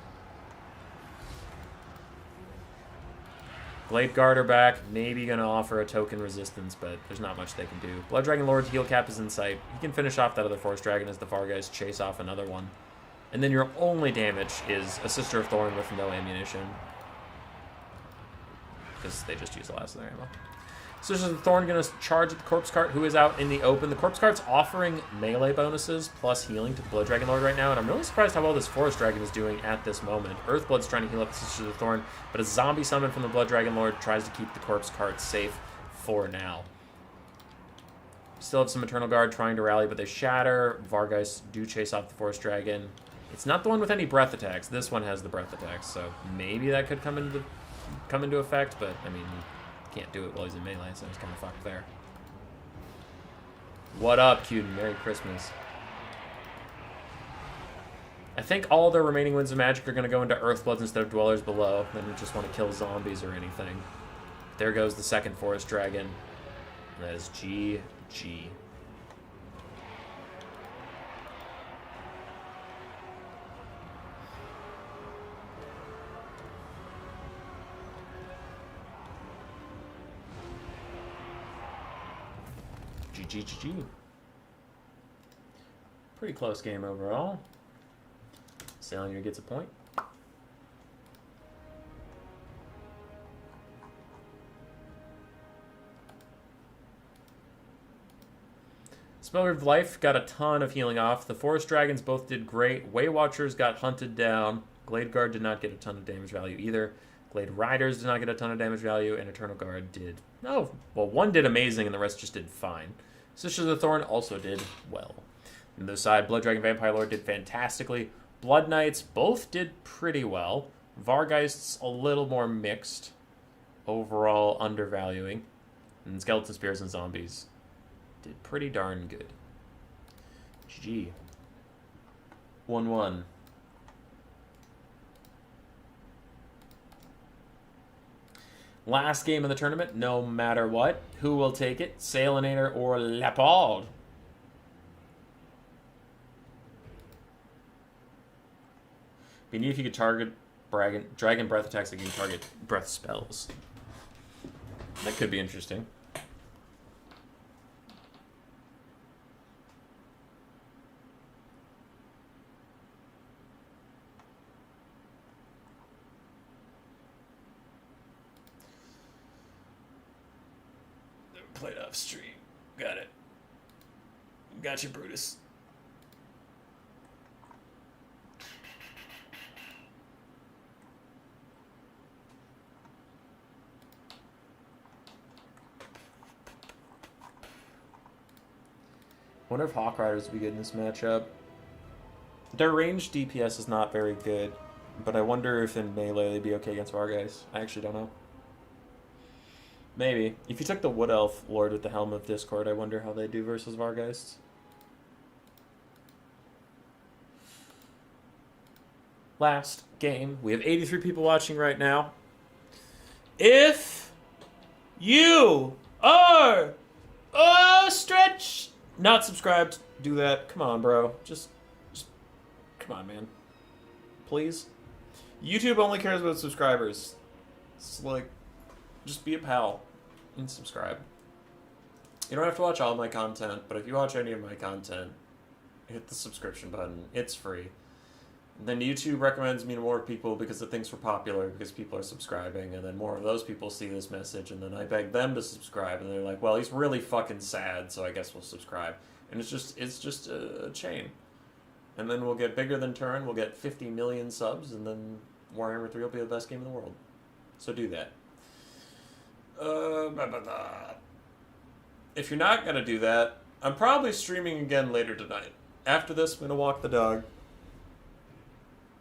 Blade Guard are back, maybe going to offer a token resistance, but there's not much they can do. Blood Dragon Lord's heal cap is in sight. He can finish off that other Forest Dragon as the Vargeists chase off another one. And then your only damage is a Sister of Thorn with no ammunition, because they just use the last of their ammo. Sisters of the Thorn going to charge at the Corpse Cart, who is out in the open. The Corpse Cart's offering melee bonuses plus healing to the Blood Dragon Lord right now, and I'm really surprised how well this Forest Dragon is doing at this moment. Earthblood's trying to heal up the Sisters of the Thorn, but a zombie summon from the Blood Dragon Lord tries to keep the Corpse Cart safe for now. Still have some Eternal Guard trying to rally, but they shatter. Vargeists do chase off the Forest Dragon. It's not the one with any breath attacks. This one has the breath attacks, so maybe that could come into effect, but, I mean... can't do it while he's in melee, so he's kind of fucked there. What up, Cuden? Merry Christmas. I think all their remaining Winds of Magic are going to go into Earthbloods instead of Dwellers Below. They don't just want to kill zombies or anything. There goes the second Forest Dragon. That is GG. GG. Pretty close game overall. Salinger gets a point. Smeller of Life got a ton of healing off. The Forest Dragons both did great. Way Watchers got hunted down. Glade Guard did not get a ton of damage value either. Glade Riders did not get a ton of damage value, and Eternal Guard did. Oh, well, one did amazing, and the rest just did fine. Sisters of the Thorn also did well. On the other side, Blood Dragon Vampire Lord did fantastically. Blood Knights both did pretty well. Vargeists a little more mixed. Overall, undervaluing. And Skeleton Spears and Zombies did pretty darn good. GG. 1-1. Last game of the tournament, no matter what. Who will take it? Salinator or Leopold? Be neat if you could target dragon breath attacks that can target breath spells. That could be interesting. Played off stream. Got it. Got you, Brutus. Wonder if Hawk Riders would be good in this matchup. Their ranged DPS is not very good, but I wonder if in melee they'd be okay against Vargeist. I actually don't know. Maybe. If you took the Wood Elf Lord with the Helm of Discord, I wonder how they do versus Vargeists. Last game. We have 83 people watching right now. If you are not subscribed, do that. Come on, bro. Just come on, man. Please. YouTube only cares about subscribers. It's like, just be a pal and subscribe. You don't have to watch all my content, but if you watch any of my content, hit the subscription button. It's free. Then YouTube recommends me to more people because it thinks we're popular, because people are subscribing, and then more of those people see this message, and then I beg them to subscribe, and they're like, well, he's really fucking sad, so I guess we'll subscribe. And it's just a chain. And then we'll get bigger than Turin, we'll get 50 million subs, and then Warhammer 3 will be the best game in the world. So do that. If you're not going to do that, I'm probably streaming again later tonight. After this, I'm going to walk the dog.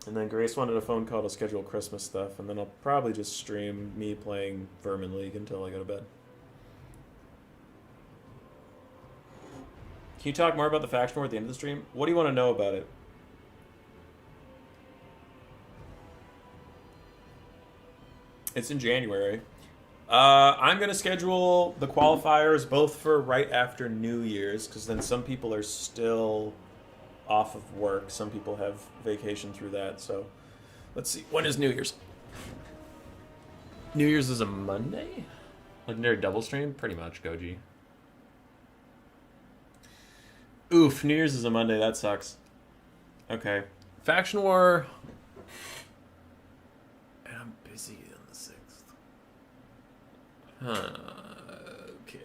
And then Grace wanted a phone call to schedule Christmas stuff, and then I'll probably just stream me playing Vermin League until I go to bed. Can you talk more about the faction war at the end of the stream? What do you want to know about it? It's in January. I'm going to schedule the qualifiers both for right after New Year's, because then some people are still off of work. Some people have vacation through that, so let's see. When is New Year's? New Year's is a Monday? Legendary double stream? Pretty much, Goji. Oof, New Year's is a Monday. That sucks. Okay. Faction War. And I'm busy on the 6th. Okay.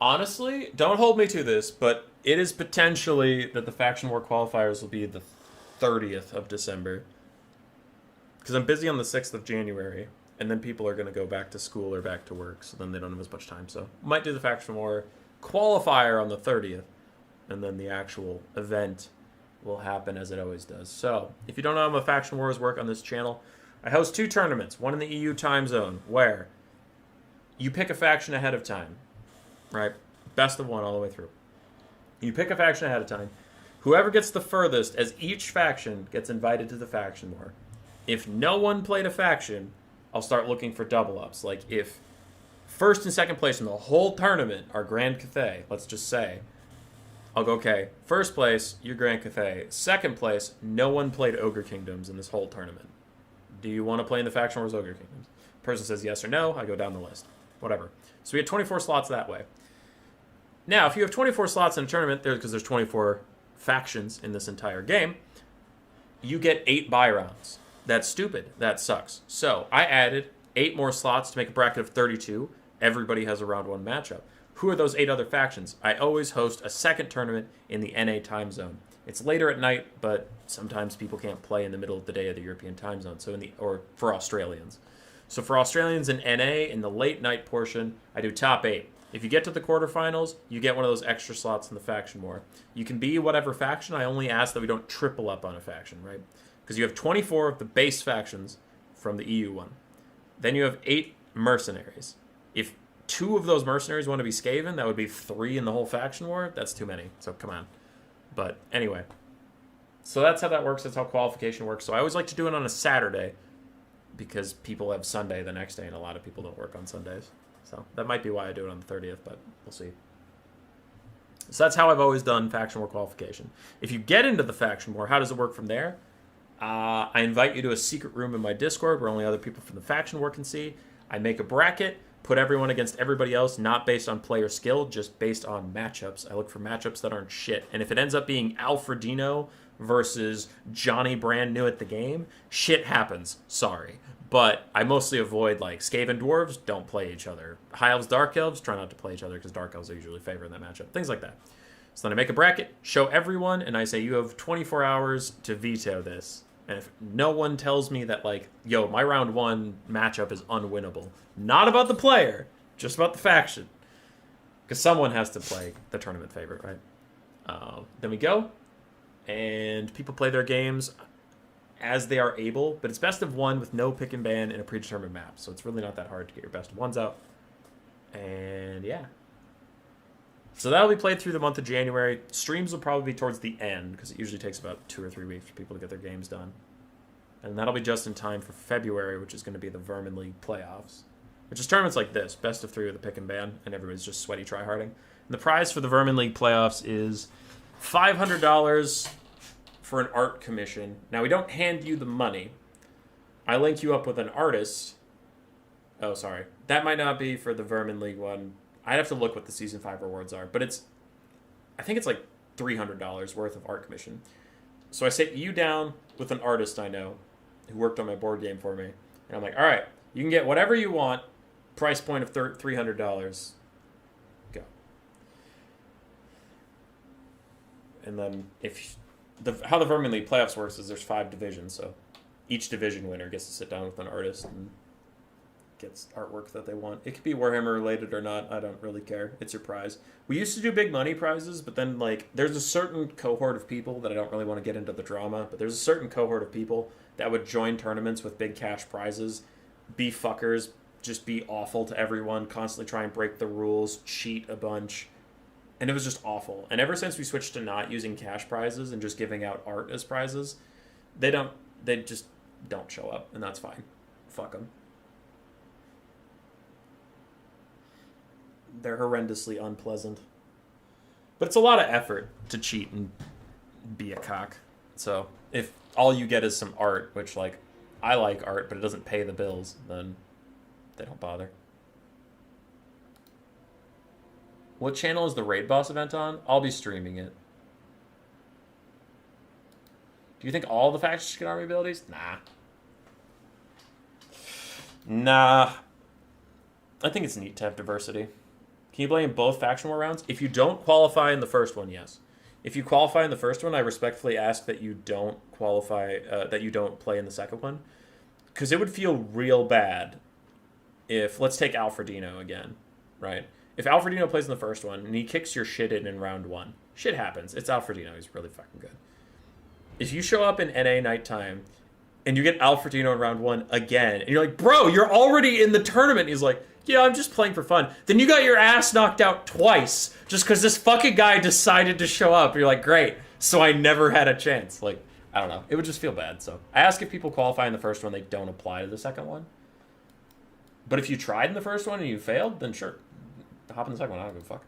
Honestly, don't hold me to this, but it is potentially that the Faction War qualifiers will be the 30th of December. Because I'm busy on the 6th of January, and then people are going to go back to school or back to work, so then they don't have as much time. So might do the Faction War qualifier on the 30th, and then the actual event will happen as it always does. So if you don't know how my Faction Wars work on this channel, I host 2 tournaments, one in the EU time zone, where you pick a faction ahead of time. Right? Best of one all the way through. You pick a faction ahead of time. Whoever gets the furthest, as each faction gets invited to the Faction War. If no one played a faction, I'll start looking for double-ups. Like, if first and second place in the whole tournament are Grand Cathay, let's just say, I'll go, okay, first place, you're Grand Cathay. Second place, no one played Ogre Kingdoms in this whole tournament. Do you want to play in the Faction Wars Ogre Kingdoms? Person says yes or no, I go down the list. whatever. So we had 24 slots that way. Now, if you have 24 slots in a tournament, because there's 24 factions in this entire game, you get 8 bye rounds. That's stupid. That sucks. So I added 8 more slots to make a bracket of 32. Everybody has a round 1 matchup. Who are those 8 other factions? I always host a second tournament in the NA time zone. It's later at night, but sometimes people can't play in the middle of the day of the European time zone. Or for Australians. So for Australians in NA, in the late night portion, I do top 8. If you get to the quarterfinals, you get one of those extra slots in the faction war. You can be whatever faction. I only ask that we don't triple up on a faction, right? Because you have 24 of the base factions from the EU one. Then you have 8 mercenaries. If 2 of those mercenaries want to be Skaven, that would be 3 in the whole faction war. That's too many, so come on. But anyway. So that's how that works. That's how qualification works. So I always like to do it on a Saturday because people have Sunday the next day, and a lot of people don't work on Sundays. So that might be why I do it on the 30th, but we'll see. So that's how I've always done faction war qualification. If you get into the faction war, how does it work from there? I invite you to a secret room in my Discord where only other people from the faction war can see. I make a bracket, put everyone against everybody else, not based on player skill, just based on matchups. I look for matchups that aren't shit. And if it ends up being Alfredino versus Johnny brand new at the game, shit happens. Sorry. But I mostly avoid, like, Skaven Dwarves don't play each other. High Elves, Dark Elves try not to play each other because Dark Elves are usually favored in that matchup. Things like that. So then I make a bracket, show everyone, and I say, you have 24 hours to veto this. And if no one tells me that, like, yo, my round 1 matchup is unwinnable. Not about the player, just about the faction. Because someone has to play the tournament favorite, right? Then we go, and people play their games as they are able, but it's best of 1 with no pick and ban in a predetermined map. So it's really not that hard to get your best of 1s out. And yeah. So that'll be played through the month of January. Streams will probably be towards the end, because it usually takes about 2 or 3 weeks for people to get their games done. And that'll be just in time for February, which is going to be the Vermin League playoffs. Which is tournaments like this, best of 3 with a pick and ban, and everybody's just sweaty tryharding. And the prize for the Vermin League playoffs is $500 for an art commission. Now, we don't hand you the money. I link you up with an artist. Oh, sorry. That might not be for the Vermin League one. I'd have to look what the Season 5 rewards are. But I think it's like $300 worth of art commission. So I sit you down with an artist I know who worked on my board game for me. And I'm like, all right, you can get whatever you want. Price point of $300. Go. And then how the Vermin League playoffs works is there's 5 divisions, so each division winner gets to sit down with an artist and gets artwork that they want. It could be Warhammer related or not. I don't really care. It's your prize. We used to do big money prizes, but then like there's a certain cohort of people that I don't really want to get into the drama, but there's a certain cohort of people that would join tournaments with big cash prizes, be fuckers, just be awful to everyone, constantly try and break the rules, cheat a bunch. And it was just awful. And ever since we switched to not using cash prizes and just giving out art as prizes, they just don't show up, and that's fine. Fuck them. They're horrendously unpleasant. But it's a lot of effort to cheat and be a cock. So if all you get is some art, which, like, I like art, but it doesn't pay the bills, then they don't bother. What channel is the Raid Boss event on? I'll be streaming it. Do you think all the factions get army abilities? Nah. I think it's neat to have diversity. Can you play in both faction war rounds? If you don't qualify in the first one, yes. If you qualify in the first one, I respectfully ask that you don't qualify, that you don't play in the second one. Because it would feel real bad if, let's take Alfredino again, right? If Alfredino plays in the first one and he kicks your shit in round 1, shit happens. It's Alfredino. He's really fucking good. If you show up in NA nighttime and you get Alfredino in round 1 again, and you're like, bro, you're already in the tournament. He's like, yeah, I'm just playing for fun. Then you got your ass knocked out twice just because this fucking guy decided to show up. You're like, great. So I never had a chance. Like, I don't know. It would just feel bad. So I ask if people qualify in the first one, they don't apply to the second one. But if you tried in the first one and you failed, then sure. Hop in the second one. I don't give a fuck.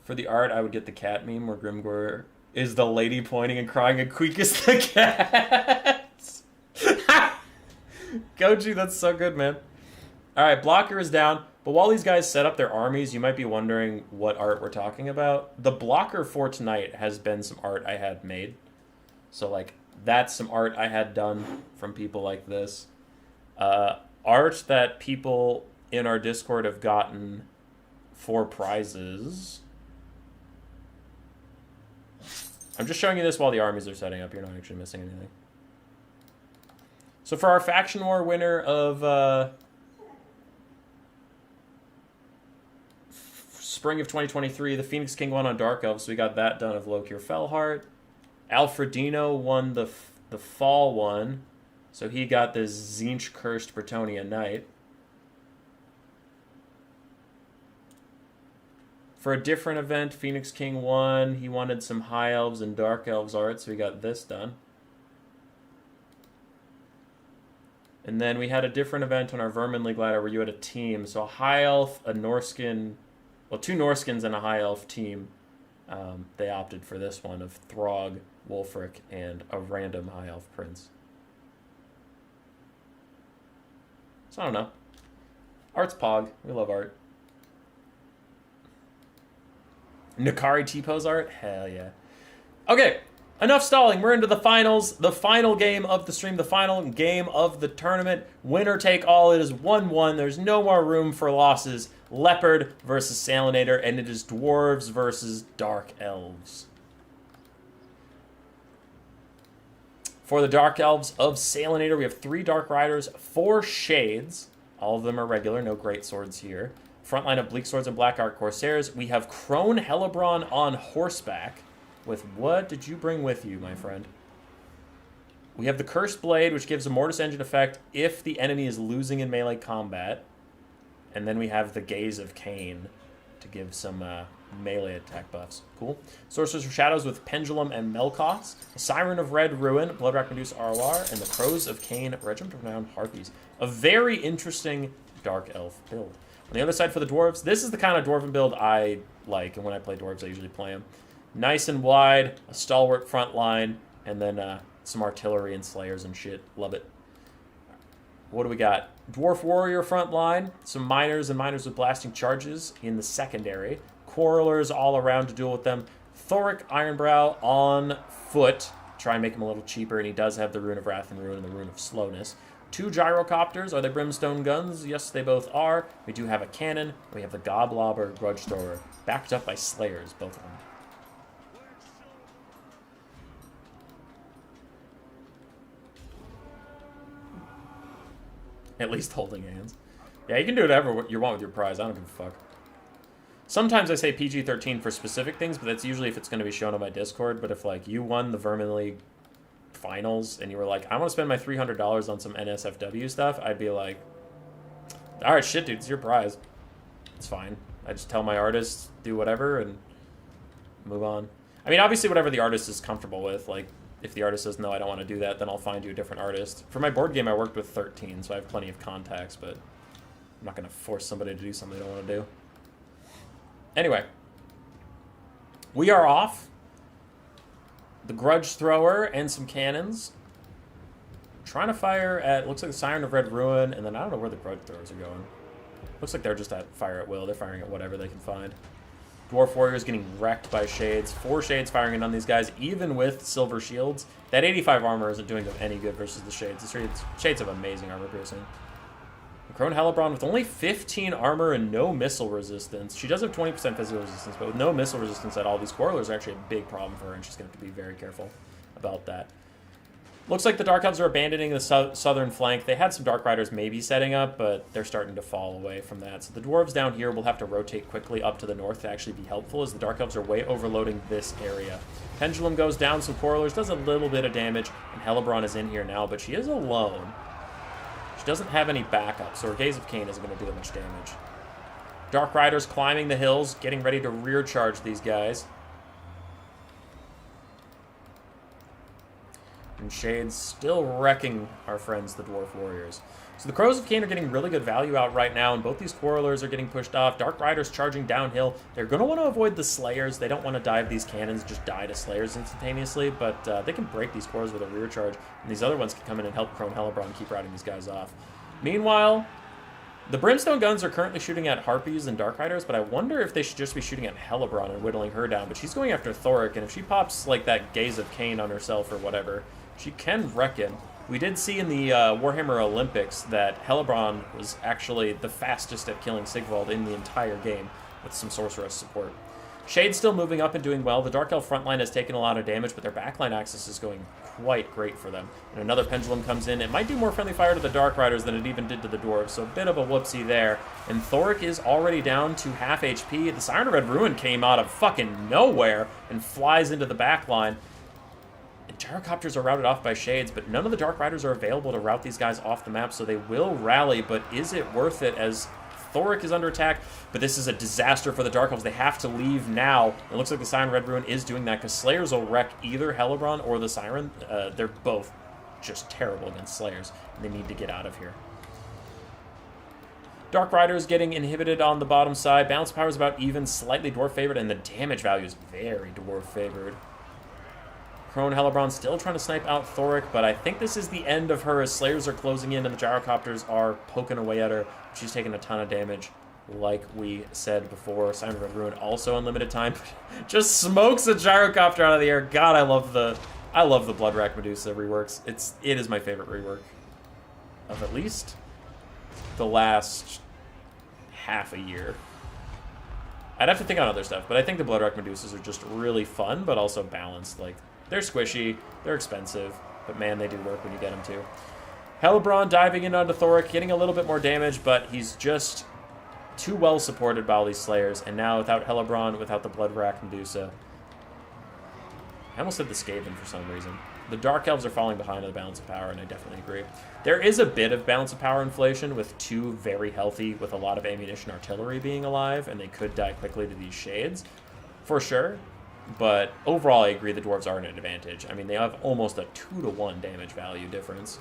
For the art, I would get the cat meme where Grimgor is the lady pointing and crying and Queek is the cat. Goji, that's so good, man. All right, blocker is down. But while these guys set up their armies, you might be wondering what art we're talking about. The blocker for tonight has been some art I had made. So, like, that's some art I had done from people like this. Art that people in our Discord have gotten for prizes. I'm just showing you this while the armies are setting up. You're not actually missing anything. So for our Faction War winner of Spring of 2023, the Phoenix King won on Dark Elves, so we got that done of Lokir Fellheart. Alfredino won the Fall one, so he got the Tzeentch Cursed Bretonnia Knight. For a different event, Phoenix King won. He wanted some High Elves and Dark Elves art, so we got this done. And then we had a different event on our Vermin League ladder where you had a team. So a High Elf, a Norskin, well, 2 Norskins and a High Elf team. They opted for this one of Throg, Wulfric, and a random High Elf Prince. So I don't know. Art's Pog. We love art. Nakari T-Pose art? Hell yeah. Okay, enough stalling. We're into the finals. The final game of the stream. The final game of the tournament. Winner take all. It is 1-1. There's no more room for losses. Leopard versus Salinator. And it is Dwarves versus Dark Elves. For the Dark Elves of Salinator, we have 3 Dark Riders, 4 Shades. All of them are regular. No great swords here. Front line of Bleak Swords and Black Ark Corsairs. We have Crone Hellebron on horseback. With what did you bring with you, my friend? We have the Cursed Blade, which gives a Mortis Engine effect if the enemy is losing in melee combat. And then we have the Gaze of Cain to give some melee attack buffs. Cool. Sorcerers of Shadows with Pendulum and Melkoths. A Siren of Red Ruin, Bloodrock Medusa Arwar, and the Crows of Cain, Regiment of Renowned Harpies. A very interesting Dark Elf build. On the other side for the Dwarves, this is the kind of Dwarven build I like, and when I play Dwarves, I usually play them. Nice and wide, a stalwart front line, and then some artillery and slayers and shit. Love it. What do we got? Dwarf Warrior front line, some miners and miners with blasting charges in the secondary. Quarrelers all around to duel with them. Thoric Ironbrow on foot. Try and make him a little cheaper, and he does have the Rune of Wrath and Ruin and the Rune of Slowness. 2 gyrocopters. Are they brimstone guns? Yes, they both are. We do have a cannon. We have the Goblobber Grudge Thrower, backed up by Slayers, both of them. At least holding hands. Yeah, you can do whatever you want with your prize. I don't give a fuck. Sometimes I say PG-13 for specific things, but that's usually if it's going to be shown on my Discord. But if, like, you won the Vermin League finals and you were like, I want to spend my $300 on some NSFW stuff, I'd be like, all right, shit, dude, it's your prize. It's fine. I just tell my artist, do whatever, and move on. I mean, obviously, whatever the artist is comfortable with. Like, if the artist says, no, I don't want to do that, then I'll find you a different artist. For my board game, I worked with 13, so I have plenty of contacts, but I'm not going to force somebody to do something they don't want to do. Anyway, we are off. The Grudge Thrower and some cannons. Trying to fire at, looks like the Siren of Red Ruin, and then I don't know where the Grudge Throwers are going. Looks like they're just at fire at will. They're firing at whatever they can find. Dwarf Warriors getting wrecked by Shades. 4 Shades firing in on these guys, even with Silver Shields. That 85 armor isn't doing them any good versus the Shades. The Shades have amazing armor piercing. Crone Hellebron with only 15 armor and no missile resistance. She does have 20% physical resistance, but with no missile resistance at all, these Quarrelers are actually a big problem for her, and she's going to have to be very careful about that. Looks like the Dark Elves are abandoning the southern flank. They had some Dark Riders maybe setting up, but they're starting to fall away from that. So the Dwarves down here will have to rotate quickly up to the north to actually be helpful, as the Dark Elves are way overloading this area. Pendulum goes down, some Quarrelers does a little bit of damage, and Hellebron is in here now, but she is alone. She doesn't have any backup, so her Gaze of Cain isn't going to do that much damage. Dark Riders climbing the hills, getting ready to rear charge these guys. And Shades still wrecking our friends, the Dwarf Warriors. So the Crows of Cain are getting really good value out right now, and both these Quarrelers are getting pushed off. Dark Riders charging downhill. They're going to want to avoid the Slayers. They don't want to dive these cannons, just die to Slayers instantaneously, but they can break these cores with a rear charge, and these other ones can come in and help Crone Hellebron keep routing these guys off. Meanwhile, the Brimstone guns are currently shooting at Harpies and Dark Riders, but I wonder if they should just be shooting at Hellebron and whittling her down. But she's going after Thoric, and if she pops like that Gaze of Cain on herself or whatever, she can wreck him. We did see in the Warhammer Olympics that Hellebron was actually the fastest at killing Sigvald in the entire game with some Sorceress support. Shade's still moving up and doing well. The Dark Elf front line has taken a lot of damage, but their backline axis is going quite great for them. And another Pendulum comes in. It might do more friendly fire to the Dark Riders than it even did to the Dwarves, so a bit of a whoopsie there. And Thoric is already down to half HP. The Siren of Red Ruin came out of fucking nowhere and flies into the backline. And Gyrocopters are routed off by Shades, but none of the Dark Riders are available to route these guys off the map, so they will rally, but is it worth it as Thoric is under attack? But this is a disaster for the Dark Elves. They have to leave now. It looks like the Siren Red Ruin is doing that, because Slayers will wreck either Hellebron or the Siren. They're both just terrible against Slayers, and they need to get out of here. Dark Riders getting inhibited on the bottom side. Balance power is about even, slightly Dwarf favored, and the damage value is very Dwarf favored. Crone Hellebron still trying to snipe out Thoric, but I think this is the end of her as Slayers are closing in and the Gyrocopters are poking away at her. She's taking a ton of damage, like we said before. Siren of Red Ruin also unlimited time. Just smokes a Gyrocopter out of the air. God, I love the Bloodrack Medusa reworks. It is my favorite rework of at least the last half a year. I'd have to think on other stuff, but I think the Bloodrack Medusas are just really fun, but also balanced. Like, they're squishy, they're expensive, but man, they do work when you get them to. Hellebron diving in onto Thoric, getting a little bit more damage, but he's just too well supported by all these Slayers, and now without Hellebron, without the Bloodrack Medusa, I almost said the Skaven for some reason. The Dark Elves are falling behind on the balance of power, and I definitely agree. There is a bit of balance of power inflation with two very healthy, with a lot of ammunition artillery being alive, and they could die quickly to these Shades, for sure. But overall, I agree the Dwarves are at an advantage. I mean, they have almost a 2-to-1 damage value difference,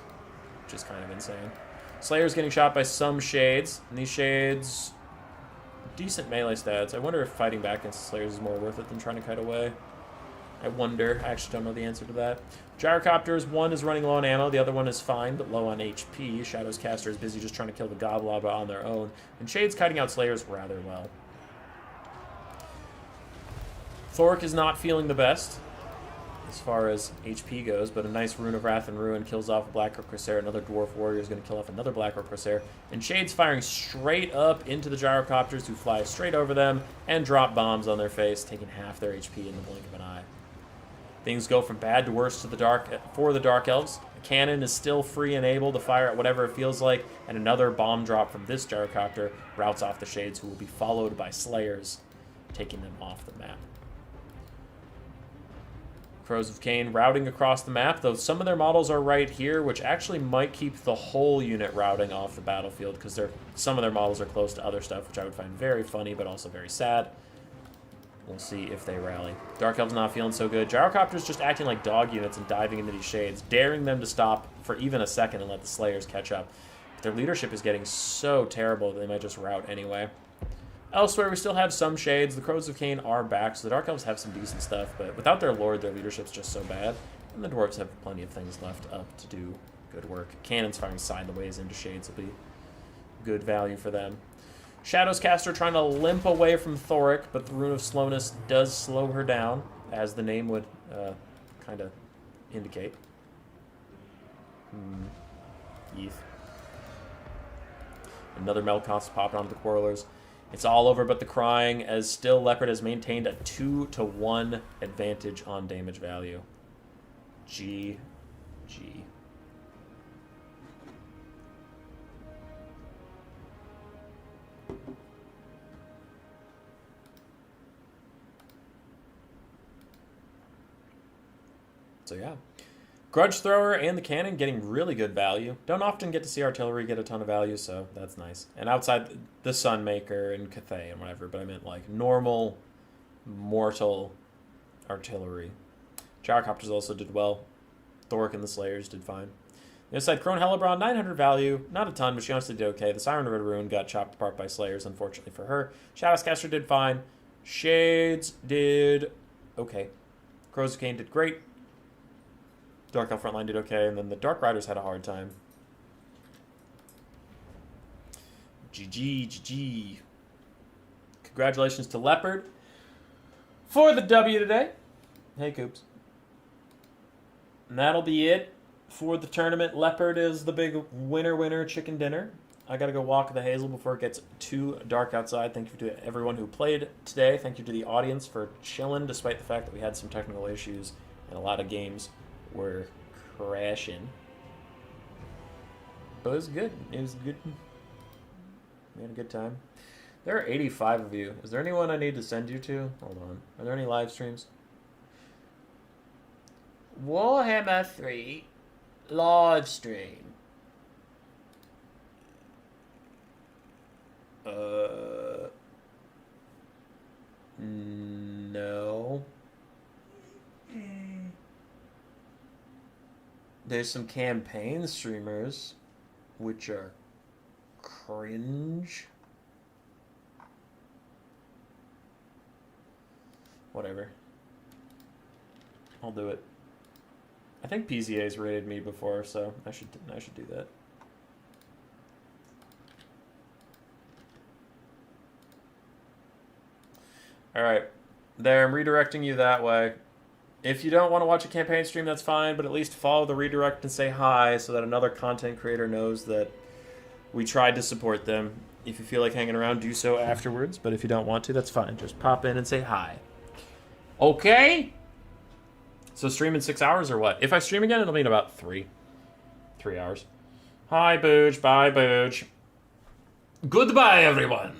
which is kind of insane. Slayer's getting shot by some Shades, and these Shades, decent melee stats. I wonder if fighting back against Slayers is more worth it than trying to kite away. I wonder. I actually don't know the answer to that. Gyrocopters, one is running low on ammo, the other one is fine, but low on HP. Shadow's Caster is busy just trying to kill the Goblaba on their own, and Shade's kiting out Slayers rather well. Thoric is not feeling the best as far as HP goes, but a nice Rune of Wrath and Ruin kills off a Black Orc Corsair. Another Dwarf Warrior is going to kill off another Black Orc Corsair. And Shade's firing straight up into the Gyrocopters, who fly straight over them and drop bombs on their face, taking half their HP in the blink of an eye. Things go from bad to worse to the for the Dark Elves. The cannon is still free and able to fire at whatever it feels like, and another bomb drop from this Gyrocopter routes off the Shades, who will be followed by Slayers, taking them off the map. Crows of Cain routing across the map, though some of their models are right here, which actually might keep the whole unit routing off the battlefield, because some of their models are close to other stuff, which I would find very funny, but also very sad. We'll see if they rally. Dark Elves not feeling so good. Gyrocopters just acting like dog units and diving into these Shades, daring them to stop for even a second and let the Slayers catch up. But their leadership is getting so terrible that they might just rout anyway. Elsewhere, we still have some Shades. The Crows of Cain are back, so the Dark Elves have some decent stuff, but without their Lord, their leadership's just so bad. And the Dwarves have plenty of things left up to do good work. Cannons firing sideways into Shades will be good value for them. Shadow's Caster trying to limp away from Thoric, but the Rune of Slowness does slow her down, as the name would kind of indicate. Eve. Another Melkoth popping onto the Quarrelers. It's all over but the crying, as still Leopard has maintained a 2-to-1 advantage on damage value. GG. So yeah. Grudge Thrower and the Cannon getting really good value. Don't often get to see artillery get a ton of value, so that's nice. And outside the Sunmaker and Cathay and whatever, but I meant like normal, mortal artillery. Gyrocopters also did well. Thork and the Slayers did fine. The other side, Crone Hellebron, 900 value. Not a ton, but she honestly did okay. The Siren of Red Ruin got chopped apart by Slayers, unfortunately for her. Shadowscaster did fine. Shades did okay. Crows of Cain did great. Dark Elf Frontline did okay, and then the Dark Riders had a hard time. GG. Congratulations to Leopard for the W today. Hey, Coops. And that'll be it for the tournament. Leopard is the big winner chicken dinner. I gotta go walk the Hazel before it gets too dark outside. Thank you to everyone who played today. Thank you to the audience for chilling, despite the fact that we had some technical issues and a lot of games were crashing. But it was good. It was good. We had a good time. There are 85 of you. Is there anyone I need to send you to? Hold on. Are there any live streams? Warhammer 3 live stream. No. There's some campaign streamers, which are cringe. Whatever. I'll do it. I think PZA's rated me before, so I should do that. Alright. There, I'm redirecting you that way. If you don't want to watch a campaign stream, that's fine, but at least follow the redirect and say hi so that another content creator knows that we tried to support them. If you feel like hanging around, do so afterwards, but if you don't want to, that's fine. Just pop in and say hi. Okay? So stream in 6 hours or what? If I stream again, it'll be in about 3 hours. Hi, Booge. Bye, Booge. Goodbye, everyone.